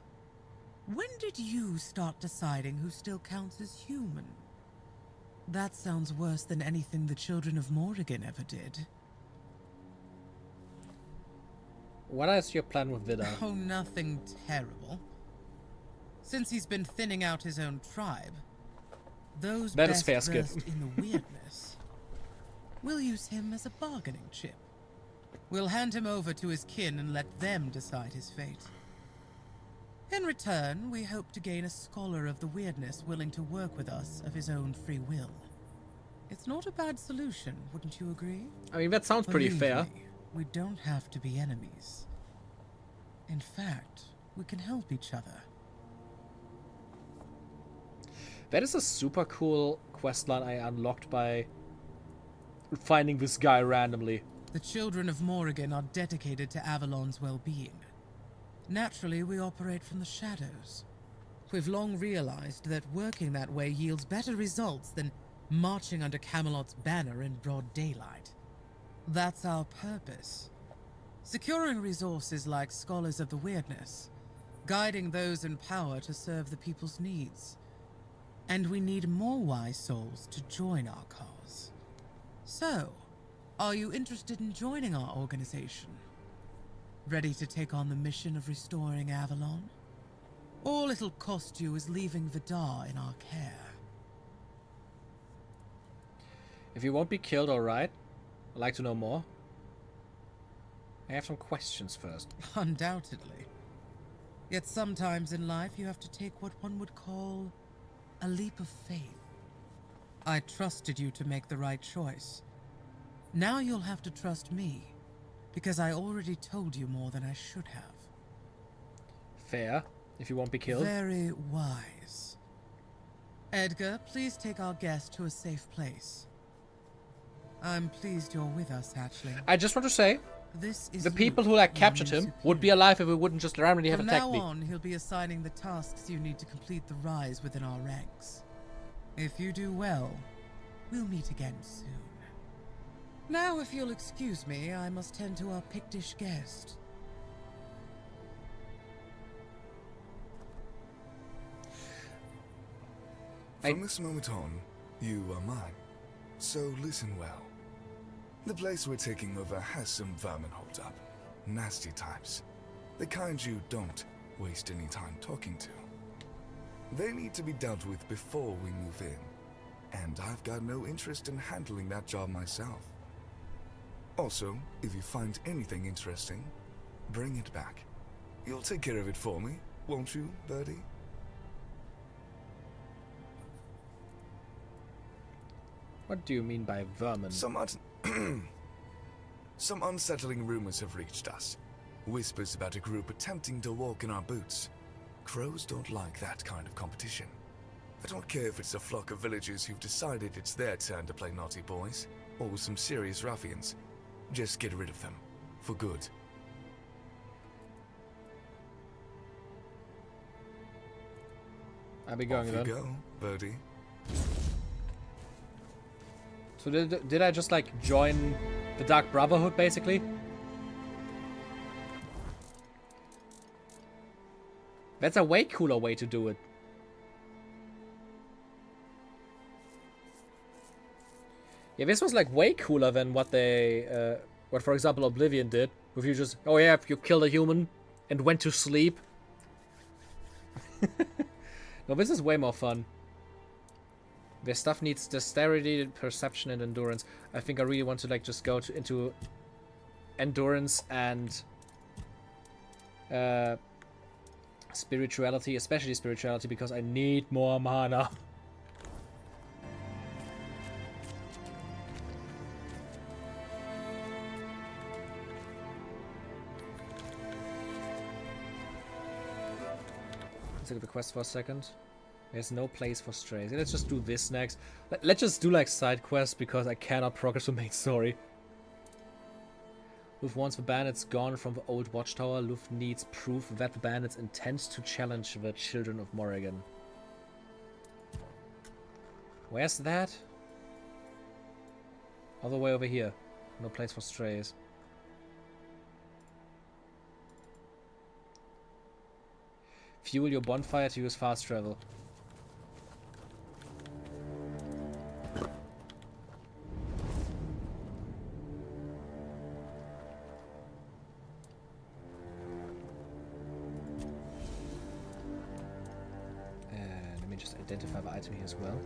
when did you start deciding who still counts as human? That sounds worse than anything the children of Morrigan ever did. What is your plan with Vidar? Oh, nothing terrible. Since he's been thinning out his own tribe, those that best is fair, Skip. versed in the weirdness, we'll use him as a bargaining chip. We'll hand him over to his kin and let them decide his fate. In return, we hope to gain a scholar of the weirdness willing to work with us of his own free will. It's not a bad solution, wouldn't you agree? I mean, that sounds pretty Believe fair. me, we don't have to be enemies. In fact, we can help each other. That is a super cool questline I unlocked by finding this guy randomly. The children of Morrigan are dedicated to Avalon's well-being. Naturally, we operate from the shadows. We've long realized that working that way yields better results than marching under Camelot's banner in broad daylight. That's our purpose. Securing resources like scholars of the weirdness, guiding those in power to serve the people's needs. And we need more wise souls to join our cause. So, are you interested in joining our organization? Ready to take on the mission of restoring Avalon? All it'll cost you is leaving Vidar in our care. If you won't be killed, alright. I'd like to know more. I have some questions first. Undoubtedly. Yet sometimes in life you have to take what one would call a leap of faith. I trusted you to make the right choice. Now you'll have to trust me, because I already told you more than I should have. Fair, if you won't be killed. Very wise. Edgar, please take our guest to a safe place. I'm pleased you're with us, Hatchling. I just want to say, this is the people who captured him would be alive if we wouldn't just randomly have From attacked now me. on, he'll be assigning the tasks you need to complete the rise within our ranks. If you do well, we'll meet again soon. Now, if you'll excuse me, I must tend to our Pictish guest. From this moment on, you are mine. So listen well. The place we're taking over has some vermin holed up. Nasty types. The kind you don't waste any time talking to. They need to be dealt with before we move in. And I've got no interest in handling that job myself. Also, if you find anything interesting, bring it back. You'll take care of it for me, won't you, Birdie? What do you mean by vermin? Some unsettling rumors have reached us. Whispers about a group attempting to walk in our boots. Crows don't like that kind of competition. I don't care if it's a flock of villagers who've decided it's their turn to play naughty boys. or with some serious ruffians. Just get rid of them. For good. I'll be going then. Off you go, Birdie. So did I just like join the Dark Brotherhood basically? That's a way cooler way to do it. Yeah, this was like way cooler than what they, what for example Oblivion did. With you just, oh yeah, if you killed a human and went to sleep. No, this is way more fun. Their stuff needs dexterity, perception, and endurance. I think I really want to like just go into endurance and spirituality, especially spirituality, because I need more mana. Let's look at the quest for a second. There's no place for strays. Let's just do this next. Let's just do like side quests because I cannot progress the main story. Luft wants the bandits gone from the old watchtower. Luft needs proof that the bandits intend to challenge the children of Morrigan. Where's that? All the way over here. No place for strays. Fuel your bonfire to use fast travel. Let me just identify the item here as well.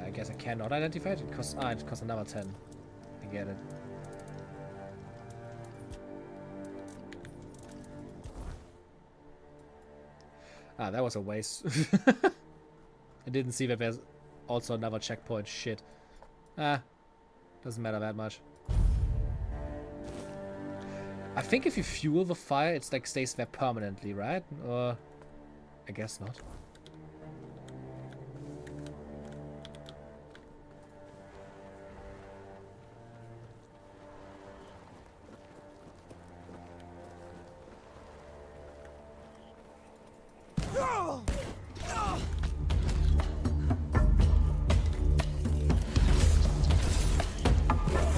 I guess I cannot identify it. It costs another 10. I get it. Ah, that was a waste. I didn't see that there's also another checkpoint. Shit. Ah, doesn't matter that much. I think if you fuel the fire, it's like stays there permanently, right? Or I guess not.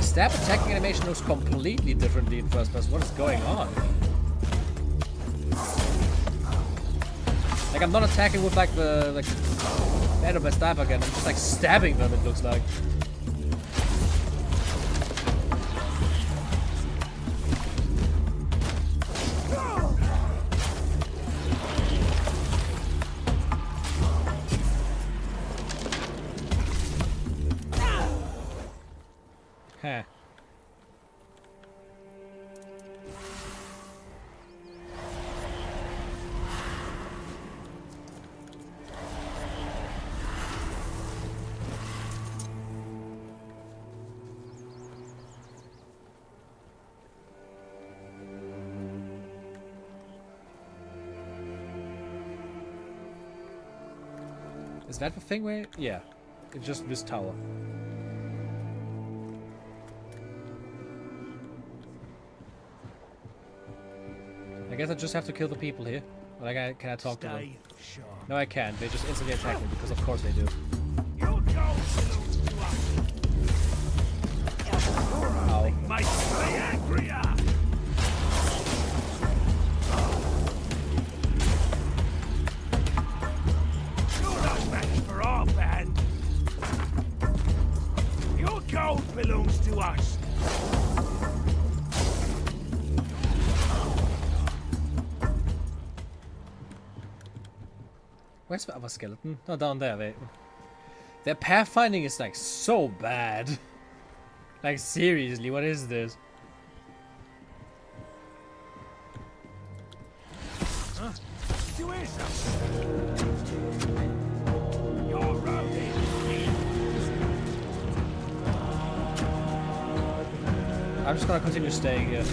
Stab attacking animation looks completely differently in first person. What is going on? Like I'm not attacking with like the end of my staff again. I'm just like stabbing them. It looks like. Huh. Is that the thing where... Yeah. It's just this tower. I guess I just have to kill the people here. Like, can I talk to them? Sure. No, I can't. They just instantly attack me because, of course, they do. Ow. My angrier. You're no match for our band. Your gold belongs to us. Where's the other skeleton? No, down there. Their pathfinding is like so bad. Like seriously, what is this? Huh? Did you hear something? Your road is. I'm just gonna continue staying here.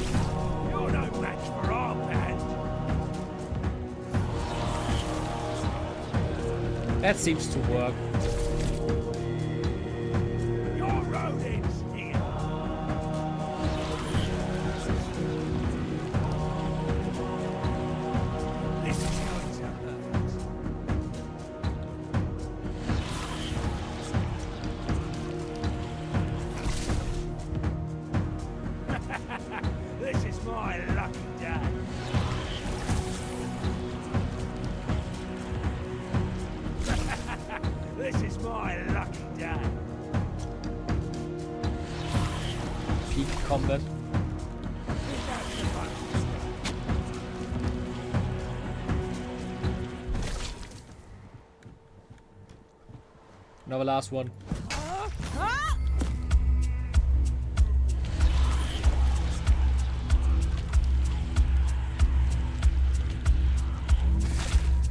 You're no match for our band. That seems to work. This is my lucky day. This is my lucky day. Peak combat. Now the last one.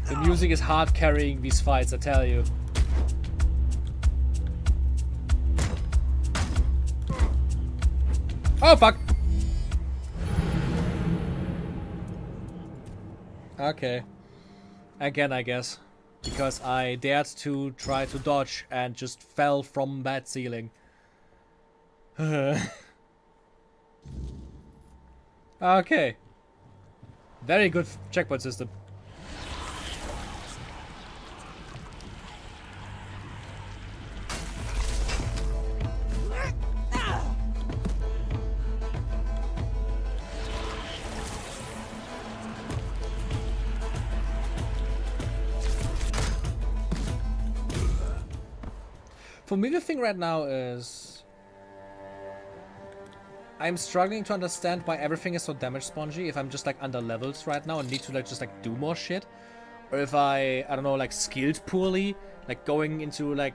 The music is hard carrying these fights, I tell you. Oh fuck! Okay. Again, I guess. Because I dared to try to dodge and just fell from that ceiling. Okay. Very good checkpoint system. For me, the thing right now is I'm struggling to understand why everything is so damage spongy. If I'm just like under levels right now and need to like just like do more shit, or if I don't know, like skilled poorly, like going into like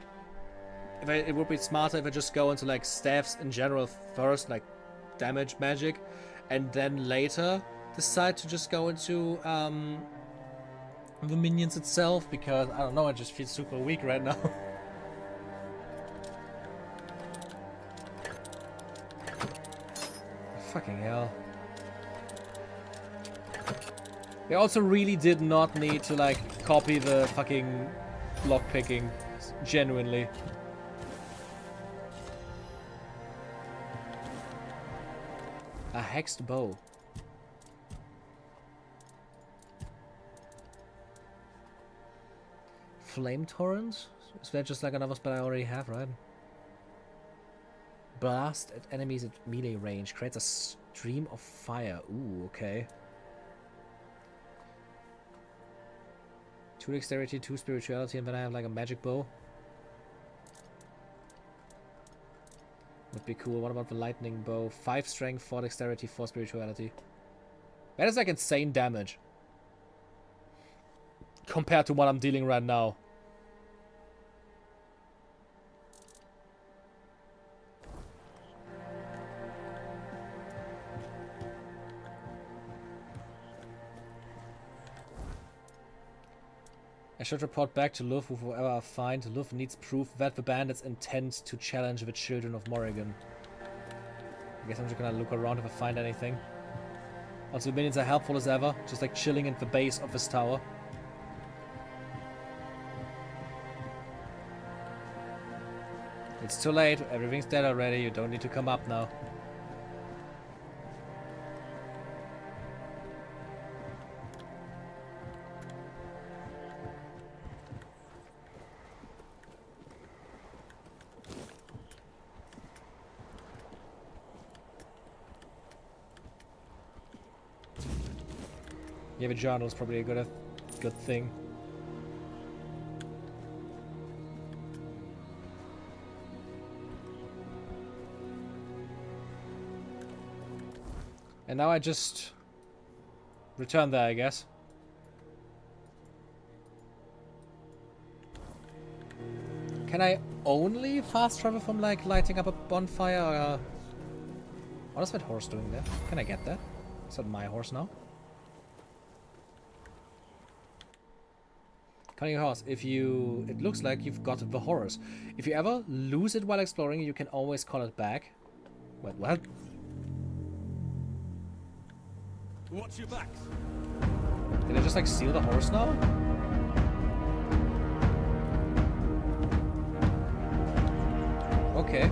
it would be smarter if I just go into like staffs in general first, like damage magic, and then later decide to just go into the minions itself, because I don't know, I just feel super weak right now. Fucking hell. They also really did not need to like copy the fucking lockpicking, genuinely. A hexed bow. Flame torrent? Is that just like another spell I already have, right? Blast at enemies at melee range. Creates a stream of fire. Ooh, okay. 2 dexterity, 2 spirituality, and then I have like a magic bow. Would be cool. What about the lightning bow? 5 strength, 4 dexterity, 4 spirituality. That is like insane damage. Compared to what I'm dealing right now. I should report back to Luv with whoever I find. Luv needs proof that the bandits intend to challenge the children of Morrigan. I guess I'm just gonna look around if I find anything. Also, the minions are helpful as ever, just like chilling at the base of this tower. It's too late, everything's dead already, you don't need to come up now. Yeah, the journal is probably a good thing. And now I just return there, I guess. Can I only fast travel from like lighting up a bonfire? Or, what is that horse doing there? Can I get that? Is that my horse now? Cunning horse, if you... It looks like you've got the horse. If you ever lose it while exploring, you can always call it back. Wait, what? Watch your backs. Did I just like steal the horse now? Okay.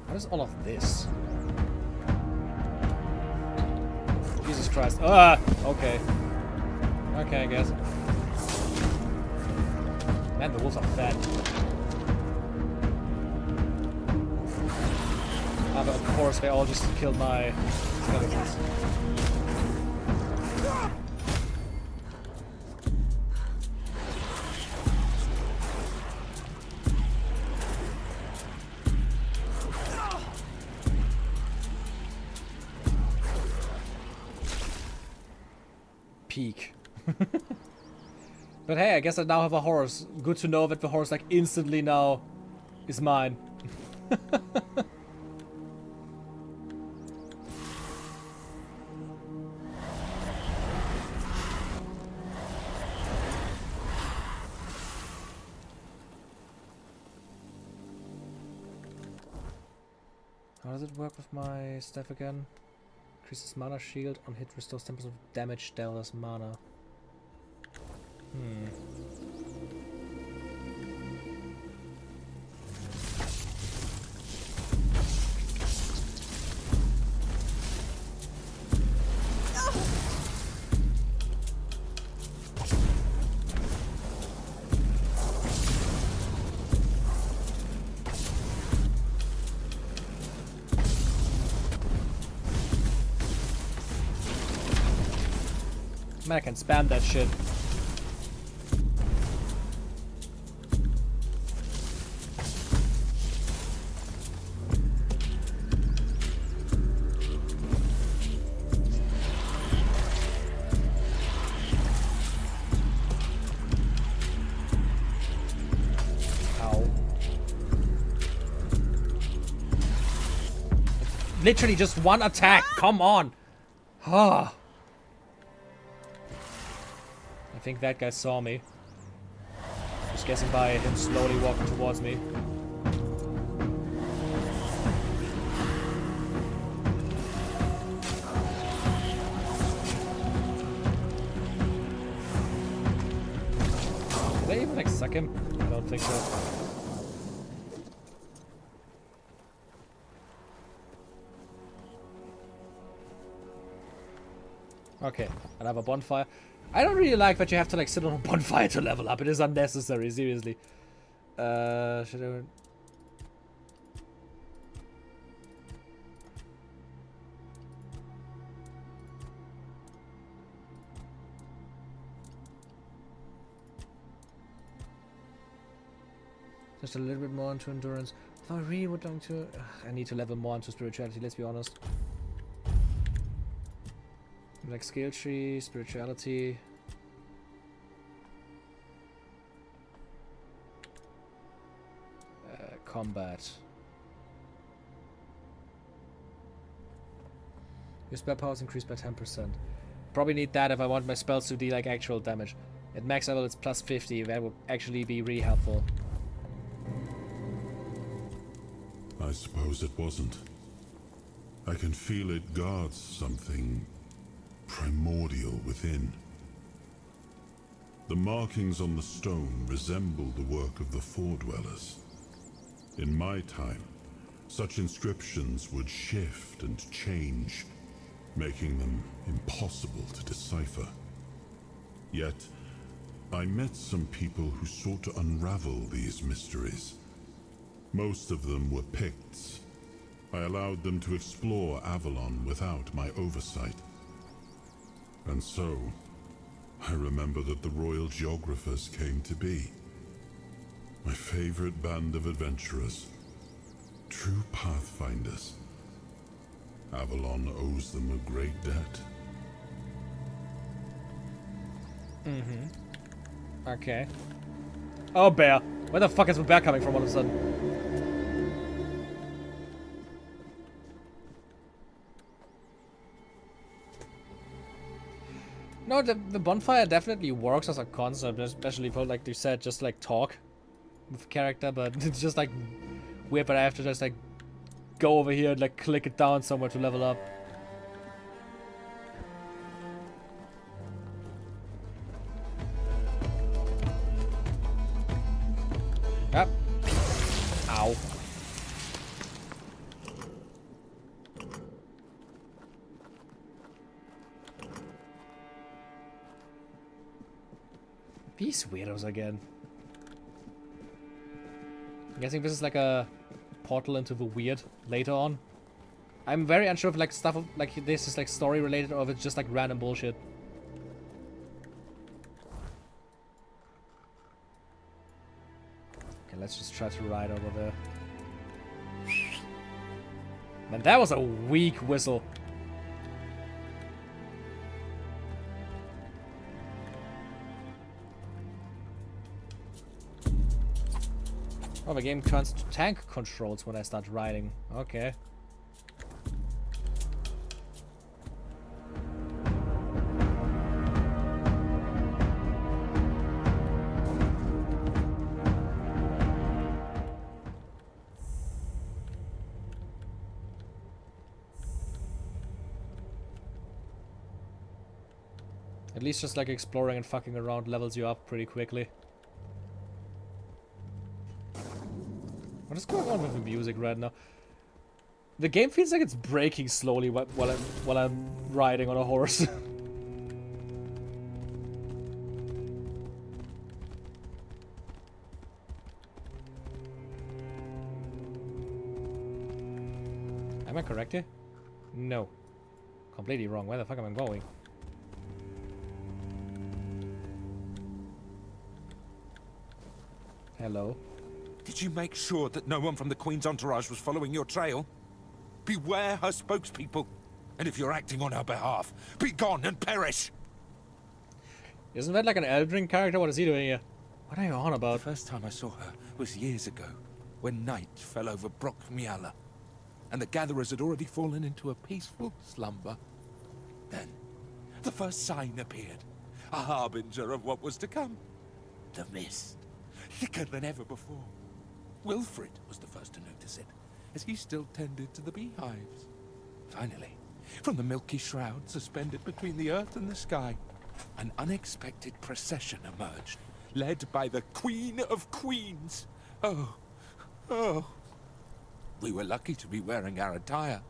What is all of this? Jesus Christ. Ah! Okay. Okay, I guess. Man, the wolves are fat. Ah, but of course, they all just killed my skeletons. Peak. But hey, I guess I now have a horse. Good to know that the horse like instantly now is mine. How does it work with my staff again? Increases mana shield on hit, restores 10% of damage dealt as mana. Man, I can spam that shit. Ow. Literally just one attack, come on! Ah. I think that guy saw me. Just guessing by him slowly walking towards me. Did they even like suck him? I don't think so. Okay, I have a bonfire. I don't really like that you have to like sit on a bonfire to level up. It is unnecessary, seriously. Should I... Just a little bit more into endurance. If I really would like to... I need to level more into spirituality, let's be honest. Like skill tree, spirituality. Combat. Your spell power is increased by 10%. Probably need that if I want my spells to deal like actual damage. At max level it's plus 50, that would actually be really helpful. I suppose it wasn't. I can feel it guards something primordial within. The markings on the stone resemble the work of the Foredwellers. In my time, such inscriptions would shift and change, making them impossible to decipher. Yet, I met some people who sought to unravel these mysteries. Most of them were Picts. I allowed them to explore Avalon without my oversight. And so, I remember that the royal geographers came to be. My favorite band of adventurers. True pathfinders. Avalon owes them a great debt. Okay. Oh, bear. Where the fuck is the bear coming from all of a sudden? No, the bonfire definitely works as a concept, especially for, like you said, just like talk with the character, but it's just like weird, but I have to just like go over here and like click it down somewhere to level up. Yep. Ow. These weirdos again. I'm guessing this is like a portal into the weird later on. I'm very unsure if like stuff like this is like story related or if it's just like random bullshit. Okay, let's just try to ride over there. Man, that was a weak whistle. Oh, the game turns to tank controls when I start riding. Okay. At least just like exploring and fucking around levels you up pretty quickly. What is going on with the music right now? The game feels like it's breaking slowly while I'm riding on a horse. Am I correct here? No. Completely wrong. Where the fuck am I going? Hello. Did you make sure that no one from the Queen's entourage was following your trail? Beware her spokespeople. And if you're acting on her behalf, be gone and perish! Isn't that like an Elden character? What is he doing here? What are you on about? The first time I saw her was years ago, when night fell over Brock Miala, and the gatherers had already fallen into a peaceful slumber. Then, the first sign appeared, a harbinger of what was to come. The mist, thicker than ever before. Wilfred was the first to notice it, as he still tended to the beehives. Finally, from the milky shroud suspended between the earth and the sky, an unexpected procession emerged, led by the Queen of Queens. Oh, oh. We were lucky to be wearing our attire.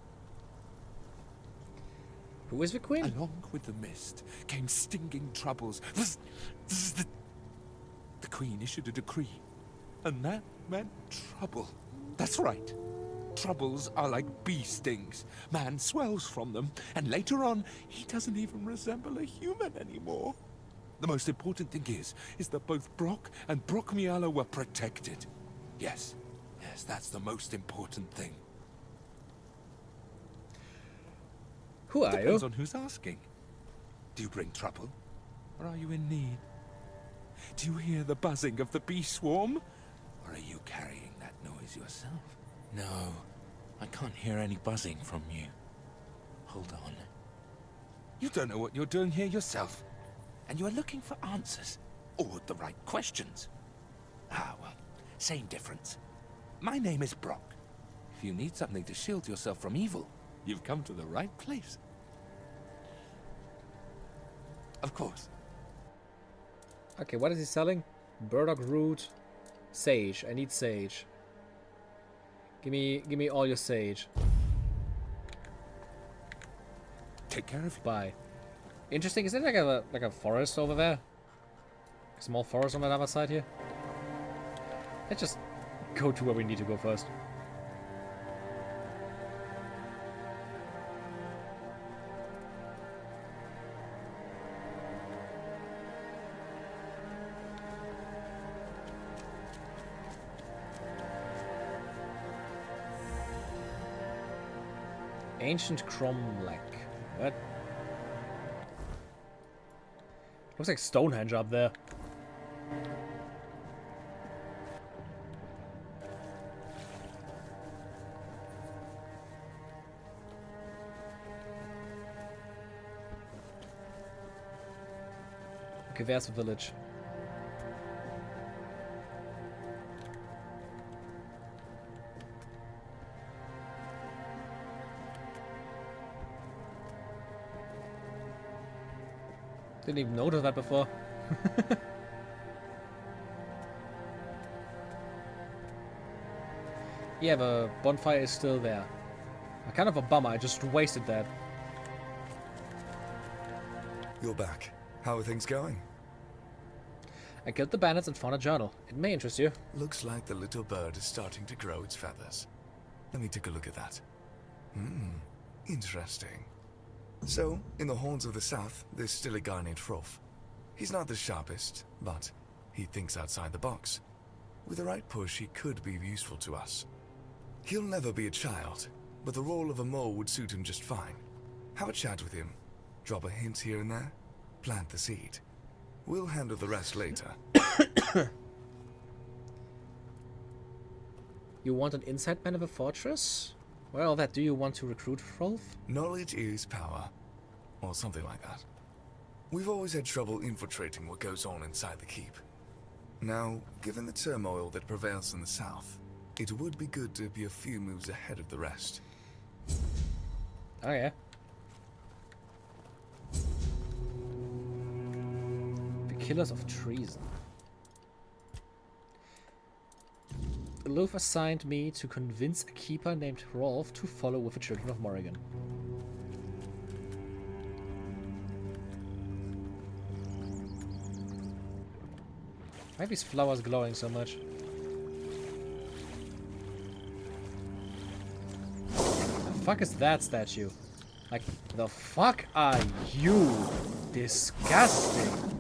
Who is the Queen? Along with the mist came stinging troubles. The Queen issued a decree, and that meant trouble. That's right. Troubles are like bee stings. Man swells from them, and later on, he doesn't even resemble a human anymore. The most important thing is that both Brock and Brock Miala were protected. Yes, that's the most important thing. Who are you? Depends on who's asking. Do you bring trouble, or are you in need? Do you hear the buzzing of the bee swarm, or are you carrying that noise yourself? No, I can't hear any buzzing from you. Hold on. You don't know what you're doing here yourself, and you are looking for answers, or the right questions. Ah, well, same difference. My name is Brock. If you need something to shield yourself from evil, you've come to the right place. Of course. Okay, what is he selling? Burdock root, sage. I need sage. Give me all your sage. Take care of you. Bye. Interesting. Is there like a forest over there? A small forest on the other side here. Let's just go to where we need to go first. Ancient Cromlech. What? Looks like Stonehenge up there. Okay, there's the village. Didn't even notice that before. Yeah, the bonfire is still there. Kind of a bummer, I just wasted that. You're back. How are things going? I killed the bandits and found a journal. It may interest you. Looks like the little bird is starting to grow its feathers. Let me take a look at that. Interesting. So, in the Horns of the South, there's still a guy named Hrolf. He's not the sharpest, but he thinks outside the box. With the right push, he could be useful to us. He'll never be a child, but the role of a mole would suit him just fine. Have a chat with him. Drop a hint here and there. Plant the seed. We'll handle the rest later. You want an inside man of a fortress? Well, that do you want to recruit Hrolf? Knowledge is power. Or something like that. We've always had trouble infiltrating what goes on inside the keep. Now, given the turmoil that prevails in the south, it would be good to be a few moves ahead of the rest. Oh yeah. The Killers of Treason. Luf assigned me to convince a keeper named Hrolf to follow with the Children of Morrigan. Why are these flowers glowing so much? The fuck is that statue? Like, the fuck are you? Disgusting.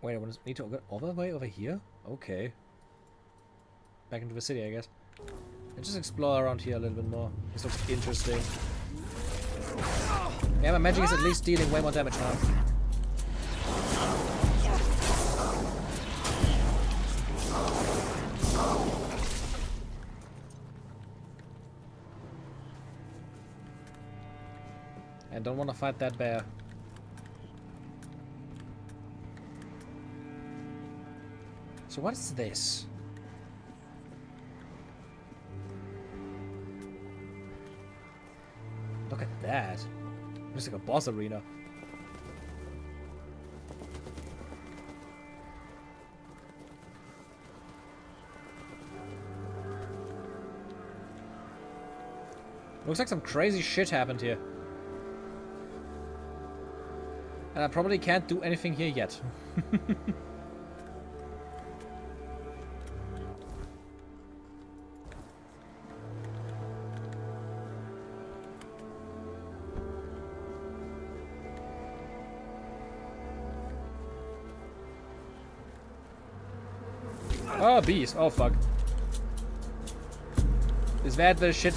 Wait, I need to go all the way over here? Okay. Back into the city, I guess. And just explore around here a little bit more. This looks interesting. Yeah, my magic is at least dealing way more damage now. I don't want to fight that bear. So what is this? Look at that. Looks like a boss arena. Looks like some crazy shit happened here. And I probably can't do anything here yet. Oh, bees. Oh, fuck. Is that the shit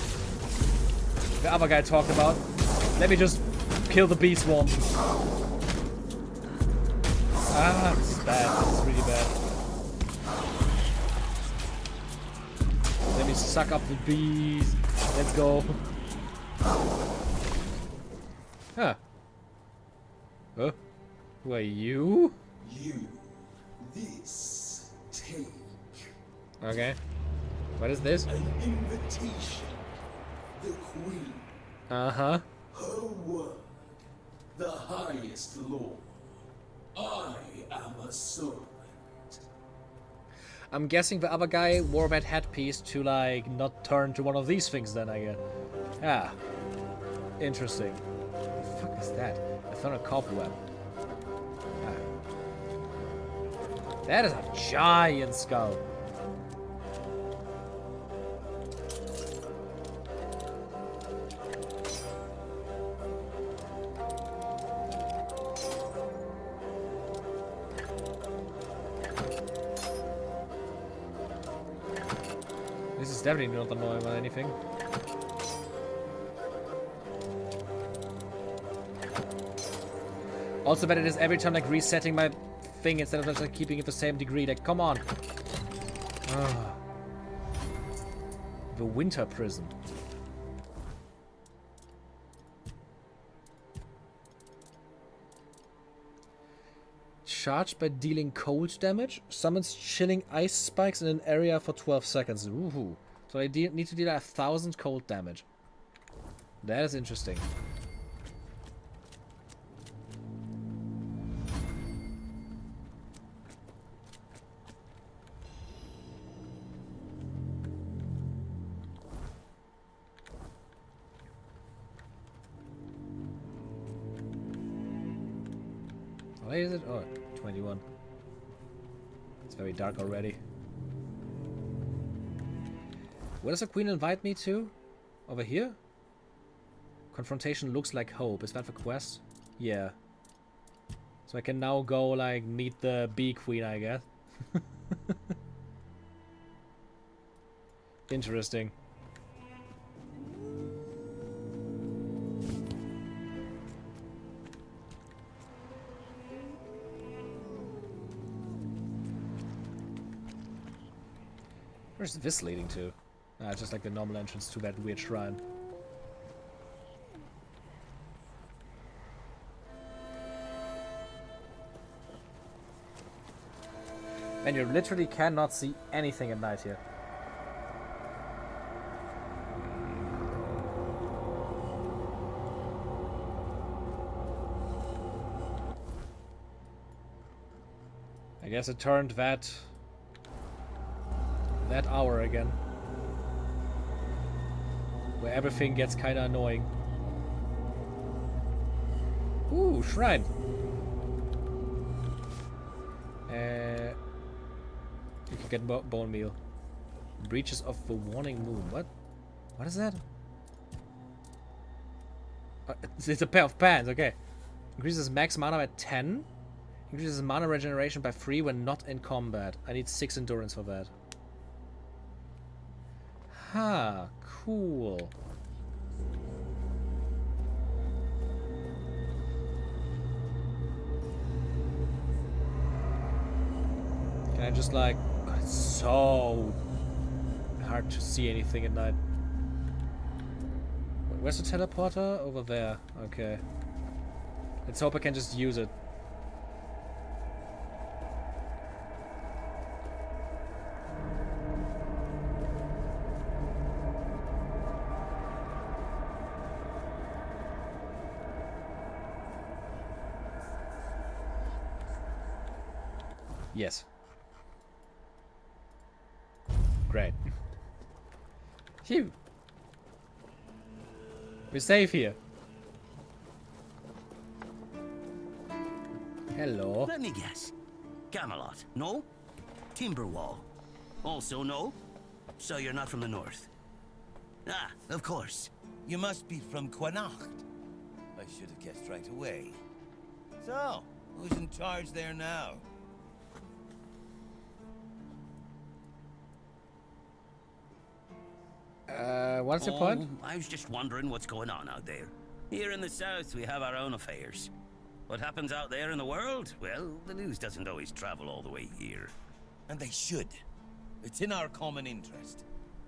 the other guy talked about? Let me just kill the bee swarm. Ah, this is bad. This is really bad. Let me suck up the bees. Let's go. Huh. Huh? Who are you? You. This. Take. Okay. What is this? An invitation. The Queen. Uh-huh. Her word. The highest law. I am a servant. I'm guessing the other guy wore that headpiece to, like, not turn to one of these things then, I guess. Ah. Interesting. What the fuck is that? I found a cobweb. Ah. That is a giant skull. This is definitely not annoying or anything. Also bet it is every time like resetting my thing instead of just like keeping it the same degree. Like, come on. Ah. The winter prison. Charged by dealing cold damage. Summons chilling ice spikes in an area for 12 seconds. Ooh. So I need to deal 1,000 cold damage. That is interesting. What is it? Oh, 21. It's very dark already. Where does the queen invite me to? Over here? Confrontation looks like hope. Is that the quest? Yeah. So I can now go, like, meet the bee queen, I guess. Interesting. Where's this leading to? Ah, just like the normal entrance to that weird shrine. And you literally cannot see anything at night here. I guess it turned that hour again. Where everything gets kinda annoying. Ooh, shrine. You can get bone meal. Breaches of the warning moon. What? What is that? It's a pair of pants, okay. Increases max mana by 10. Increases mana regeneration by 3 when not in combat. I need 6 endurance for that. Ha, cool. Can I just like... God, it's so hard to see anything at night. Where's the teleporter? Over there. Okay. Let's hope I can just use it. Yes. Great. Phew. We're safe here. Hello. Let me guess. Camelot, no? Timberwall, also no? So you're not from the north? Ah, of course. You must be from Connacht. I should have guessed right away. So, who's in charge there now? What's the point? I was just wondering what's going on out there. Here in the south, we have our own affairs. What happens out there in the world? Well, the news doesn't always travel all the way here. And they should. It's in our common interest.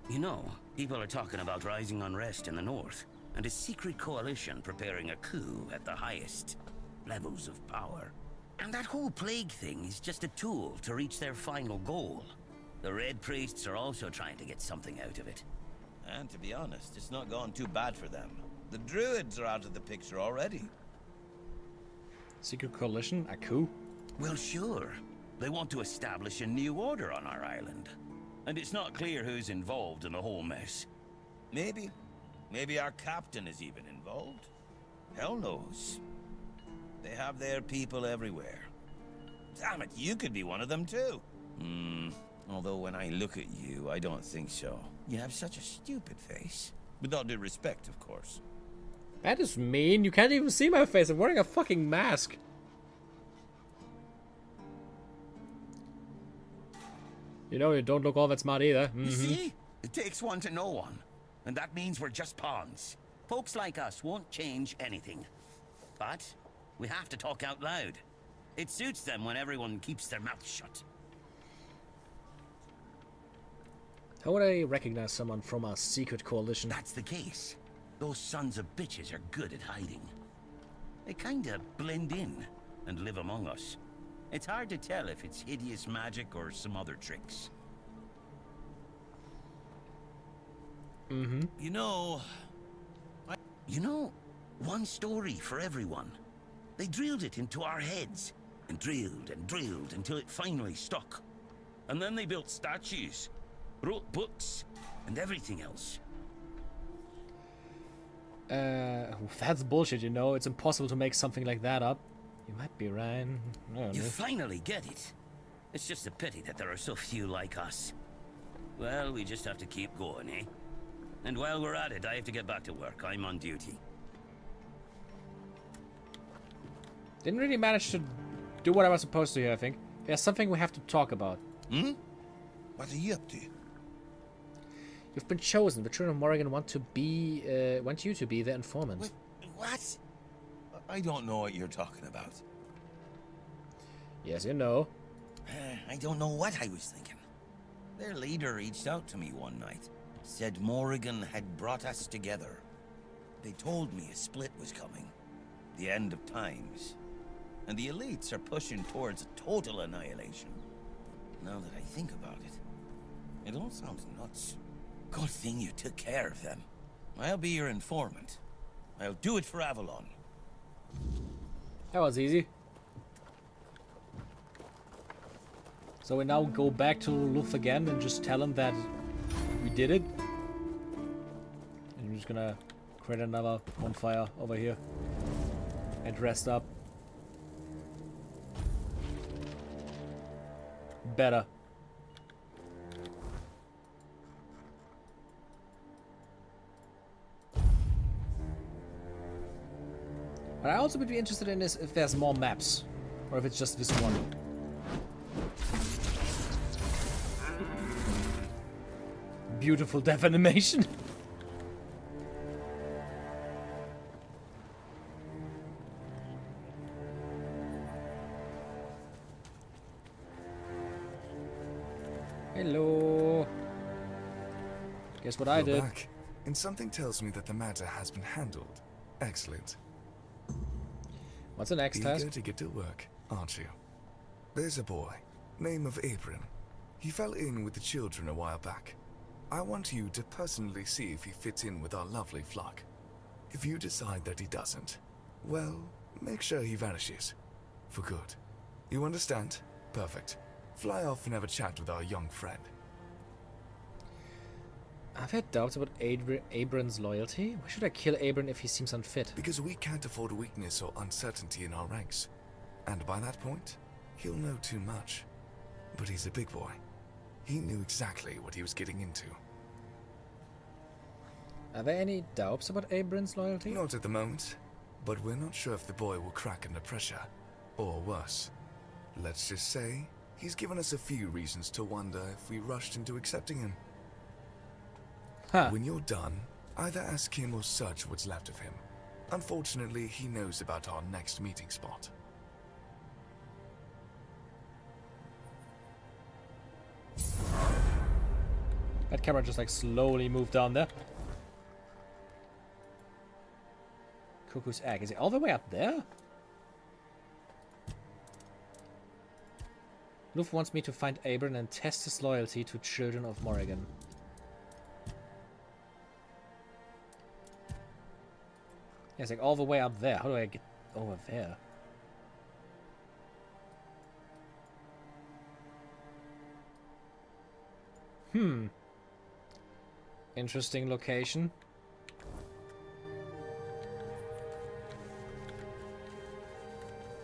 You know, people are talking about rising unrest in the north, and a secret coalition preparing a coup at the highest levels of power. And that whole plague thing is just a tool to reach their final goal. The Red Priests are also trying to get something out of it. And to be honest, it's not gone too bad for them. The Druids are out of the picture already. Secret coalition? A coup? Well, sure. They want to establish a new order on our island. And it's not clear who's involved in the whole mess. Maybe. Maybe our captain is even involved. Hell knows. They have their people everywhere. Damn it, you could be one of them too. Although when I look at you, I don't think so. You have such a stupid face. With all due respect, of course. That is mean. You can't even see my face. I'm wearing a fucking mask. You know, you don't look all that smart either. You see? It takes one to know one. And that means we're just pawns. Folks like us won't change anything. But we have to talk out loud. It suits them when everyone keeps their mouth shut. How would I recognize someone from a secret coalition? That's the case. Those sons of bitches are good at hiding. They kinda blend in and live among us. It's hard to tell if it's hideous magic or some other tricks. You know... You know, one story for everyone. They drilled it into our heads, and drilled until it finally stuck. And then they built statues, wrote books, and everything else. That's bullshit, you know. It's impossible to make something like that up. You might be right. I don't You know. finally get it. It's just a pity that there are so few like us. Well, we just have to keep going, eh? And while we're at it, I have to get back to work. I'm on duty. Didn't really manage to do what I was supposed to here, I think. There's something we have to talk about. Hmm? What are you up to? You've been chosen. The children of Morrigan want you to be their informant. What? I don't know what you're talking about. Yes, you know. I don't know what I was thinking. Their leader reached out to me one night. Said Morrigan had brought us together. They told me a split was coming. The end of times. And the elites are pushing towards total annihilation. Now that I think about it, it all sounds nuts. Good thing you took care of them. I'll be your informant. I'll do it for Avalon. That was easy. So we now go back to Luth again and just tell him that we did it. And I'm just gonna create another bonfire over here. And rest up. Better. What I also would be interested in is if there's more maps. Or if it's just this one. Beautiful death animation. Hello. Guess what I You're did? back, and something tells me that the matter has been handled. Excellent. What's the next task? Eager to get to work, aren't you? There's a boy, name of Abram. He fell in with the children a while back. I want you to personally see if he fits in with our lovely flock. If you decide that he doesn't, well, make sure he vanishes. For good. You understand? Perfect. Fly off and have a chat with our young friend. I've had doubts about Abram's loyalty. Why should I kill Abram if he seems unfit? Because we can't afford weakness or uncertainty in our ranks. And by that point, he'll know too much. But he's a big boy. He knew exactly what he was getting into. Are there any doubts about Abram's loyalty? Not at the moment. But we're not sure if the boy will crack under pressure. Or worse. Let's just say, he's given us a few reasons to wonder if we rushed into accepting him. Huh. When you're done, either ask him or search what's left of him. Unfortunately, he knows about our next meeting spot. That camera just like slowly moved down there. Cuckoo's egg. Is it all the way up there? Luth wants me to find Abram and test his loyalty to children of Morrigan. Yeah, it's like all the way up there. How do I get over there? Interesting location.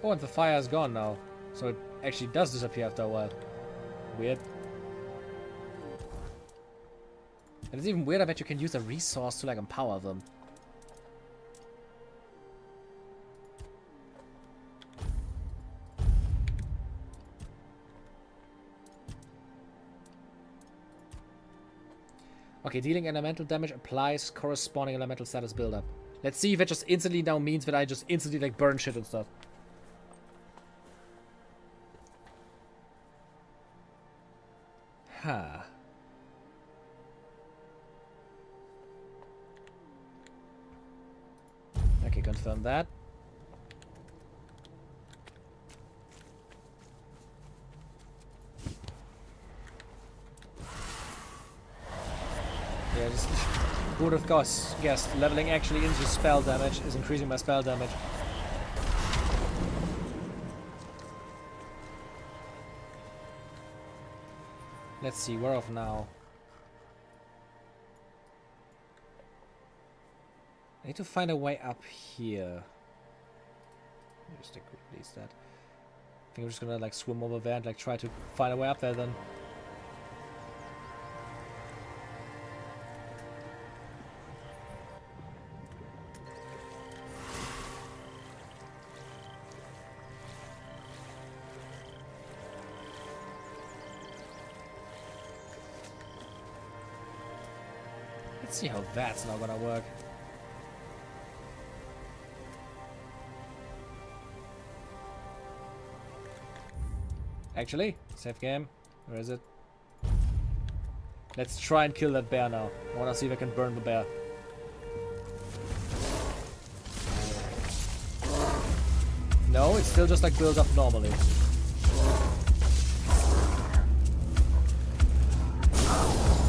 Oh, and the fire is gone now. So it actually does disappear after a while. Weird. And it's even weirder that you can use a resource to like empower them. Okay, dealing elemental damage applies corresponding elemental status buildup. Let's see if that just instantly now means that I just instantly like burn shit and stuff. Huh. Okay, confirm that. Yeah, just go would have guessed. Leveling actually into spell damage is increasing my spell damage. Let's see, where off now? I need to find a way up here. Let me just release that. I think I'm just gonna like swim over there and like try to find a way up there then. Let's see how that's not gonna work. Actually, save game. Where is it? Let's try and kill that bear now. I wanna see if I can burn the bear. No, it still just like builds up normally.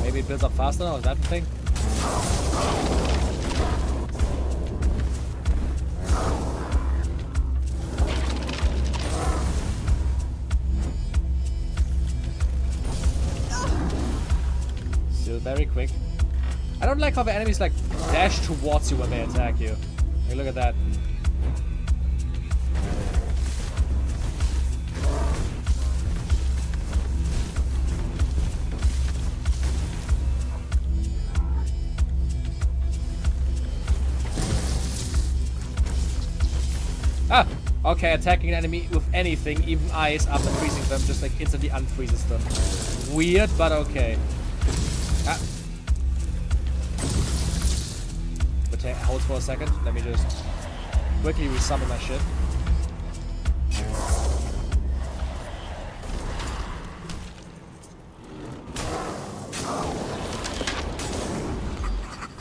Maybe it builds up faster now, is that the thing? Still very quick. I don't like how the enemies like dash towards you when they attack you. Hey, look at that. Ah! Okay, attacking an enemy with anything, even ice, after freezing them, just like instantly unfreezes them. Weird, but okay. Ah. But hold for a second. Let me just quickly resummon my shit.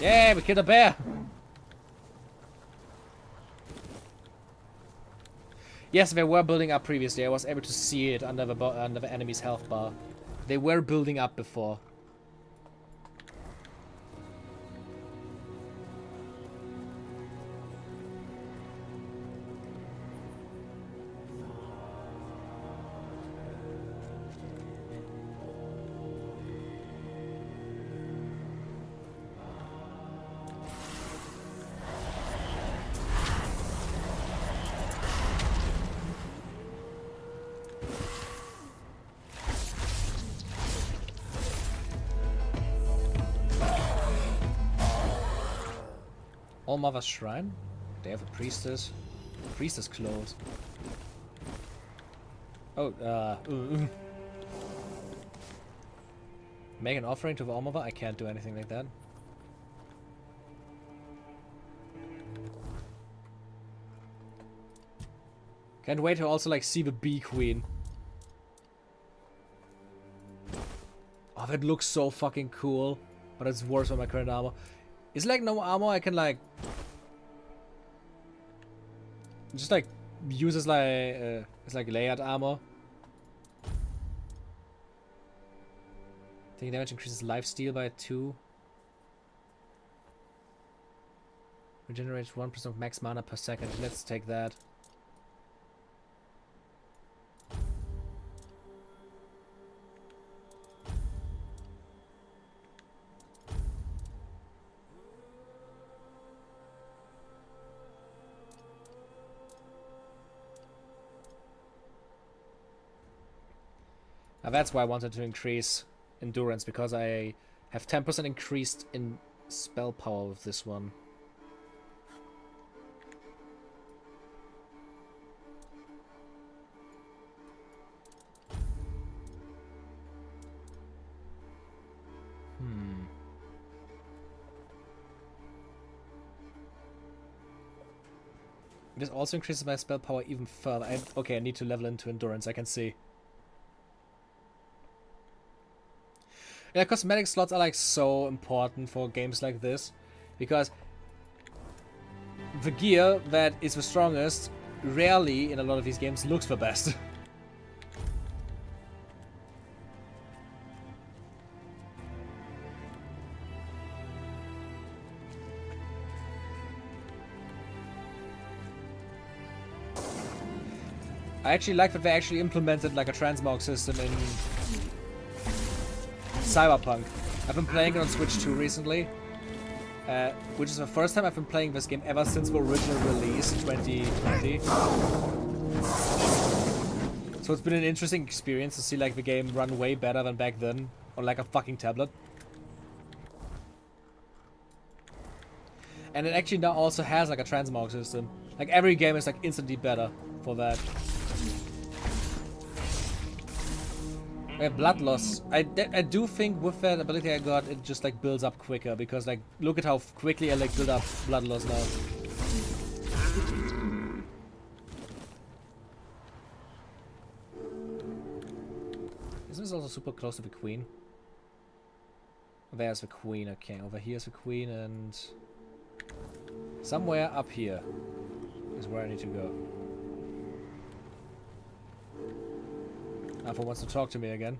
Yeah, we killed a bear! Yes, they were building up previously. I was able to see it under the enemy's health bar. They were building up before. All Mother's Shrine? They have a priestess. Priestess clothes. Oh, Make an offering to the All Mother? I can't do anything like that. Can't wait to also like see the Bee Queen. Oh, that looks so fucking cool. But it's worse than my current armor. Is like no armor I can like just like use as like layered armor. Taking damage increases lifesteal by 2. Regenerates 1% of max mana per second. Let's take that. Now that's why I wanted to increase endurance, because I have 10% increased in spell power with this one. This also increases my spell power even further. Okay, I need to level into endurance, I can see. Yeah, cosmetic slots are like so important for games like this, because the gear that is the strongest rarely in a lot of these games looks the best. I actually like that they actually implemented like a transmog system in Cyberpunk. I've been playing it on Switch 2 recently, which is the first time I've been playing this game ever since the original release in 2020. So it's been an interesting experience to see like the game run way better than back then on like a fucking tablet. And it actually now also has like a transmog system. Like every game is like instantly better for that. Blood loss. I do think with that ability I got, it just like builds up quicker because like look at how quickly I like build up blood loss now. Isn't this also super close to the queen? There's the queen. Okay, over here's the queen, and somewhere up here is where I need to go. Alpha wants to talk to me again.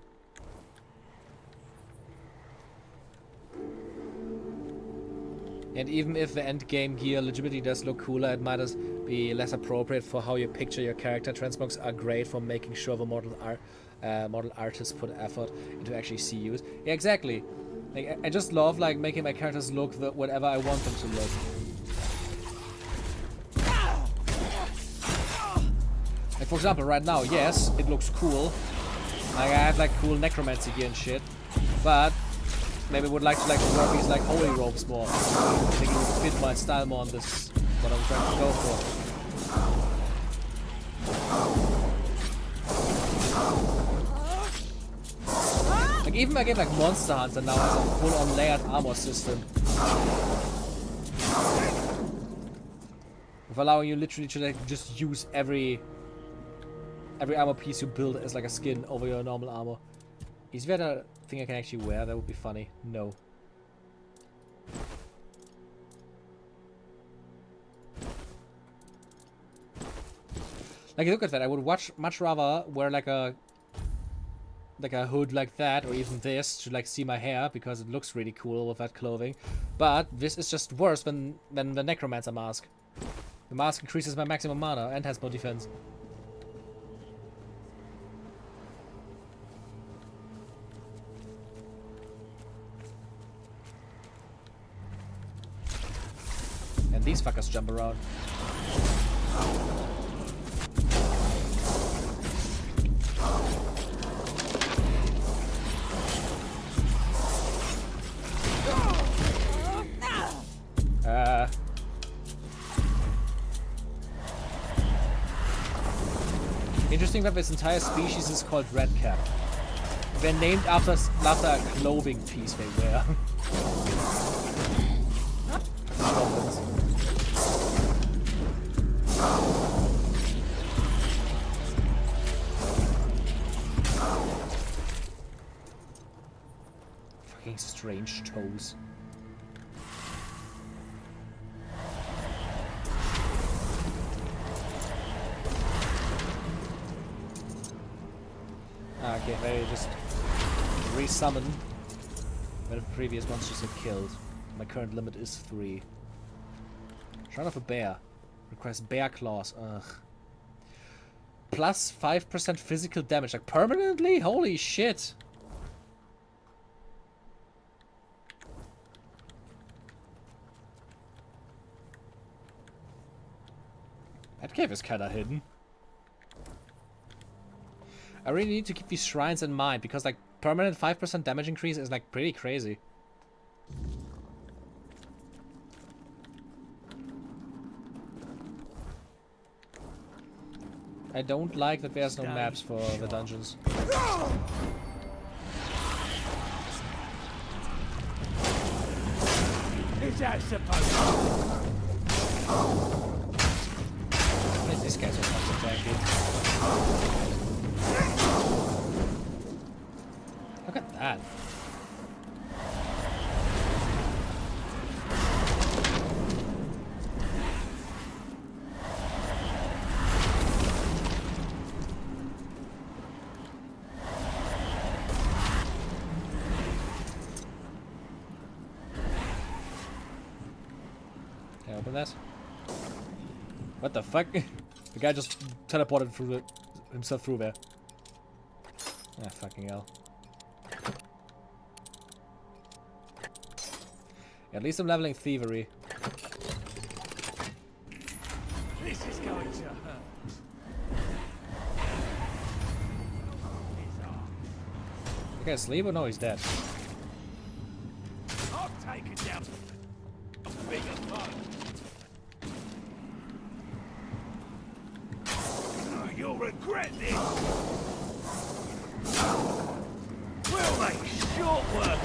And even if the end game gear legitimately does look cooler, it might be less appropriate for how you picture your character. Transmogs are great for making sure the model artists put effort into actually CUs. Yeah, exactly. Like, I just love like making my characters look whatever I want them to look. Like for example, right now, yes, it looks cool. Like I have like cool necromancy gear and shit, but maybe would like to like wear these like holy robes more. I think it would fit my style more on this. What I'm trying to go for. Like even my game like Monster Hunter now has a full-on layered armor system, of allowing you literally to like just use every armor piece you build as like a skin over your normal armor. Is there a thing I can actually wear? That would be funny. No. Like look at that. I would much rather wear like a hood like that, or even this to like see my hair because it looks really cool with that clothing. But this is just worse than the Necromancer mask. The mask increases my maximum mana and has more defense. And these fuckers jump around. Interesting that this entire species is called redcap. They're named after a clothing piece they wear. Fucking strange toes. Okay, they just resummon where the previous ones just had killed. My current limit is 3. Shrine of a Bear. Requires bear claws. Ugh. Plus 5% physical damage. Like permanently? Holy shit. That cave is kinda hidden. I really need to keep these shrines in mind because like permanent 5% damage increase is like pretty crazy. I don't like that there's no maps for the dungeons. Is that supposed to? These guys are fucking tanky. Look at that. Can I open that? What the fuck? The guy just teleported through himself through there. Ah, fucking hell. At least I'm leveling thievery. This is going to hurt. You guys sleep or no? He's dead. I'll take it down. Bigger fun. You'll regret this. We'll make short work.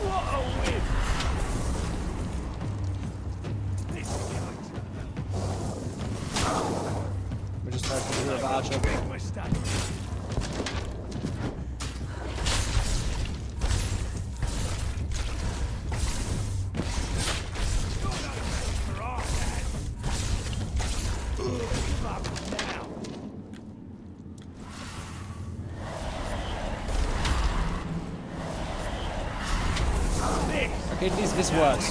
What a win! This is going to We just tried to do a archer. big mistake. Okay, at least this works.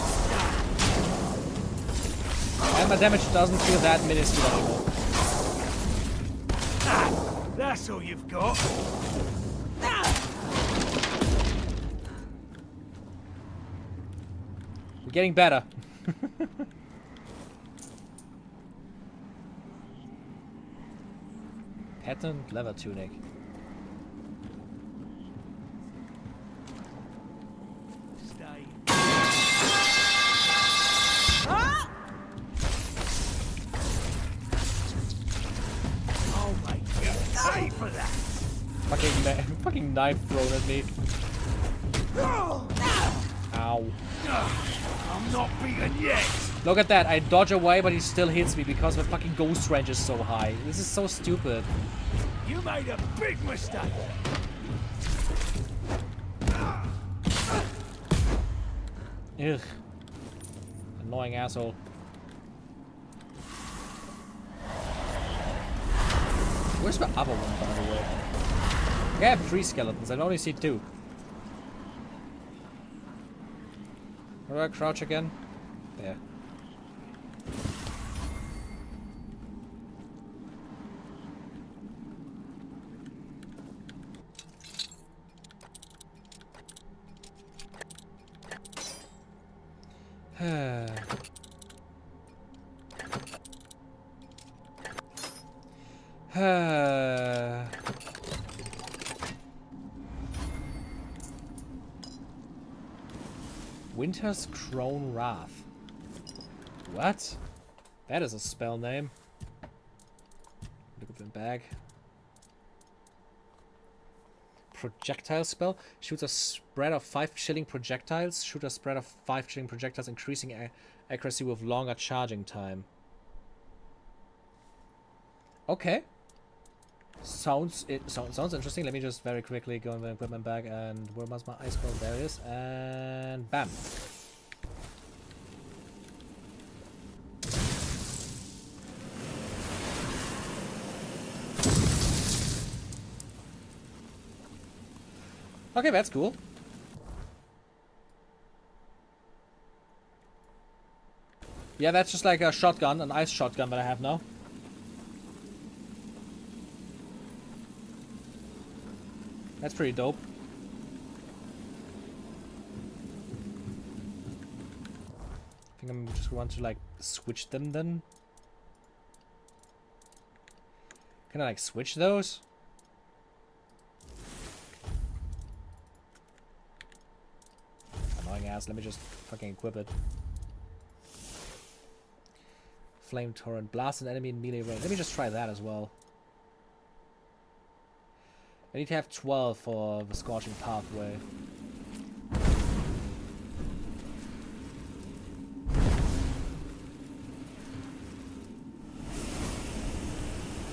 And my damage doesn't feel that minuscule anymore. That's all you've got. We're getting better. Patterned leather tunic. For that. Fucking knife thrown at me. Ow. I'm not beaten yet. Look at that, I dodge away but he still hits me because the fucking ghost range is so high. This is so stupid. You made a big mistake. Ugh. Annoying asshole. Where's the other one, by the way? I have 3 skeletons, I only see 2. Where do I crouch again? There. Winter's Crone Wrath. What? That is a spell name. Look at the bag. Projectile spell. Shoots a spread of 5 chilling projectiles. Shoot a spread of 5 chilling projectiles, increasing accuracy with longer charging time. Okay. Sounds interesting. Let me just very quickly go in the equipment bag and where was my ice scroll? There it is. And bam. Okay, that's cool. Yeah, that's just like a shotgun, an ice shotgun that I have now. That's pretty dope. I think I'm just going to like switch them then. Can I like switch those? Annoying ass, let me just fucking equip it. Flame torrent, blast an enemy in melee range. Let me just try that as well. I need to have 12 for the scorching pathway.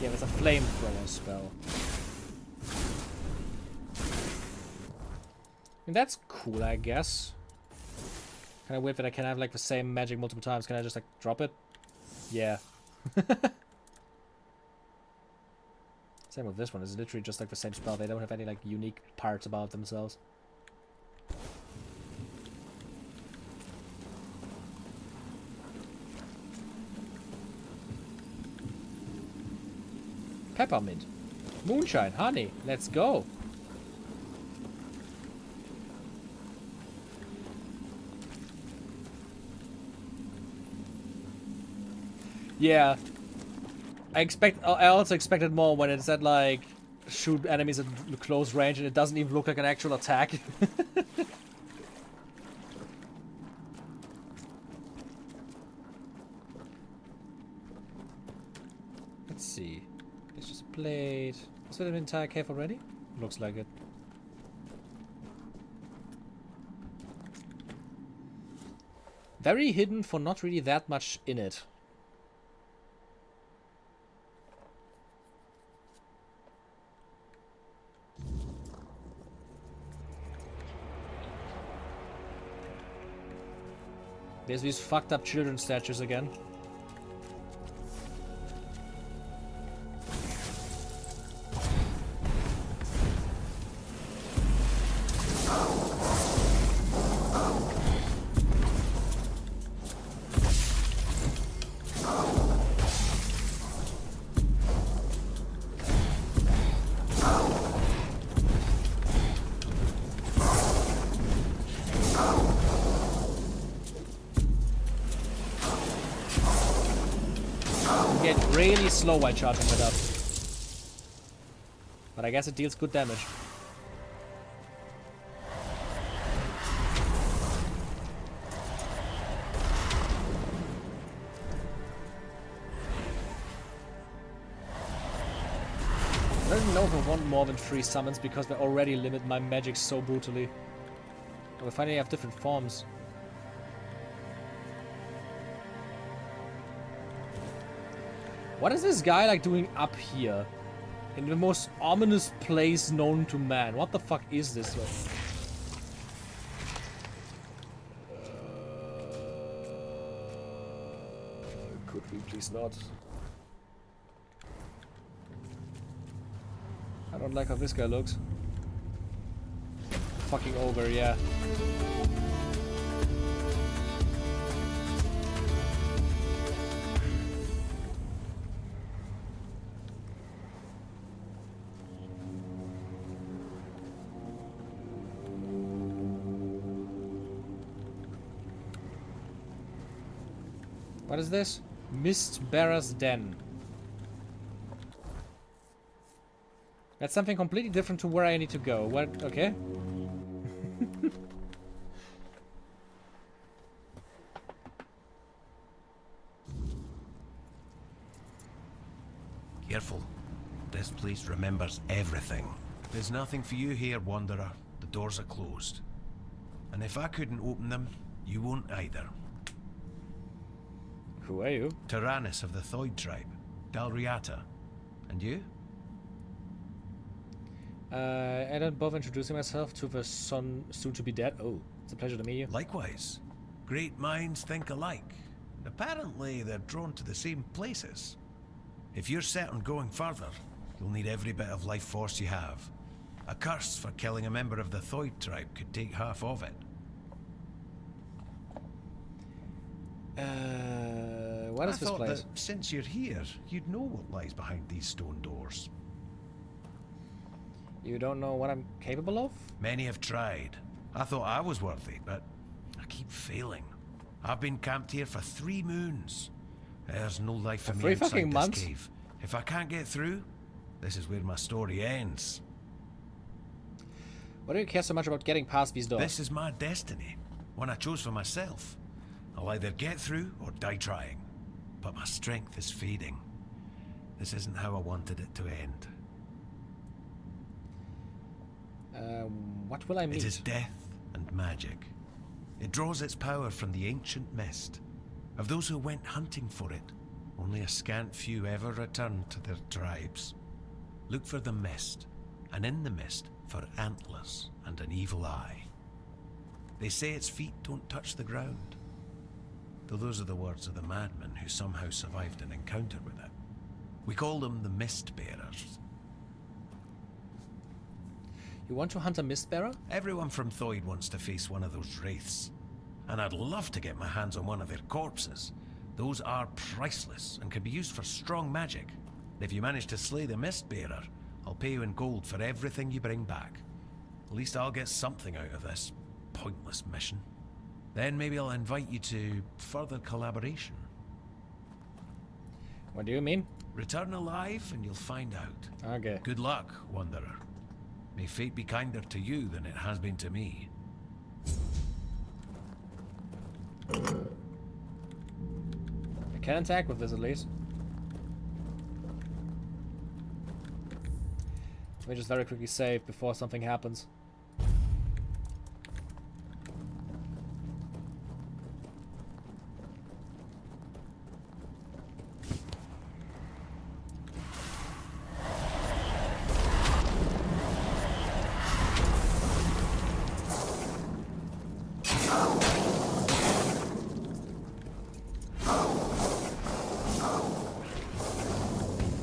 Yeah, there's a flamethrower spell. I mean, that's cool, I guess. Kind of weird that I can have like the same magic multiple times. Can I just like drop it? Yeah. Same with this one. It's literally just like the same spell. They don't have any like unique parts about themselves. Peppermint. Moonshine, honey, let's go. Yeah. I also expected more when it said like shoot enemies at close range and it doesn't even look like an actual attack. Let's see. It's just a plate. Is that an entire cave already? Looks like it. Very hidden for not really that much in it. There's these fucked up children statues again. Really slow while charging it up. But I guess it deals good damage. I don't know if I want more than 3 summons because they already limit my magic so brutally. But we finally have different forms. What is this guy like doing up here? In the most ominous place known to man. What the fuck is this? Could we please not? I don't like how this guy looks. Fucking ogre, yeah. What is this? Mistbearer's Den. That's something completely different to where I need to go. What? Okay. Careful. This place remembers everything. There's nothing for you here, Wanderer. The doors are closed. And if I couldn't open them, you won't either. Who are you? Tyrannus of the Thoid tribe, Dalriata. And you? I don't bother introducing myself to the son soon to be dead. Oh, it's a pleasure to meet you. Likewise. Great minds think alike. Apparently, they're drawn to the same places. If you're set on going further, you'll need every bit of life force you have. A curse for killing a member of the Thoid tribe could take half of it. What is this place? I thought that since you're here, you'd know what lies behind these stone doors. You don't know what I'm capable of? Many have tried. I thought I was worthy, but I keep failing. I've been camped here for 3 moons. There's no life for me inside this cave. If I can't get through, this is where my story ends. Why do you care so much about getting past these doors? This is my destiny. One I chose for myself. I'll either get through or die trying. But my strength is fading. This isn't how I wanted it to end. What will I meet? It is death and magic. It draws its power from the ancient mist. Of those who went hunting for it, only a scant few ever returned to their tribes. Look for the mist, and in the mist for antlers and an evil eye. They say its feet don't touch the ground. Though those are the words of the madman who somehow survived an encounter with it. We call them the Mist Bearers. You want to hunt a Mistbearer? Everyone from Thoid wants to face one of those wraiths. And I'd love to get my hands on one of their corpses. Those are priceless and can be used for strong magic. If you manage to slay the Mistbearer, I'll pay you in gold for everything you bring back. At least I'll get something out of this pointless mission. Then maybe I'll invite you to further collaboration. What do you mean? Return alive and you'll find out. Okay. Good luck, Wanderer. May fate be kinder to you than it has been to me. I can attack with this at least. Let me just very quickly save before something happens.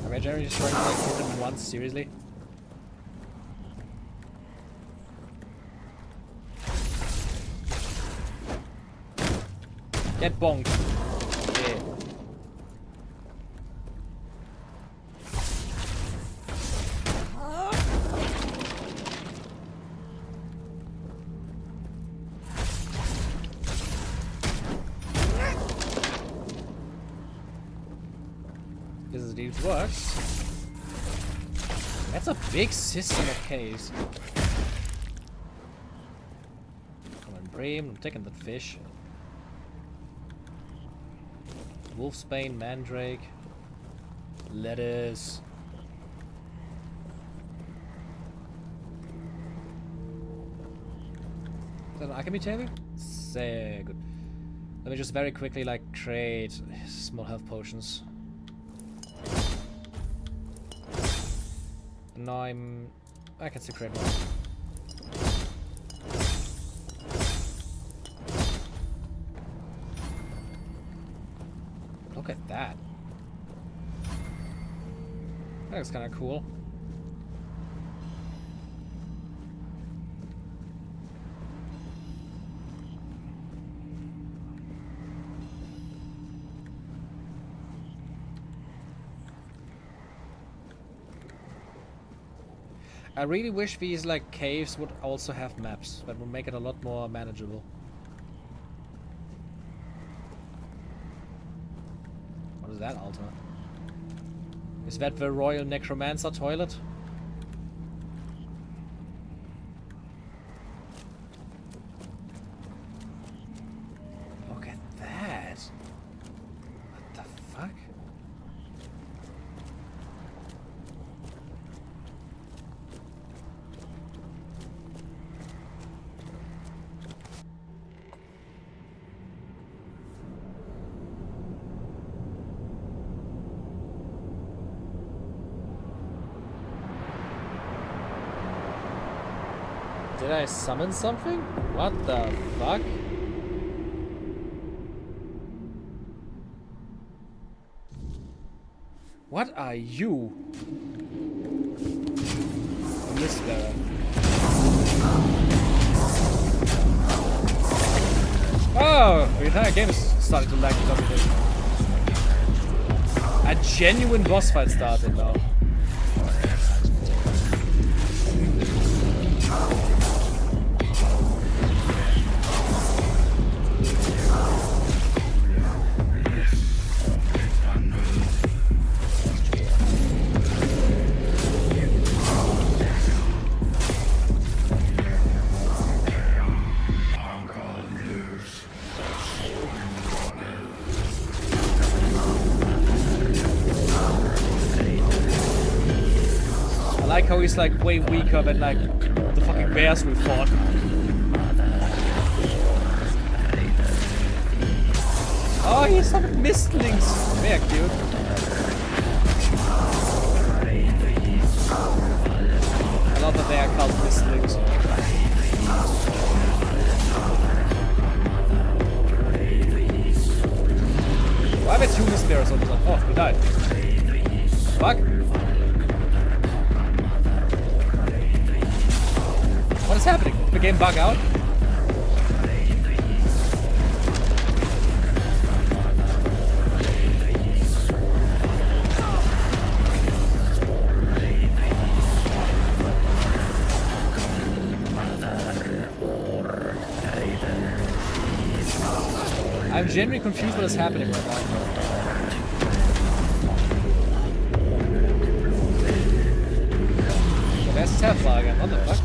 Am I generally just trying to like hit them once? Seriously? Get bonked. Yeah. This indeed works. That's a big system of caves. Come on, Bream, I'm taking that fish. Wolfsbane, Mandrake, lettuce. Is that an alchemy table? Say good. Let me just very quickly like create small health potions. And now I can still create more. Look at that. That looks kind of cool. I really wish these like caves would also have maps. That would make it a lot more manageable. What is that altar? Is that the Royal Necromancer toilet? Look at that! What the fuck? Did I summon something? What the fuck? What are you? Mistbearer. Oh! The entire game is starting to lag because of it. A genuine boss fight started now. I like how he's like way weaker than like the fucking bears we fought. Oh, he's some mistlings. Very cute. I love that they are called mistlings. Why are there two mistbearers on this one? Oh, he died. Fuck. What is happening? Did the game bug out? I'm genuinely confused what is happening right now. There's his Templar again. What the fuck?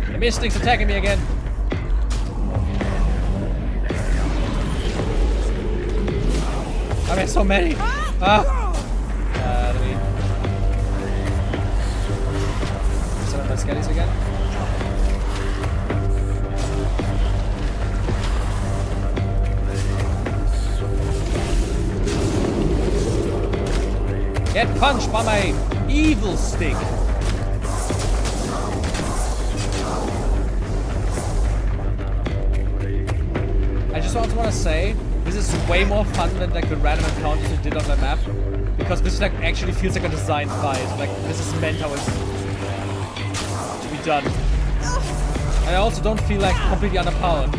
The Mystic's attacking me again. I mean, so many. Let me set up my skellies again. Get punched by my evil stick. I just also want to say, this is way more fun than like the random encounters you did on the map, because this like actually feels like a designed fight. Like this is meant how it's to be done. And I also don't feel like completely underpowered.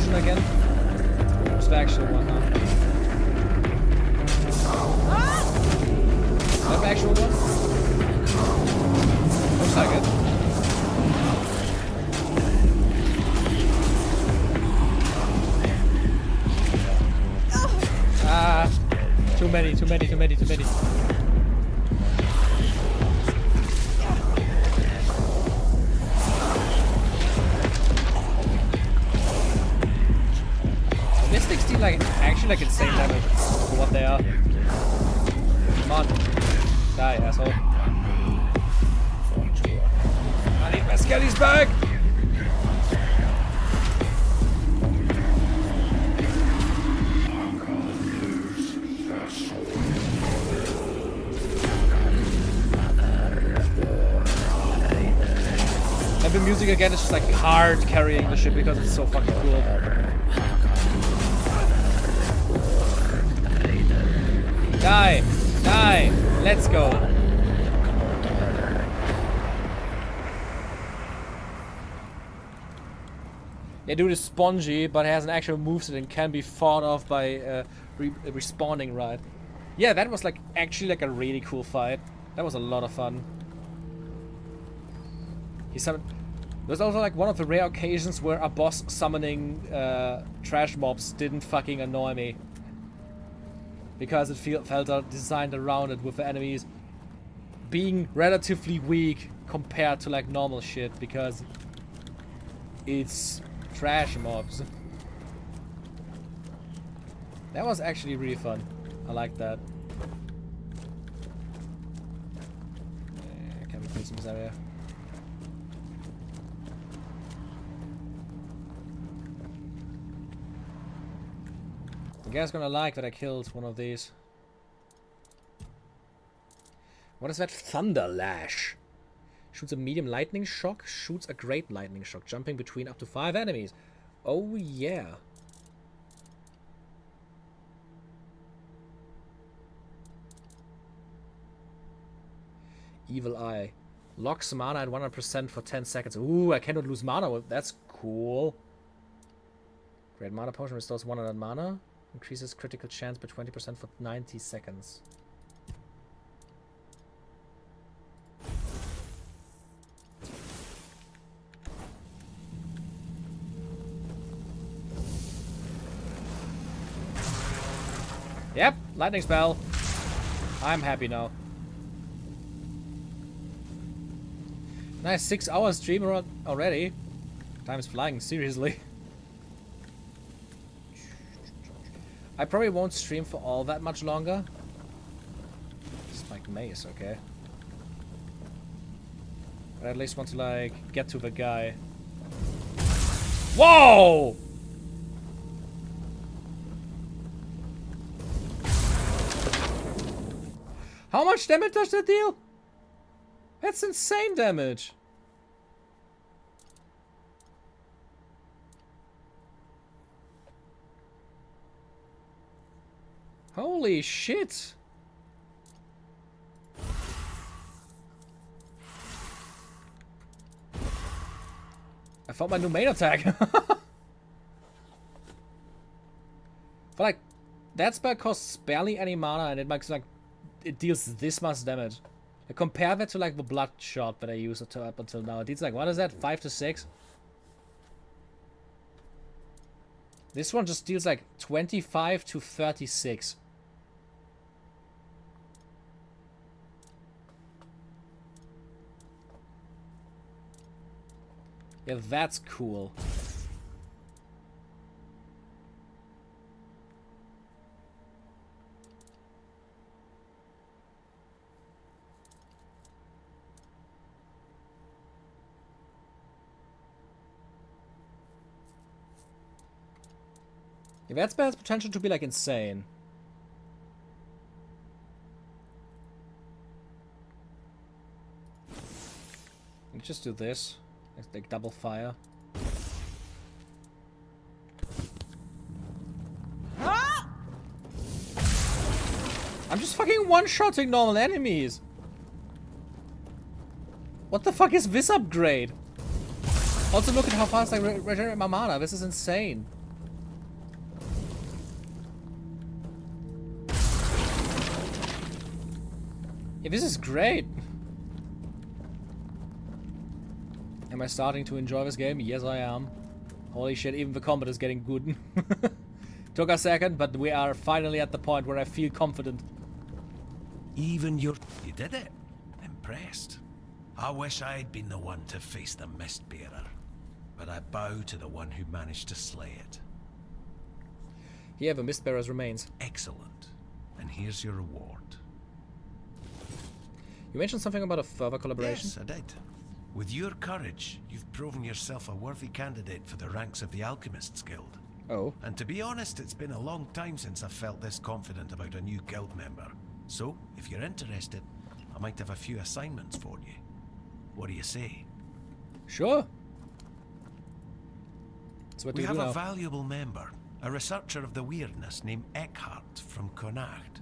Again? Where's the actual one now? Is that the actual one? Looks like it. Ah! Too many. Mystics deal like actually like insane damage for what they are. Come on. Die, asshole. I need my skellies back! And the music again is just like hard carrying the ship because it's so fucking cool. Die! Die! Let's go! Yeah, dude is spongy, but has an actual moveset and can be fought off by respawning, right? Yeah, that was like actually like a really cool fight. That was a lot of fun. He summoned. There's also like one of the rare occasions where a boss summoning trash mobs didn't fucking annoy me. Because it felt designed around it with the enemies being relatively weak compared to like normal shit, because it's trash mobs. That was actually really fun. I like that. Can we please in this area? The guy's gonna like that I killed one of these. What is that? Thunder Lash. Shoots a medium lightning shock. Shoots a great lightning shock. Jumping between up to 5 enemies. Oh yeah. Evil Eye. Locks mana at 100% for 10 seconds. Ooh, I cannot lose mana. That's cool. Great mana potion restores 100 mana. Increases critical chance by 20% for 90 seconds. Yep, lightning spell. I'm happy now. Nice 6 hours stream already. Time's flying, seriously. I probably won't stream for all that much longer. Spike mace, okay. But I at least want to like get to the guy. Whoa! How much damage does that deal? That's insane damage. Holy shit. I found my new main attack. But like, that spell costs barely any mana and it makes like, it deals this much damage. I compare that to like the bloodshot that I used up until now. It deals like, what is that, 5 to 6? This one just deals like 25 to 36. Yeah, that's cool. Yeah, that spell has potential to be like insane. Let's just do this. Let's like double fire. Ah! I'm just fucking one-shotting normal enemies. What the fuck is this upgrade? Also, look at how fast I regenerate my mana. This is insane. Yeah, this is great. Am I starting to enjoy this game? Yes, I am. Holy shit, even the combat is getting good. Took a second, but we are finally at the point where I feel confident. Even your... You did it. Impressed. I wish I'd been the one to face the Mistbearer, but I bow to the one who managed to slay it. Here, the Mistbearer's remains. Excellent. And here's your reward. You mentioned something about a further collaboration? Yes, I did. With your courage, you've proven yourself a worthy candidate for the ranks of the Alchemists Guild. Oh. And to be honest, it's been a long time since I've felt this confident about a new guild member. So, if you're interested, I might have a few assignments for you. What do you say? Sure. So what do we you have do a now? valuable member, a researcher of the weirdness named Eckhart from Connacht.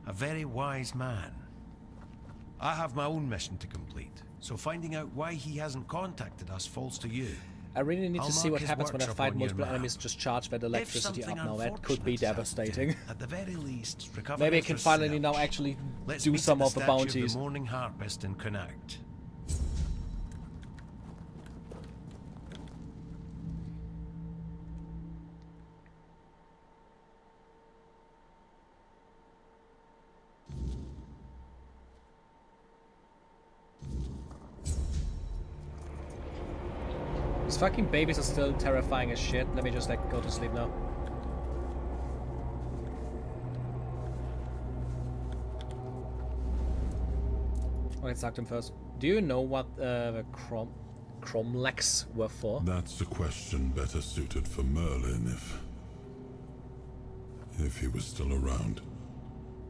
A very wise man. I have my own mission to complete, so finding out why he hasn't contacted us falls to you. I really need I'll to see mark what his happens when I workshop fight on your multiple map. enemies just charge that electricity If up something now. That could be unfortunate devastating. happens, at the very least, recover Maybe I his can finally research. now actually Let's do meet some at of the statue bounties. Of the Morning Harpist in Connacht. These fucking babies are still terrifying as shit. Let me just like go to sleep now. Okay, talk to him first. Do you know what the Cromlechs were for? That's a question better suited for Merlin if he was still around.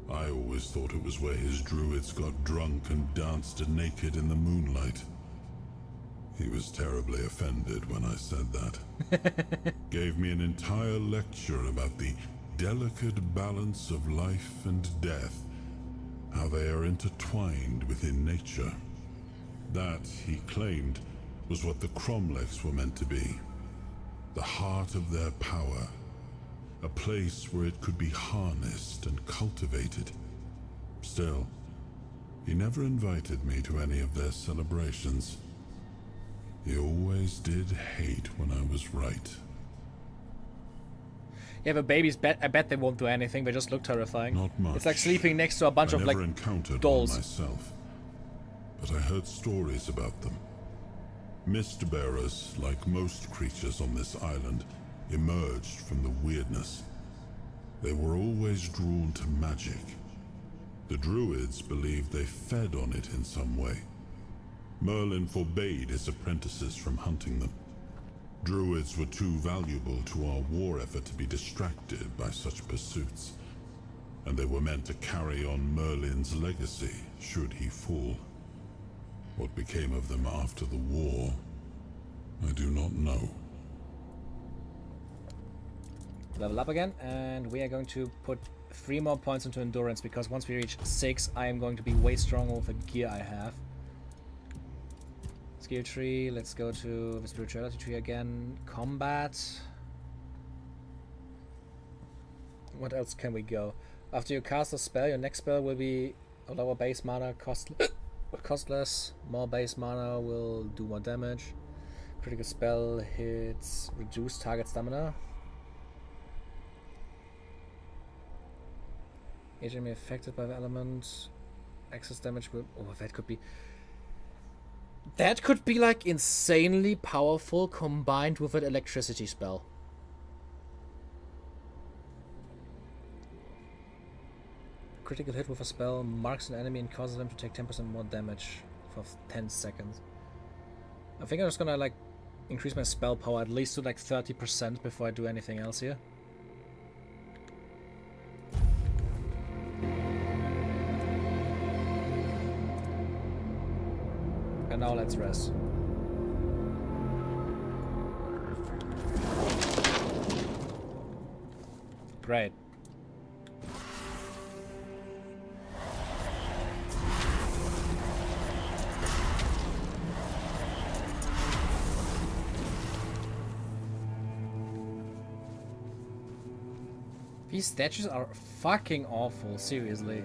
I always thought it was where his druids got drunk and danced naked in the moonlight. He was terribly offended when I said that. Gave me an entire lecture about the delicate balance of life and death, how they are intertwined within nature. That, he claimed, was what the Cromlechs were meant to be. The heart of their power. A place where it could be harnessed and cultivated. Still, he never invited me to any of their celebrations. He always did hate when I was right. Yeah, but babies, I bet they won't do anything. They just look terrifying. Not much. It's like sleeping next to a bunch of like I never encountered dolls. one myself, but I heard stories about them. Mistbearers, like most creatures on this island, emerged from the weirdness. They were always drawn to magic. The druids believed they fed on it in some way. Merlin forbade his apprentices from hunting them. Druids were too valuable to our war effort to be distracted by such pursuits. and they were meant to carry on Merlin's legacy should he fall. What became of them after the war, I do not know. Level up again, and we are going to put 3 more points into endurance, because once we reach 6, I am going to be way stronger with the gear I have. Skill tree, let's go to the spirituality tree again. Combat. What else can we go? After you cast a spell, your next spell will be a lower base mana, costless. More base mana will do more damage. Critical spell hits reduce target stamina. Each enemy affected by the element. Excess damage will... Oh, that could be... That could be like insanely powerful combined with an electricity spell. Critical hit with a spell marks an enemy and causes them to take 10% more damage for 10 seconds. I think I'm just gonna like increase my spell power at least to like 30% before I do anything else here. And now let's rest. Great. These statues are fucking awful, seriously.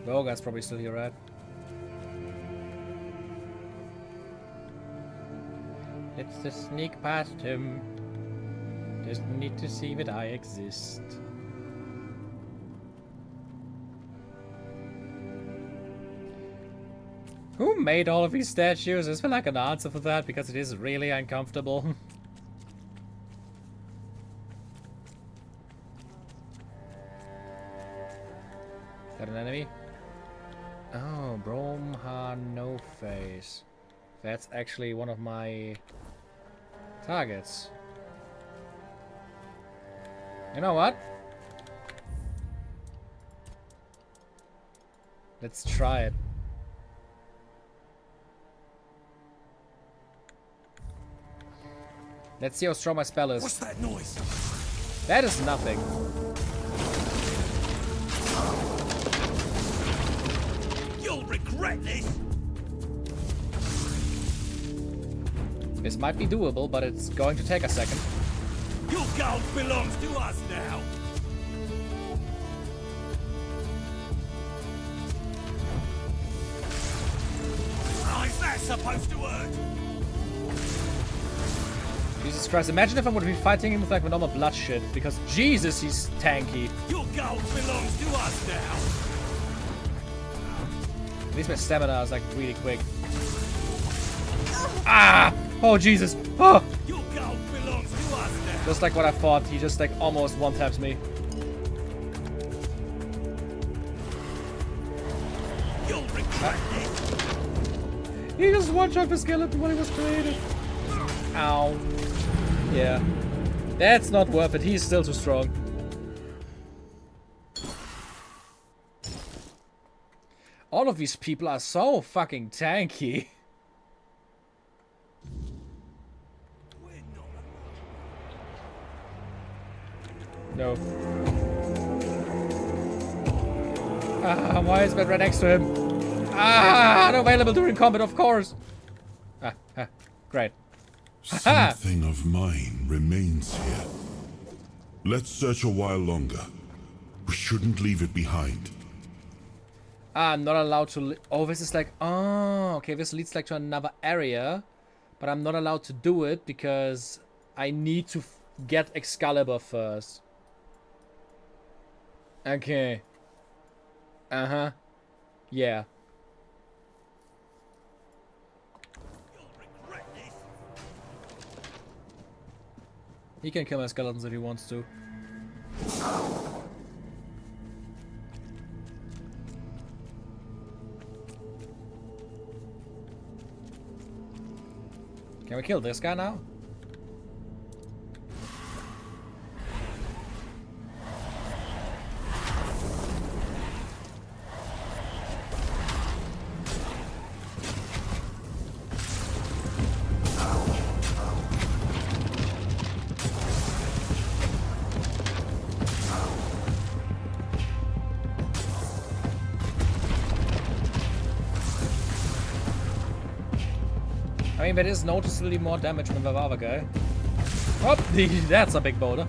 The ogre's probably still here, right? Let's just sneak past him. Just need to see that I exist. Who made all of these statues? Is there like an answer for that? Because it is really uncomfortable. Got an enemy? Oh, Bromha No Face. That's actually one of my targets. You know what? Let's try it. Let's see how strong my spell is. What's that noise? That is nothing. You'll regret this. This might be doable, but it's going to take a second. Your gold belongs to us now. How is that supposed to work? Jesus Christ, imagine if I would be fighting him with like the normal blood shit, because Jesus, he's tanky. Your gold belongs to us now. At least my stamina is like really quick. Ah! Oh Jesus! Oh! Your gold belongs to us now. Just like what I thought, he just like almost one-taps me. You'll regret this. He just one-shot the skeleton when he was created. Ow. Yeah. That's not worth it, he's still too strong. All of these people are so fucking tanky. No. Ah, why is that right next to him? Ah, unavailable during combat, of course. Great. Something of mine remains here. Let's search a while longer. We shouldn't leave it behind. I'm not allowed to... Oh, this is like... Oh, okay, this leads like to another area. But I'm not allowed to do it because I need to get Excalibur first. Okay. Uh-huh. Yeah. He can kill my skeletons if he wants to. Can we kill this guy now? I mean, that is noticeably more damage than the other guy. Oh, that's a big boulder.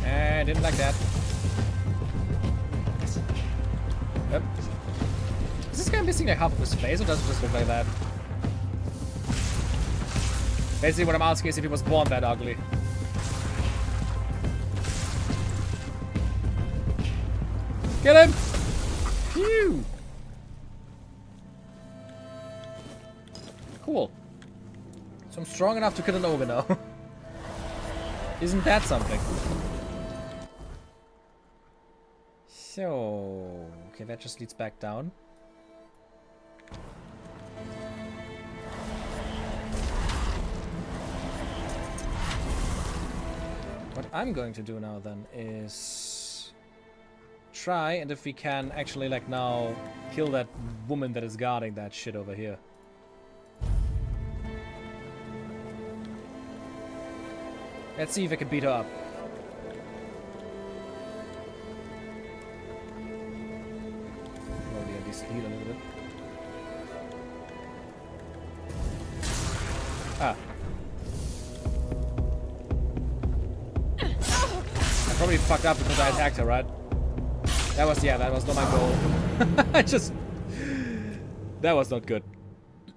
I didn't like that. Yep. Is this guy missing like half of his face, or does it just look like that? Basically, what I'm asking is if he was born that ugly. Get him! Phew! Cool. So I'm strong enough to kill an ogre now. Isn't that something? So... okay, that just leads back down. What I'm going to do now then is try, and if we can actually like now kill that woman that is guarding that shit over here. Let's see if I can beat her up. Probably at least heal a little bit. Ah. I probably fucked up because I attacked her, right? That was, yeah, that was not my goal. I just... that was not good.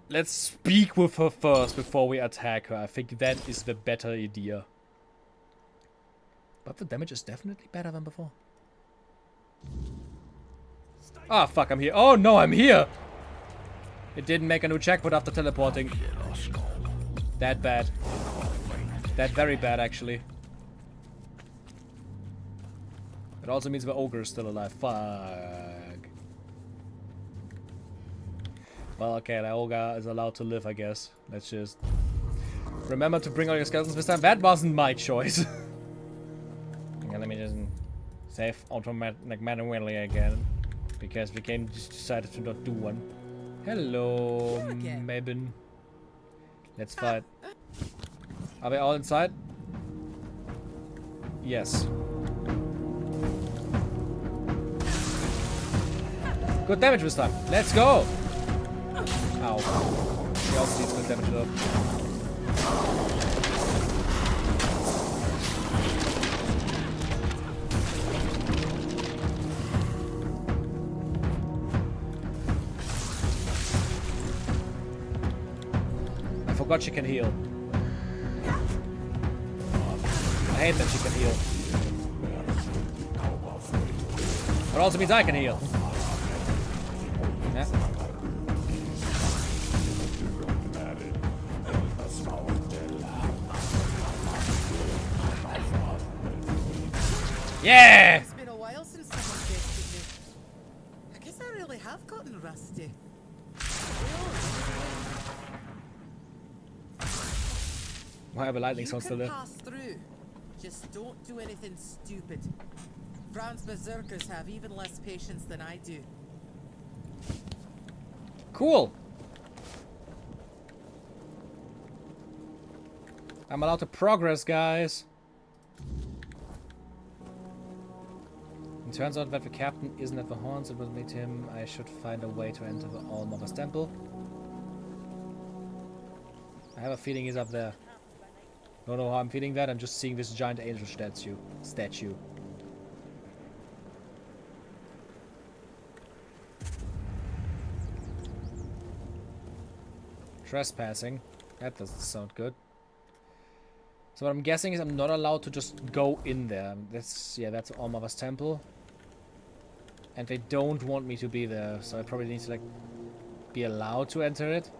Let's speak with her first before we attack her. I think that is the better idea. But the damage is definitely better than before. Ah, oh, fuck, I'm here. Oh, no, I'm here! It didn't make a new checkpoint after teleporting. That bad. That very bad, actually. It also means the ogre is still alive. Fuck. Well, okay, the ogre is allowed to live, I guess. Let's just... remember to bring all your skeletons this time. That wasn't my choice. Okay, let me just save automatic manually again. Because the game just decided to not do one. Hello, Mabin. Let's fight. Are we all inside? Yes. Good damage this time. Let's go! Ow. He also needs good damage though. I forgot she can heal. I hate that she can heal. But also means I can heal. Yeah. Yeah! It's been a while since someone tested me. I guess I really have gotten rusty. Why have a lightning You sound still there? pass through. Just don't do anything stupid. Fran's berserkers have even less patience than I do. Cool. I'm allowed to progress, guys. It turns out that the captain isn't at the horns. It will meet him. I should find a way to enter the All-Mother's temple. I have a feeling he's up there. Don't know how I'm feeling that. I'm just seeing this giant angel statue. Trespassing. That doesn't sound good. So what I'm guessing is I'm not allowed to just go in there. That's All-Mother's temple. And they don't want me to be there, so I probably need to like be allowed to enter it.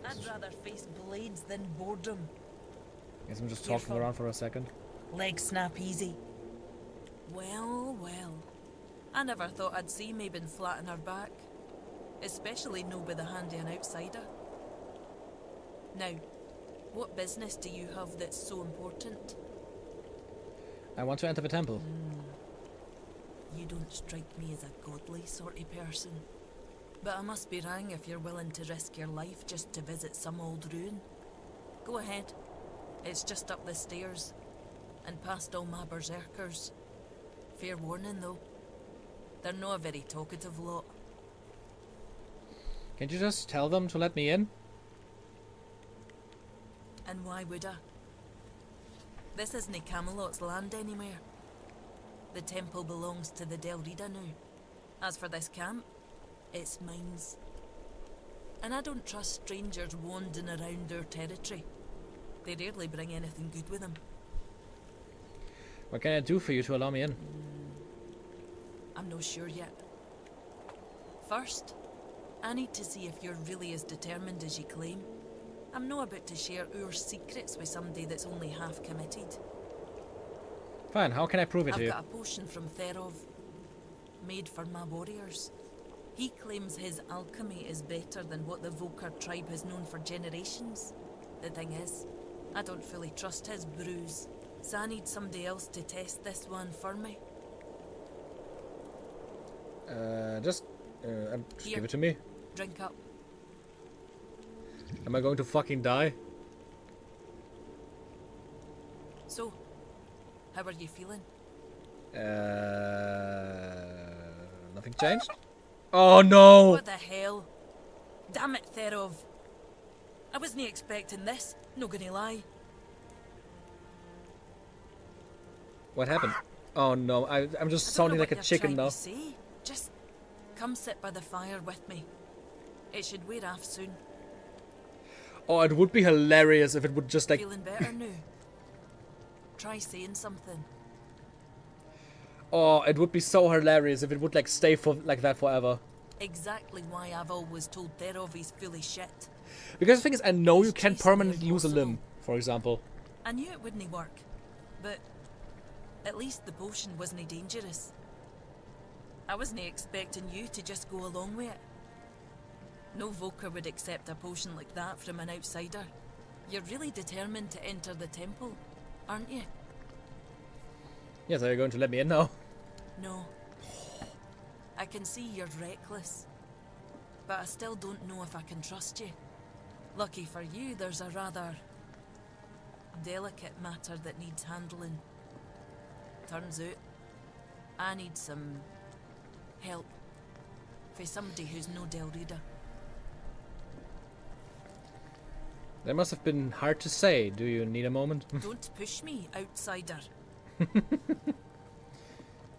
I'd rather face blades than boredom. Guess I'm just talking around for a second. Legs snap easy. Well, well. I never thought I'd see Mabin flat on her back. Especially no by the hand of an outsider. Now, what business do you have that's so important? I want to enter the temple. You don't strike me as a godly sort of person. But I must be wrong if you're willing to risk your life just to visit some old ruin. Go ahead. It's just up the stairs, and past all my berserkers. Fair warning, though. They're not a very talkative lot. Can't you just tell them to let me in? And why would I? This isn't Camelot's land anywhere. The temple belongs to the Del Rida now. As for this camp, it's mine. And I don't trust strangers wandering around their territory. They rarely bring anything good with them. What can I do for you to allow me in? I'm not sure yet. First, I need to see if you're really as determined as you claim. I'm not about to share our secrets with somebody that's only half committed. Fine, how can I prove it to I've you? got a potion from Therov, made for my warriors. He claims his alchemy is better than what the Volker tribe has known for generations. The thing is, I don't fully trust his brews, so I need somebody else to test this one for me. Just Here, give it to me. Drink up. Am I going to fucking die? So, how are you feeling? Nothing changed? Oh no! What the hell? Damn it, Therov. I wasn't expecting this, no gonna lie. What happened? Oh no, I'm just sounding like a chicken now. See? Just come sit by the fire with me. It should wear off soon. Oh, it would be hilarious if it would just like... Feeling better now? Try saying something. Oh, it would be so hilarious if it would like stay for like that forever. Exactly why I've always told Therov he's full of shit. Because the thing is, I know you can permanently lose a limb, for example. I knew it wouldn't work, but at least the potion wasn't dangerous. I wasn't expecting you to just go along with it. No Volker would accept a potion like that from an outsider. You're really determined to enter the temple, aren't you? Yes, are you going to let me in now? No. I can see you're reckless, but I still don't know if I can trust you. Lucky for you, there's a rather delicate matter that needs handling. Turns out, I need some help for somebody who's no Del Rida. That must have been hard to say. Do you need a moment? Don't push me, outsider.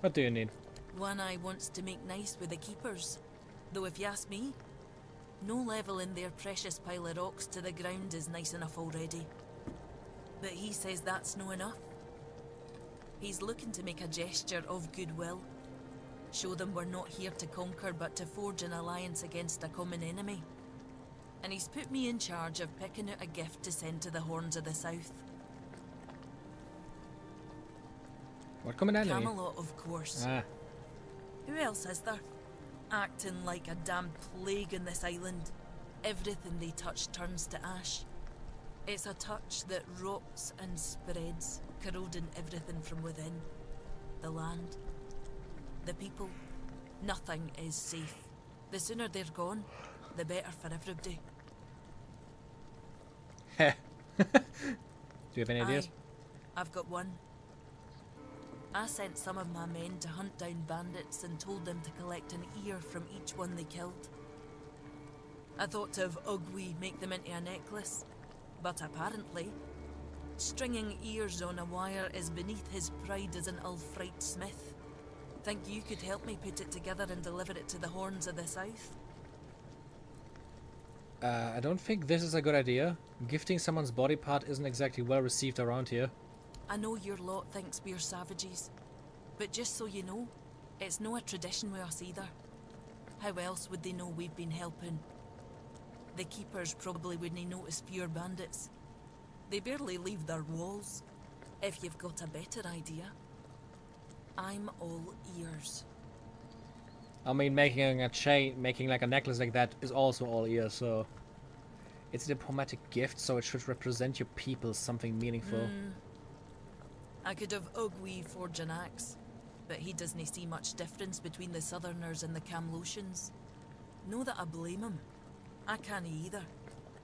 What do you need? One Eye wants to make nice with the keepers. Though if you ask me, no level in their precious pile of rocks to the ground is nice enough already. But he says that's no enough. He's looking to make a gesture of goodwill. Show them we're not here to conquer but to forge an alliance against a common enemy. And he's put me in charge of picking out a gift to send to the Horns of the South. What common enemy? Camelot, of course. Ah. Who else is there? Acting like a damn plague in this island. Everything they touch turns to ash. It's a touch that rots and spreads, corroding everything from within. The land, the people, nothing is safe. The sooner they're gone, the better for everybody. Heh. Do you have any ideas? I've got one. I sent some of my men to hunt down bandits and told them to collect an ear from each one they killed. I thought of Ugwi make them into a necklace, but apparently, stringing ears on a wire is beneath his pride as an Ulfrite smith. Think you could help me put it together and deliver it to the Horns of the South? I don't think this is a good idea. Gifting someone's body part isn't exactly well received around here. I know your lot thinks we're savages, but just so you know, it's no a tradition with us either. How else would they know we've been helping? The keepers probably wouldn't notice fewer bandits. They barely leave their walls. If you've got a better idea, I'm all ears. I mean, making a chain, making like a necklace like that is also all ears, so... It's a diplomatic gift, so it should represent your people something meaningful. I could have Ugwi forge an axe, but he doesn't see much difference between the Southerners and the Camlotians. No that I blame him. I can't either.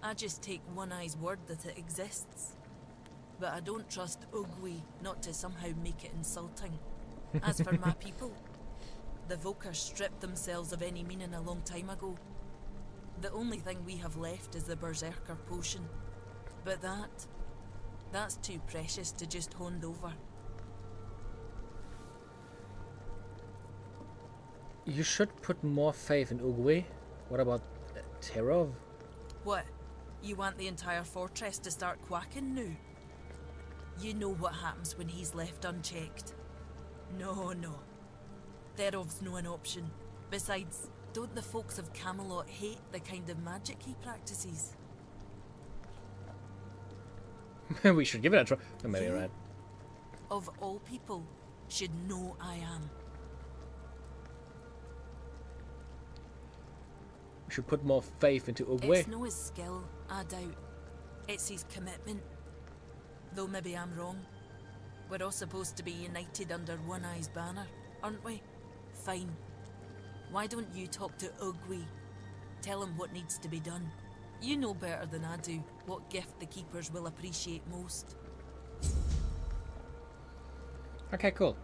I just take One Eye's word that it exists. But I don't trust Ugwi not to somehow make it insulting. As for my people, the Volker stripped themselves of any meaning a long time ago. The only thing we have left is the Berserker potion. But that's too precious to just hand over. You should put more faith in Ugwe. What about Terov? What? You want the entire fortress to start quacking now? You know what happens when he's left unchecked. No. Therov's no an option. Besides, don't the folks of Camelot hate the kind of magic he practices? We should give it a try. Oh, maybe you're right. Of all people, should know I am. We should put more faith into Ugwe. It's no his skill, I doubt. It's his commitment. Though maybe I'm wrong. We're all supposed to be united under One Eye's banner, aren't we? Fine. Why don't you talk to Ugwi? Tell him what needs to be done. You know better than I do what gift the Keepers will appreciate most. Okay, cool.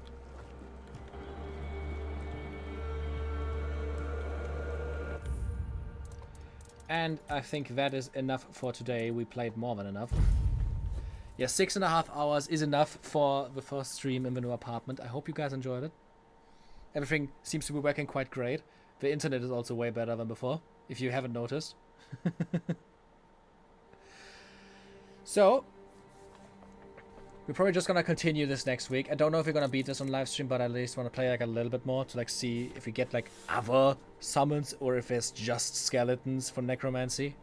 And I think that is enough for today. We played more than enough. Yeah, 6.5 hours is enough for the first stream in the new apartment. I hope you guys enjoyed it. Everything seems to be working quite great. The internet is also way better than before, if you haven't noticed. So, we're probably just gonna continue this next week. I don't know if we're gonna beat this on live stream, but I at least want to play like a little bit more to like see if we get like other summons or if it's just skeletons for necromancy.